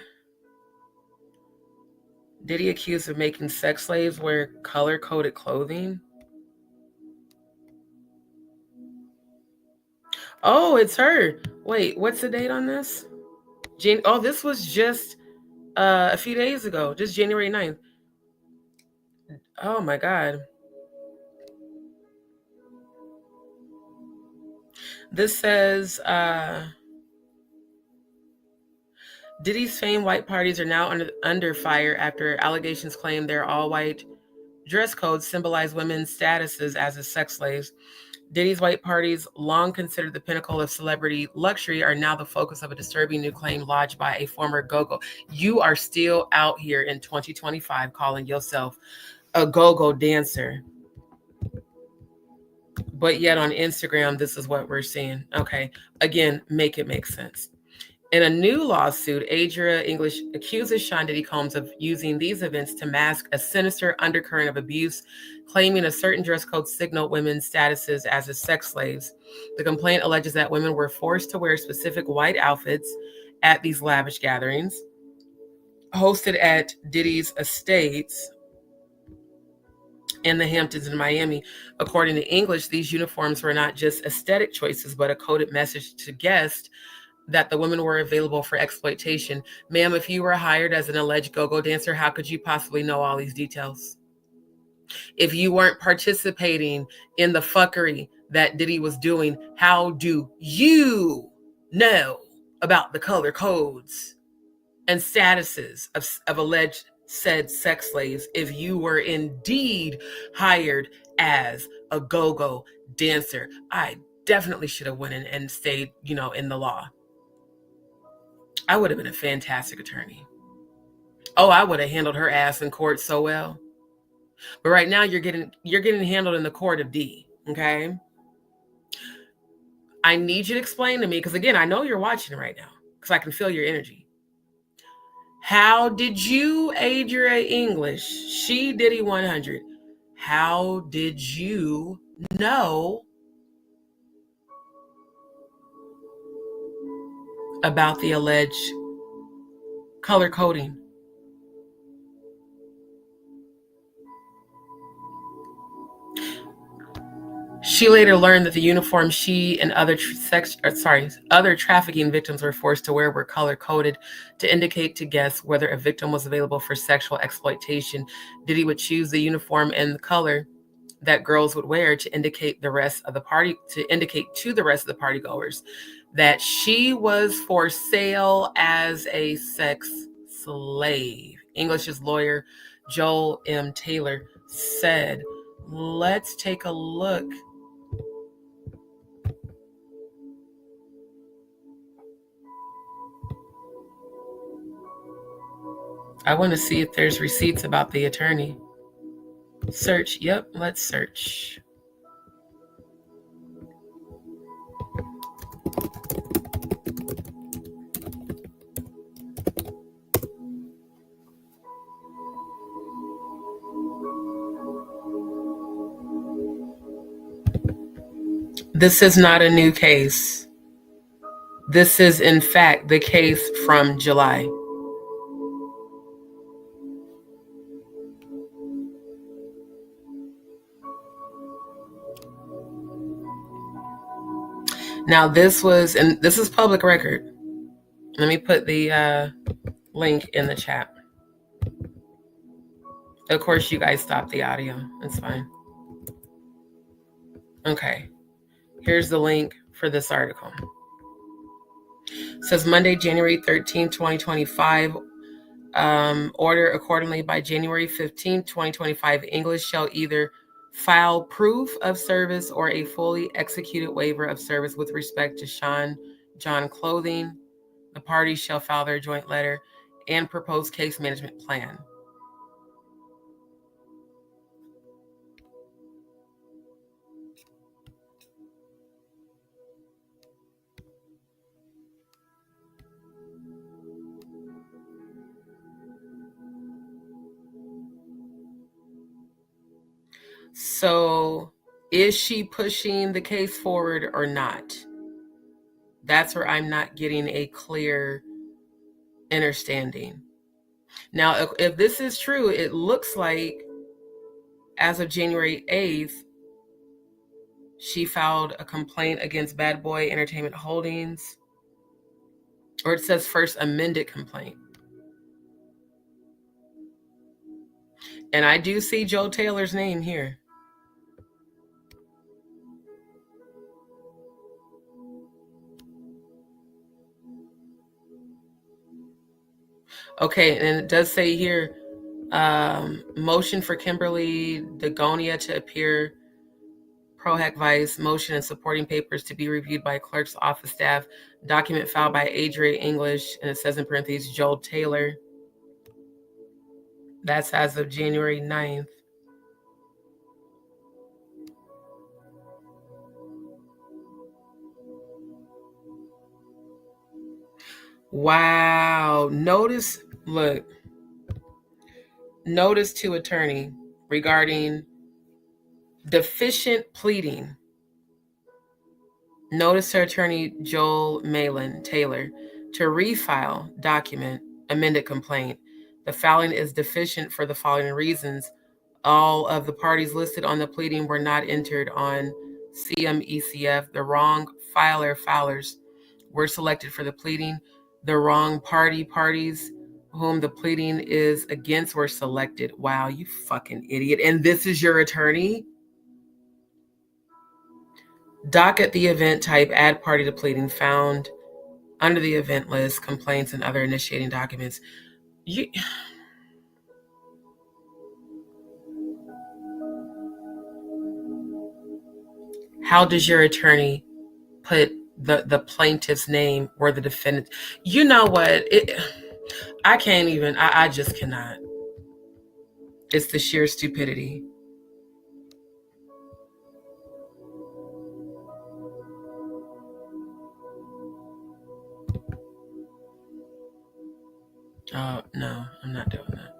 Diddy accused of making sex slaves wear color-coded clothing? Oh, it's her. Wait, what's the date on this? This was just a few days ago, just January 9th. Oh my God. This says, Diddy's famed white parties are now under fire after allegations claim their all-white dress codes symbolize women's statuses as sex slaves. Diddy's white parties, long considered the pinnacle of celebrity luxury, are now the focus of a disturbing new claim lodged by a former go-go. You are still out here in 2025 calling yourself a go-go dancer. But yet on Instagram, this is what we're seeing. Okay, again, make it make sense. In a new lawsuit, Adria English accuses Sean Diddy Combs of using these events to mask a sinister undercurrent of abuse, claiming a certain dress code signaled women's statuses as sex slaves. The complaint alleges that women were forced to wear specific white outfits at these lavish gatherings, hosted at Diddy's estates in the Hamptons in Miami. According to English, these uniforms were not just aesthetic choices, but a coded message to guests that the women were available for exploitation. Ma'am, if you were hired as an alleged go-go dancer, how could you possibly know all these details? If you weren't participating in the fuckery that Diddy was doing, how do you know about the color codes and statuses of alleged said sex slaves if you were indeed hired as a go-go dancer? I definitely should have went in and stayed, in the law. I would have been a fantastic attorney. Oh, I would have handled her ass in court so well. But right now you're getting handled in the court of D. Okay. I need you to explain to me, because again, I know you're watching right now because I can feel your energy. How did you, Adria English, She Diddy 100, how did you know about the alleged color coding? She later learned that the uniform she and other trafficking victims were forced to wear were color-coded to indicate to guests whether a victim was available for sexual exploitation. Diddy would choose the uniform and the color that girls would wear to indicate to the rest of the partygoers that she was for sale as a sex slave. English's lawyer, Joel M. Taylor, said, let's take a look. I want to see if there's receipts about the attorney. Search. Yep, let's search. This is not a new case. This is, in fact, the case from July. Now this is public record. Let me put the link in the chat. Of course, you guys stopped the audio. It's fine. Okay. Here's the link for this article. It says Monday, January 13, 2025. Order accordingly by January 15, 2025. English shall either file proof of service or a fully executed waiver of service with respect to Sean John Clothing. The parties shall file their joint letter and proposed case management plan. So is she pushing the case forward or not? That's where I'm not getting a clear understanding. Now, if this is true, it looks like as of January 8th, she filed a complaint against Bad Boy Entertainment Holdings, or it says first amended complaint. And I do see Joe Taylor's name here. Okay, and it does say here, motion for Kimberly Dagonia to appear pro hac vice, motion and supporting papers to be reviewed by clerk's office staff, document filed by Adria English, and it says in parentheses, Joel Taylor. That's as of January 9th. Wow. Notice to attorney regarding deficient pleading. Notice to attorney Joel Malin Taylor to refile document amended complaint. The filing is deficient for the following reasons. All of the parties listed on the pleading were not entered on CMECF. The wrong filers were selected for the pleading. The wrong parties whom the pleading is against were selected. Wow, you fucking idiot. And this is your attorney? Docket the event type, add party to pleading, found under the event list, complaints and other initiating documents. How does your attorney put the plaintiff's name or the defendant? You know what? I can't even, I just cannot. It's the sheer stupidity. Oh, no, I'm not doing that.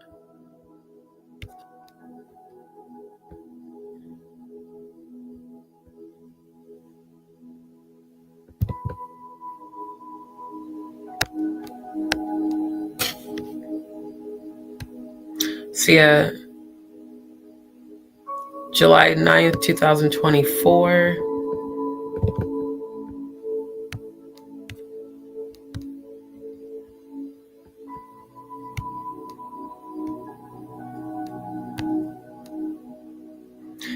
See, July 9th, 2024.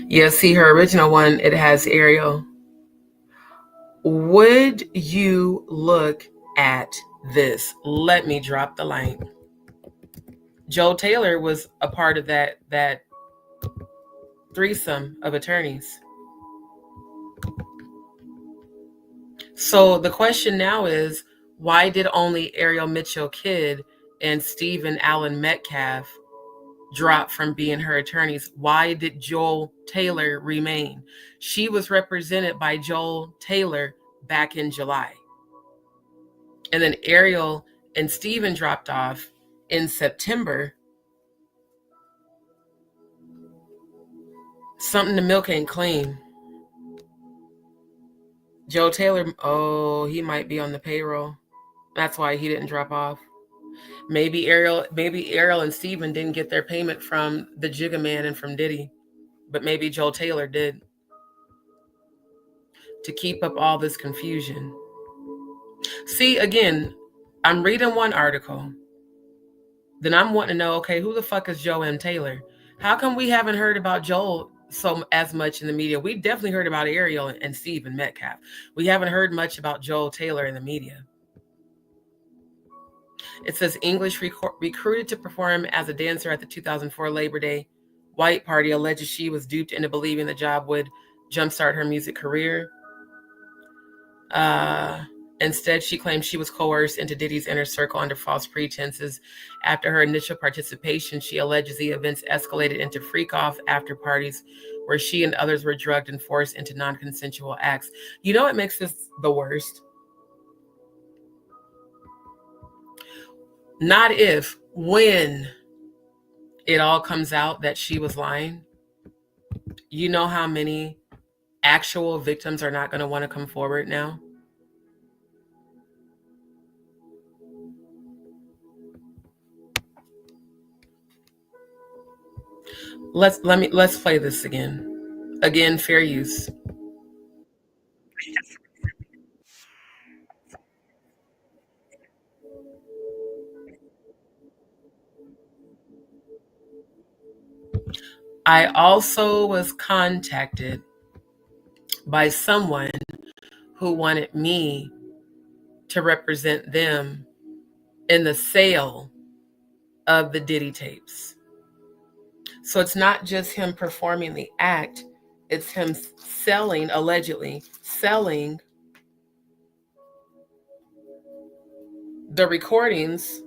Yeah, see, her original one, it has Ariel. Would you look at this? Let me drop the line. Joel Taylor was a part of that threesome of attorneys. So the question now is, why did only Ariel Mitchell Kidd and Stephen Allen Metcalf drop from being her attorneys? Why did Joel Taylor remain? She was represented by Joel Taylor back in July. And then Ariel and Stephen dropped off in September. Something the milk ain't clean. Joe Taylor, oh, he might be on the payroll. That's why he didn't drop off. Maybe Ariel and Steven didn't get their payment from the Jigga Man and from Diddy, but maybe Joe Taylor did, to keep up all this confusion. See, again, I'm reading one article, then I'm wanting to know, okay, who the fuck is Joe M. Taylor? How come we haven't heard about Joel as much in the media? We definitely heard about Ariel and Stephen Metcalf. We haven't heard much about Joel Taylor in the media. It says English recruited to perform as a dancer at the 2004 Labor Day White Party alleges she was duped into believing the job would jumpstart her music career. Instead, she claimed she was coerced into Diddy's inner circle under false pretenses. After her initial participation, she alleges the events escalated into freak-off after parties where she and others were drugged and forced into non-consensual acts. You know what makes this the worst? Not if, when it all comes out that she was lying. You know how many actual victims are not going to want to come forward now? Let's play this again. Again, fair use. I also was contacted by someone who wanted me to represent them in the sale of the Diddy tapes. So it's not just him performing the act, it's him selling, allegedly selling the recordings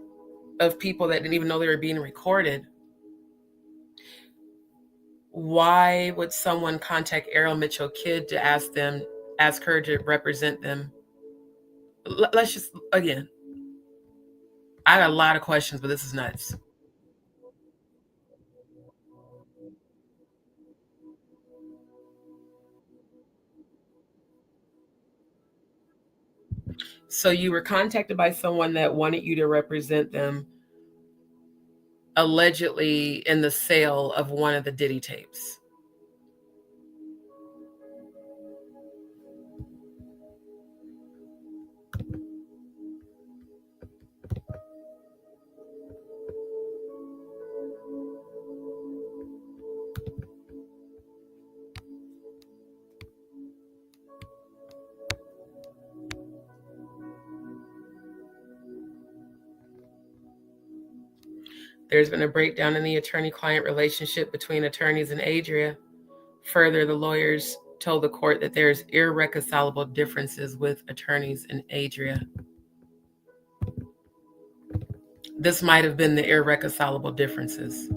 of people that didn't even know they were being recorded. Why would someone contact Ariel Mitchell Kidd to ask her to represent them? Let's just, again, I got a lot of questions, but this is nuts. So you were contacted by someone that wanted you to represent them, allegedly in the sale of one of the Diddy tapes. There's been a breakdown in the attorney-client relationship between attorneys and Adria. Further, the lawyers told the court that there's irreconcilable differences with attorneys and Adria. This might have been the irreconcilable differences.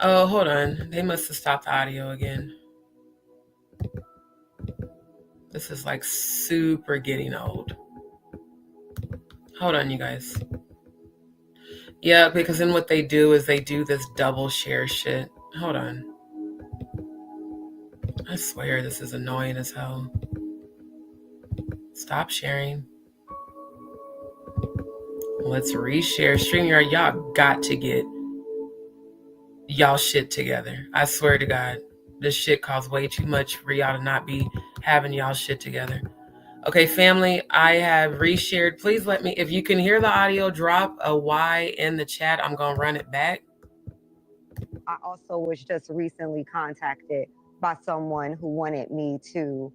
Oh, hold on. They must have stopped the audio again. This is like super getting old. Hold on, you guys. Yeah, because then what they do is they do this double share shit. Hold on. I swear this is annoying as hell. Stop sharing. Let's reshare. StreamYard, y'all got to get y'all shit together. I swear to God, this shit costs way too much for y'all to not be having y'all shit together. Okay, family, I have reshared. Please let me, if you can hear the audio, drop a Y in the chat. I'm going to run it back.
I also was just recently contacted by someone who wanted me to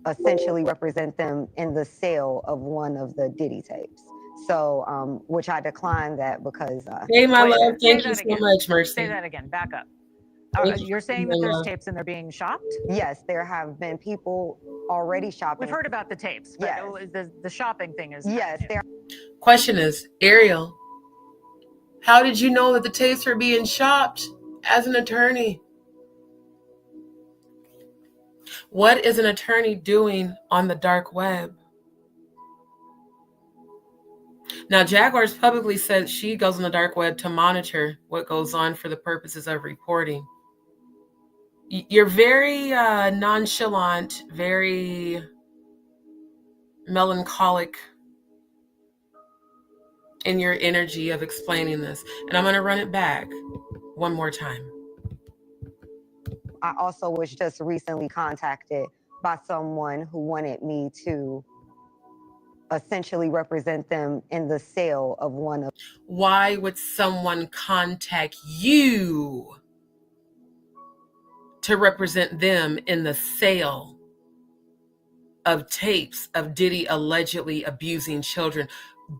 essentially represent them in the sale of one of the Diddy tapes. So, which I declined that because...
Hey, my love, thank you so much, Mercy.
Say that again, back up. You're saying that there's tapes and they're being shopped?
Yes, there have been people already shopping.
We've heard about the tapes, but
yes.
The shopping thing is...
Yes.
Question is, Ariel, how did you know that the tapes were being shopped as an attorney? What is an attorney doing on the dark web? Now, Jaguar's publicly said she goes on the dark web to monitor what goes on for the purposes of reporting. You're very nonchalant, very melancholic in your energy of explaining this. And I'm going to run it back one more time.
I also was just recently contacted by someone who wanted me to essentially represent them in the sale of one of...
Why would someone contact you to represent them in the sale of tapes of Diddy allegedly abusing children?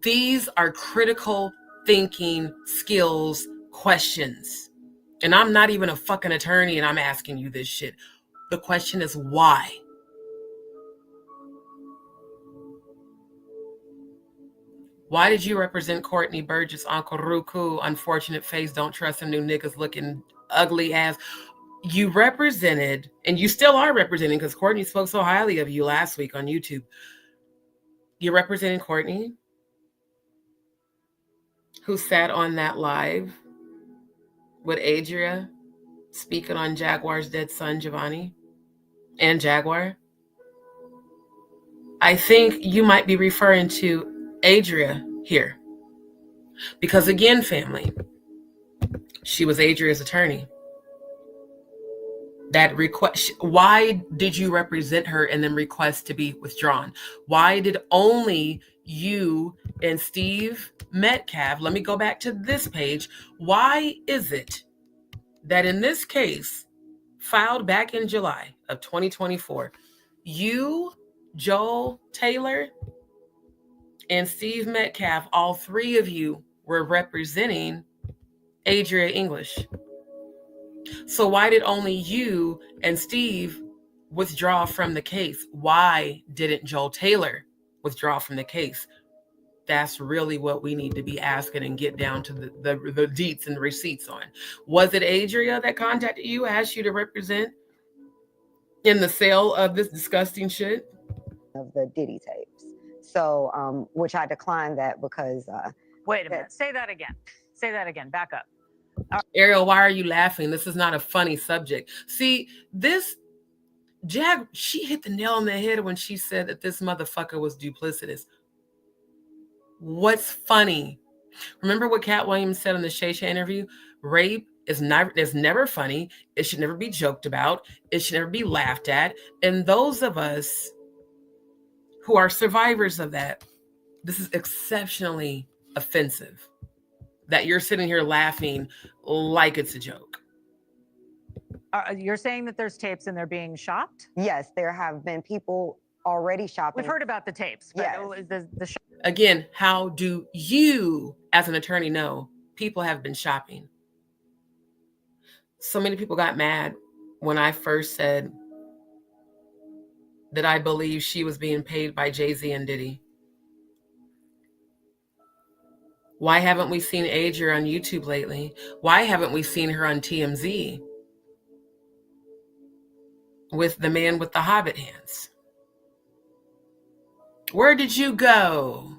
These are critical thinking skills questions. And I'm not even a fucking attorney and I'm asking you this shit. The question is why? Why did you represent Courtney Burgess, Uncle Rukus, unfortunate face, don't trust him, new niggas looking ugly ass? You represented, and you still are representing, because Courtney spoke so highly of you last week on YouTube. You're representing Courtney, who sat on that live with Adria, speaking on Jaguar's dead son, Giovanni, and Jaguar. I think you might be referring to Adria here. Because again, family, she was Adria's attorney. That request, why did you represent her and then request to be withdrawn? Why did only you and Steve Metcalf, let me go back to this page. Why is it that in this case, filed back in July of 2024, you, Joel Taylor, and Steve Metcalf, all three of you were representing Adria English? So why did only you and Steve withdraw from the case? Why didn't Joel Taylor withdraw from the case? That's really what we need to be asking and get down to the deets and receipts on. Was it Adria that contacted you, asked you to represent in the sale of this disgusting shit?
Of the Diddy tapes. So, which I declined that because...
Wait a minute. Say that again. Say that again. Back up.
Ariel, why are you laughing? This is not a funny subject. See, this she hit the nail on the head when she said that this motherfucker was duplicitous. What's funny? Remember what Cat Williams said in the Shay Shay interview? Rape is never funny. It should never be joked about. It should never be laughed at. And those of us who are survivors of that, this is exceptionally offensive. That you're sitting here laughing like it's a joke.
You're saying that there's tapes and they're being shopped?
Yes, there have been people already shopping.
We've heard about the tapes. But
Yes.
Again, how do you, as an attorney, know people have been shopping? So many people got mad when I first said that I believe she was being paid by Jay-Z and Diddy. Why haven't we seen Adria on YouTube lately? Why haven't we seen her on TMZ with the man with the hobbit hands? Where did you go?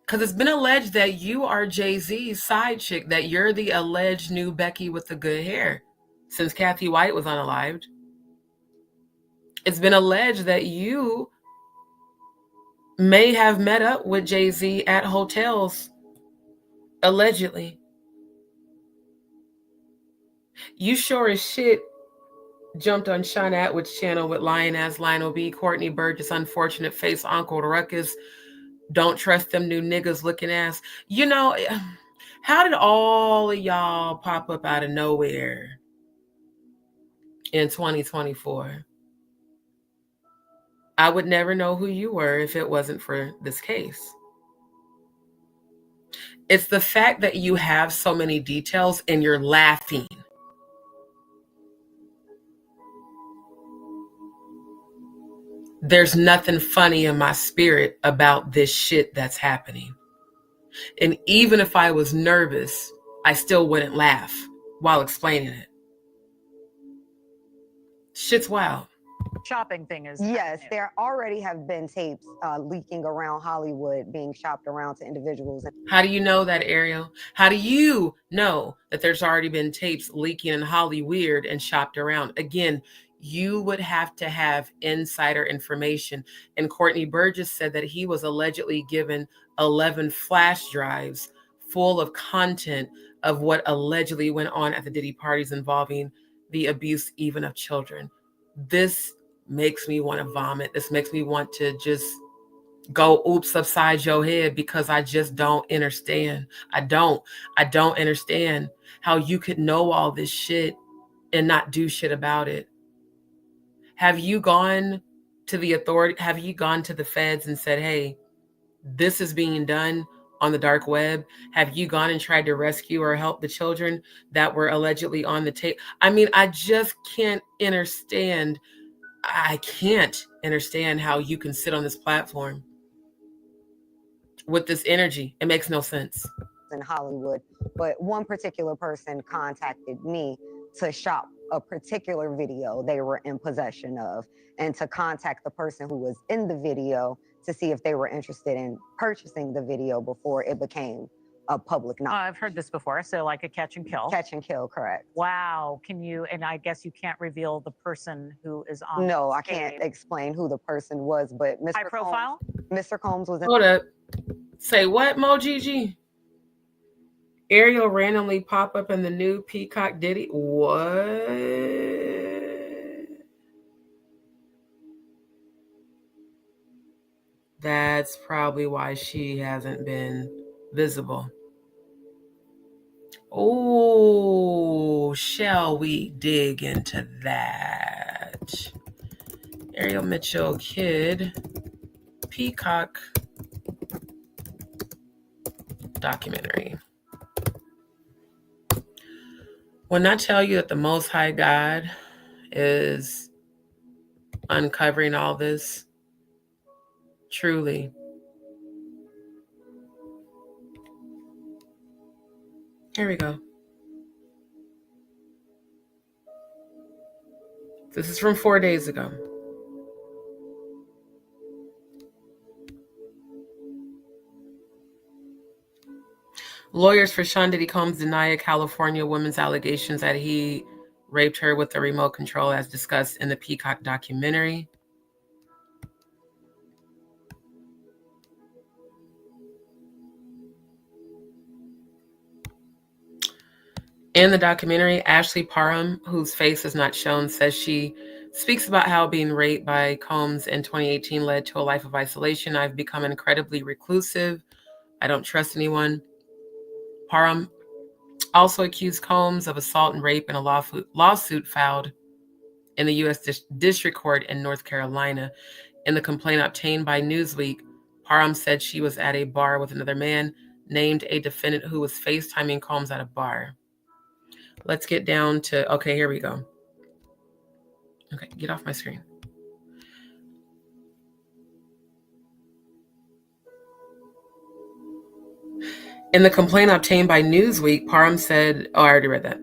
Because it's been alleged that you are Jay-Z's side chick, that you're the alleged new Becky with the good hair since Kathy White was unalived. It's been alleged that you may have met up with Jay-Z at hotels, allegedly. You sure as shit jumped on Sean Atwood's channel with Lioness, Lionel B, Courtney Burgess, Unfortunate Face, Uncle Rukus, Don't Trust Them New Niggas Looking Ass. You know, how did all of y'all pop up out of nowhere in 2024? I would never know who you were if it wasn't for this case. It's the fact that you have so many details and you're laughing. There's nothing funny in my spirit about this shit that's happening. And even if I was nervous, I still wouldn't laugh while explaining it. Shit's wild.
Shopping thing is...
Yes, there already have been tapes leaking around Hollywood being shopped around to individuals.
How do you know that, Ariel? How do you know that there's already been tapes leaking in Hollywood and shopped around? Again, you would have to have insider information. And Courtney Burgess said that he was allegedly given 11 flash drives full of content of what allegedly went on at the Diddy parties involving the abuse even of children. This makes me want to vomit. This makes me want to just go oops upside your head because I just don't understand. I don't understand how you could know all this shit and not do shit about it. Have you gone to the authority? Have you gone to the feds and said, hey, this is being done on the dark web? Have you gone and tried to rescue or help the children that were allegedly on the tape? I mean, I just can't understand. I can't understand how you can sit on this platform with this energy. It makes no sense.
In Hollywood, but one particular person contacted me to shop a particular video they were in possession of and to contact the person who was in the video to see if they were interested in purchasing the video before it became a public knowledge.
I've heard this before. So like a catch and kill.
Catch and kill, correct.
Wow. Can you, and I guess you can't reveal the person who is on
No, I
stage.
can't explain who the person was, but Mr.
High profile?
Mr. Combs was in.
Hold up. Say what, Mo Gigi? Ariel randomly pop up in the new Peacock Diddy? What? That's probably why she hasn't been visible. Oh, shall we dig into that? Ariel Mitchell Kid, Peacock documentary. When I tell you that the Most High God is uncovering all this, truly. Here we go. This is from 4 days ago. Lawyers for Sean Diddy Combs deny a California woman's allegations that he raped her with a remote control, as discussed in the Peacock documentary. In the documentary, Ashley Parham, whose face is not shown, says she speaks about how being raped by Combs in 2018 led to a life of isolation. I've become incredibly reclusive. I don't trust anyone. Parham also accused Combs of assault and rape in a lawsuit filed in the U.S. District Court in North Carolina. In the complaint obtained by Newsweek, Parham said she was at a bar with another man, named a defendant who was FaceTiming Combs at a bar. Let's get down to, okay, here we go. Okay, get off my screen. In the complaint obtained by Newsweek, Parham said, oh, I already read that.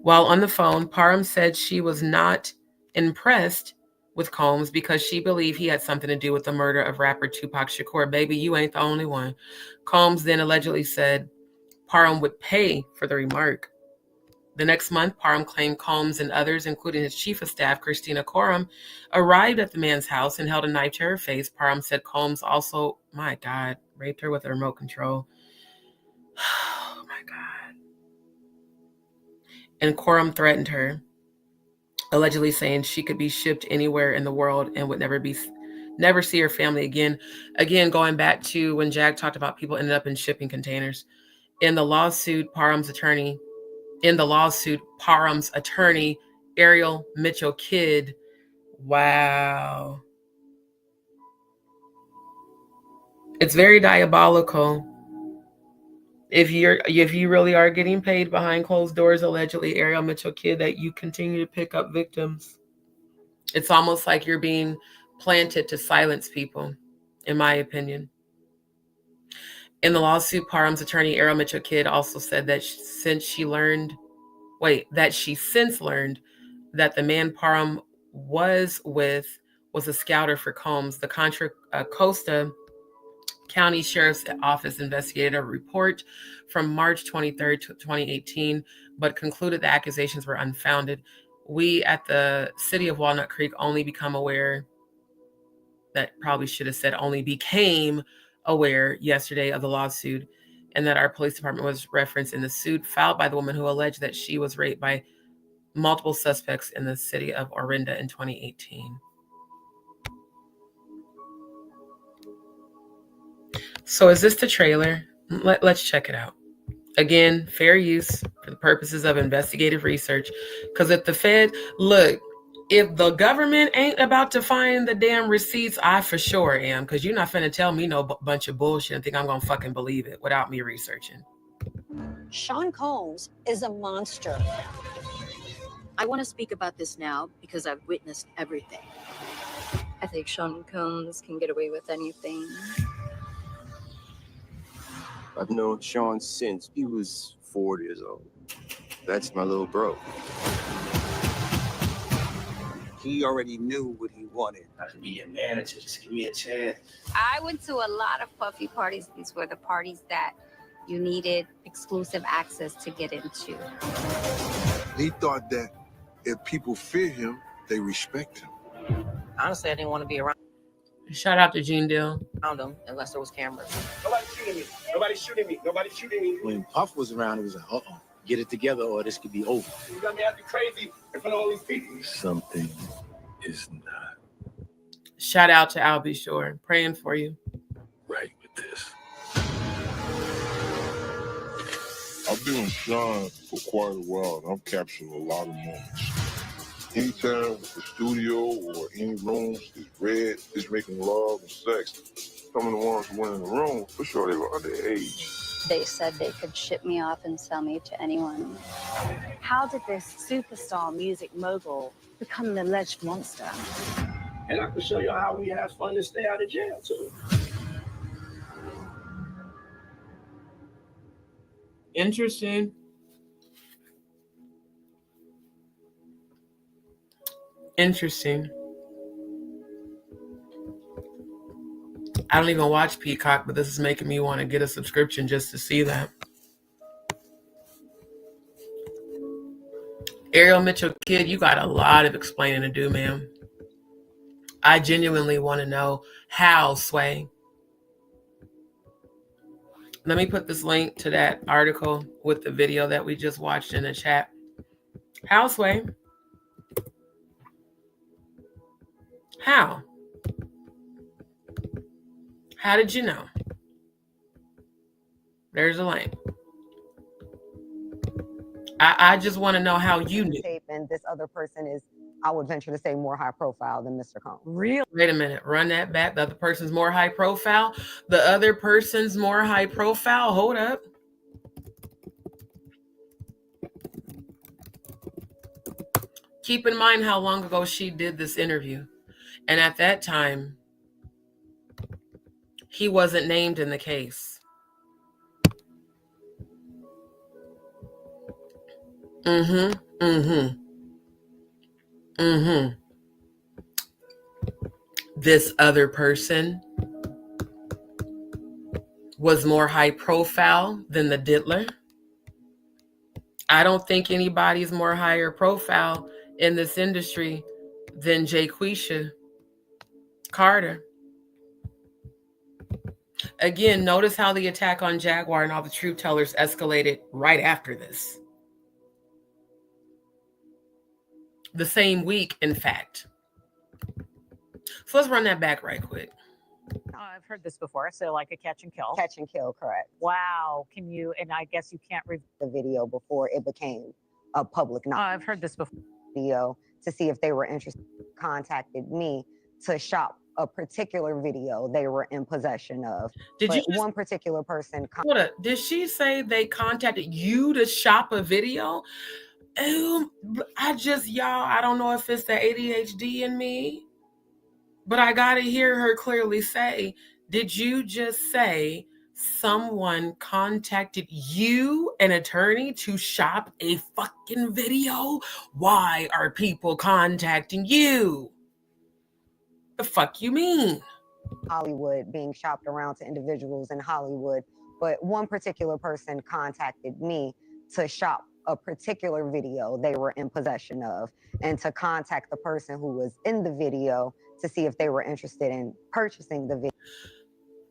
While on the phone, Parham said she was not impressed with Combs because she believed he had something to do with the murder of rapper Tupac Shakur. Baby, you ain't the only one. Combs then allegedly said Parham would pay for the remark. The next month, Parham claimed Combs and others, including his chief of staff, Christina Coram, arrived at the man's house and held a knife to her face. Parham said Combs also, my God, raped her with a remote control. Oh my God. And Coram threatened her, allegedly saying she could be shipped anywhere in the world and would never see her family again. Again, going back to when Jag talked about people ended up in shipping containers. In the lawsuit, Parham's attorney, Ariel Mitchell Kidd, wow. It's very diabolical. If you really are getting paid behind closed doors, allegedly, Ariel Mitchell Kidd, that you continue to pick up victims. It's almost like you're being planted to silence people, in my opinion. In the lawsuit, Parham's attorney, Ariel Mitchell Kidd, also said that she since learned that the man Parham was with was a scouter for Combs. The Contra Costa County Sheriff's Office investigated a report from March 23rd, 2018, but concluded the accusations were unfounded. We at the city of Walnut Creek only became aware yesterday of the lawsuit, and that our police department was referenced in the suit filed by the woman who alleged that she was raped by multiple suspects in the city of Orinda in 2018. So is this the trailer? Let's check it out. Again, fair use for the purposes of investigative research. Because if the government ain't about to find the damn receipts, I for sure am. Because you're not finna tell me no bunch of bullshit and think I'm going to fucking believe it without me researching.
Sean Combs is a monster. I want to speak about this now because I've witnessed everything. I think Sean Combs can get away with anything.
I've known Sean since he was 4 years old. That's my little bro. He already knew what he wanted. I can be a manager, just give me a chance.
I went to a lot of puffy parties. These were the parties that you needed exclusive access to get into.
He thought that if people fear him, they respect him.
Honestly, I didn't want to be around.
Shout out to Gene Dill.
Around him unless there was cameras.
Nobody's shooting me. Nobody's shooting me. Nobody's shooting me.
When Puff was around, it was like, get it together or this could be over.
You got me acting crazy in front of all these people.
Something is not
Shout out to Albie Shore. Praying for you.
right with this.
I've been with Sean for quite a while, and I've captured a lot of moments. Anytime the studio or any rooms is red, it's making love and sex. Some of the ones who went in the room, for sure they were underage.
They said they could ship me off and sell me to anyone. How did this superstar music mogul become an alleged monster?
And I can show you how we have fun and stay out of jail, too.
Interesting. Interesting. I don't even watch Peacock, but this is making me want to get a subscription just to see that. Ariel Mitchell Kidd, you got a lot of explaining to do, ma'am. I genuinely want to know how, Sway. Let me put this link to that article with the video that we just watched in the chat. How, Sway? How? How did you know? There's a link. I just want to know how you knew.
And this other person is, I would venture to say, more high profile than Mr. Combs.
Really? Wait a minute. Run that back. The other person's more high profile. The other person's more high profile. Hold up. Keep in mind how long ago she did this interview. And at that time, he wasn't named in the case. Mm-hmm. Mm-hmm. Mm-hmm. This other person was more high profile than the diddler. I don't think anybody's more higher profile in this industry than Jaquisha Carter. Again, notice how the attack on Jaguar and all the truth tellers escalated right after this. The same week, in fact. So let's run that back right quick.
I've heard this before. So like a catch and kill.
Catch and kill, correct.
Wow. Can you, and I guess you can't reveal
the video before it became a public knowledge.
I've heard this before.
Video to see if they were interested. Contacted me to shop a particular video they were in possession of.
Did you
one particular person?
Hold up. Did she say they contacted you to shop a video? Y'all, I don't know if it's the ADHD in me, but I gotta hear her clearly say, did you just say someone contacted you, an attorney, to shop a fucking video? Why are people contacting you? The fuck you mean?
Hollywood being shopped around to individuals in Hollywood, but one particular person contacted me to shop a particular video they were in possession of and to contact the person who was in the video to see if they were interested in purchasing the video.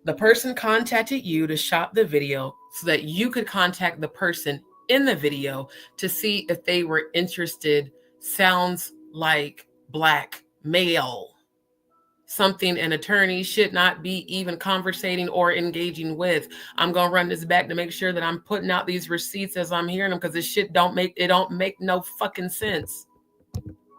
The person contacted you to shop the video so that you could contact the person in the video to see if they were interested. Sounds like blackmail. Something an attorney should not be even conversating or engaging with. I'm going to run this back to make sure that I'm putting out these receipts as I'm hearing them, because this shit don't make no fucking sense.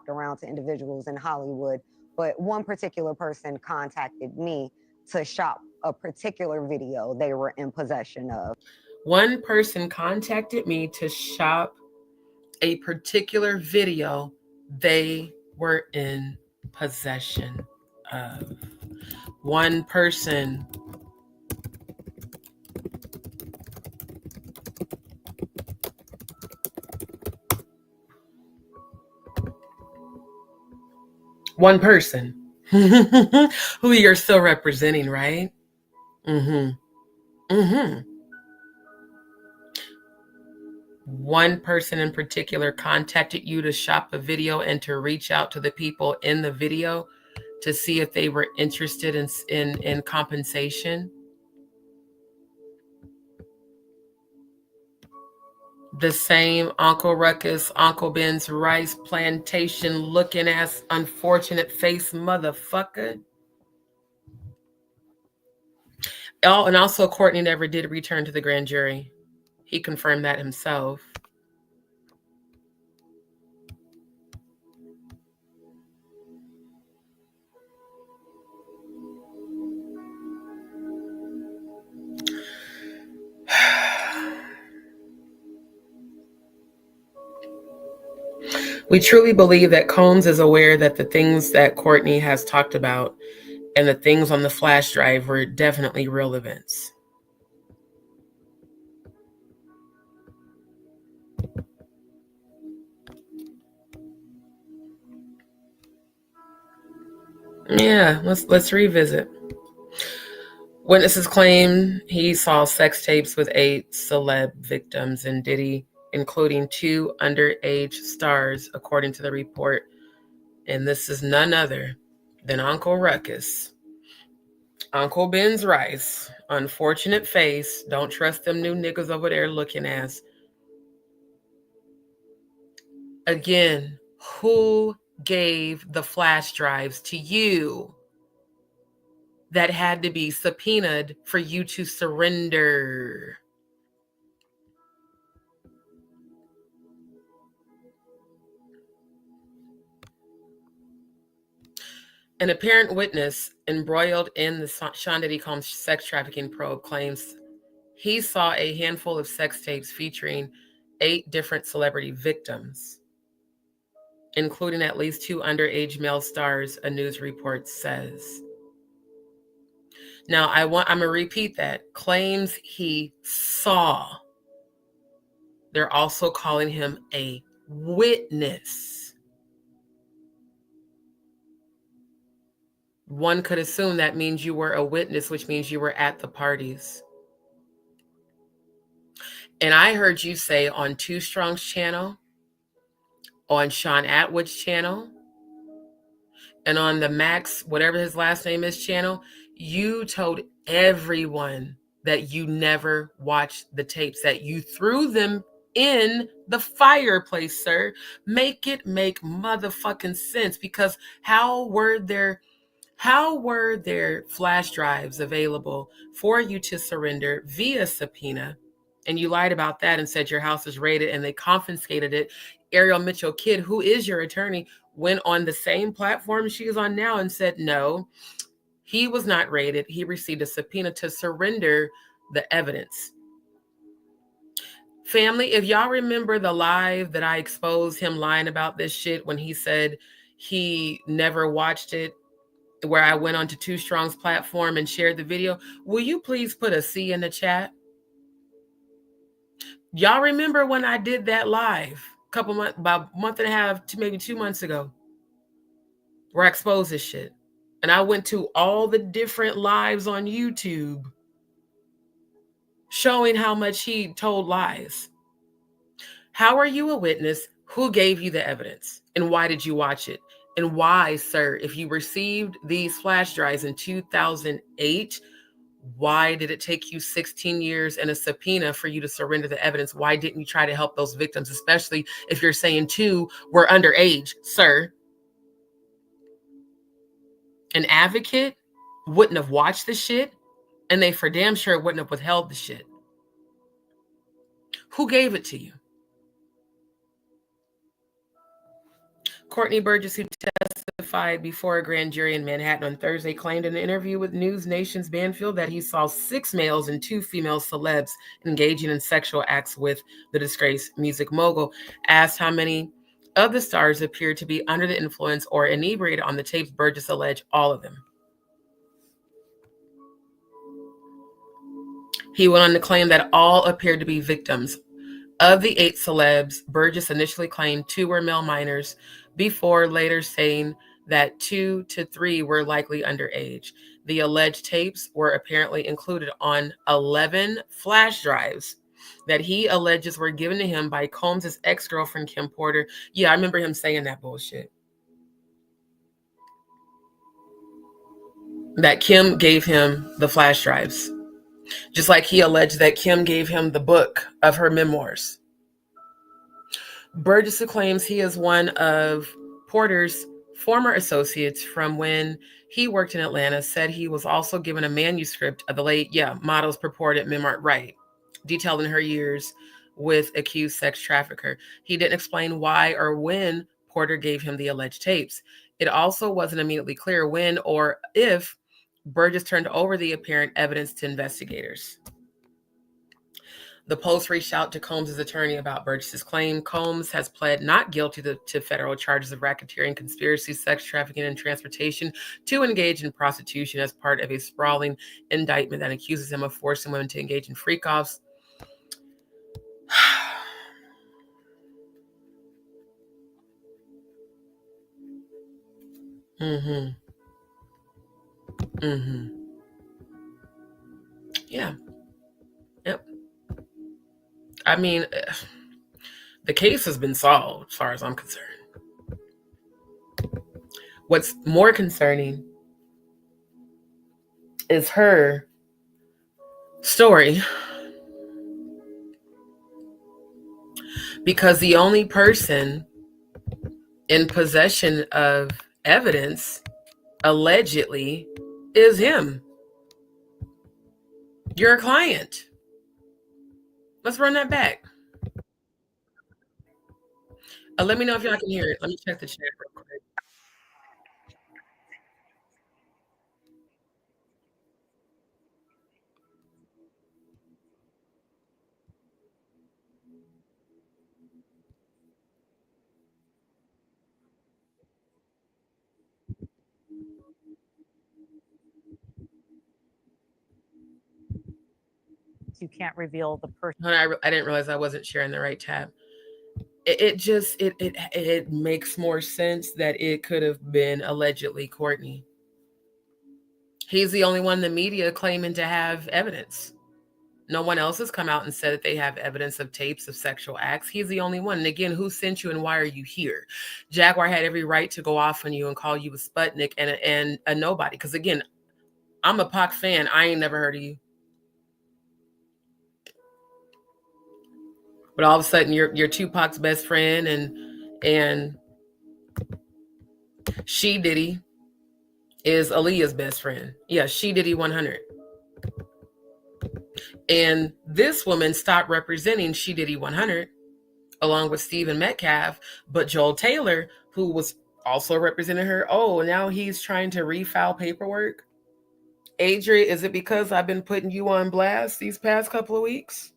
Around to individuals in Hollywood, but one particular person contacted me to shop a particular video they were in possession of.
One person contacted me to shop a particular video they were in possession of. One person who you're still representing, right? One person in particular contacted you to shop a video and to reach out to the people in the video to see if they were interested in compensation. The same Uncle Rukus, Uncle Ben's rice plantation looking ass unfortunate face motherfucker. Oh, and also Courtney never did return to the grand jury. He confirmed that himself. We truly believe that Combs is aware that the things that Courtney has talked about and the things on the flash drive were definitely real events. Yeah, let's revisit. Witnesses claim he saw sex tapes with 8 celeb victims in Diddy, including 2 underage stars, according to the report. And this is none other than Uncle Rukus, Uncle Ben's rice, unfortunate face, don't trust them new niggas over there looking ass. Again, who gave the flash drives to you that had to be subpoenaed for you to surrender? An apparent witness embroiled in the Sean Diddy Combs sex trafficking probe claims he saw a handful of sex tapes featuring 8 different celebrity victims, including at least 2 underage male stars, a news report says. Now, I'm going to repeat that. Claims he saw They're also calling him a witness. One could assume that means you were a witness, which means you were at the parties. And I heard you say on Too Strong's channel, on Sean Atwood's channel, and on the Max, whatever his last name is, channel, you told everyone that you never watched the tapes, that you threw them in the fireplace, sir. Make it make motherfucking sense, because how were there flash drives available for you to surrender via subpoena? And you lied about that and said your house is raided and they confiscated it. Ariel Mitchell Kidd, who is your attorney, went on the same platform she is on now and said, no, he was not raided. He received a subpoena to surrender the evidence. Family, if y'all remember the live that I exposed him lying about this shit when he said he never watched it, where I went onto Too Strong's platform and shared the video, will you please put a C in the chat? Y'all remember when I did that live about a month and a half to maybe 2 months ago, where I exposed this shit? And I went to all the different lives on YouTube showing how much he told lies. How are you a witness? Who gave you the evidence? And why did you watch it? And why, sir, if you received these flash drives in 2008, why did it take you 16 years and a subpoena for you to surrender the evidence? Why didn't you try to help those victims, especially if you're saying 2 were underage, sir? An advocate wouldn't have watched the shit, and they for damn sure wouldn't have withheld the shit. Who gave it to you? Courtney Burgess, who testified before a grand jury in Manhattan on Thursday, claimed in an interview with News Nation's Banfield that he saw 6 males and 2 female celebs engaging in sexual acts with the disgraced music mogul. Asked how many of the stars appeared to be under the influence or inebriated on the tapes, Burgess alleged all of them. He went on to claim that all appeared to be victims. Of the 8 celebs, Burgess initially claimed 2 were male minors, before later saying that 2 to 3 were likely underage. The alleged tapes were apparently included on 11 flash drives that he alleges were given to him by Combs' ex-girlfriend, Kim Porter. Yeah, I remember him saying that bullshit. That Kim gave him the flash drives. Just like he alleged that Kim gave him the book of her memoirs. Burgess claims he is one of Porter's former associates from when he worked in Atlanta, said he was also given a manuscript of the late, model's purported memoir, right, detailing her years with accused sex trafficker. He didn't explain why or when Porter gave him the alleged tapes. It also wasn't immediately clear when or if Burgess turned over the apparent evidence to investigators. The Post reached out to Combs' attorney about Burgess' claim. Combs has pled not guilty to federal charges of racketeering, conspiracy, sex trafficking, and transportation to engage in prostitution as part of a sprawling indictment that accuses him of forcing women to engage in freak-offs. Yeah. Yep. I mean, the case has been solved as far as I'm concerned. What's more concerning is her story, because the only person in possession of evidence, allegedly, is him. You're a client. Let's run that back. Let me know if y'all can hear it. Let me check the chat real quick.
you can't reveal the person.
I didn't realize I wasn't sharing the right tab. It makes more sense that it could have been allegedly Courtney. He's the only one in the media claiming to have evidence. No one else has come out and said that they have evidence of tapes of sexual acts. He's the only one. And again, who sent you and why are you here? Jaguar had every right to go off on you and call you a Sputnik and a nobody. Because again, I'm a Pac fan. I ain't never heard of you. But all of a sudden, you're Tupac's best friend, and She Diddy is Aaliyah's best friend. Yeah, She Diddy 100. And this woman stopped representing She Diddy 100, along with Stephen Metcalf, but Joel Taylor, who was also representing her, now he's trying to refile paperwork. Adria, is it because I've been putting you on blast these past couple of weeks?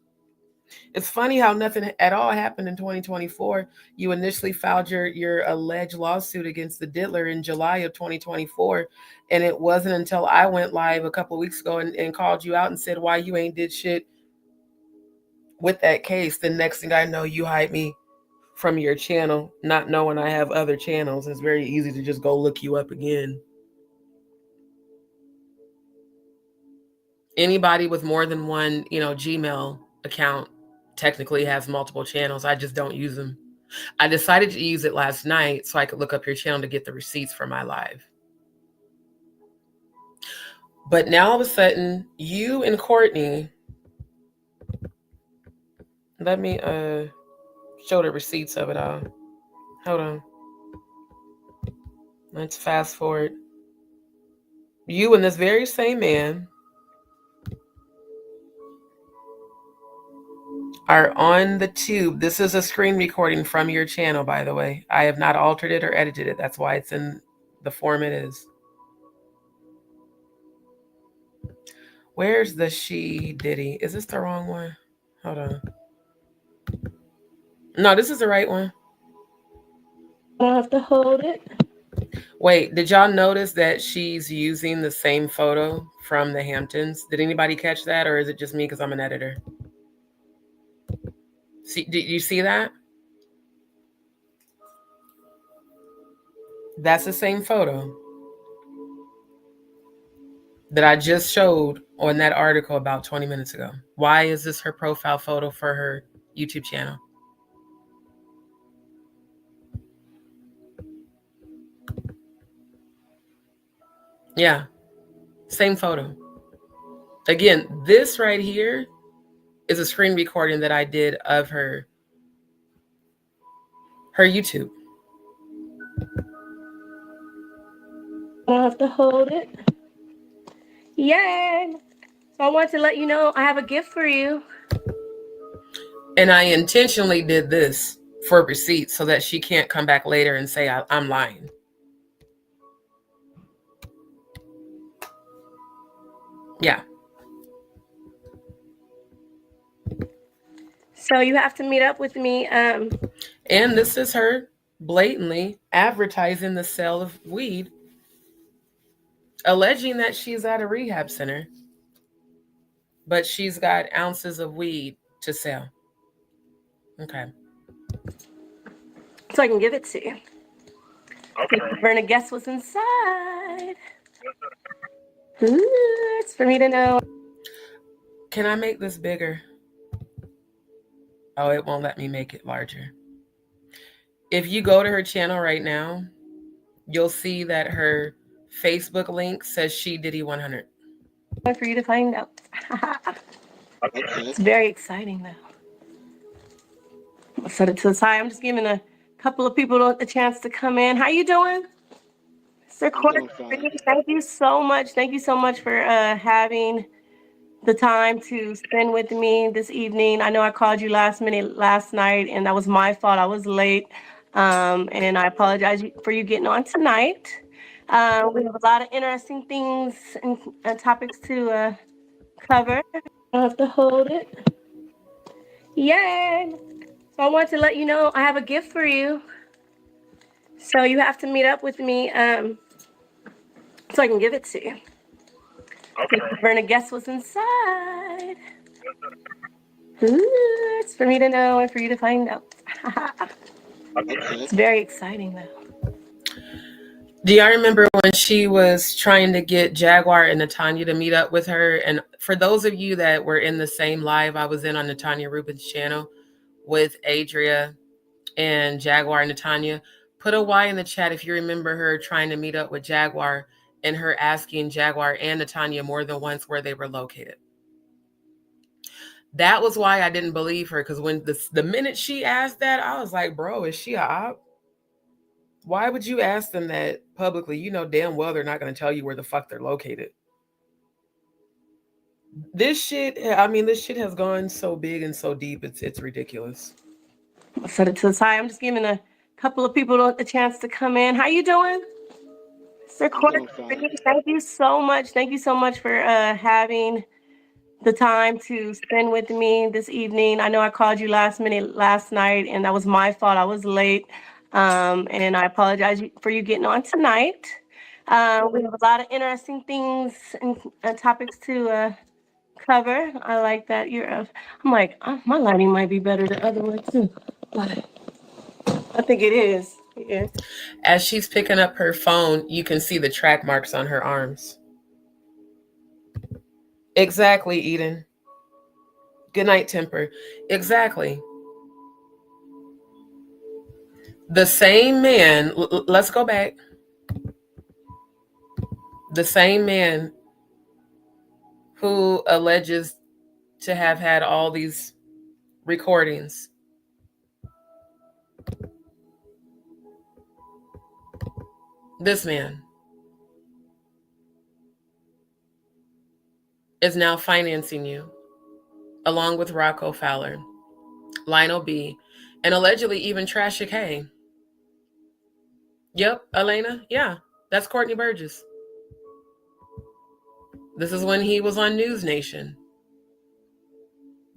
It's funny how nothing at all happened in 2024. You initially filed your alleged lawsuit against the Diddler in July of 2024. And it wasn't until I went live a couple of weeks ago and called you out and said why you ain't did shit with that case. The next thing I know, you hide me from your channel, not knowing I have other channels. It's very easy to just go look you up again. Anybody with more than one, Gmail account technically has multiple channels. I just don't use them. I decided to use it last night so I could look up your channel to get the receipts for my live. But now all of a sudden, you and Courtney, let me show the receipts of it all. Hold on. Let's fast forward. You and this very same man are on the tube. This is a screen recording from your channel, by the way. I have not altered it or edited it. That's why it's in the form it is. Where's the She Diddy? Is this the wrong one? Hold on. No, this is the right one.
I have to hold it.
Wait, did y'all notice that she's using the same photo from the Hamptons? Did anybody catch that, or is it just me because I'm an editor? See, did you see that? That's the same photo that I just showed on that article about 20 minutes ago. Why is this her profile photo for her YouTube channel? Yeah, same photo. Again, this right here is a screen recording that I did of her YouTube.
I have to hold it. Yay! So I want to let you know I have a gift for you.
And I intentionally did this for receipts so that she can't come back later and say I'm lying. Yeah.
So you have to meet up with me.
And this is her blatantly advertising the sale of weed, alleging that she's at a rehab center, but she's got ounces of weed to sell. Okay.
So I can give it to you. Okay. We're gonna guess what's inside. Ooh, it's for me to know.
Can I make this bigger? Oh, it won't let me make it larger. If you go to her channel right now, you'll see that her Facebook link says She Diddy 100.
For you to find out. It's very exciting though. I'll set it to the side. I'm just giving a couple of people a chance to come in. How you doing? Sir Court, thank you so much. Thank you so much for having the time to spend with me this evening. I know I called you last minute last night, and that was my fault. I was late, and I apologize for you getting on tonight. We have a lot of interesting things and topics to cover. I have to hold it. Yay! So I want to let you know I have a gift for you. So you have to meet up with me so I can give it to you. Okay. We're gonna guess what's inside. It's for me to know and for you to find out. It's very exciting though.
Do y'all remember when she was trying to get Jaguar and Natanya to meet up with her? And for those of you that were in the same live I was in on Natanya Rubin's channel with Adria and Jaguar and Natanya, put a Y in the chat if you remember her trying to meet up with Jaguar and her asking Jaguar and Natanya more than once where they were located. That was why I didn't believe her, because when the minute she asked that, I was like, bro, is she a op? Why would you ask them that publicly? You know damn well they're not going to tell you where the fuck they're located. This shit, I mean, this shit has gone so big and so deep, it's ridiculous.
I'll set it to the side. I'm just giving a couple of people a chance to come in. How you doing? Sir Court, thank you so much. Thank you so much for having the time to spend with me this evening. I know I called you last minute last night, and that was my fault. I was late, and I apologize for you getting on tonight. We have a lot of interesting things and topics to cover. I like that you're. I'm like, my lighting might be better the other way too, but I think it is. Yeah.
As she's picking up her phone, you can see the track marks on her arms. Exactly, Eden. Good night, Temper. Exactly. The same man, let's go back. The same man who alleges to have had all these recordings. This man is now financing you, along with Rocco Fowler, Lionel B, and allegedly even Trashic Hay. Yep, Elena. Yeah, that's Courtney Burgess. This is when he was on News Nation.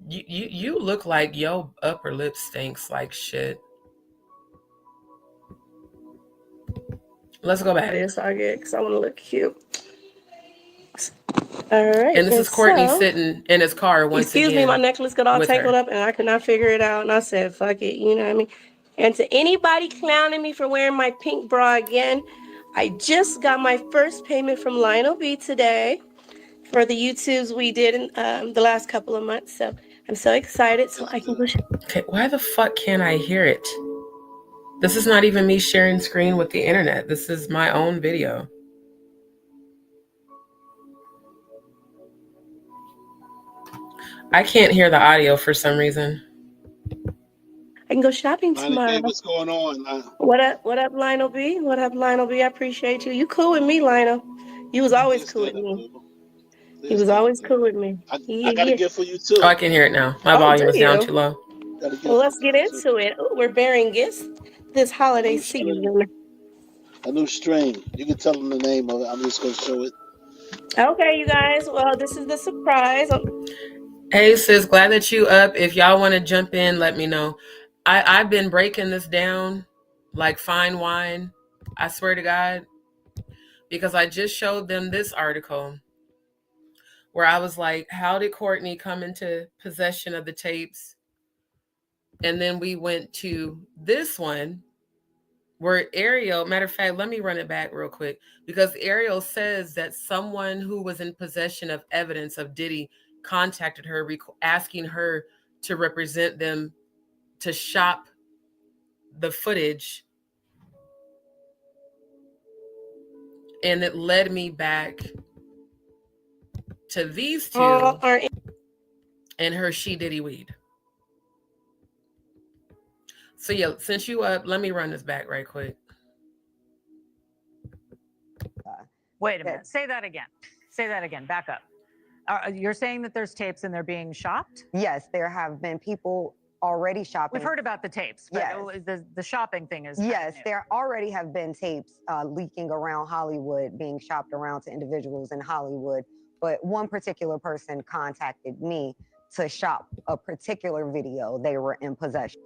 You look like your upper lip stinks like shit. Let's go back.
Yes, I get, because I want to look cute. All right.
And this is Courtney sitting in his car once again.
Excuse me, my necklace got all tangled up and I could not figure it out. And I said, fuck it, you know what I mean? And to anybody clowning me for wearing my pink bra again, I just got my first payment from Lionel B today for the YouTubes we did in the last couple of months. So I'm so excited so I can go.
Okay, why the fuck can't I hear it? This is not even me sharing screen with the internet. This is my own video. I can't hear the audio for some reason.
I can go shopping tomorrow.
Hey, what's going on?
What up, Lionel B? What up, Lionel B? I appreciate you. You cool with me, Lionel. You was always cool with me. He was always cool with me.
I got a gift for you too.
Oh, I can hear it now. My volume was down too low.
Well, let's get into it. Ooh, we're bearing gifts this holiday season.
A new string. You can tell them the name of it. I'm just going to show it.
Okay, you guys. Well, this is the surprise.
Hey, sis, glad that you up. If y'all want to jump in, let me know. I've been breaking this down like fine wine. I swear to God. Because I just showed them this article where I was like, how did Courtney come into possession of the tapes? And then we went to this one where Ariel, matter of fact, let me run it back real quick, because Ariel says that someone who was in possession of evidence of Diddy contacted her, asking her to represent them to shop the footage. And it led me back to these two and her She Diddy weed. So yeah, since you up, let me run this back right quick.
Wait a minute. Say that again. Say that again. Back up. You're saying that there's tapes and they're being shopped?
Yes, there have been people already shopping.
We've heard about the tapes, but
yes.
The shopping thing is
yes, there already have been tapes leaking around Hollywood, being shopped around to individuals in Hollywood. But one particular person contacted me to shop a particular video they were in possession.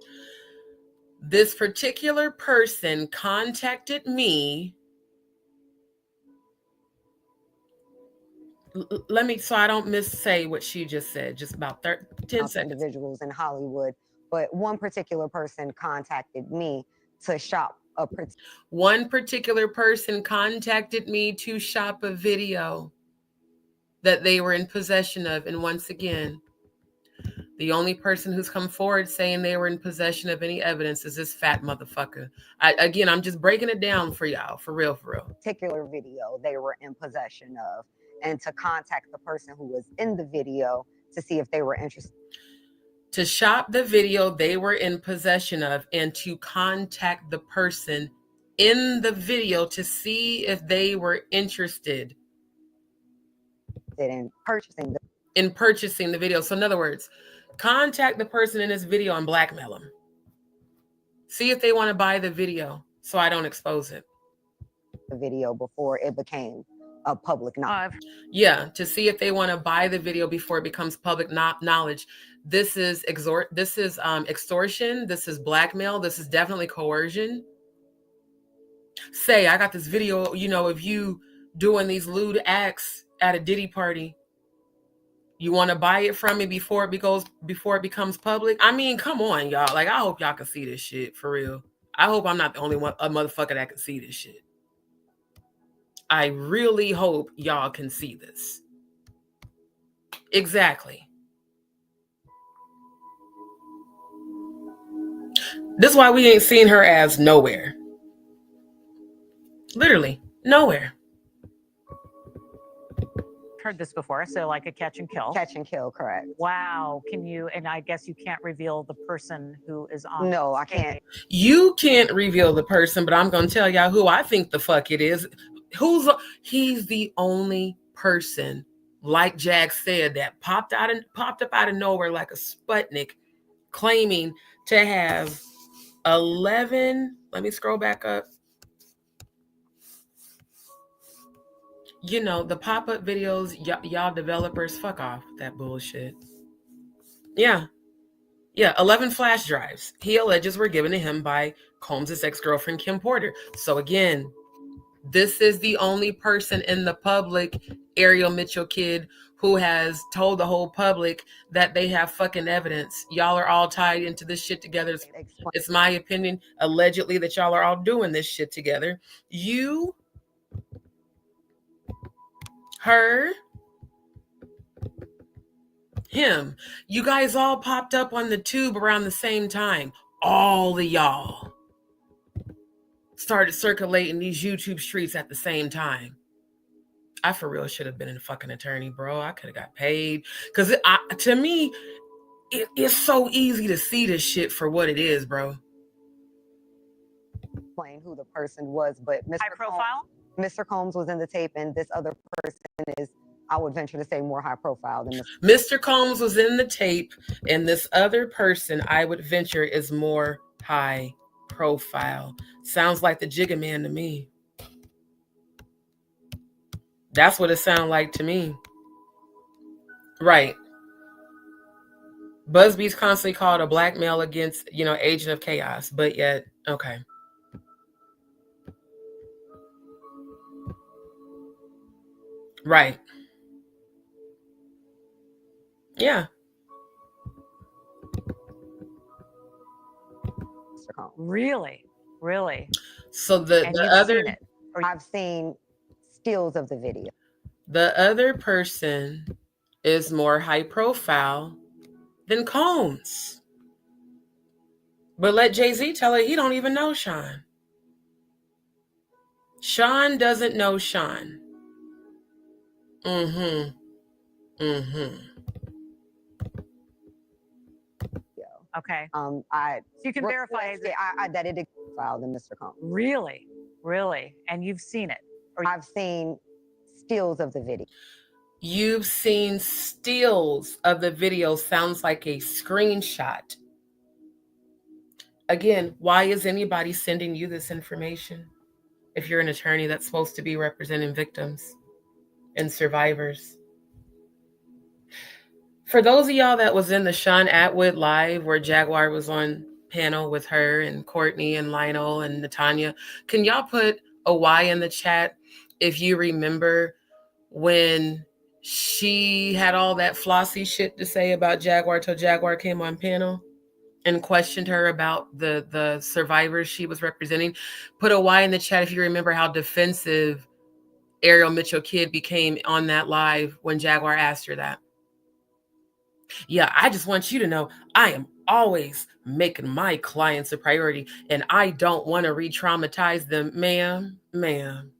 This particular person contacted me let me, so I don't missay what she just said, just about 10 seconds.
Individuals in Hollywood, but one particular person contacted me to shop a
One particular person contacted me to shop a video that they were in possession of. And once again, the only person who's come forward saying they were in possession of any evidence is this fat motherfucker. I'm just breaking it down for y'all, for real, for real.
Particular video they were in possession of, and to contact the person who was in the video to see if they were interested.
To shop the video they were in possession of, and to contact the person in the video to see if they were interested
in purchasing
the video. So in other words, contact the person in this video and blackmail them. See if they want to buy the video so I don't expose it.
The video before it became a public knowledge.
Yeah, to see if they want to buy the video before it becomes public knowledge. This is extortion. This is blackmail. This is definitely coercion. Say, I got this video, of you doing these lewd acts at a Diddy party. You want to buy it from me before it becomes public? I mean, come on, y'all. Like, I hope y'all can see this shit for real. I hope I'm not the only one, a motherfucker that can see this shit. I really hope y'all can see this. Exactly. This is why we ain't seen her as nowhere. Literally, nowhere.
Heard this before, so like a catch and kill.
Catch and kill, correct.
Wow. Can you, and I guess you can't reveal the person who is on.
No, I can't.
You can't reveal the person, but I'm going to tell y'all who I think the fuck it is. He's the only person, like Jag said, that popped up out of nowhere like a Sputnik, claiming to have 11. Let me scroll back up. The pop-up videos, y'all developers, fuck off with that bullshit. Yeah, 11 flash drives he alleges were given to him by Combs' ex-girlfriend, Kim Porter. So again, this is the only person in the public, Ariel Mitchell kid, who has told the whole public that they have fucking evidence. Y'all are all tied into this shit together. It's my opinion, allegedly, that y'all are all doing this shit together. You, her, him. You guys all popped up on the tube around the same time. All of y'all started circulating these YouTube streets at the same time. I for real should have been a fucking attorney, bro. I could have got paid. Because to me, it's so easy to see this shit for what it is, bro.
Explain who the person was, but Mr.
High profile?
Mr. Combs was in the tape, and this other person is, I would venture to say, more high profile than
Mr. Combs was in the tape, and this other person, I would venture, is more high profile. Sounds like the Jigga Man to me. That's what it sounds like to me. Right. Busby's constantly called a blackmail against, agent of chaos, but yet, okay. Right. Yeah.
Really?
So the other,
I've seen stills of the video.
The other person is more high profile than Combs. But let Jay-Z tell her he don't even know Sean. Sean doesn't know Sean.
Okay.
So
you can verify
that it is filed in Mr. Combs.
Really? And you've seen it?
I've seen stills of the video.
You've seen stills of the video. Sounds like a screenshot. Again, why is anybody sending you this information if you're an attorney that's supposed to be representing victims and survivors? For those of y'all that was in the Sean Atwood live where Jaguar was on panel with her and Courtney and Lionel and Natanya, can y'all put a Y in the chat if you remember when she had all that flossy shit to say about Jaguar till Jaguar came on panel and questioned her about the survivors she was representing. Put a Y in the chat if you remember how defensive Ariel Mitchell Kidd became on that live when Jaguar asked her that. Yeah, I just want you to know I am always making my clients a priority, and I don't want to re-traumatize them. Ma'am.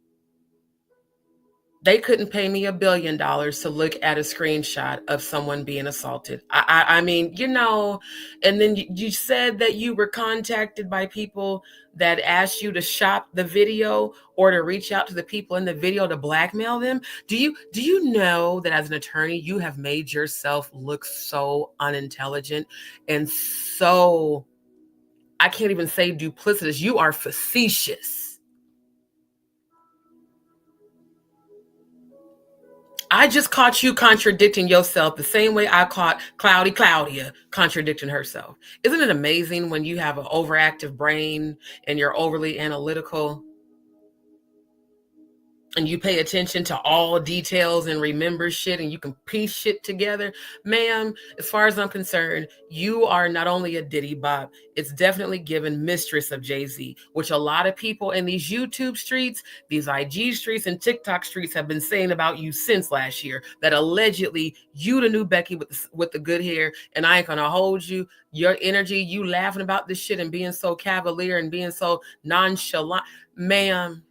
They couldn't pay me $1 billion to look at a screenshot of someone being assaulted. I mean, you know, and then you said that you were contacted by people that asked you to shop the video or to reach out to the people in the video to blackmail them. Do you know that as an attorney, you have made yourself look so unintelligent and so, I can't even say duplicitous. You are facetious. I just caught you contradicting yourself the same way I caught Claudia contradicting herself. Isn't it amazing when you have an overactive brain and you're overly analytical and you pay attention to all details and remember shit and you can piece shit together? Ma'am, as far as I'm concerned, you are not only a Diddy Bop, it's definitely given mistress of Jay-Z, which a lot of people in these YouTube streets, these IG streets and TikTok streets have been saying about you since last year, that allegedly you the new Becky with the good hair, and I ain't gonna hold you. Your energy, you laughing about this shit and being so cavalier and being so nonchalant. Ma'am,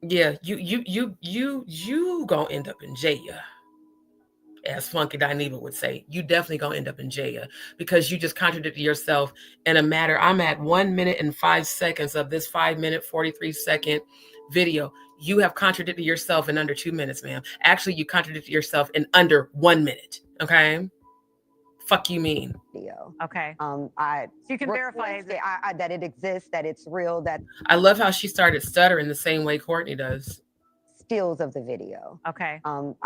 yeah, you gonna end up in jail. As Funky Dineva would say, you definitely gonna end up in jail because you just contradicted yourself in a matter. I'm at 1 minute and 5 seconds of this 5-minute, 43-second video. You have contradicted yourself in under 2 minutes, ma'am. Actually, you contradicted yourself in under 1 minute. Okay. Fuck you mean?
Okay.
So
you can verify
that it exists, that it's real, that
I love how she started stuttering the same way Courtney does.
Stills of the video.
Okay.
So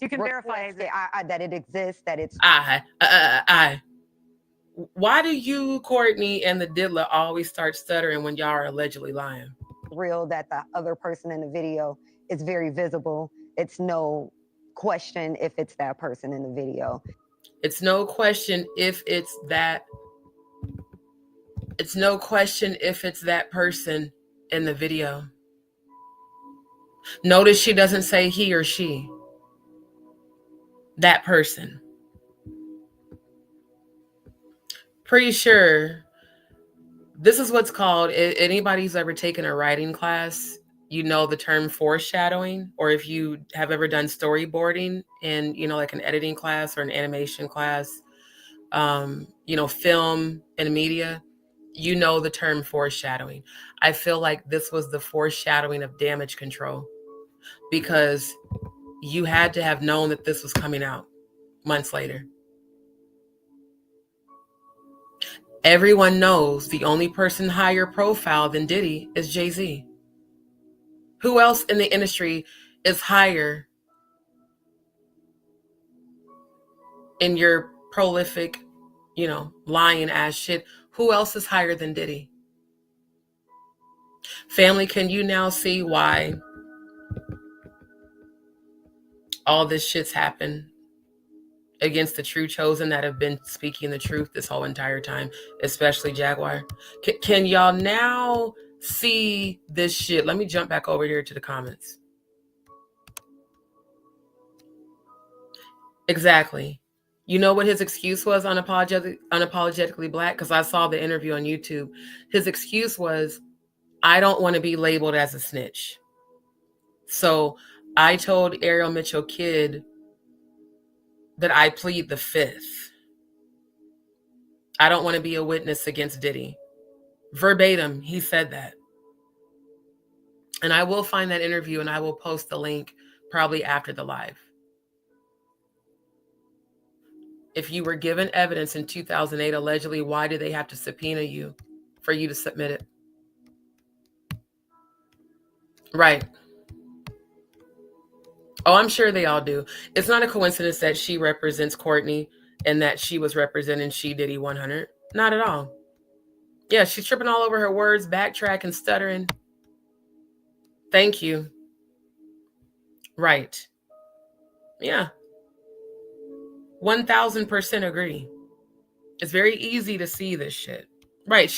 you can verify
that it exists, that it's
Why do you, Courtney, and the diddler always start stuttering when y'all are allegedly lying?
real, that the other person in the video is very visible. It's no question if it's that person in the video.
It's no question if it's that. It's no question if it's that person in the video. Notice she doesn't say he or she. That person. Pretty sure this is what's called, anybody who's ever taken a writing class, you know the term foreshadowing, or if you have ever done storyboarding in, you know, like an editing class or an animation class, you know, film and media, you know the term foreshadowing. I feel like this was the foreshadowing of damage control because you had to have known that this was coming out months later. Everyone knows the only person higher profile than Diddy is Jay-Z. Who else in the industry is higher in your prolific, you know, lying ass shit? Who else is higher than Diddy? Family, can you now see why all this shit's happened against the true chosen that have been speaking the truth this whole entire time, especially Jaguar? Can y'all now see this shit? Let me jump back over here to the comments. Exactly. You know what his excuse was, unapologetically black? Because I saw the interview on YouTube. His excuse was, I don't want to be labeled as a snitch. So I told Ariel Mitchell Kidd that I plead the fifth. I don't want to be a witness against Diddy. Verbatim, he said that. And I will find that interview and I will post the link probably after the live. If you were given evidence in 2008, allegedly, why did they have to subpoena you for you to submit it? Right. Oh, I'm sure they all do. It's not a coincidence that she represents Courtney and that she was representing She Diddy 100. Not at all. Yeah, she's tripping all over her words, backtracking, stuttering. Thank you. Right. Yeah. 1000% agree. It's very easy to see this shit. Right.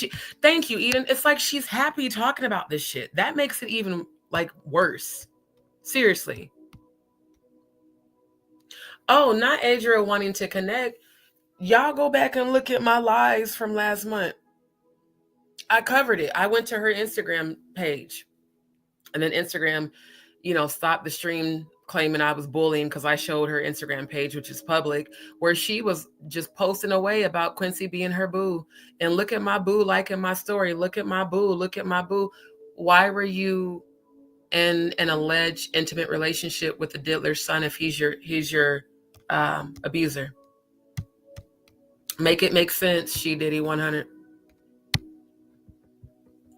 Thank you, Eden. It's like she's happy talking about this shit. That makes it even like worse. Seriously. Oh, not Adria wanting to connect. Y'all go back and look at my lives from last month. I covered it. I went to her Instagram page, and then Instagram, stopped the stream claiming I was bullying because I showed her Instagram page, which is public, where she was just posting away about Quincy being her boo. And look at my boo liking my story. Look at my boo. Look at my boo. Why were you in an alleged intimate relationship with the diddler's son if he's your abuser? Make it make sense, She Diddy 100.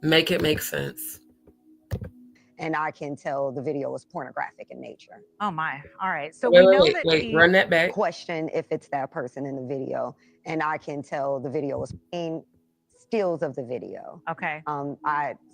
Make it make sense.
And I can tell the video was pornographic in nature.
Oh my. All right. So we know that he
run that back.
Question if it's that person in the video. And I can tell the video was stills of the video.
Okay.
So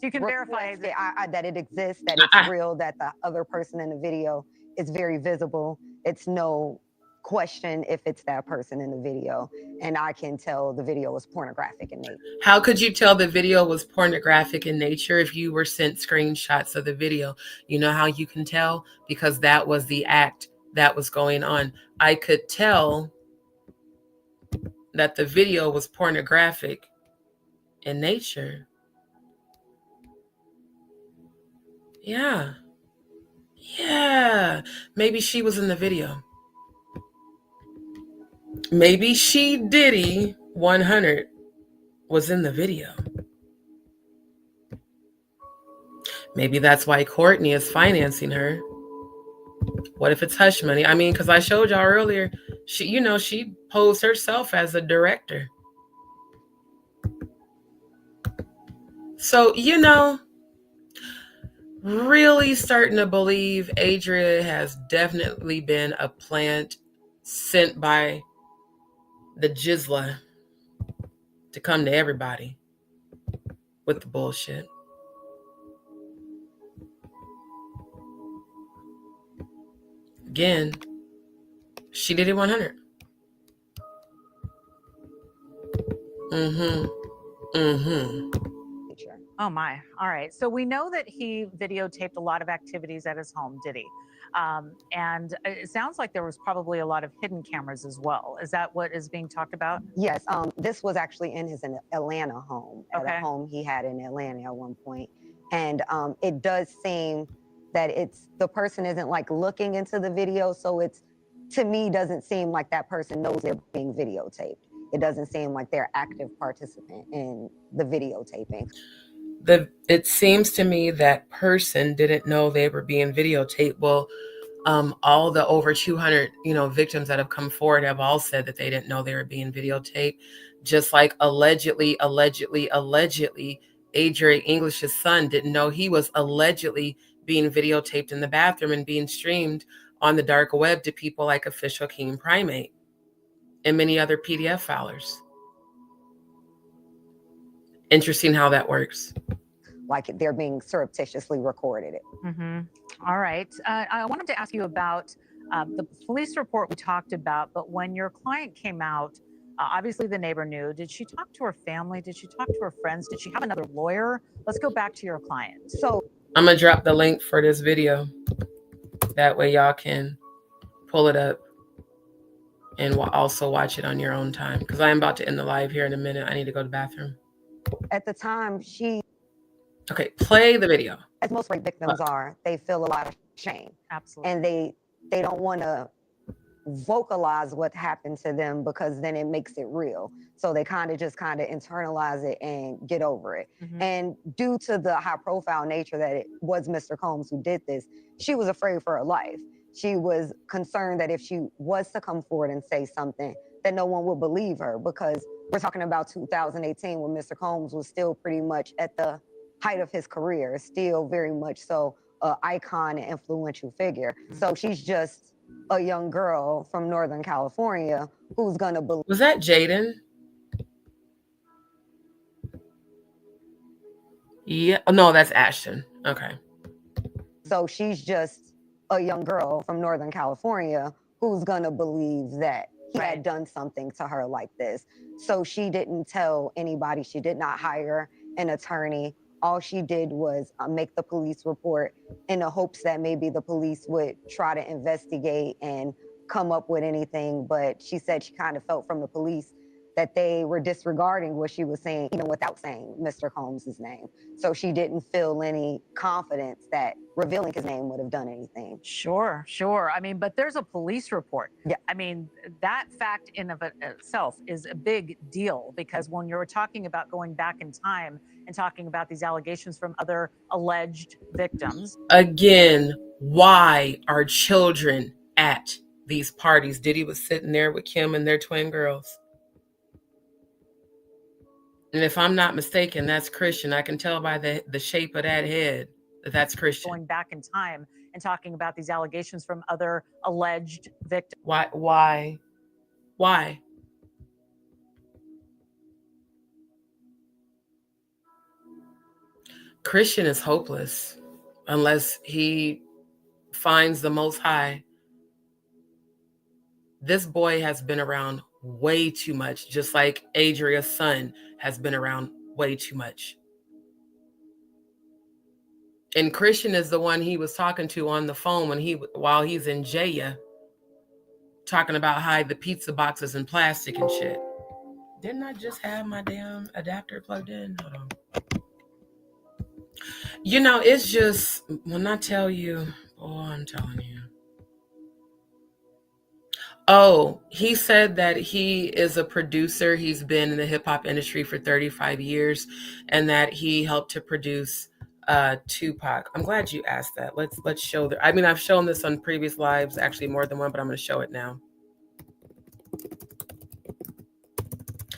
you can verify
that it exists, that it's real, that the other person in the video is very visible. It's no question if it's that person in the video. And I can tell the video was pornographic in nature.
How could you tell the video was pornographic in nature if you were sent screenshots of the video? You know how you can tell? Because that was the act that was going on. I could tell that the video was pornographic in nature. Yeah. Maybe she was in the video. Maybe She Diddy 100 was in the video. Maybe that's why Courtney is financing her. What if it's hush money? I mean, because I showed y'all earlier, she posed herself as a director. So, really starting to believe Adria has definitely been a plant sent by the Jizla to come to everybody with the bullshit. Again, She Did It 100.
Oh my. All right. So we know that he videotaped a lot of activities at his home, did he? And it sounds like there was probably a lot of hidden cameras as well. Is that what is being talked about?
Yes. This was actually in his Atlanta home, at a home he had in Atlanta at one point. And it does seem that the person isn't like looking into the video. So to me, doesn't seem like that person knows they're being videotaped. It doesn't seem like they're active participant in the videotaping.
It seems to me that person didn't know they were being videotaped. Well, all the over 200, victims that have come forward have all said that they didn't know they were being videotaped. Just like allegedly, Adria English's son didn't know he was allegedly being videotaped in the bathroom and being streamed on the dark web to people like Official King Primate and many other PDF filers. Interesting how that works.
Like they're being surreptitiously recorded.
All right. I wanted to ask you about the police report we talked about, but when your client came out, obviously the neighbor knew. Did she talk to her family? Did she talk to her friends? Did she have another lawyer? Let's go back to your client.
So
I'm going to drop the link for this video. That way y'all can pull it up and also watch it on your own time. Because I am about to end the live here in a minute. I need to go to the bathroom.
At the time,
Okay, play the video.
As most rape victims are, they feel a lot of shame.
Absolutely.
And they don't want to vocalize what happened to them because then it makes it real. So they kind of internalize it and get over it. And due to the high profile nature that it was Mr. Combs who did this, she was afraid for her life. She was concerned that if she was to come forward and say something, that no one would believe her, because we're talking about 2018 when Mr. Combs was still pretty much at the height of his career, still very much so an icon and influential figure. So she's just a young girl from Northern California who's gonna believe.
Was that Jaden? Yeah. Oh, no, that's Ashton. Okay.
So she's just a young girl from Northern California who's gonna believe that he had done something to her like this? So she didn't tell anybody. She did not hire an attorney. All she did was make the police report in the hopes that maybe the police would try to investigate and come up with anything. But she said she kind of felt from the police that they were disregarding what she was saying, even without saying Mr. Combs' name. So she didn't feel any confidence that revealing his name would have done anything.
Sure, sure. I mean, but there's a police report.
Yeah.
I mean, that fact in of itself is a big deal, because when you're talking about going back in time and talking about these allegations from other alleged victims.
Again, why are children at these parties? Diddy was sitting there with Kim and their twin girls. And if I'm not mistaken, that's Christian. I can tell by the shape of that head that that's Christian.
Going back in time and talking about these allegations from other alleged victims.
Why? Christian is hopeless unless he finds the Most High. This boy has been around way too much, just like Adria's son has been around way too much. And Christian is the one he was talking to on the phone while he's in jail, talking about hide the pizza boxes in plastic and shit. Didn't I just have my damn adapter plugged in? Hold on. You know, it's just, when I tell you, oh, I'm telling you. Oh, he said that he is a producer. He's been in the hip hop industry for 35 years and that he helped to produce Tupac. I'm glad you asked that. Let's show that. I mean, I've shown this on previous lives, actually more than one, but I'm going to show it now.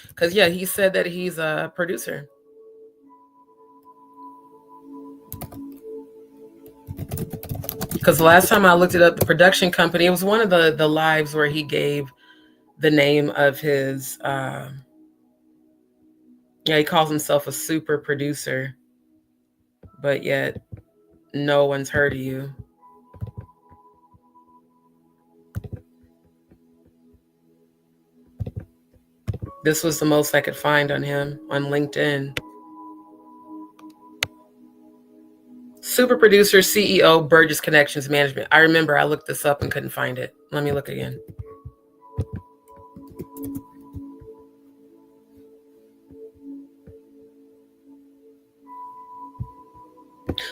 Because, yeah, he said that he's a producer. Because the last time I looked it up, the production company, it was one of the lives where he gave the name of his, he calls himself a super producer, but yet no one's heard of you. This was the most I could find on him on LinkedIn. Super producer, CEO, Burgess Connections Management. I remember I looked this up and couldn't find it. Let me look again.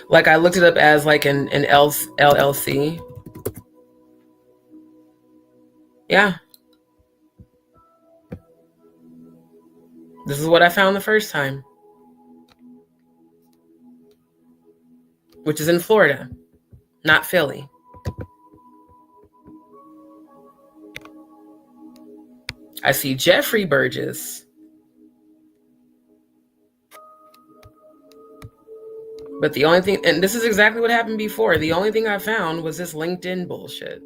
Like I looked it up as like an LLC. Yeah. This is what I found the first time. Which is in Florida, not Philly. I see Jeffrey Burgess. But the only thing, and this is exactly what happened before, the only thing I found was this LinkedIn bullshit.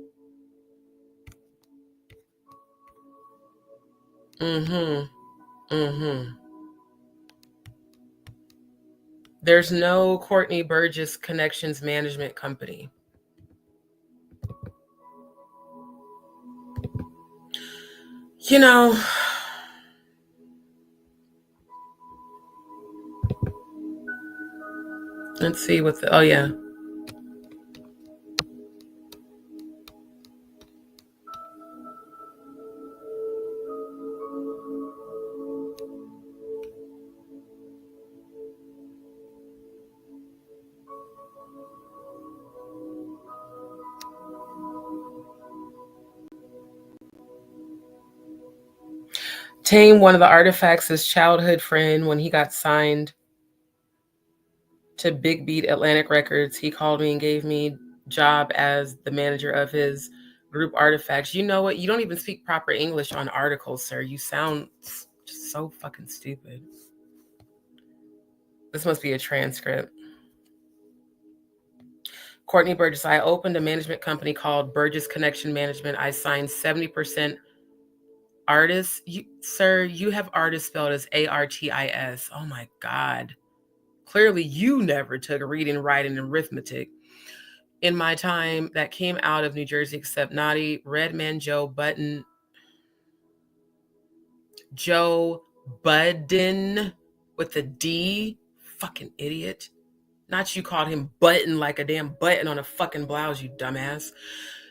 There's no Courtney Burgess Connections Management Company. You know, let's see what the, oh yeah. Tame, one of the artifacts, his childhood friend, when he got signed to Big Beat Atlantic Records, he called me and gave me job as the manager of his group Artifacts. You know what? You don't even speak proper English on articles, sir. You sound just so fucking stupid. This must be a transcript. Courtney Burgess, I opened a management company called Burgess Connection Management. I signed 70% artists. Sir, you have artists spelled as ARTIS. Oh my God. Clearly you never took reading, writing, and arithmetic. in my time that came out of New Jersey except Naughty, Redman Joe Budden with the D. Fucking idiot. Not you called him Button like a damn button on a fucking blouse, you dumbass.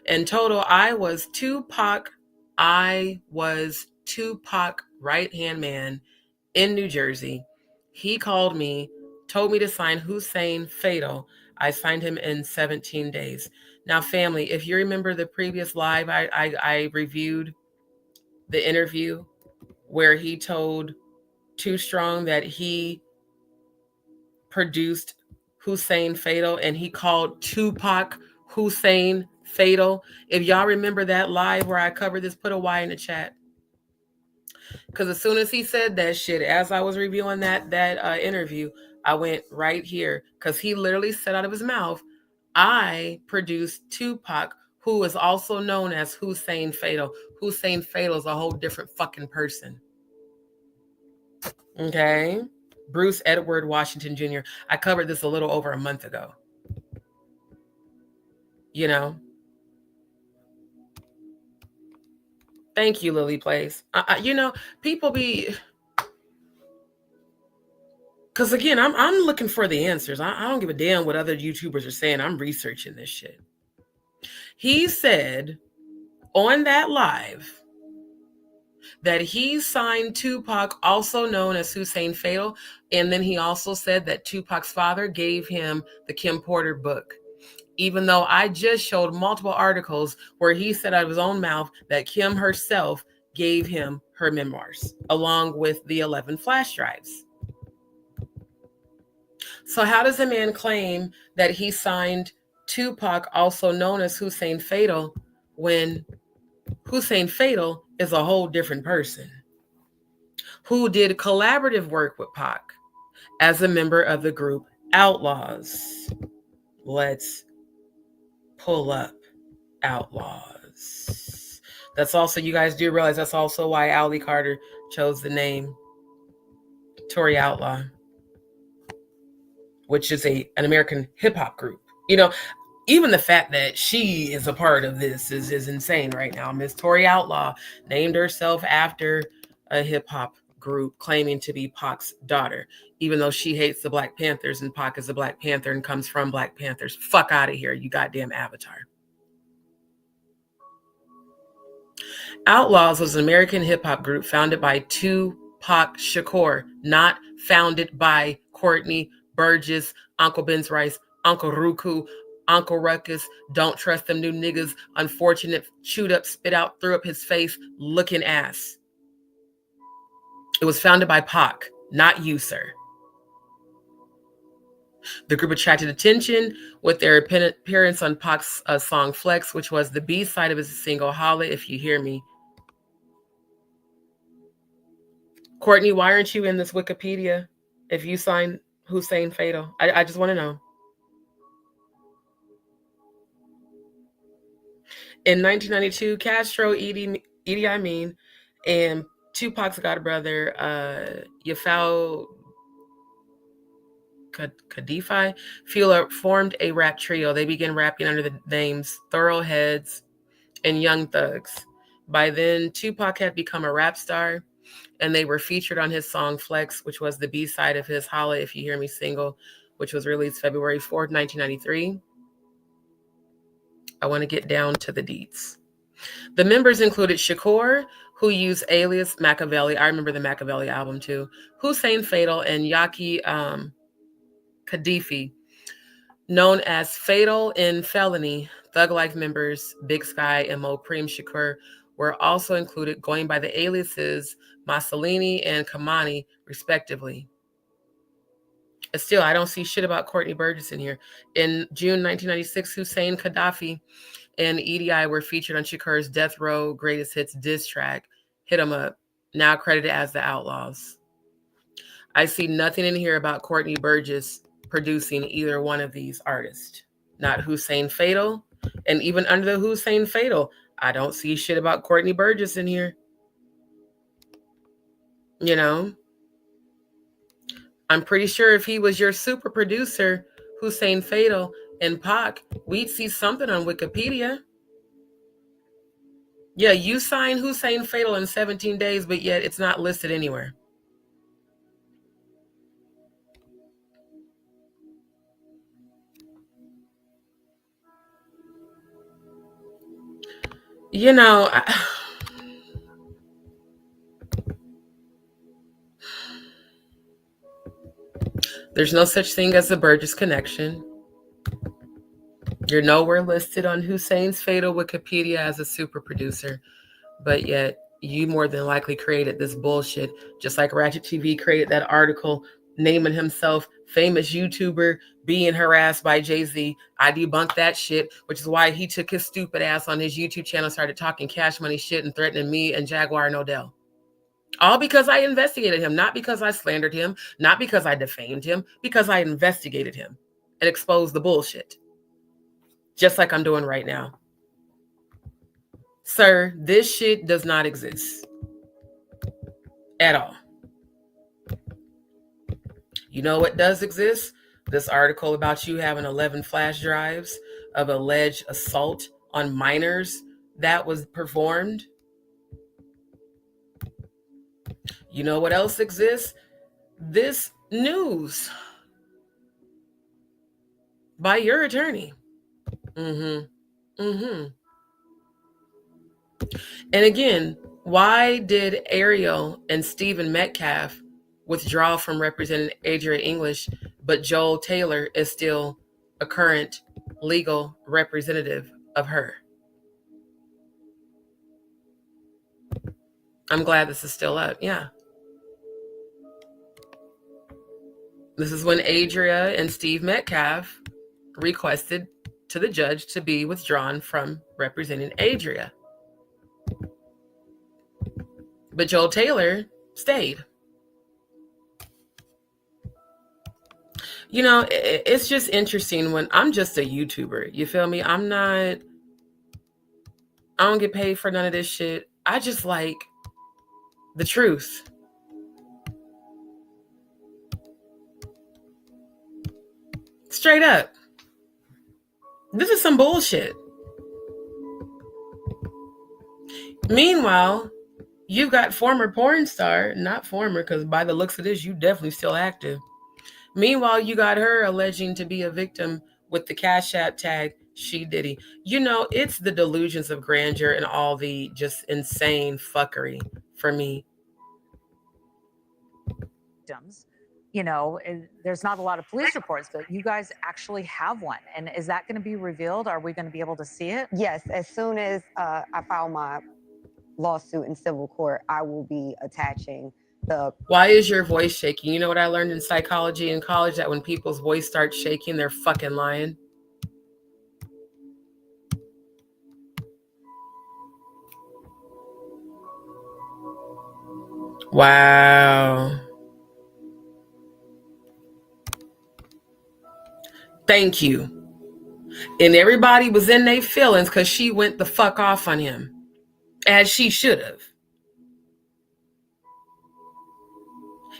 In total, I was Tupac right-hand man in New Jersey. He called me, told me to sign Hussein Fatal. I signed him in 17 days. Now, family, if you remember the previous live, I reviewed the interview where he told Too Strong that he produced Hussein Fatal and he called Tupac Hussein Fatal. If y'all remember that live where I covered this, put a Y in the chat. Because as soon as he said that shit, as I was reviewing that interview, I went right here. Because he literally said out of his mouth, I produced Tupac, who is also known as Hussein Fatal. Hussein Fatal is a whole different fucking person. Okay? Bruce Edward Washington Jr. I covered this a little over a month ago. You know? Thank you, Lily Place. You know, people be... Because again, I'm looking for the answers. I don't give a damn what other YouTubers are saying. I'm researching this shit. He said on that live that he signed Tupac, also known as Hussein Fatal. And then he also said that Tupac's father gave him the Kim Porter book. Even though I just showed multiple articles where he said out of his own mouth that Kim herself gave him her memoirs, along with the 11 flash drives. So how does a man claim that he signed Tupac, also known as Hussein Fatal, when Hussein Fatal is a whole different person who did collaborative work with Pac as a member of the group Outlaws? Let's pull up Outlaws. That's also, you guys do realize that's also why Ali Carter chose the name Tory Outlaw, which is an American hip hop group. You know, even the fact that she is a part of this is insane right now. Miss Tory Outlaw named herself after a hip hop group claiming to be Pac's daughter, even though she hates the Black Panthers and Pac is a Black Panther and comes from Black Panthers. Fuck out of here, you goddamn avatar. Outlaws was an American hip hop group founded by Tupac Shakur, not founded by Courtney Burgess, Uncle Ben's Rice, Uncle Rukus, Uncle Rukus, don't trust them new niggas, unfortunate, chewed up, spit out, threw up his face, looking ass. It was founded by Pac, not you, sir. The group attracted attention with their appearance on Pac's song Flex, which was the B-side of his single Holla If You Hear Me. Courtney, why aren't you in this Wikipedia if you signed Hussein Fatal? I just want to know. In 1992, Castro, Idi Amin, and Tupac's godbrother, Yafau Khadifi, formed a rap trio. They began rapping under the names Thoroughheads and Young Thugs. By then, Tupac had become a rap star, and they were featured on his song Flex, which was the B-side of his Holla If You Hear Me single, which was released February 4th, 1993. I want to get down to the deets. The members included Shakur, who used alias Machiavelli. I remember the Machiavelli album too. Hussein Fatal and Yaki Khadifi, known as Fatal in Felony. Thug Life members Big Sky and Mopreme Shakur were also included, going by the aliases Mussolini and Kamani, respectively. Still, I don't see shit about Courtney Burgess in here. In June 1996, Hussein Khadafi and EDI were featured on Shakur's Death Row Greatest Hits diss track, Hit 'Em Up, now credited as The Outlaws. I see nothing in here about Courtney Burgess producing either one of these artists. Not Hussein Fatal, and even under the Hussein Fatal, I don't see shit about Courtney Burgess in here. You know? I'm pretty sure if he was your super producer, Hussein Fatal, and Pac, we'd see something on Wikipedia. Yeah, you signed Hussein Fatal in 17 days, but yet it's not listed anywhere. You know, there's no such thing as a Burgess connection. You're nowhere listed on Hussein's Fatal Wikipedia as a super producer, but yet you more than likely created this bullshit, just like Ratchet TV created that article naming himself famous YouTuber being harassed by Jay-Z. I debunked that shit, which is why he took his stupid ass on his YouTube channel, started talking Cash Money shit and threatening me and Jaguar and Odell. All because I investigated him, not because I slandered him, not because I defamed him, because I investigated him and exposed the bullshit. Just like I'm doing right now. Sir, this shit does not exist. At all. You know what does exist? This article about you having 11 flash drives of alleged assault on minors that was performed. You know what else exists? This news by your attorney. And again, why did Ariel and Stephen Metcalf withdraw from representing Adria English, but Joel Taylor is still a current legal representative of her? I'm glad this is still up. Yeah. This is when Adria and Steve Metcalf requested to the judge to be withdrawn from representing Adria. But Joel Taylor stayed. You know, it's just interesting when I'm just a YouTuber. You feel me? I don't get paid for none of this shit. I just like the truth. Straight up. This is some bullshit. Meanwhile, you've got former porn star, not former, because by the looks of this, you definitely still active. Meanwhile, you got her alleging to be a victim with the Cash App tag, She Diddy. You know, it's the delusions of grandeur and all the just insane fuckery for me.
You know, there's not a lot of police reports, but you guys actually have one. And is that going to be revealed? Are we going to be able to see it?
Yes, as soon as I file my lawsuit in civil court, I will be attaching the...
Why is your voice shaking? You know what I learned in psychology in college? That when people's voice starts shaking, they're fucking lying. Wow. Thank you. And everybody was in their feelings because she went the fuck off on him. As she should have.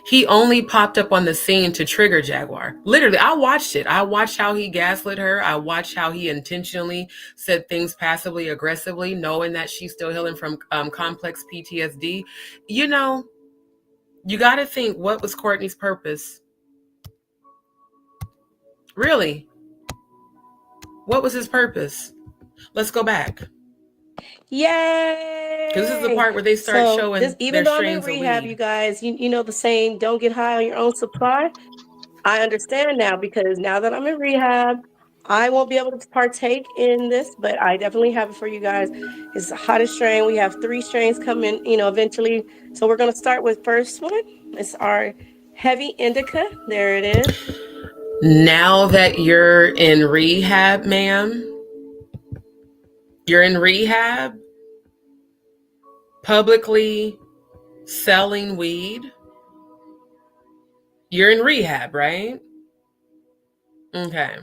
He only popped up on the scene to trigger Jaguar. Literally, I watched it. I watched how he gaslit her. I watched how he intentionally said things passively aggressively, knowing that she's still healing from complex PTSD. You know, you got to think, what was Courtney's purpose? Really? What was his purpose? Let's go back.
Yay!
Because this is the part where they start showing
even
their
though I'm in
strains of
rehab,
weed.
you guys, you know the saying, don't get high on your own supply. I understand now, because now that I'm in rehab, I won't be able to partake in this, but I definitely have it for you guys. It's the hottest strain. We have 3 strains coming, you know, eventually. So we're going to start with first one. It's our heavy indica. There it is.
Now that you're in rehab, ma'am, you're in rehab, publicly selling weed. You're in rehab, right? Okay.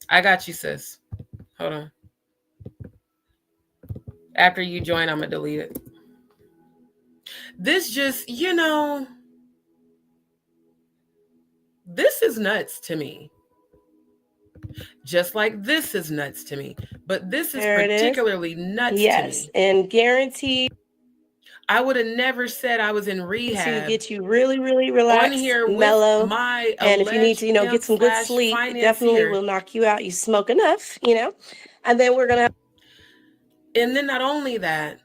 I got you, sis. Hold on. After you join, I'm going to delete it. This just, you know, this is nuts to me. Just like this is nuts to me. But this is
There it is.
particularly nuts to
Yes,
me.
and guaranteed
I would have never said I was in
to
rehab
get you really, really
on
relaxed,
here with
mellow.
my
And if you need
alleged
to, you know, get
pimp
some good
slash
sleep, it definitely
financier.
will knock you out. You smoke enough, you know. And then we're gonna.
And then not only that,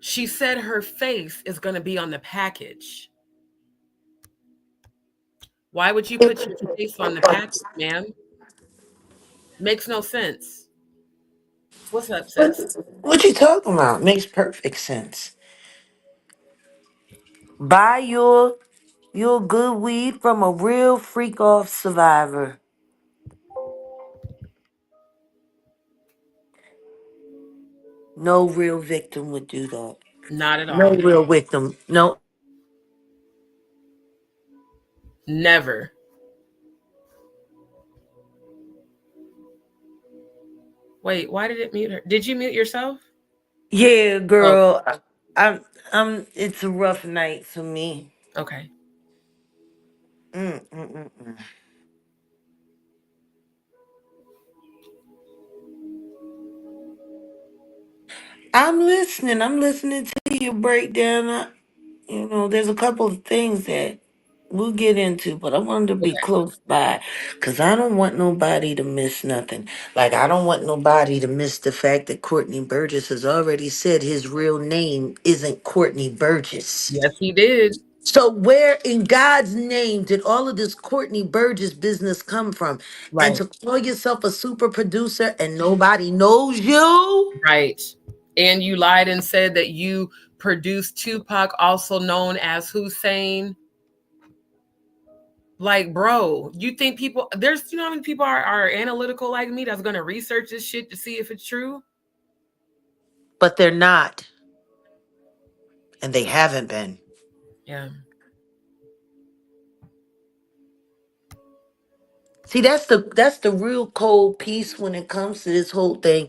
she said her face is going to be on the package. Why would you put your face on the package, ma'am? Makes no sense. What's up, sis?
What you talking about? Makes perfect sense. Buy your good weed from a real freak off survivor. No real victim would do that.
Not at
No
all.
real victim. No.
Never. Wait, why did it mute her? Did you mute yourself?
Yeah,
Oh,
girl. I'm. It's a rough night for me.
okay.
Mm. I'm listening. I'm listening to your breakdown. There's a couple of things that we'll get into, but I wanted to be close by because I don't want nobody to miss nothing. Like, I don't want nobody to miss the fact that Courtney Burgess has already said his real name isn't Courtney Burgess.
Yes, he did.
So where in God's name did all of this Courtney Burgess business come from? And
Right.
to call yourself a super producer and nobody knows you?
Right. And you lied and said that you produced Tupac, also known as Hussein. Like, bro, you think people, there's, how many people are analytical like me that's going to research this shit to see if it's true?
But they're not. And they haven't been.
Yeah.
See, that's the real cold piece when it comes to this whole thing.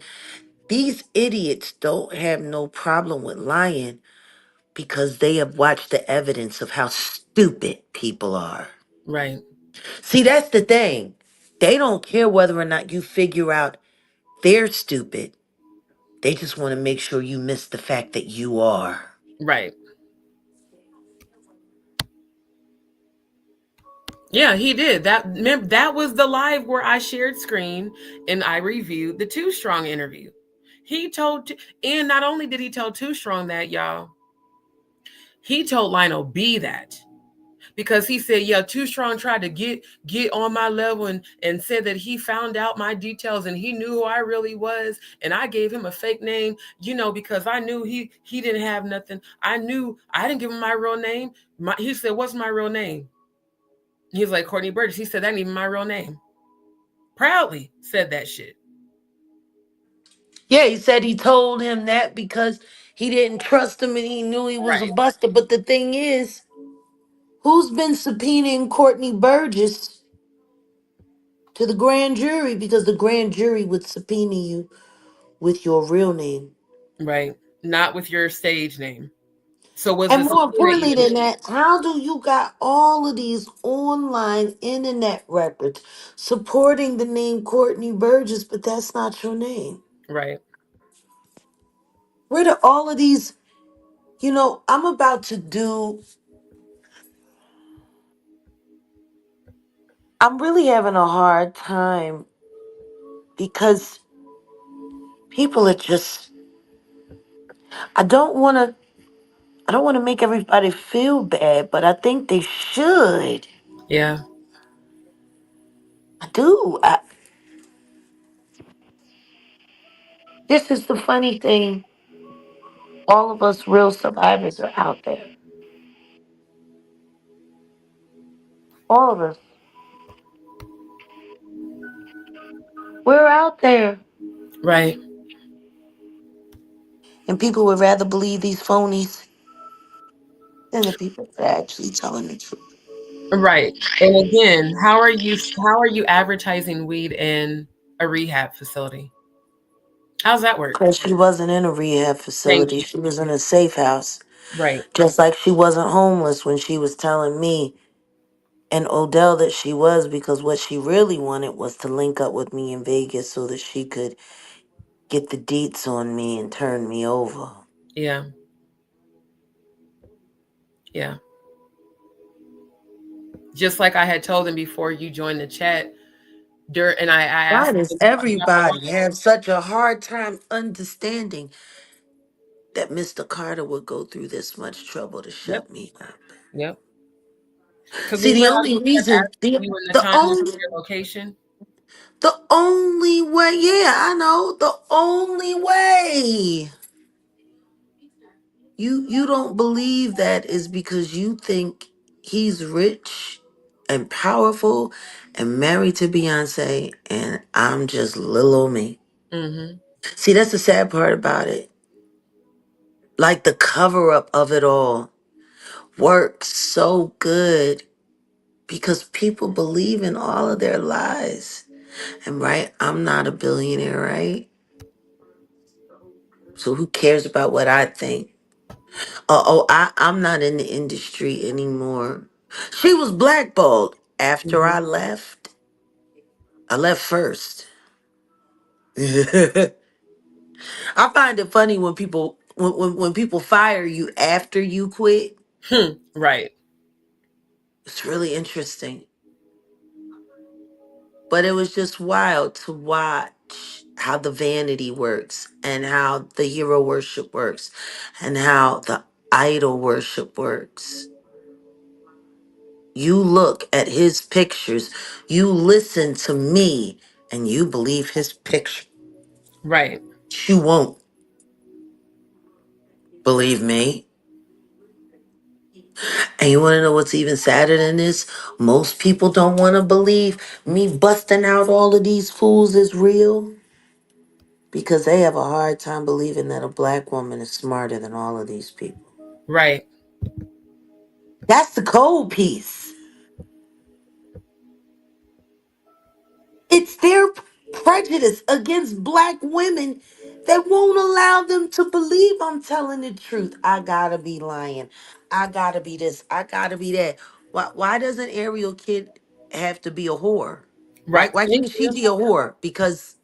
These idiots don't have no problem with lying because they have watched the evidence of how stupid people are.
Right.
See, that's the thing. They don't care whether or not you figure out they're stupid. They just want to make sure you miss the fact that you are.
Right. Yeah, he did. That was the live where I shared screen and I reviewed the Too Strong interview. He told, and not only did he tell Too Strong that, y'all, he told Lionel B that. Because he said, yeah, Too Strong tried to get on my level and said that he found out my details and he knew who I really was. And I gave him a fake name, because I knew he didn't have nothing. I didn't give him my real name. He said, what's my real name? He's like, Courtney Burgess. He said, that ain't even my real name. Proudly said that shit.
Yeah, he said he told him that because he didn't trust him and he knew he was a buster. But the thing is, who's been subpoenaing Courtney Burgess to the grand jury? Because the grand jury would subpoena you with your real name.
Right. Not with your stage name. So was
And
the
more
subpoena
importantly
even?
than that, how do you got all of these online internet records supporting the name Courtney Burgess, but that's not your name?
Right.
Where do all of these, I'm really having a hard time because people are just, I don't want to make everybody feel bad, but I think they should.
Yeah.
I do. This is the funny thing. All of us real survivors are out there. All of us. We're out there.
Right.
And people would rather believe these phonies than the people that are actually telling the truth.
Right. And again, how are you advertising weed in a rehab facility? How's that work?
Because she wasn't in a rehab
Thank
facility.
you.
She was in a safe house.
Right.
Just like she wasn't homeless when she was telling me and Odell that she was, because what she really wanted was to link up with me in Vegas so that she could get the deets on me and turn me over.
Yeah. Yeah. Just like I had told him before you joined the chat, and I
Why
asked
does
him about the
everybody have such a hard time understanding that Mr. Carter would go through this much trouble to
Yep.
shut me up?
Yep. Because
See,
we
the
went out
only
and kept
reason,
asking you in the
the
time
only
your location.
the only way, yeah, I know, the only way you don't believe that is because you think he's rich and powerful and married to Beyonce, and I'm just little old me.
Mm-hmm.
See, that's the sad part about it. Like the cover up of it all works so good because people believe in all of their lies. And right, I'm not a billionaire, right? So who cares about what I think? I'm not in the industry anymore. She was blackballed after
Mm-hmm.
I left. I left first. I find it funny when people when people fire you after you quit.
Right.
It's really interesting. But it was just wild to watch how the vanity works and how the hero worship works and how the idol worship works. You look at his pictures, you listen to me, and you believe his picture.
Right.
You won't believe me. And you want to know what's even sadder than this? Most people don't want to believe me busting out all of these fools is real because they have a hard time believing that a black woman is smarter than all of these people.
Right.
That's the cold piece. It's their prejudice against black women that won't allow them to believe I'm telling the truth. I gotta be lying. I gotta be this. I gotta be that. Why doesn't Ariel Kid have to be a whore? Why,
Right.
why
Thank
can't she
you.
be a whore? Because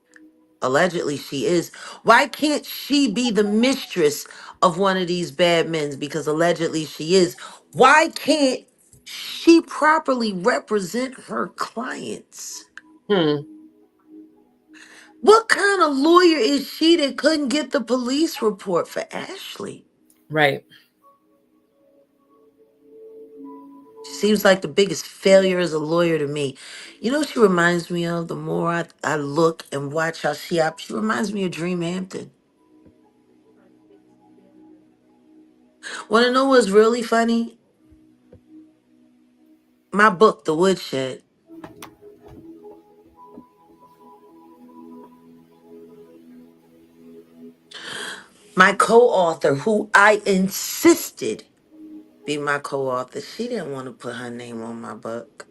allegedly she is. Why can't she be the mistress of one of these bad men? Because allegedly she is. Why can't she properly represent her clients? What kind of lawyer is she that couldn't get the police report for Ashley?
Right.
She seems like the biggest failure as a lawyer to me. You know what she reminds me of? The more I look and watch how she reminds me of Dream Hampton. Want to know what's really funny? My book, The Woodshed. My co-author, who I insisted be my co-author, she didn't want to put her name on my book.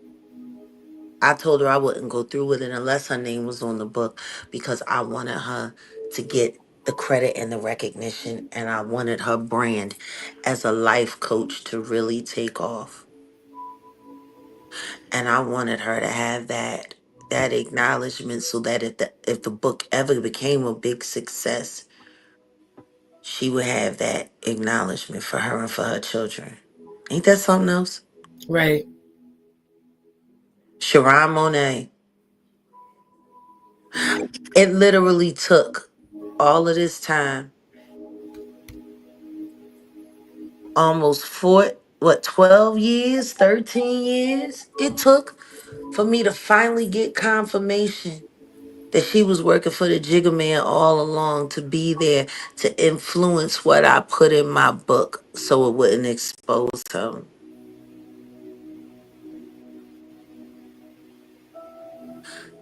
I told her I wouldn't go through with it unless her name was on the book because I wanted her to get the credit and the recognition, and I wanted her brand as a life coach to really take off. And I wanted her to have that acknowledgement so that if the book ever became a big success, she would have that acknowledgement for her and for her children. Ain't that something else?
Right.
Sharon Monet. It literally took all of this time, almost 12 years, 13 years it took for me to finally get confirmation that she was working for the Jigga Man all along to be there to influence what I put in my book so it wouldn't expose her.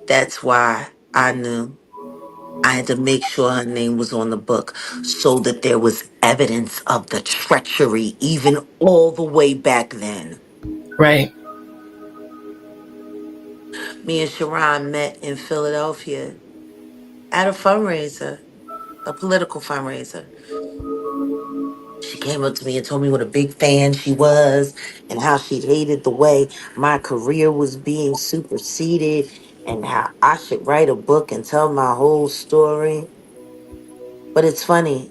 That's why I knew I had to make sure her name was on the book so that there was evidence of the treachery, even all the way back then.
Right.
Me and Sharon met in Philadelphia at a fundraiser, a political fundraiser. She came up to me and told me what a big fan she was and how she hated the way my career was being superseded and how I should write a book and tell my whole story. But it's funny,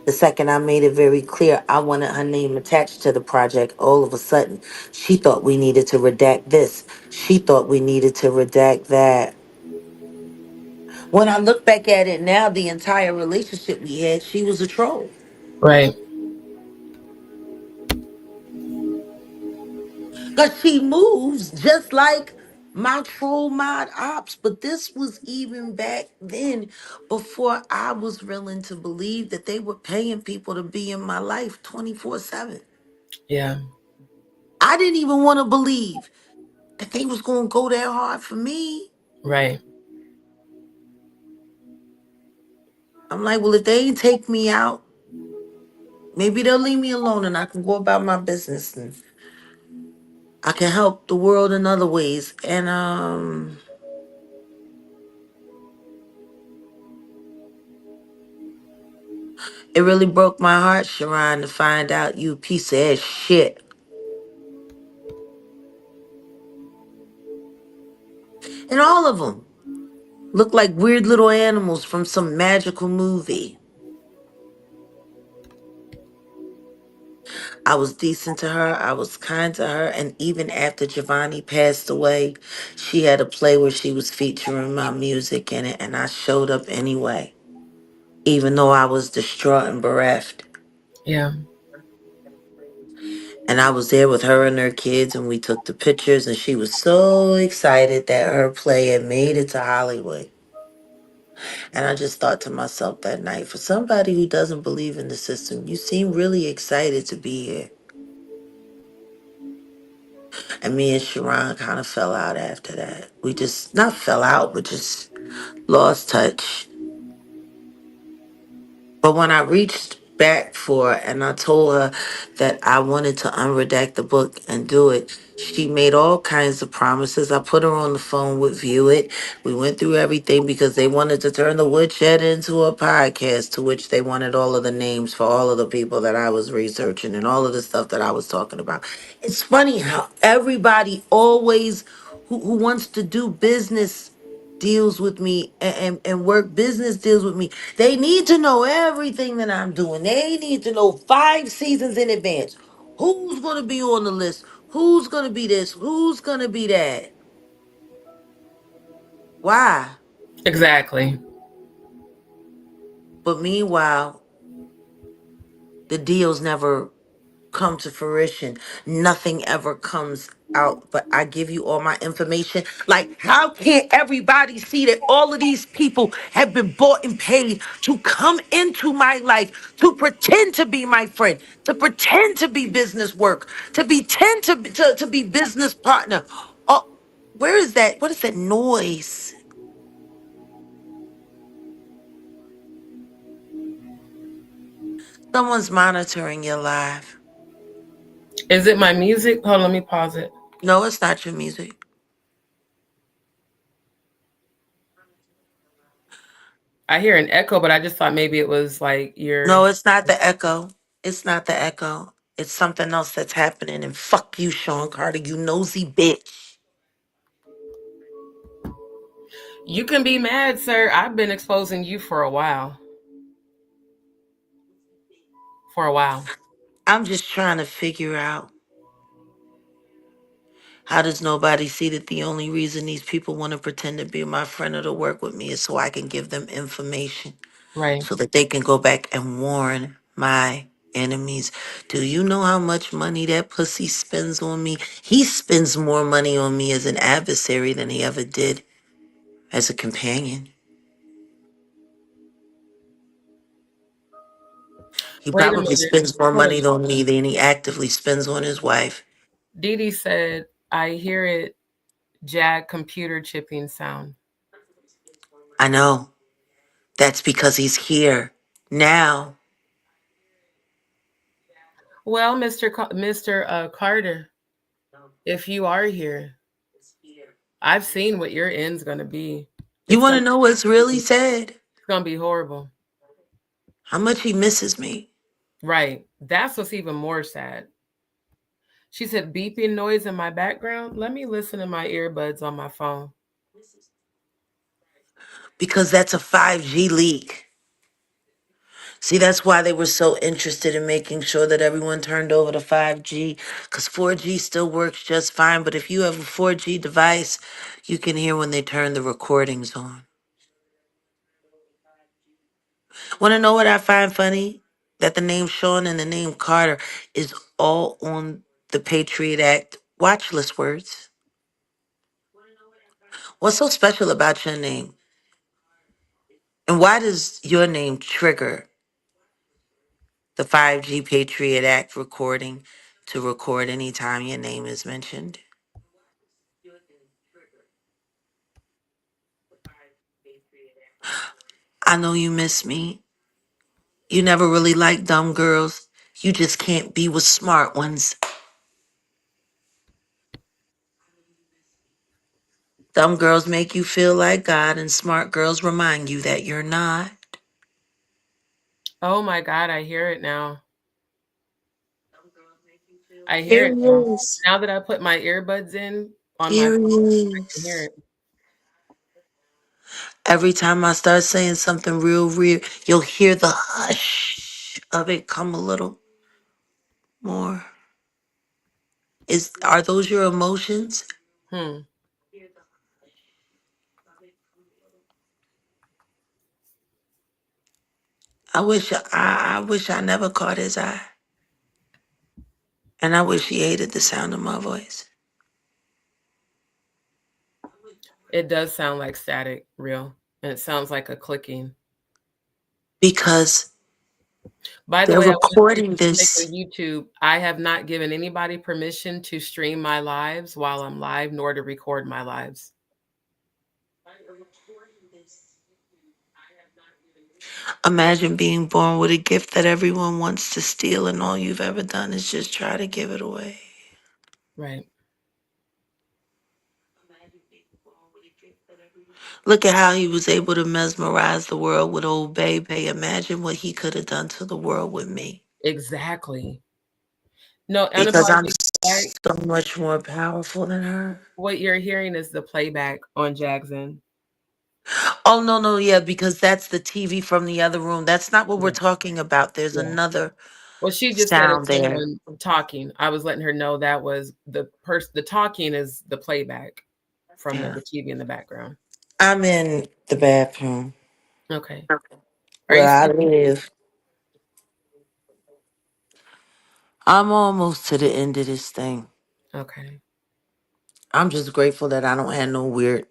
the second I made it very clear I wanted her name attached to the project, all of a sudden, she thought we needed to redact this. She thought we needed to redact that. When I look back at it now, the entire relationship we had, she was a troll.
Right.
Because she moves just like my troll mod ops. But this was even back then before I was willing to believe that they were paying people to be in my life 24/7.
Yeah.
I didn't even want to believe that they was going to go that hard for me.
Right.
I'm like, well, if they ain't take me out, maybe they'll leave me alone and I can go about my business and I can help the world in other ways. And it really broke my heart, Sharon, to find out you piece of ass shit. And all of them look like weird little animals from some magical movie. I was decent to her. I was kind to her. And even after Giovanni passed away, she had a play where she was featuring my music in it. And I showed up anyway, even though I was distraught and bereft.
Yeah.
And I was there with her and her kids, and we took the pictures. And she was so excited that her play had made it to Hollywood. And I just thought to myself that night, for somebody who doesn't believe in the system, you seem really excited to be here. And me and Sharon kind of fell out after that. We just, not fell out, but just lost touch. But when I reached back for her and I told her that I wanted to unredact the book and do it, she made all kinds of promises. I put her on the phone with View It. We went through everything because they wanted to turn the woodshed into a podcast, to which they wanted all of the names for all of the people that I was researching and all of the stuff that I was talking about. It's funny how everybody always who wants to do business deals with me and work business deals with me. They need to know everything that I'm doing. They need to know 5 seasons in advance. Who's going to be on the list? Who's going to be this? Who's going to be that? Why?
Exactly.
But meanwhile, the deals never come to fruition. Nothing ever comes out, but I give you all my information. Like, how can't everybody see that all of these people have been bought and paid to come into my life, to pretend to be my friend, to pretend to be business work, to pretend to be business partner? Oh, where is that? What is that noise? Someone's monitoring your live.
Is it my music? Hold on, let me pause it.
No, it's not your music.
I hear an echo, but I just thought maybe it was like your...
No, it's not the echo. It's not the echo. It's something else that's happening. And fuck you, Sean Carter, you nosy bitch.
You can be mad, sir. I've been exposing you for a while.
I'm just trying to figure out, how does nobody see that the only reason these people want to pretend to be my friend or to work with me is so I can give them information,
Right.
so that they can go back and warn my enemies. Do you know how much money that pussy spends on me? He spends more money on me as an adversary than he ever did as a companion. He
Wait a
probably
minute.
spends more
Hold
money
on.
on me than he actively spends on his wife.
Dee Dee said, I hear it, Jag computer chipping sound.
I know. That's because he's here now.
Well, Mr. Carter, if you are here, I've seen what your end's going to be.
You want to know what's really sad?
It's going to be horrible.
How much he misses me.
Right. That's what's even more sad. She said beeping noise in my background. Let me listen to my earbuds on my phone.
Because that's a 5G leak. See, that's why they were so interested in making sure that everyone turned over to 5G, because 4G still works just fine. But if you have a 4G device, you can hear when they turn the recordings on. Want to know what I find funny? That the name Sean and the name Carter is all on the Patriot Act watch list words. What's so special about your name? And why does your name trigger the 5G Patriot Act recording to record anytime your name is mentioned? I know you miss me. You never really liked dumb girls. You just can't be with smart ones. Dumb girls make you feel like God, and smart girls remind you that you're not.
Oh my God, I hear it now. I hear
Here
it
he
now.
is.
Now that I put my earbuds in on my
Here
phone,
he
I can hear
is.
it.
Every time I start saying something real, you'll hear the hush of it come a little more. Are those your emotions?
Hmm.
I wish I never caught his eye. And I wish he hated the sound of my voice.
It does sound like static, real. And it sounds like a clicking.
Because
By the
they're
way, I want to say
recording
for the sake
this.
of YouTube, I have not given anybody permission to stream my lives while I'm live, nor to record my lives.
Imagine being born with a gift that everyone wants to steal, and all you've ever done is just try to give it away.
Right.
Look at how he was able to mesmerize the world with old baby. Imagine what he could have done to the world with me.
Exactly. No,
Because I'm
unapologetic swag.
so much more powerful than her.
What you're hearing is the playback on JagaDz.
Oh, no, yeah, because that's the TV from the other room. That's not what we're
Yeah.
talking about. There's
Yeah.
another
Well, she just said
sound
it's
there.
someone talking. I was letting her know that was the person. The talking is the playback from
Yeah.
the TV in the background.
I'm in the bathroom
Okay. Are you
where I
still?
live. I'm almost to the end of this thing.
Okay.
I'm just grateful that I don't have no weird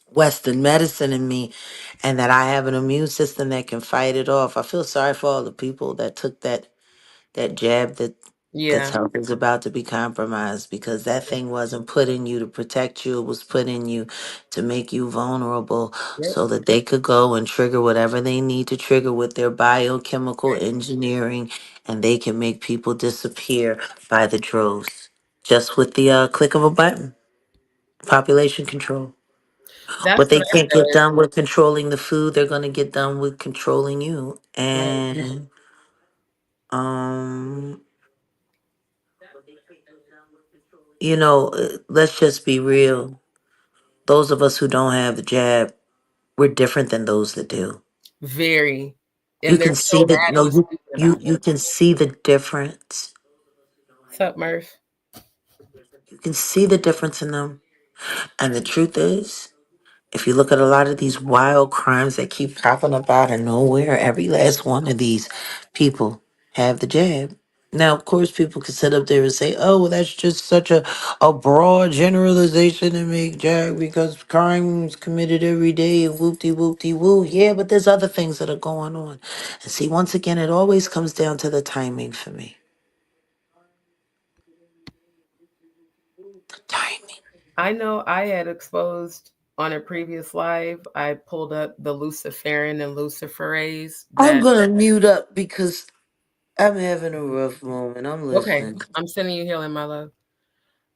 Western medicine in me and that I have an immune system that can fight it off. I feel sorry for all the people that took that jab that's
Yeah.
health is about to be compromised, because that thing wasn't put in you to protect you. It was put in you to make you vulnerable
Yep.
so that they could go and trigger whatever they need to trigger with their biochemical engineering, and they can make people disappear by the droves just with the click of a button. Population control.
That's
What
what
they
I
can't get
said.
done with controlling the food, they're going to get done with controlling you.
Right.
And um let's just be real. Those of us who don't have the jab, we're different than those that do.
Very.
You
And they're
can see
so
that.
mad
No,
and
you
stupid
you
about
you
it.
can see the difference.
What's up, Murph?
You can see the difference in them. And the truth is, if you look at a lot of these wild crimes that keep popping up out of nowhere, every last one of these people have the jab. Now, of course, people can sit up there and say, oh, well, that's just such a broad generalization to make jab because crimes committed every day and whoop-de woo. Yeah, but there's other things that are going on. And see, once again, it always comes down to the timing for me. Timing.
I know I had exposed on a previous live, I pulled up the luciferin and luciferase
I'm
that
going to mute up because I'm having a rough moment. I'm
okay,
listening.
I'm sending you healing, my love.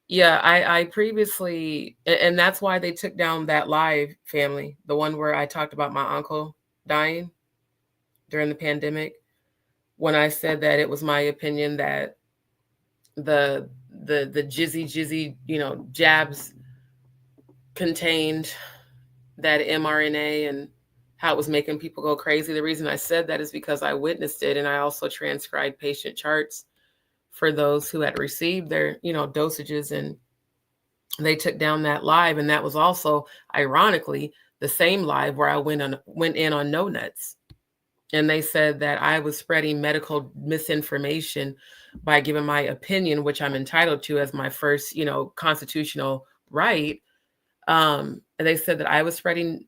Yeah, I previously, and that's why they took down that live, family, the one where I talked about my uncle dying during the pandemic. when I said that it was my opinion that the jizzy, jabs contained that mRNA and how it was making people go crazy. The reason I said that is because I witnessed it, and I also transcribed patient charts for those who had received their, dosages, and they took down that live. And that was also, ironically, the same live where I went in on no nuts. And they said that I was spreading medical misinformation by giving my opinion, which I'm entitled to as my first, constitutional right. And they said that I was spreading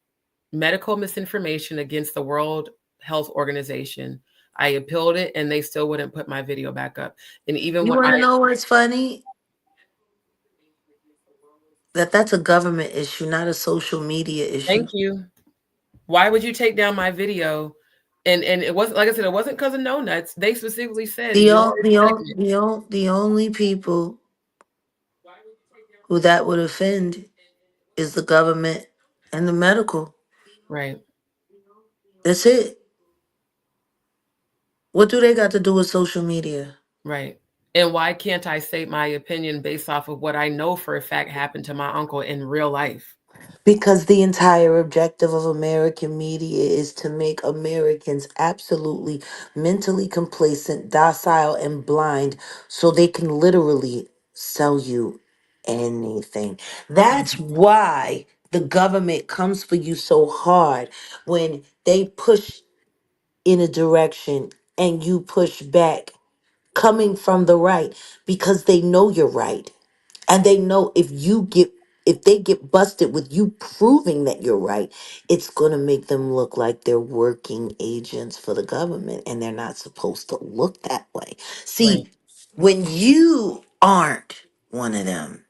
medical misinformation against the World Health Organization. I appealed it, and they still wouldn't put my video back up. And even
You
when
want to know what's funny? That's a government issue, not a social media issue.
Thank you. Why would you take down my video? And it wasn't, like I said, it wasn't because of no nuts. They specifically said
The
you
o-
are
the o-
pregnant.
the o- the only people who that would offend is the government and the medical.
Right.
That's it. What do they got to do with social media?
Right. And why can't I state my opinion based off of what I know for a fact happened to my uncle in real life?
Because the entire objective of American media is to make Americans absolutely mentally complacent, docile, and blind so they can literally sell you anything. That's why the government comes for you so hard when they push in a direction and you push back, coming from the right, because they know you're right. And they know if they get busted with you proving that you're right, it's going to make them look like they're working agents for the government, and they're not supposed to look that way.
Right.
See, when you aren't one of them,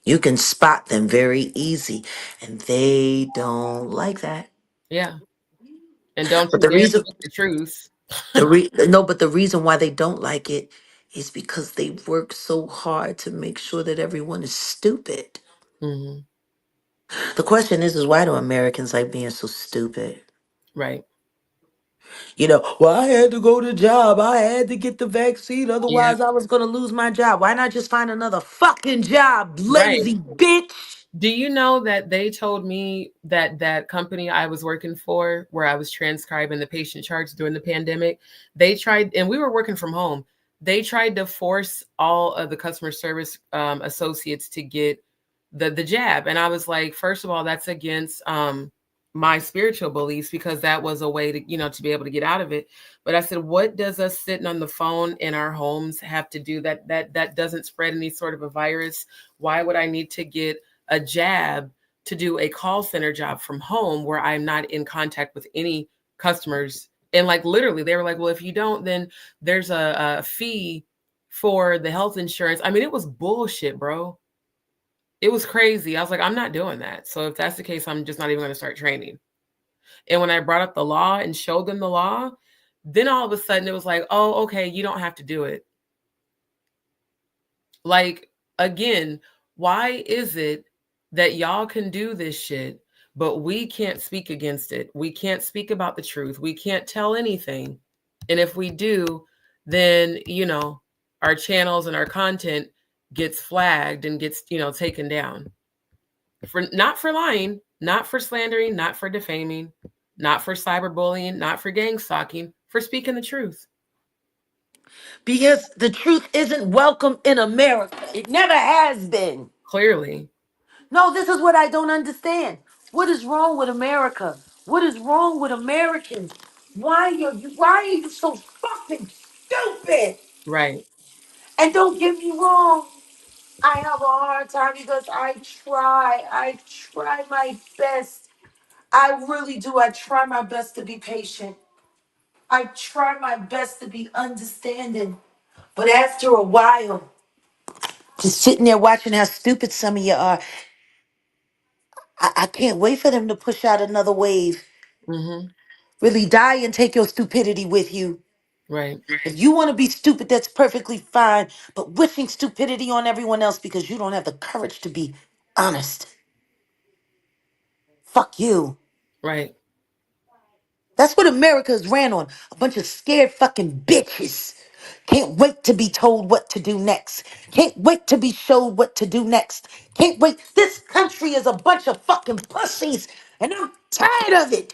you can spot them very easy, and they don't like that.
Yeah. And don't
But
you
the
dare
reason
speak the truth.
no, but the reason why they don't like it is because they work so hard to make sure that everyone is stupid.
Hmm.
The question is why do Americans like being so stupid?
Right.
Well, I had to go to job. I had to get the vaccine.
Yeah.
Otherwise, I was going to lose my job. Why not just find another fucking job,
Right.
lazy bitch?
Do you know that they told me that that company I was working for, where I was transcribing the patient charts during the pandemic, they tried, and we were working from home. They tried to force all of the customer service associates to get the jab, and I was like, first of all, that's against my spiritual beliefs, because that was a way to to be able to get out of it. But I said, what does us sitting on the phone in our homes have to do that doesn't spread any sort of a virus? Why would I need to get a jab to do a call center job from home where I'm not in contact with any customers? And like literally, they were like, well, if you don't, then there's a fee for the health insurance. I mean, it was bullshit, bro. It was crazy. I was like, I'm not doing that. So if that's the case, I'm just not even going to start training. And when I brought up the law and showed them the law, then all of a sudden it was like, oh, okay, you don't have to do it. Like, again, why is it that y'all can do this shit, but we can't speak against it? We can't speak about the truth. We can't tell anything. And if we do, then, our channels and our content gets flagged and gets, taken down. Not for lying, not for slandering, not for defaming, not for cyberbullying, not for gang stalking, for speaking the truth.
Because the truth isn't welcome in America. It never has been.
Clearly.
No, this is what I don't understand. What is wrong with America? What is wrong with Americans? Why are you so fucking stupid?
Right.
And don't get me wrong, I have a hard time because I try my best. I really do. I try my best to be patient. I try my best to be understanding. But after a while, just sitting there watching how stupid some of you are, I can't wait for them to push out another wave.
Mm-hmm.
Really die and take your stupidity with you.
Right.
If you want to be stupid, that's perfectly fine. But wishing stupidity on everyone else because you don't have the courage to be honest. Fuck you.
Right.
That's what America's ran on. A bunch of scared fucking bitches. Can't wait to be told what to do next. Can't wait to be showed what to do next. Can't wait. This country is a bunch of fucking pussies, and I'm tired of it.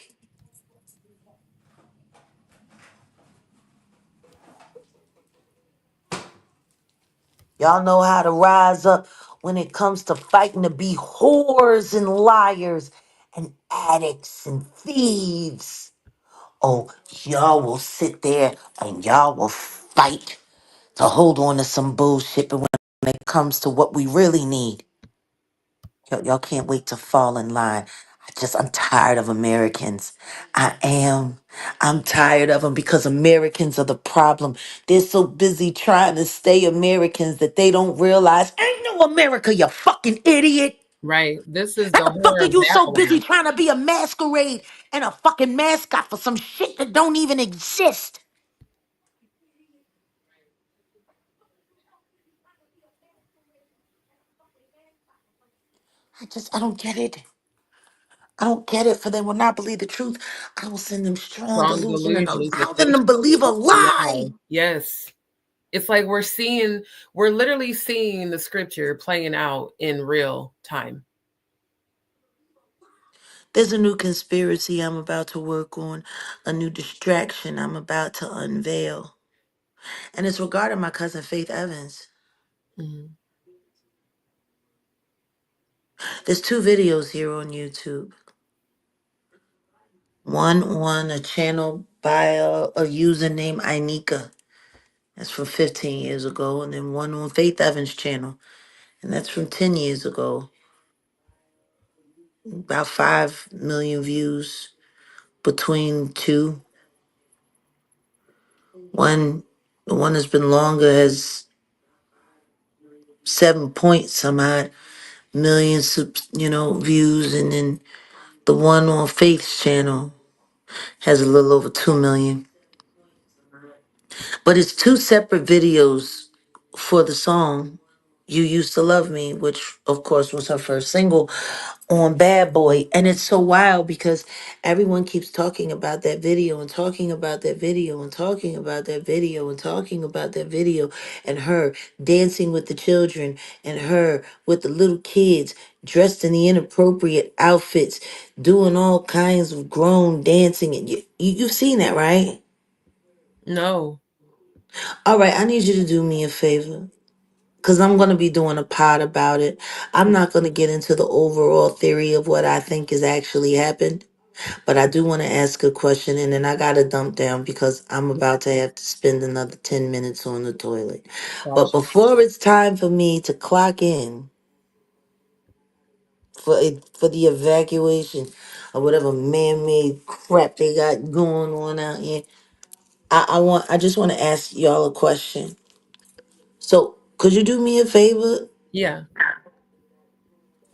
Y'all know how to rise up when it comes to fighting to be whores and liars and addicts and thieves. Oh, y'all will sit there and y'all will fight to hold on to some bullshit, but when it comes to what we really need, y'all can't wait to fall in line. I'm tired of Americans. I am. I'm tired of them because Americans are the problem. They're so busy trying to stay Americans that they don't realize ain't no America, you fucking idiot.
Right. This is
How
the
the fuck
whore
are
of
you so busy
Babylon.
trying to be a masquerade and a fucking mascot for some shit that don't even exist? I don't get it. I don't get it. For they will not believe the truth, I will send them strong
Strong
delusion and
delusions
allow
that
them
they
to believe a lie.
lie. Yes. It's like we're literally seeing the scripture playing out in real time.
There's a new conspiracy I'm about to work on, a new distraction I'm about to unveil. And it's regarding my cousin Faith Evans.
Mhm.
There's 2 videos here on YouTube. One on a channel by a user named Inika. That's from 15 years ago. And then one on Faith Evans' channel. And that's from 10 years ago. About 5 million views between 2. The one that's been longer has 7 point some odd million, views. And then the one on Faith's channel has a little over 2 million. But it's 2 separate videos for the song You Used to Love Me, which of course was her first single on Bad Boy. And it's so wild because everyone keeps talking about that video and talking about that video and talking about that video and talking about that video, and her dancing with the children and her with the little kids dressed in the inappropriate outfits, doing all kinds of grown dancing. And you've seen that, right?
No.
All right, I need you to do me a favor because I'm going to be doing a pod about it. I'm not going to get into the overall theory of what I think has actually happened, but I do want to ask a question, and then I got to dump down because I'm about to have to spend another 10 minutes on the toilet. But
Gotcha.
before it's time for me to clock in for the evacuation or whatever man-made crap they got going on out here, I just want to ask y'all a question. So, could you do me a favor?
Yeah.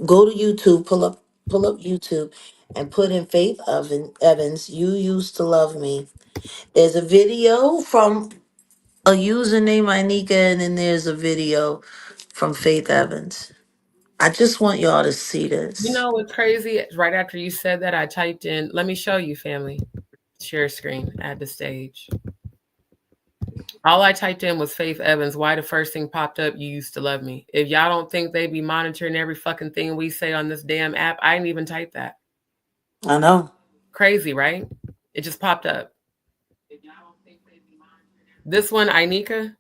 Go to YouTube, pull up YouTube, and put in Evans. You used to love me. There's a video from a user named Inika, and then there's a video from Faith Evans. I just want y'all to see
You
this.
know what's crazy? Right after you said that, I typed in, let me show you, family. Share screen, add the stage. All I typed in was Faith Evans. Why the first thing popped up, You Used to Love Me. If y'all don't think they be monitoring every fucking thing we say on this damn app, I didn't even type that.
I know.
Crazy, right? It just popped up. This one, Inika?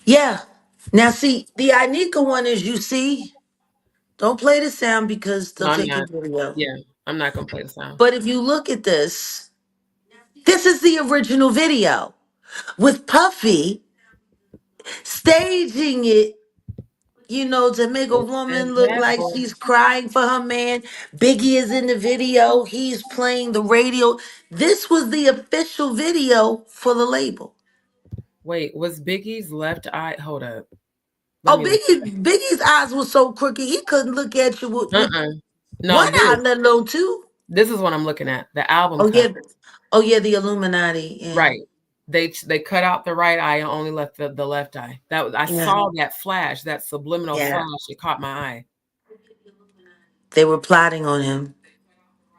Yeah. Now, see, the Inika one is you see. Don't play the sound because they'll
No, I'm
take your
not.
video.
Yeah, I'm not going to play the sound.
But if you look at this is the original video with Puffy staging it, to make a woman look like
Exactly.
she's crying for her man. Biggie is in the video. He's playing the radio. This was the official video for the label.
Wait, was Biggie's left eye? Hold up.
Oh, Biggie's eyes were so crooked he couldn't look at you with
No,
one eye, let alone 2.
This is what I'm looking at. The album
Oh
cover.
yeah. Oh yeah, the Illuminati. Yeah.
Right. They cut out the right eye and only left the left eye. I saw that flash, that subliminal flash. It caught my eye.
They were plotting on him.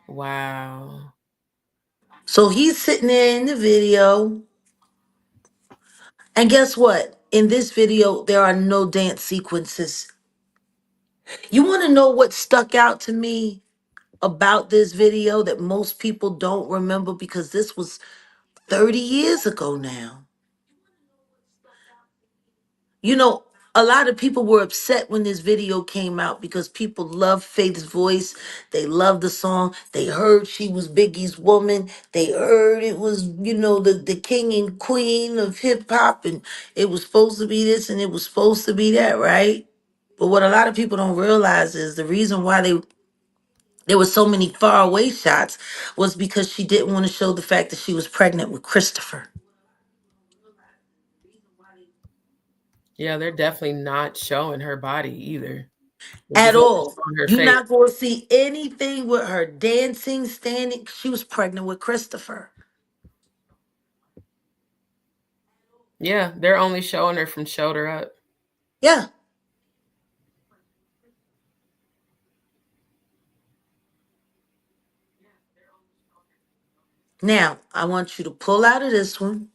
Wow.
So he's sitting there in the video, and guess what? In this video, there are no dance sequences. You want to know what stuck out to me about this video that most people don't remember because this was 30 years ago now? You know, a lot of people were upset when this video came out because people loved Faith's voice. They loved the song. They heard she was Biggie's woman. They heard it was, the king and queen of hip hop, and it was supposed to be this and it was supposed to be that, right? But what a lot of people don't realize is the reason why there were so many far away shots was because she didn't want to show the fact that she was pregnant with Christopher.
Yeah, they're definitely not showing her body either.
At all.
On her
You're
face.
not going to see anything with her dancing, standing. She was pregnant with Christopher.
Yeah, they're only showing her from shoulder up.
Yeah. Now, I want you to pull out of this one.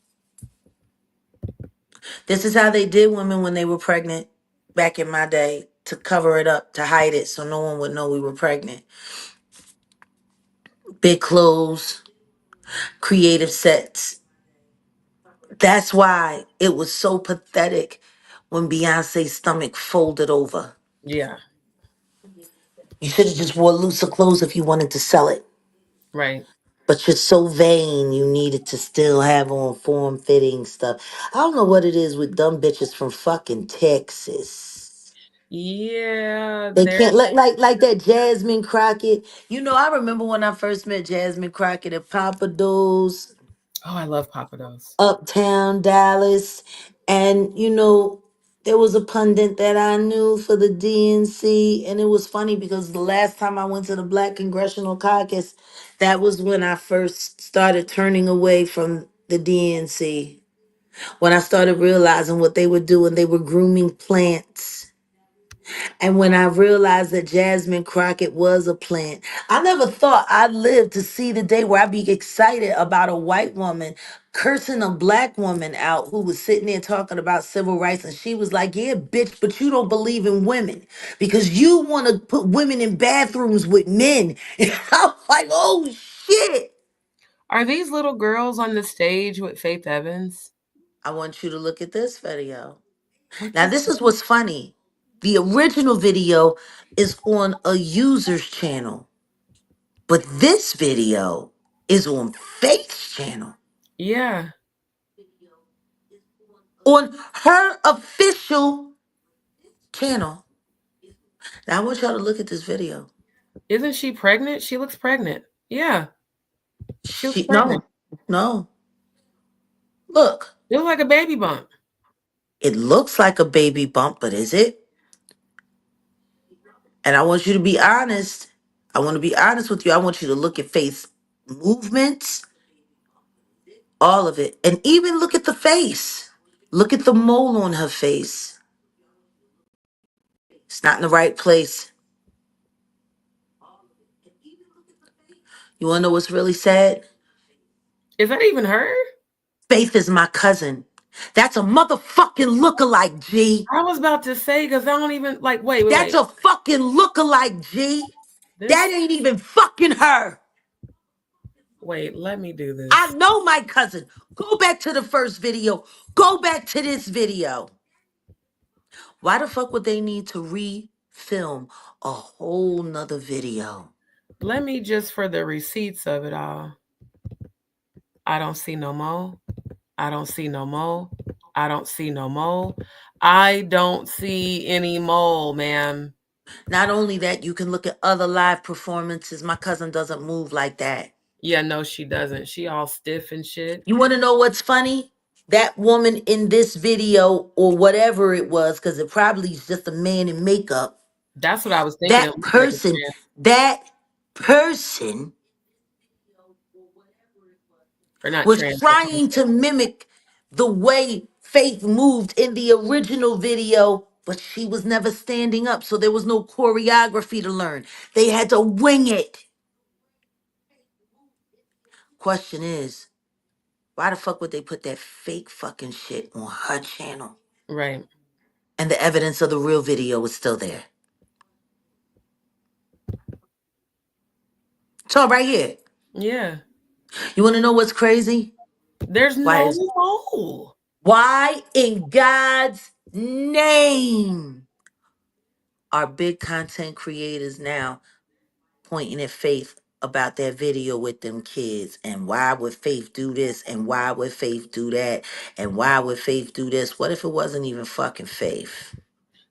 This is how they did women when they were pregnant back in my day, to cover it up, to hide it so no one would know we were pregnant. Big clothes, creative sets. That's why it was so pathetic when Beyonce's stomach folded over.
Yeah.
You should have just wore looser clothes if you wanted to sell it.
Right.
But you're so vain, you needed to still have on form-fitting stuff. I don't know what it is with dumb bitches from fucking Texas.
Yeah,
They
they're
can't like that Jasmine Crockett. I remember when I first met Jasmine Crockett at Papados.
Oh, I love Papados.
Uptown Dallas. And there was a pundit that I knew for the DNC, and it was funny because the last time I went to the Black Congressional Caucus, that was when I first started turning away from the DNC. When I started realizing what they were doing, they were grooming plants. And when I realized that Jasmine Crockett was a plant, I never thought I'd live to see the day where I'd be excited about a white woman cursing a black woman out who was sitting there talking about civil rights. And she was like, yeah, bitch, but you don't believe in women because you want to put women in bathrooms with men. And I'm like, oh, shit.
Are these little girls on the stage with Faith Evans?
I want you to look at this video. Now, this is what's funny. The original video is on a user's channel, but this video is on Faith's channel.
Yeah.
On her official channel. Now, I want y'all to look at this video.
Isn't she pregnant? She looks pregnant. Yeah. She looks
pregnant. No. Look.
It looks like a baby bump.
It looks like a baby bump, but is it? And I want you to be honest. I want to be honest with you. I want you to look at Faith's movements, all of it. And even look at the face. Look at the mole on her face. It's not in the right place. You want to know what's really sad?
Is that even her?
Faith is my cousin. That's a motherfucking lookalike, G.
I was about to say, because I don't even, wait.
That's a fucking lookalike, G. That ain't even fucking her.
Wait, let me do this.
I know my cousin. Go back to the first video. Go back to this video. Why the fuck would they need to refilm a whole nother video?
Let me just, for the receipts of it all. I don't see no more. I don't see no more. I don't see no more. I don't see any mole, ma'am.
Not only that, you can look at other live performances. My cousin doesn't move like that.
Yeah, no, she doesn't. She all stiff and shit.
You want to know what's funny? That woman in this video, or whatever it was, because it probably is just a man in makeup.
That's what I was thinking.
That person was trying to mimic the way Faith moved in the original video, but she was never standing up, so there was no choreography to learn. They had to wing it. Question is, why the fuck would they put that fake fucking shit on her channel?
Right.
And the evidence of the real video was still there. It's all right here.
Yeah.
You want to know what's crazy?
There's
Why
no
is
mole.
why in God's name are big content creators now pointing at Faith about that video with them kids? And why would Faith do this? And why would Faith do that? And why would Faith do this? What if it wasn't even fucking Faith?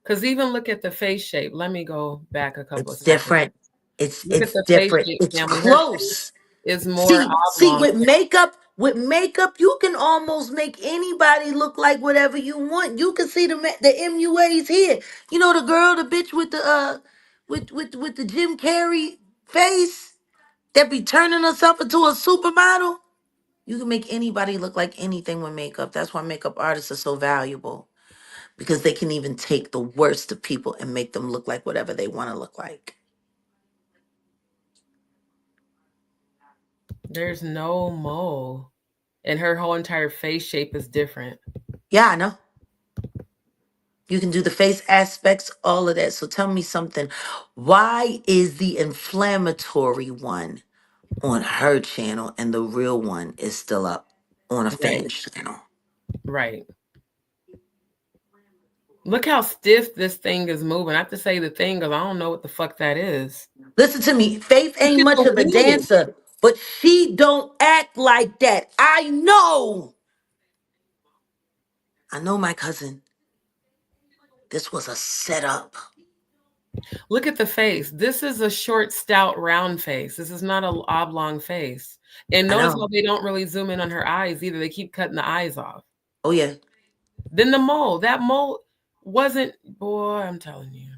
Because even look at the face shape. Let me go back a couple of
It's
seconds.
different. It's
Look at the face
different.
shape,
It's
family. Her face
close.
is more
See,
oblong.
with makeup, you can almost make anybody look like whatever you want. You can see the MUAs here. You know the girl, the bitch with the with the Jim Carrey face that be turning herself into a supermodel. You can make anybody look like anything with makeup. That's why makeup artists are so valuable, because they can even take the worst of people and make them look like whatever they want to look like.
There's no mole. And her whole entire face shape is different.
Yeah, I know. You can do the face aspects, all of that. So tell me something. Why is the inflammatory one on her channel and the real one is still up on a
Right.
fan's channel?
Right. Look how stiff this thing is moving. I have to say the thing because I don't know what the fuck that is.
Listen to me. Faith ain't much of a dancer, but she don't act like that. I know. I know, my cousin. This was a setup.
Look at the face. This is a short, stout, round face. This is not an oblong face. And notice how they don't really zoom in on her eyes either. They keep cutting the eyes off.
Oh, yeah.
Then the mole. That mole wasn't, boy, I'm telling you.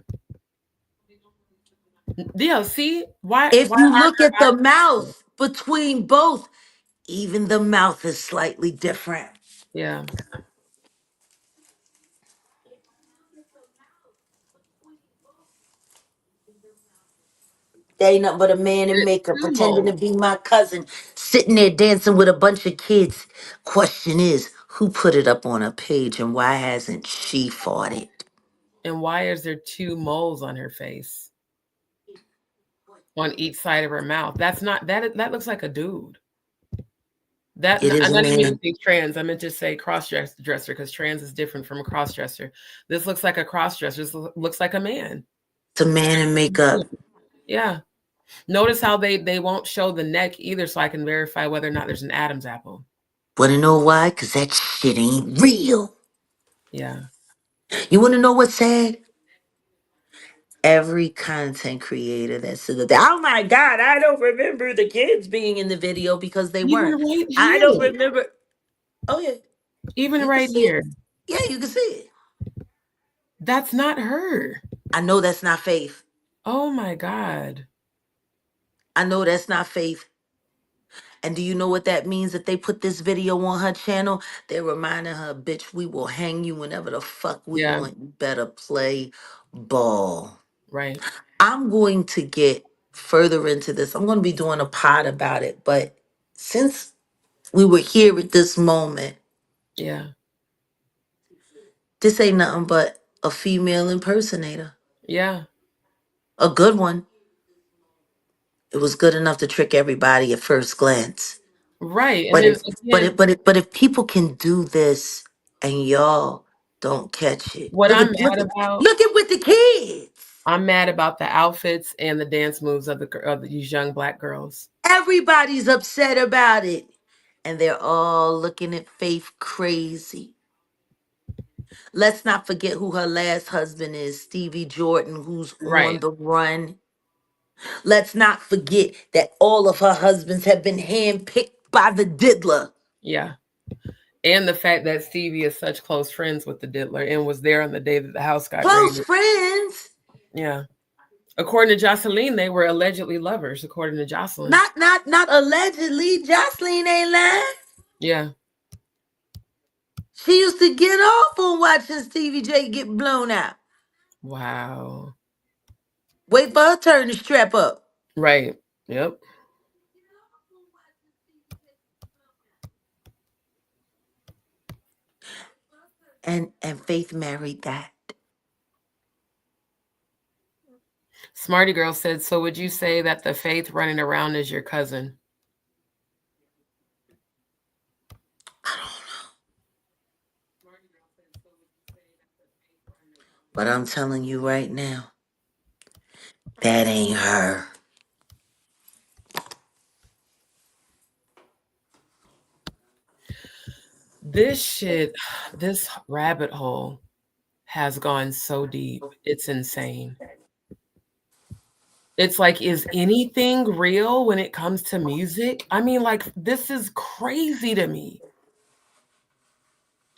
Yeah, see? Why?
If
why
you look at the mouth between both, even the mouth is slightly different.
Yeah.
There ain't nothing but a man in makeup pretending to be my cousin, sitting there dancing with a bunch of kids. Question is, who put it up on her page and why hasn't she fought it?
And why is there 2 moles on her face? On each side of her mouth. That's not, that looks like a dude. That,
It is
I
a
didn't mean to
man.
say trans. I meant to say cross-dresser because trans is different from a cross-dresser. This looks like a cross-dresser. This looks like a man.
It's a man in makeup.
Yeah. Notice how they won't show the neck either, so I can verify whether or not there's an Adam's apple.
Wanna know why? Because that shit ain't real.
Yeah.
You wanna know what's sad? Every content creator that said that, oh my God, I don't remember the kids being in the video because they weren't.
Right
I
here.
don't remember. Oh, yeah.
Even
You
right here.
Yeah, you can see it.
That's not her.
I know that's not Faith.
Oh my God.
I know that's not Faith. And do you know what that means? If they put this video on her channel, they're reminding her, bitch, we will hang you whenever the fuck we want. You better play ball.
Right.
I'm going to get further into this. I'm going to be doing a pod about it. But since we were here at this moment,
Yeah.
this ain't nothing but a female impersonator.
Yeah.
A good one. It was good enough to trick everybody at first glance.
Right. And
But
then
but if people can do this and y'all don't catch it,
what
look
I'm
at
mad about,
look at with the kids.
I'm mad about the outfits and the dance moves of these young Black girls.
Everybody's upset about it, and they're all looking at Faith crazy. Let's not forget who her last husband is, Stevie Jordan, who's on the run. Let's not forget that all of her husbands have been handpicked by the diddler.
Yeah. And the fact that Stevie is such close friends with the diddler and was there on the day that the house got
Close
raided.
friends?
Yeah. According to Jocelyn, they were allegedly lovers, according to Jocelyn.
Not allegedly. Jocelyn ain't lying.
Yeah.
She used to get off on watching Stevie J get blown out.
Wow.
Wait for her turn to strap up.
Right. Yep.
And Faith married that.
Smarty Girl said, so would you say that the Faith running around is your cousin?
But I'm telling you right now, that ain't her.
This rabbit hole has gone so deep. It's insane. It's like, is anything real when it comes to music? I mean, like, this is crazy to me.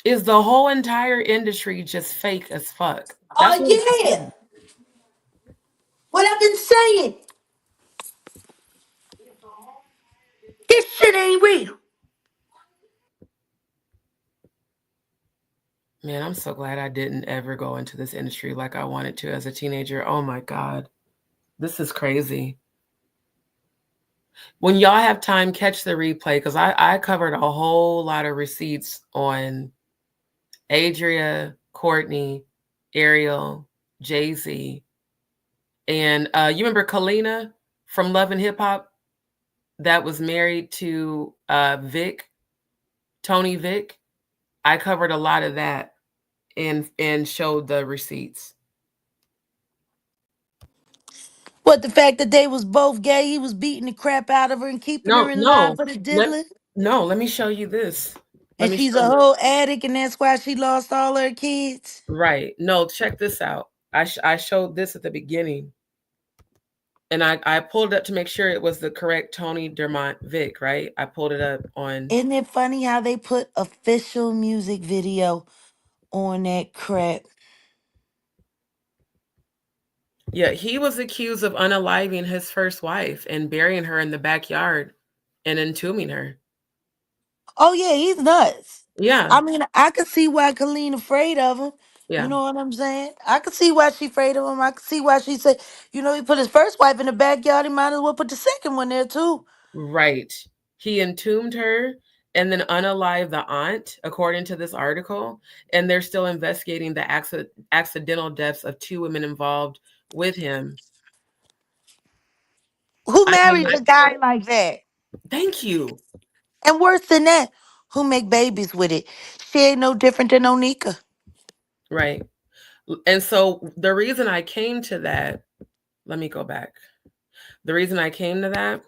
Is the whole entire industry just fake as fuck? That's
Yeah. What I've been saying. This shit ain't real.
Man, I'm so glad I didn't ever go into this industry like I wanted to as a teenager. Oh my God. This is crazy. When y'all have time, catch the replay, because I covered a whole lot of receipts on Adria, Courtney, Ariel, Jay-Z. And you remember Kalina from Love and Hip Hop that was married to Vic, Tony Vic? I covered a lot of that and showed the receipts.
What, the fact that they was both gay, he was beating the crap out of her and keeping her in line for the diddling?
Let me show you this.
And she's a whole addict, and that's why she lost all her kids?
Right. No, check this out. I showed this at the beginning. And I pulled it up to make sure it was the correct Tony Dermont Vic, right? I pulled it up on...
Isn't it funny how they put official music video on that crap?
Yeah, he was accused of unaliving his first wife and burying her in the backyard and entombing her.
Oh, yeah, he's nuts.
Yeah.
I mean, I could see why Colleen afraid of him.
Yeah.
You know what I'm saying? I could see why she afraid of him. I could see why she said, you know, he put his first wife in the backyard. He might as well put the second one there, too.
Right. He entombed her and then unalived the aunt, according to this article. And they're still investigating the accidental deaths of 2 women involved with him.
Who marries a guy like that?
Thank you.
And worse than that, who make babies with it? She ain't no different than Onika.
Right. And so the reason I came to that, let me go back. The reason I came to that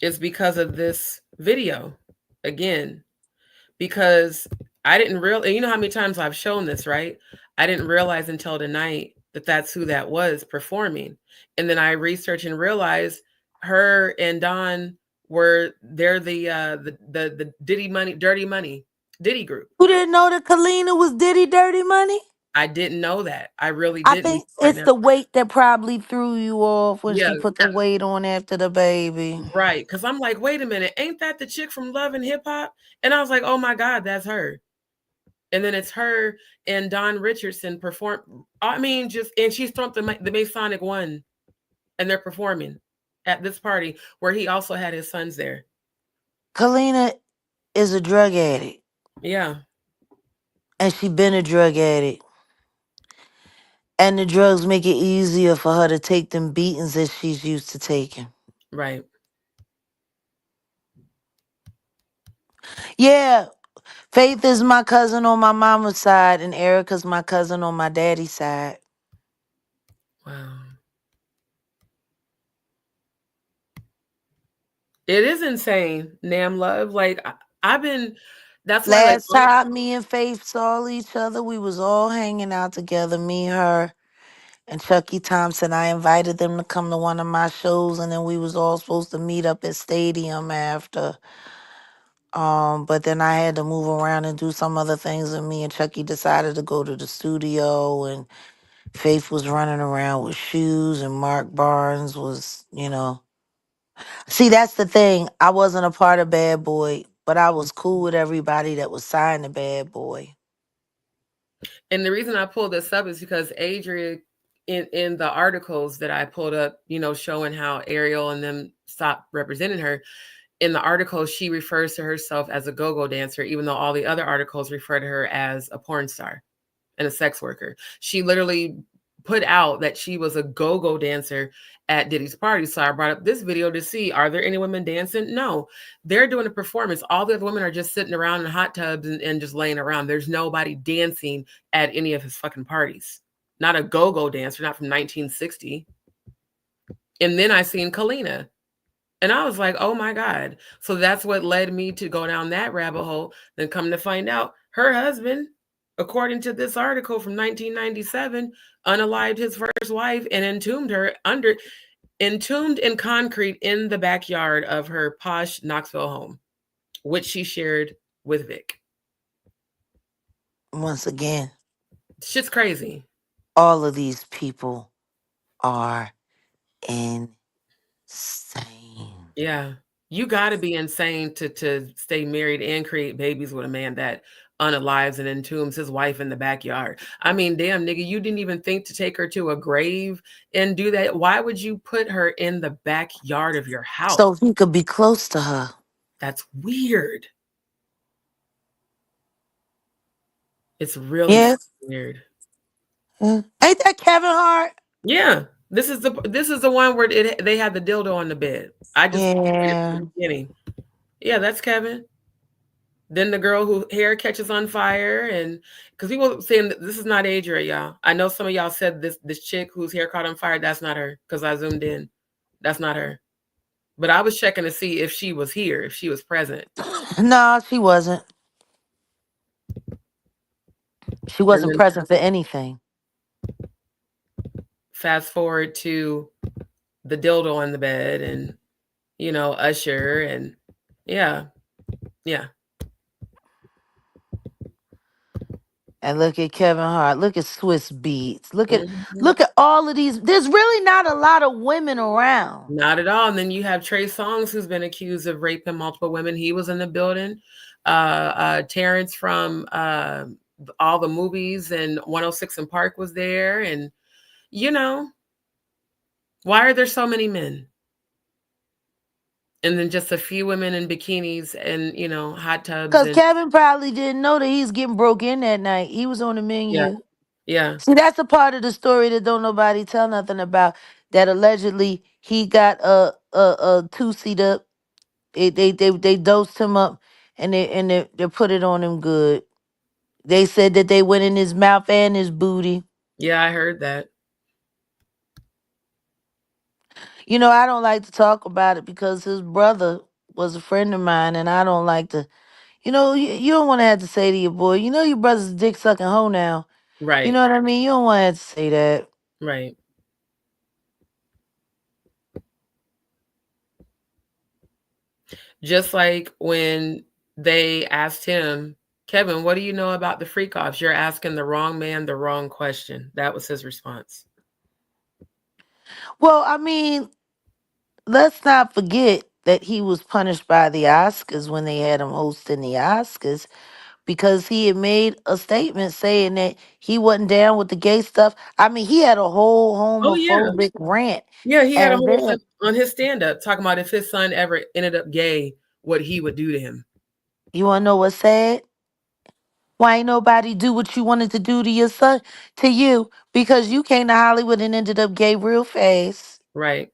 is because of this video again, because I didn't realize, you know how many times I've shown this, right? I didn't realize until tonight that that's who that was performing. And then I researched and realized her and Don they're the Diddy Money, Dirty Money, Diddy group.
Who didn't know that Kalina was Diddy Dirty Money?
I didn't know that. I really didn't.
I think it's the weight that probably threw you off when she put the weight on after the baby.
Right. Because I'm like, wait a minute, ain't that the chick from Love and Hip Hop? And I was like, oh my God, that's her. And then it's her and Don Richardson perform. I mean, and she's thrown the Masonic one, and they're performing at this party where he also had his sons there.
Kalina is a drug addict.
Yeah.
And she been a drug addict. And the drugs make it easier for her to take them beatings that she's used to taking.
Right.
Yeah. Faith is my cousin on my mama's side, and Erica's my cousin on my daddy's side.
Wow. It is insane, Nam Love. Like, I've been... That's
last time me and Faith saw each other, we was all hanging out together, me, her, and Chucky Thompson. I invited them to come to one of my shows, and then we was all supposed to meet up at Stadium after. But then I had to move around and do some other things, and me and Chucky decided to go to the studio, and Faith was running around with shoes, and Mark Barnes was, you know. See, that's the thing. I wasn't a part of Bad Boy, but I was cool with everybody that was signed to Bad Boy.
And the reason I pulled this up is because Adria, in the articles that I pulled up, you know, showing how Ariel and them stopped representing her, in the article, she refers to herself as a go-go dancer, even though all the other articles refer to her as a porn star and a sex worker. She literally put out that she was a go-go dancer at Diddy's party. So I brought up this video to see, are there any women dancing? No, they're doing a performance. All the other women are just sitting around in hot tubs and just laying around. There's nobody dancing at any of his fucking parties. Not a go-go dancer, not from 1960. And then I seen Kalina. And I was like, oh my God. So that's what led me to go down that rabbit hole. Then come to find out her husband, according to this article from 1997, unalived his first wife and entombed her entombed in concrete in the backyard of her posh Knoxville home, which she shared with Vic.
Once again,
shit's crazy.
All of these people are insane.
Yeah. You got to be insane to stay married and create babies with a man that unalives and entombs his wife in the backyard. I mean, damn, nigga, you didn't even think to take her to a grave and do that. Why would you put her in the backyard of your house?
So he could be close to her.
That's weird. It's really weird.
Ain't that Kevin Hart?
Yeah. This is the one where they had the dildo on the bed. I just at the beginning. Yeah, that's Kevin. Then the girl who hair catches on fire, and because people saying that this is not Adria, y'all. I know some of y'all said this chick whose hair caught on fire, that's not her, because I zoomed in. That's not her. But I was checking to see if she was here, if she was present.
No, she wasn't. She wasn't present for anything.
Fast forward to the dildo on the bed and, Usher and yeah.
And look at Kevin Hart. Look at Swiss Beats. Look at all of these. There's really not a lot of women around.
Not at all. And then you have Trey Songz, who's been accused of raping multiple women. He was in the building. Terrence from all the movies and 106 and Park was there. And, why are there so many men? And then just a few women in bikinis and, hot tubs.
Because Kevin probably didn't know that he's getting broke in that night. He was on the menu.
Yeah.
See, that's a part of the story that don't nobody tell nothing about. That allegedly he got a 2-seat up. They dosed him up and they put it on him good. They said that they went in his mouth and his booty.
Yeah, I heard that.
I don't like to talk about it because his brother was a friend of mine, and I don't like to, you don't want to have to say to your boy, your brother's a dick sucking hoe now.
Right.
You know what I mean? You don't want to have to say that.
Right. Just like when they asked him, Kevin, what do you know about the freak offs? You're asking the wrong man the wrong question. That was his response.
Well, I mean, let's not forget that he was punished by the Oscars when they had him hosting the Oscars because he had made a statement saying that he wasn't down with the gay stuff. I mean, he had a whole homophobic rant.
Yeah, he had a whole on his stand-up talking about if his son ever ended up gay, what he would do to him.
You want to know what's sad? Why ain't nobody do what you wanted to do to your son, to you? Because you came to Hollywood and ended up gay real fast.
Right.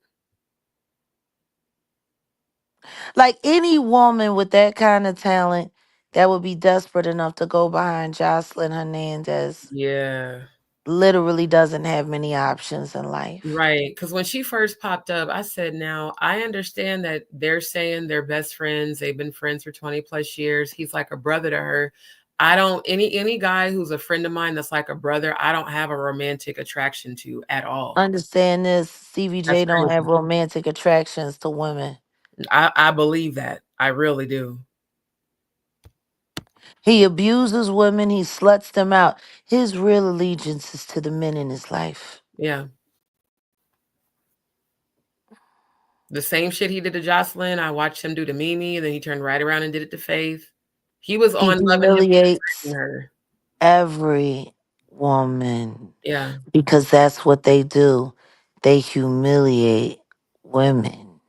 Like any woman with that kind of talent that would be desperate enough to go behind Jocelyn Hernandez.
Yeah.
Literally doesn't have many options in life.
Right. Because when she first popped up, I said, now I understand that they're saying they're best friends. They've been friends for 20 plus years. He's like a brother to her. I don't, any guy who's a friend of mine that's like a brother, I don't have a romantic attraction to at all.
Understand this, CVJ don't have romantic attractions to women.
I believe that. I really do.
He abuses women. He sluts them out. His real allegiance is to the men in his life.
Yeah. The same shit he did to Jocelyn, I watched him do to Mimi, and then he turned right around and did it to Faith. He was on Loving Him her.
Every woman.
Yeah.
Because that's what they do. They humiliate women.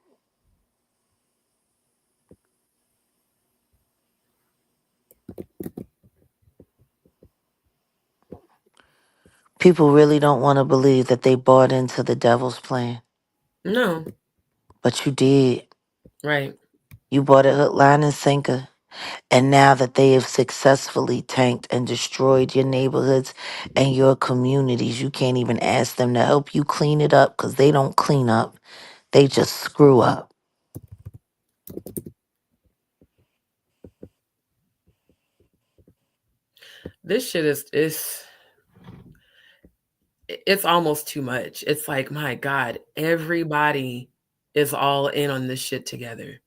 People really don't want to believe that they bought into the devil's plan.
No.
But you did.
Right.
You bought it hook, line, and sinker. And now that they have successfully tanked and destroyed your neighborhoods and your communities, you can't even ask them to help you clean it up because they don't clean up. They just screw up.
This shit is it's almost too much. It's like, my God, everybody is all in on this shit together.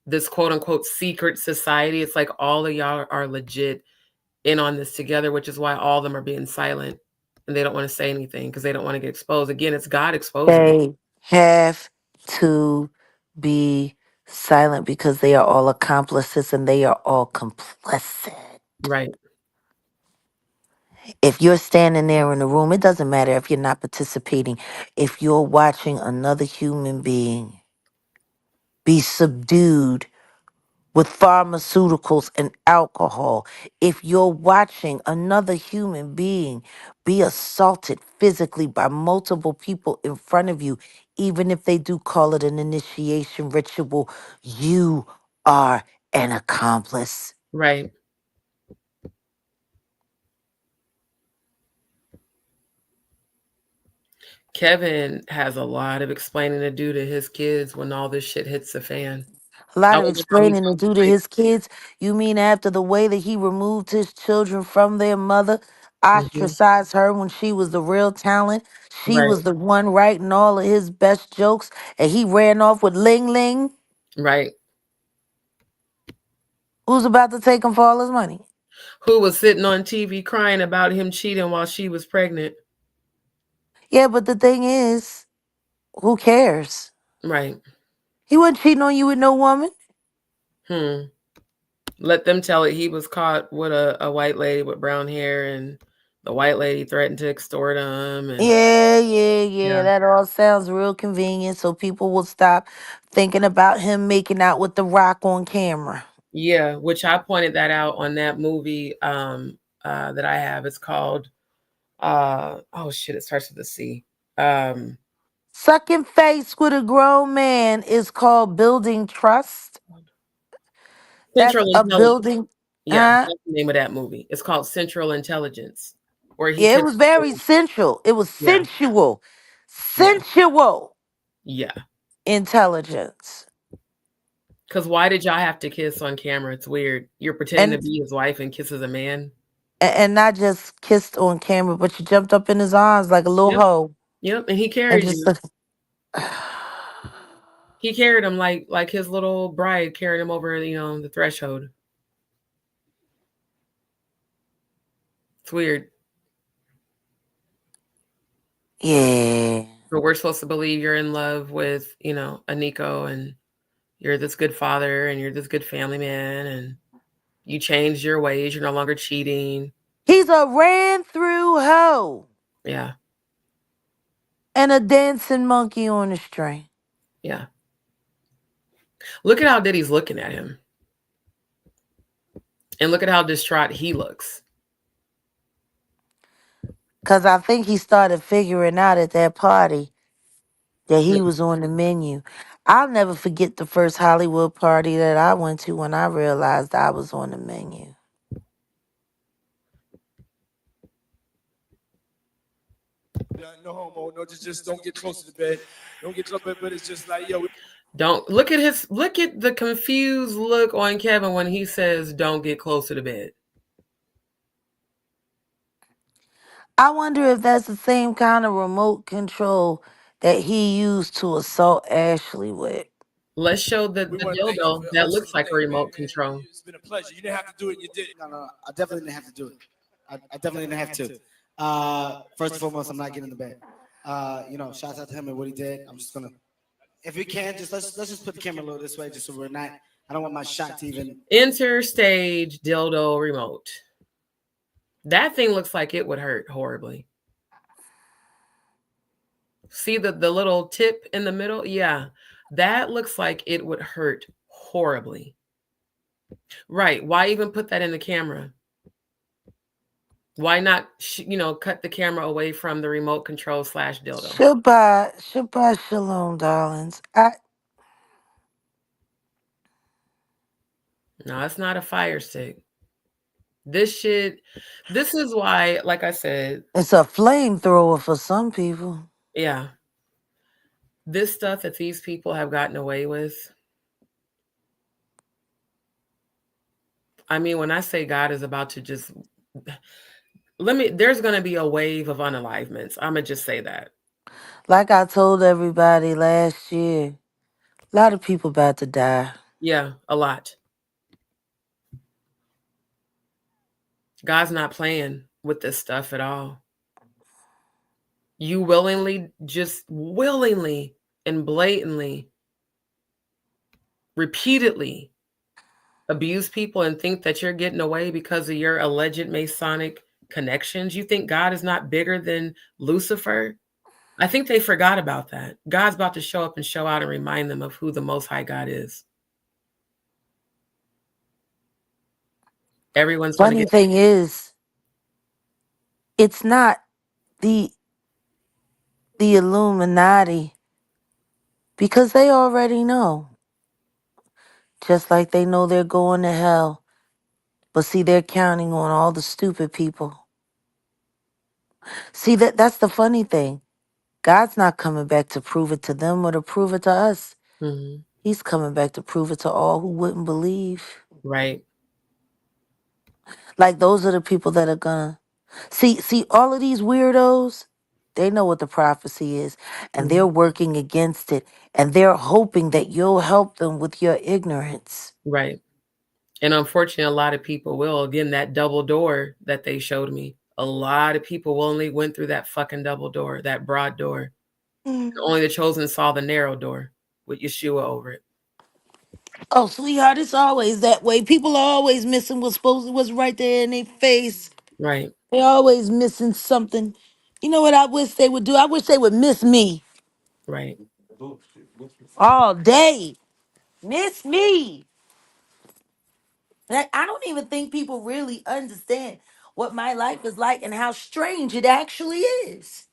This quote unquote secret society. It's like all of y'all are legit in on this together, which is why all of them are being silent and they don't want to say anything because they don't want to get exposed. Again, it's God exposing them.
They have to be silent because they are all accomplices and they are all complicit.
Right.
If you're standing there in the room, it doesn't matter if you're not participating. If you're watching another human being be subdued with pharmaceuticals and alcohol, if you're watching another human being be assaulted physically by multiple people in front of you, even if they do call it an initiation ritual, you are an accomplice.
Right. Kevin has a lot of explaining to do to his kids when all this shit hits the fan.
A lot
I
of
wonder how he's
explaining to
gonna
do to
fight.
his kids. You mean after the way that he removed his children from their mother,
Mhm.
ostracized her when she was the real talent? She
Right.
was the one writing all of his best jokes, and he ran off with Ling Ling,
Right.
who's about to take him for all his money.
Who was sitting on TV crying about him cheating while she was pregnant.
Yeah, but the thing is, who cares?
Right.
He wasn't cheating on you with no woman.
Let them tell it. He was caught with a white lady with brown hair, and the white lady threatened to extort him. And
Yeah.
yeah,
That all sounds real convenient, so people will stop thinking about him making out with The Rock on camera.
yeah. Which I pointed that out on that movie that I have. It's called oh shit. It starts with a C.
Sucking face with a grown man is called building trust. That's
Central
a
Intelligence.
building.
Yeah, that's the name of that movie. It's called Central Intelligence, where he
Yeah, it
kisses.
was very sensual. It was
Yeah,
sensual.
yeah,
Sensual
yeah.
intelligence.
Because why did y'all have to kiss on camera? It's weird. You're pretending
And
to be his wife and kisses a man.
and not just kissed on camera, but you jumped up in his arms like a little
Yep,
hoe.
yep. And he
And
carried
just
you. He carried him like his little bride carried him over, the threshold. It's weird.
yeah.
But we're supposed to believe you're in love with, a Nico, and you're this good father and you're this good family man, and you changed your ways. You're no longer cheating.
He's a ran through hoe
Yeah,
and a dancing monkey on a string.
yeah. Look at how Diddy's looking at him. And look at how distraught he looks.
Because I think he started figuring out at that party that he was on the menu. I'll never forget the first Hollywood party that I went to when I realized I was on the menu.
No homo, no, just don't get close to the bed. Don't get close to the bed, but it's just like, yo.
Don't look at the confused look on Kevin when he says, "Don't get close to the bed."
I wonder if that's the same kind of remote control that he used to assault Ashley with.
Let's show the dildo that looks like a remote control.
It's been a pleasure. You didn't have to do it. You did. No, I definitely didn't have to do it. I definitely didn't have to. First and foremost, I'm not getting in the bed. Shouts out to him and what he did. I'm just gonna, if we can, let's just put the camera a little this way, just so we're not. I don't want my shot to even
enter stage dildo remote. That thing looks like it would hurt horribly. See the little tip in the middle? Yeah, that looks like it would hurt horribly. Right. Why even put that in the camera? Why not, cut the camera away from the remote control / dildo?
Shabbat shalom, darlings.
No, it's not a fire stick. This is why, like I said,
It's a flamethrower for some people.
yeah. This stuff that these people have gotten away with. I mean, when I say God is about to just there's going to be a wave of unalivements. I'm going to just say that.
Like I told everybody last year, a lot of people about to die.
Yeah, a lot. God's not playing with this stuff at all. You willingly and blatantly, repeatedly abuse people and think that you're getting away because of your alleged Masonic connections. You think God is not bigger than Lucifer? I think they forgot about that. God's about to show up and show out and remind them of who the Most High God is. Everyone's
Funny thing is, it's not the Illuminati, because they already know. Just like they know they're going to hell. But see, they're counting on all the stupid people. See, that's the funny thing. God's not coming back to prove it to them or to prove it to us.
Mm-hmm.
He's coming back to prove it to all who wouldn't believe.
Right.
Like, those are the people that are gonna see all of these weirdos. They know what the prophecy is, and they're working against it, and they're hoping that you'll help them with your ignorance.
Right. And unfortunately, a lot of people will. Again, that double door that they showed me, a lot of people only went through that fucking double door, that broad door. Only the chosen saw the narrow door with Yeshua over it.
Oh, sweetheart, it's always that way. People are always missing what's right there in their face.
Right.
They're always missing something. You know what I wish they would do? I wish they would miss me.
Right.
All day. Miss me. Like, I don't even think people really understand what my life is like and how strange it actually is.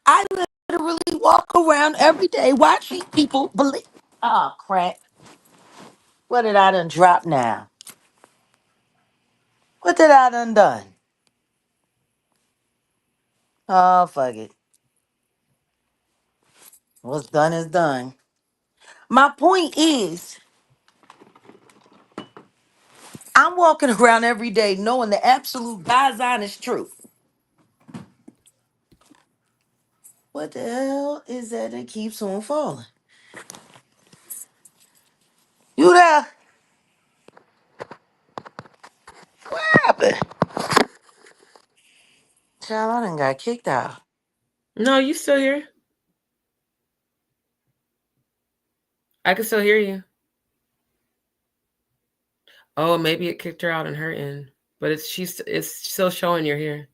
I literally walk around every day watching people believe. Oh, crap. What did I done drop now? What did I done? Oh, fuck it. What's done is done. My point is, I'm walking around every day knowing the absolute God's honest truth. What the hell is that keeps on falling? You there? What happened? Child, I done got kicked out.
No, you still here. I can still hear you. Oh, maybe it kicked her out on her end, but it's still showing you're here.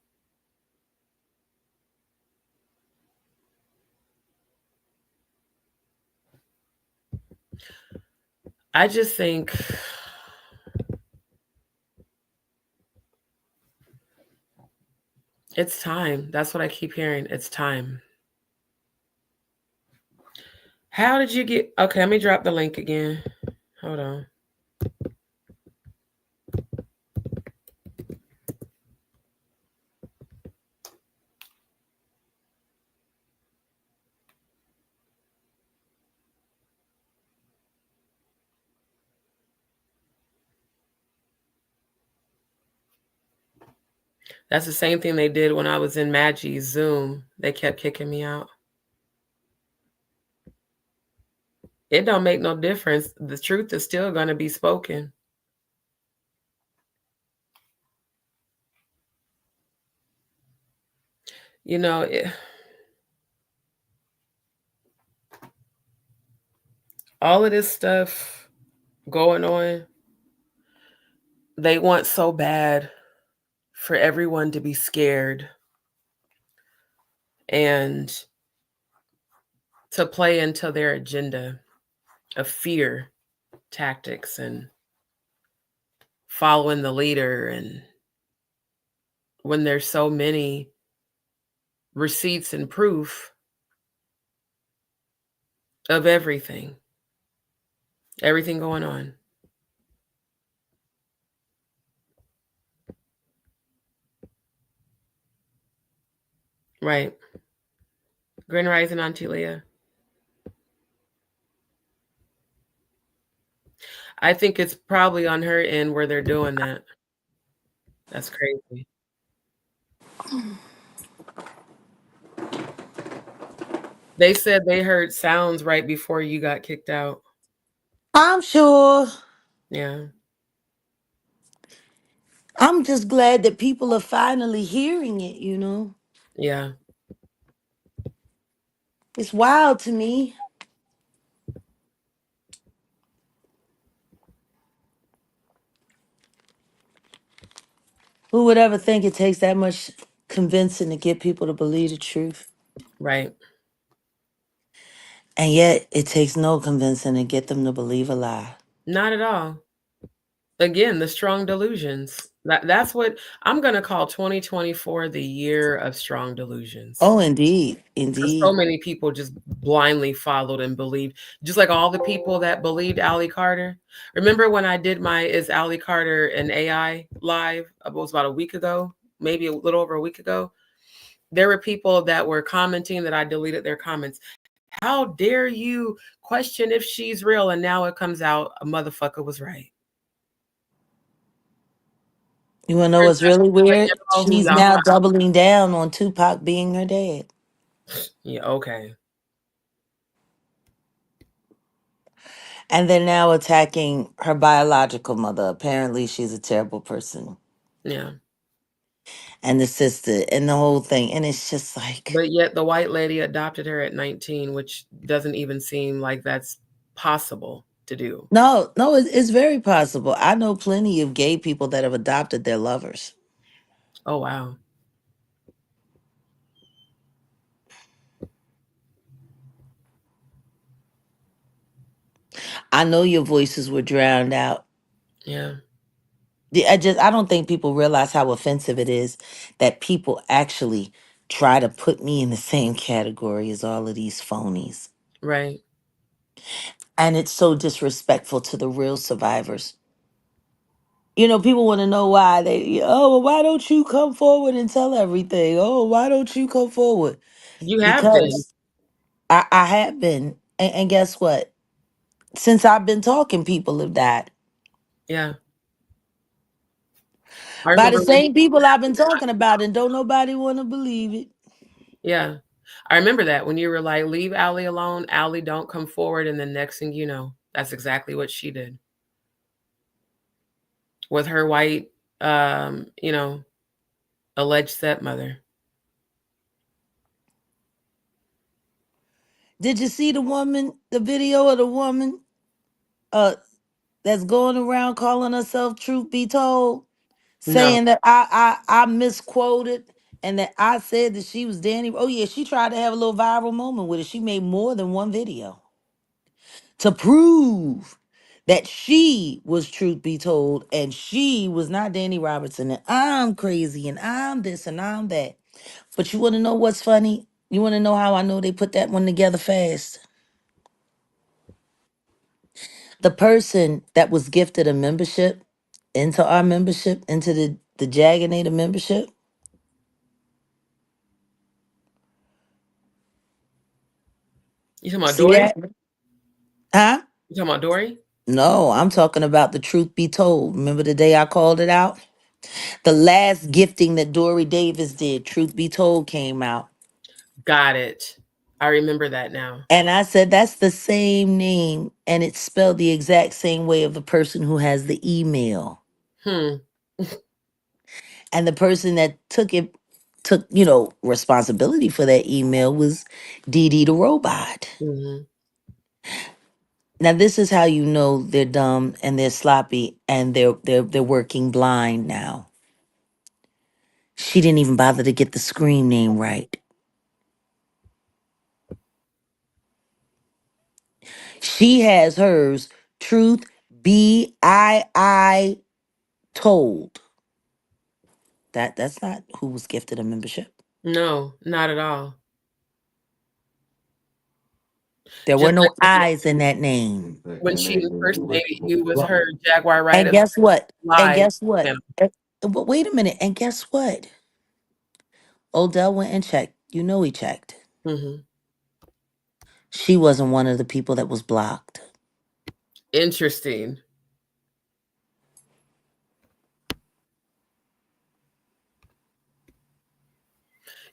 I just think it's time. That's what I keep hearing. It's time. How did you get... Okay, let me drop the link again. Hold on. That's the same thing they did when I was in Maggie's Zoom. They kept kicking me out. It don't make no difference. The truth is still going to be spoken. You know, all of this stuff going on, they want so bad for everyone to be scared and to play into their agenda of fear tactics and following the leader and when there's so many receipts and proof of everything going on. Right. Grand Rising, Auntie Leah. I think it's probably on her end where they're doing that. That's crazy. They said they heard sounds right before you got kicked out.
I'm sure.
Yeah.
I'm just glad that people are finally hearing it, you know?
Yeah.
It's wild to me. Who would ever think it takes that much convincing to get people to believe the truth?
Right.
And yet it takes no convincing to get them to believe a lie.
Not at all. Again, the strong delusions. That's what I'm going to call 2024 the year of strong delusions.
Oh, indeed.
Because so
Indeed.
many people just blindly followed and believed, just like all the people that believed Allie Carter. Remember when I did my Is Allie Carter an AI live? It was about a week ago, maybe a little over a week ago. There were people that were commenting that I deleted their comments. How dare you question if she's real? And now it comes out a motherfucker was right.
You want to know what's really weird? She's now doubling down on Tupac being her dad.
Yeah, okay.
And they're now attacking her biological mother. Apparently, she's a terrible person.
Yeah.
And the sister and the whole thing. And it's just like.
But yet the white lady adopted her at 19, which doesn't even seem like that's possible to do.
No, it's very possible. I know plenty of gay people that have adopted their lovers.
Oh, wow.
I know your voices were drowned out.
Yeah.
I don't think people realize how offensive it is that people actually try to put me in the same category as all of these phonies.
Right.
And it's so disrespectful to the real survivors. You know, people want to know why well, why don't you come forward and tell everything? Oh, why don't you come forward?
You have been.
Because I have been. And guess what? Since I've been talking, people have died.
Yeah.
By the same people I've been talking about, and don't nobody want to believe it.
Yeah. I remember that when you were like, leave Allie alone. Allie, don't come forward. And then next thing you know, that's exactly what she did. With her white, alleged stepmother.
Did you see the video of the woman that's going around calling herself Truth Be Told? Saying that I misquoted and that I said that she was Danny. Oh yeah, she tried to have a little viral moment with it. She made more than one video to prove that she was Truth Be Told and she was not Danny Robertson and I'm crazy and I'm this and I'm that. But you want to know what's funny? You want to know how I know they put that one together fast? The person that was gifted a membership into our membership, into the JagaDz membership.
You talking about
See
Dory?
that? Huh?
You talking about Dory?
No, I'm talking about the Truth Be Told. Remember the day I called it out? The last gifting that Dory Davis did, Truth Be Told, came out.
Got it. I remember that now.
And I said, that's the same name. And it's spelled the exact same way of the person who has the email. And the person that took, responsibility for that email was Dee Dee the robot.
Mm-hmm.
Now, this is how you know they're dumb and they're sloppy and they're working blind now. She didn't even bother to get the screen name right. She has hers, Truth Be I Told. That's not who was gifted a membership.
No, not at all.
There were
Just
no
like
eyes in that name.
when she impersonated you was her Jaguar Wright
And guess what? And
live
guess what?
channel.
But wait a minute. And guess what? Odell went and checked. You know he checked.
Mm-hmm.
She wasn't one of the people that was blocked.
Interesting.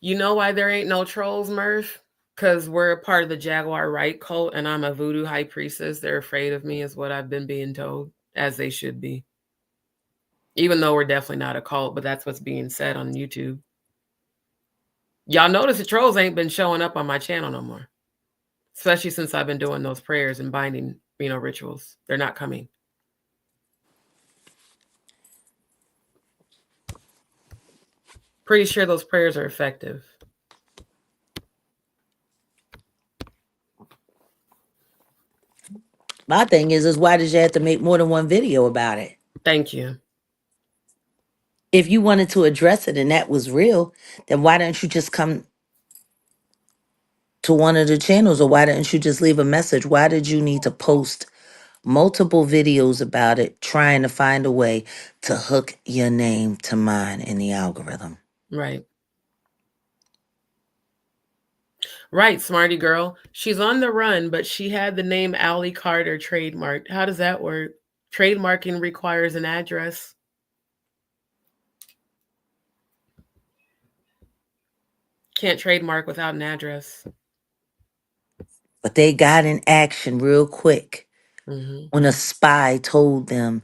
You know why there ain't no trolls, Murph? Because we're a part of the Jaguar Wright cult and I'm a voodoo high priestess. They're afraid of me is what I've been being told, as they should be. Even though we're definitely not a cult, but that's what's being said on YouTube. Y'all notice the trolls ain't been showing up on my channel no more. Especially since I've been doing those prayers and binding, rituals. They're not coming. Pretty sure those prayers are effective.
My thing is why did you have to make more than one video about it?
Thank you.
If you wanted to address it and that was real, then why didn't you just come to one of the channels, or why didn't you just leave a message? Why did you need to post multiple videos about it, trying to find a way to hook your name to mine in the algorithm?
Right. Right, smarty girl. She's on the run, but she had the name Allie Carter trademarked. How does that work? Trademarking requires an address. Can't trademark without an address.
But they got in action real quick when a spy told them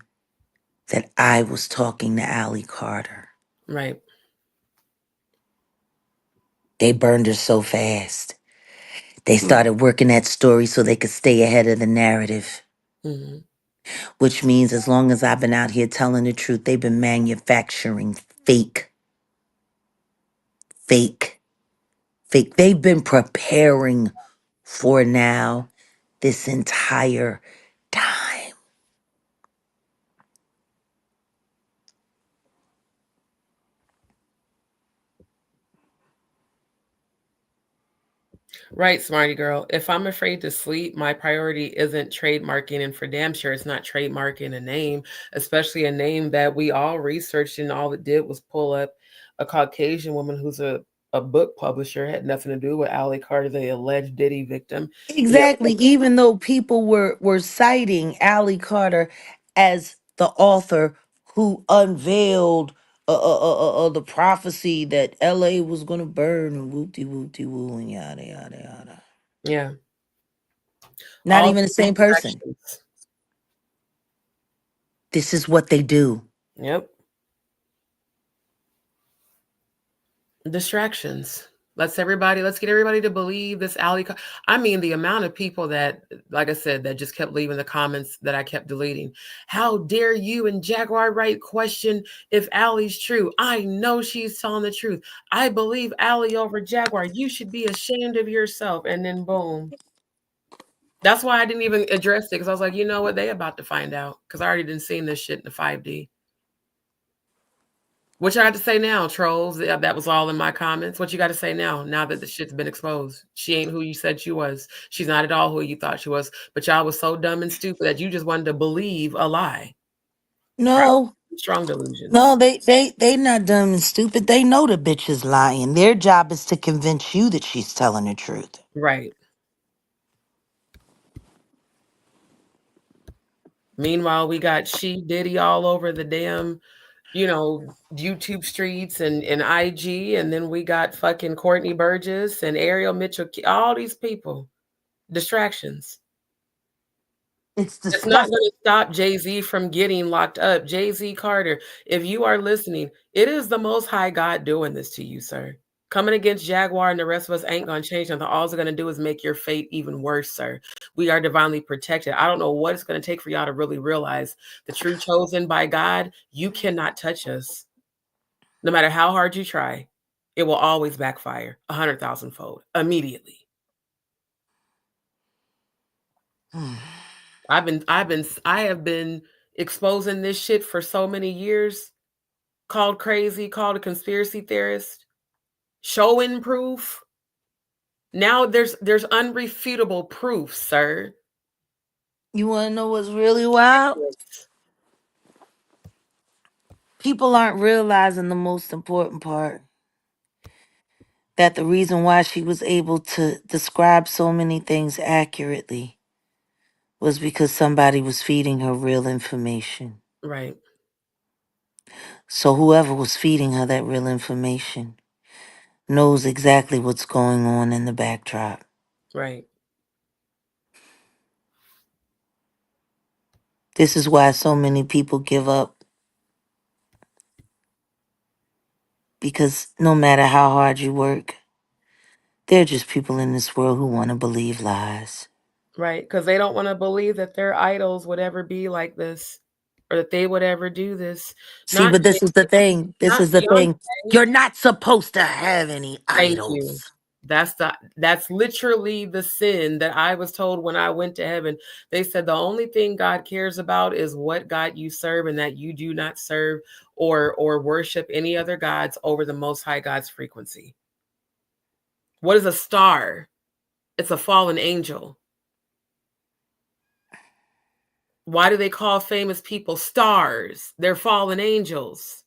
that I was talking to Allie Carter.
Right.
They burned her so fast. They started working that story so they could stay ahead of the narrative.
Mm-hmm.
Which means as long as I've been out here telling the truth, they've been manufacturing fake. They've been preparing for now this entire time.
Right, smarty girl. If I'm afraid to sleep, my priority isn't trademarking, and for damn sure it's not trademarking a name, especially a name that we all researched and all it did was pull up a Caucasian woman who's a book publisher, had nothing to do with Allie Carter, the alleged Diddy victim.
Exactly. Even though people were citing Allie Carter as the author who unveiled the prophecy that LA was going to burn and whoop-de-whoop-de-woo and yada, yada, yada.
Yeah.
Not
All
even the same person. This is what they do.
Yep. Distractions. Let's get everybody to believe this Allie. I mean, the amount of people that, like I said, that just kept leaving the comments that I kept deleting. How dare you and Jaguar Wright question if Allie's true? I know she's telling the truth. I believe Allie over Jaguar. You should be ashamed of yourself. And then boom. That's why I didn't even address it, because I was like, you know what? They about to find out, because I already didn't seen this shit in the 5D. What you got to say now, trolls? That was all in my comments. What you got to say now that the shit's been exposed? She ain't who you said she was. She's not at all who you thought she was. But y'all was so dumb and stupid that you just wanted to believe a lie.
No.
Strong delusions.
No, they not dumb and stupid. They know the bitch is lying. Their job is to convince you that she's telling the truth.
Right. Meanwhile, we got Diddy all over the damn, YouTube streets and IG, and then we got fucking Courtney Burgess and Ariel Mitchell, all these people. Distractions.
It's
not going to stop Jay-Z from getting locked up. Jay-Z Carter, if you are listening, it is the Most High God doing this to you, sir. Coming against Jaguar and the rest of us ain't going to change nothing. All it's going to do is make your fate even worse, sir. We are divinely protected. I don't know what it's going to take for y'all to really realize the true chosen by God. You cannot touch us. No matter how hard you try, it will always backfire 100,000-fold immediately. I have been exposing this shit for so many years. called crazy, called a conspiracy theorist, showing proof. Now there's unrefutable proof, sir.
You want to know what's really wild? People aren't realizing the most important part. That the reason why she was able to describe so many things accurately was because somebody was feeding her real information.
Right.
So whoever was feeding her that real information knows exactly what's going on in the backdrop.
Right.
This is why so many people give up. Because no matter how hard you work, there are just people in this world who want to believe lies.
Right. Because they don't want to believe that their idols would ever be like this or that they would ever do this.
See, but this is the thing. This
Not
is the thing.
Beyonce.
You're not supposed to have any
Thank you.
idols.
That's literally the sin that I was told when I went to heaven. They said the only thing God cares about is what God you serve, and that you do not serve or worship any other gods over the Most High God's frequency. What is a star? It's a fallen angel. Why do they call famous people stars? They're fallen angels.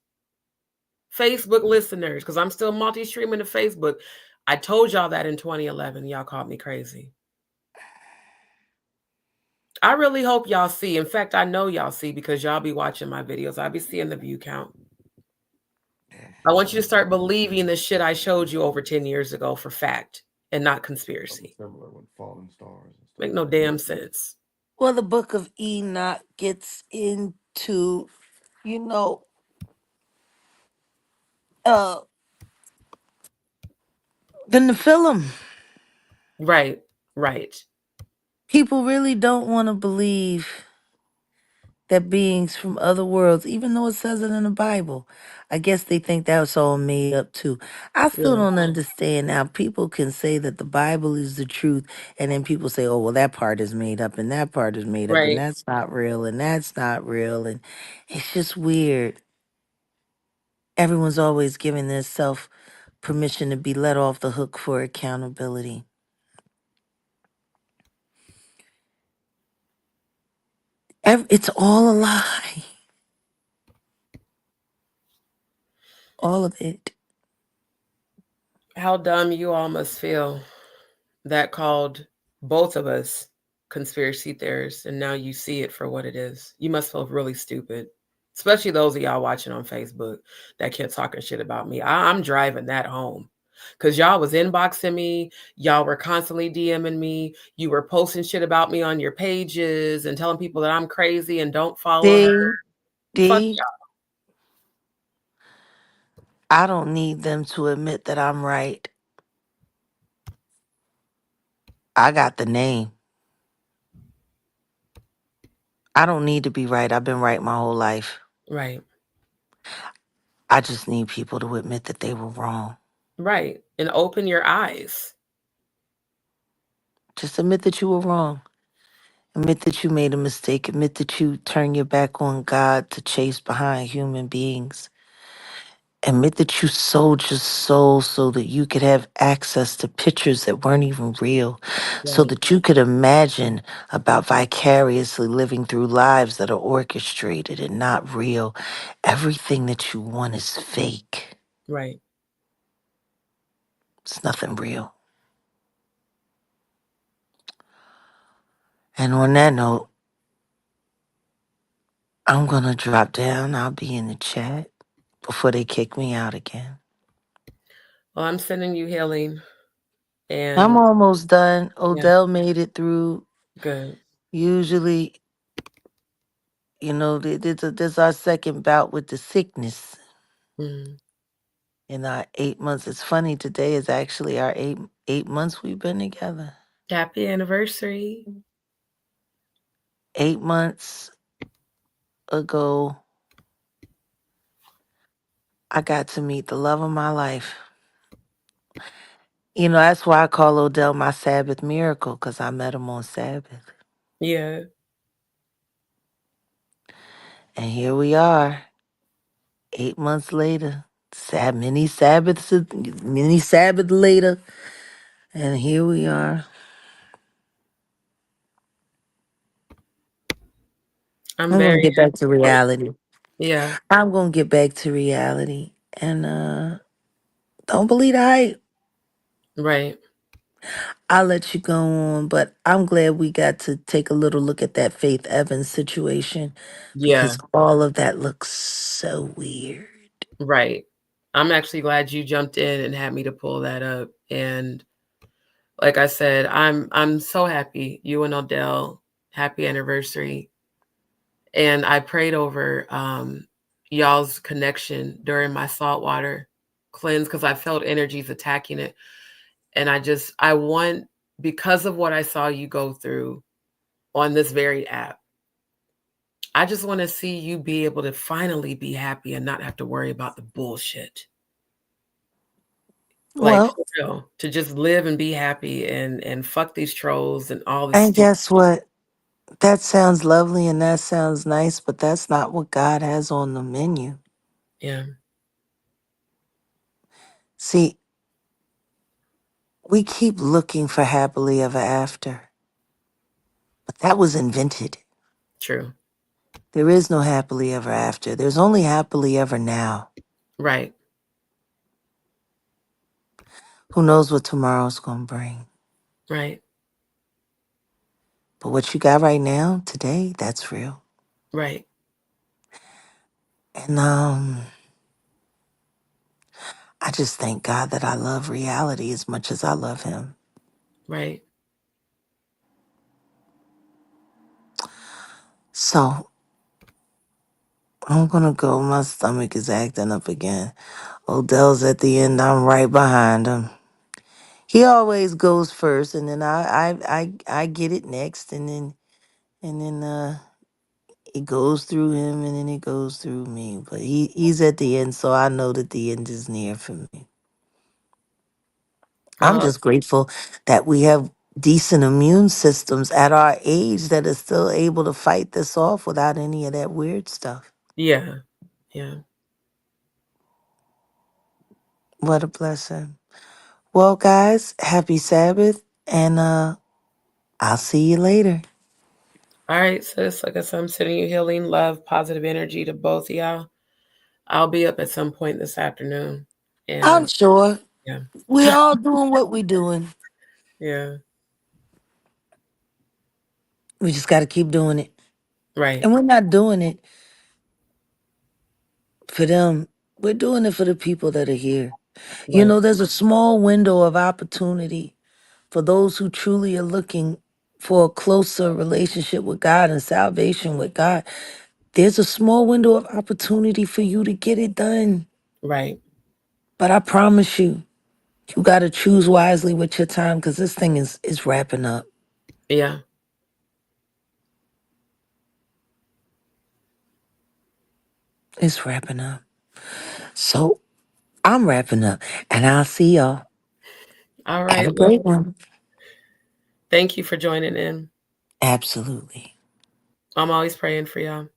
Facebook listeners, because I'm still multi-streaming to Facebook. I told y'all that in 2011. Y'all called me crazy. I really hope y'all see. In fact, I know y'all see because y'all be watching my videos. I be seeing the view count. I want you to start believing the shit I showed you over 10 years ago for fact and not conspiracy. Make no damn sense.
Well, the book of Enoch gets into, the Nephilim.
Right, right.
People really don't want to believe that beings from other worlds, even though it says it in the Bible, I guess they think that's all made up too. I still
Yeah.
don't understand how people can say that the Bible is the truth, and then people say, oh, well, that part is made up, and that part is made up, and
Right.
that's not real, and that's not real. And it's just weird. Everyone's always giving themselves permission to be let off the hook for accountability. It's all a lie. All of it.
How dumb you all must feel that called both of us conspiracy theorists, and now you see it for what it is. You must feel really stupid, especially those of y'all watching on Facebook that kept talking shit about me. I'm driving that home because y'all was inboxing me. Y'all were constantly DMing me. You were posting shit about me on your pages and telling people that I'm crazy and don't follow her. Fuck
D,
y'all.
I don't need them to admit that I'm right. I got the name. I don't need to be right. I've been right my whole life.
Right.
I just need people to admit that they were wrong.
Right. And open your eyes.
Just admit that you were wrong. Admit that you made a mistake. Admit that you turned your back on God to chase behind human beings. Admit that you sold your soul so that you could have access to pictures that weren't even real, so
Right.
that you could imagine about vicariously living through lives that are orchestrated and not real. Everything that you want is fake.
Right.
It's nothing real. And on that note, I'm going to drop down. I'll be in the chat before they kick me out again.
Well, I'm sending you healing. And
I'm almost done.
yeah.
Odell made it through.
Good.
Usually, there's our second bout with the sickness.
Mm.
In our 8 months. It's funny, today is actually our eight months we've been together.
Happy anniversary.
8 months ago, I got to meet the love of my life. That's why I call Odell my Sabbath miracle, because I met him on Sabbath.
Yeah.
And here we are, 8 months later, many Sabbaths later, and here we are.
I'm
I'm gonna
very
get back to
happy.
reality.
Yeah,
I'm gonna get back to reality, and don't believe the hype.
right.
I'll let you go on, but I'm glad we got to take a little look at that Faith Evans situation
Yeah,
because all of that looks so weird.
right. I'm actually glad you jumped in and had me to pull that up. And like I said, I'm so happy you and Odell, happy anniversary. And I prayed over y'all's connection during my saltwater cleanse because I felt energies attacking it. And I want, because of what I saw you go through on this very app, I just want to see you be able to finally be happy and not have to worry about the bullshit. Like,
Well,
for real, to just live and be happy and fuck these trolls and all this
and
stupid.
guess what? That sounds lovely and that sounds nice, but that's not what God has on the menu.
Yeah,
See, we keep looking for happily ever after, but that was invented.
true.
There is no happily ever after. There's only happily ever now.
Right,
Who knows what tomorrow's going to bring?
right,
But what you got right now, today, that's real.
right,
And I just thank God that I love reality as much as I love him.
right.
So I'm going to go. My stomach is acting up again. Odell's at the end. I'm right behind him. He always goes first, and then I get it next, and then it goes through him, and then it goes through me. But he's at the end, so I know that the end is near for me. I'm
Uh,
just grateful that we have decent immune systems at our age that are still able to fight this off without any of that weird stuff.
yeah, yeah.
What a blessing. Well, guys, happy Sabbath, and I'll see you later.
All right, sis. Like I said, I'm sending you healing, love, positive energy to both of y'all. I'll be up at some point this afternoon.
I'm
And
sure
yeah,
we're all doing what we're doing.
yeah,
We just got to keep doing it.
right,
And we're not doing it for them. We're doing it for the people that are here. You
right,
know, there's a small window of opportunity for those who truly are looking for a closer relationship with God and salvation with God. There's a small window of opportunity for you to get it done.
right.
But I promise you, you got to choose wisely with your time because this thing is wrapping up.
Yeah.
It's wrapping up. So I'm wrapping up, and I'll see y'all.
All
Have
right.
a
Well,
great one.
thank you for joining in.
Absolutely.
I'm always praying for y'all.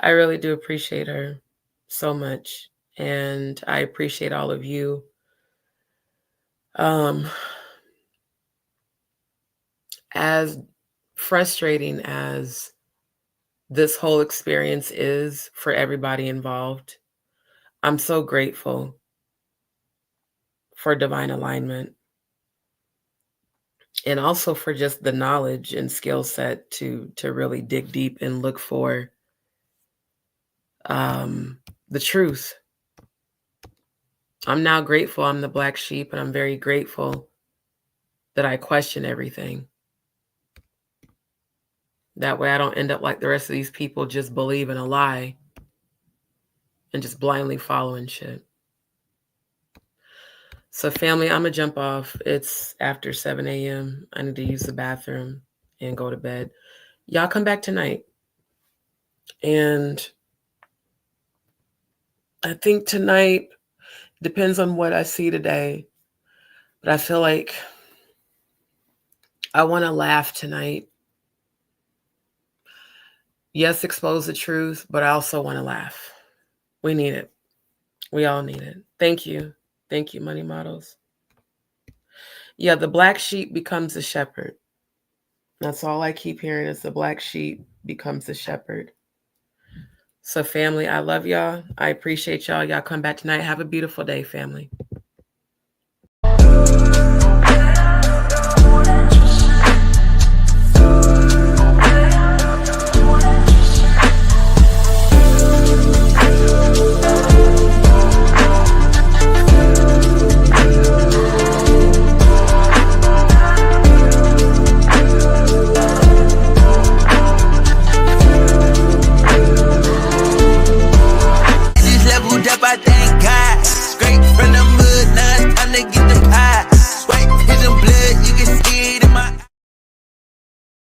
I really do appreciate her so much. And I appreciate all of you. Um, as frustrating as this whole experience is for everybody involved, I'm so grateful for divine alignment and also for just the knowledge and skill set to really dig deep and look for the truth. I'm now grateful I'm the black sheep, and I'm very grateful that I question everything. That way I don't end up like the rest of these people just believing a lie and just blindly following shit. So family, I'm gonna jump off. It's after 7 a.m. I need to use the bathroom and go to bed. Y'all come back tonight. And I think tonight depends on what I see today. But I feel like I want to laugh tonight. Yes, expose the truth, but I also want to laugh. We need it. We all need it. Thank you. Thank you, money models. Yeah, the black sheep becomes the shepherd. That's all I keep hearing is the black sheep becomes the shepherd. So family, I love y'all. I appreciate y'all. Y'all come back tonight. Have a beautiful day, family.